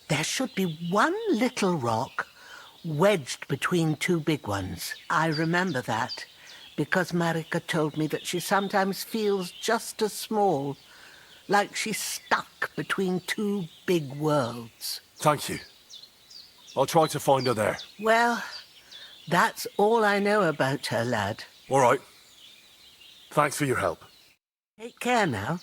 There should be one little rock wedged between two big ones. I remember that because Marika told me that she sometimes feels just as small, like she's stuck between two big worlds. Thank you. I'll try to find her there. Well, that's all I know about her, lad. All right. Thanks for your help. Take care now.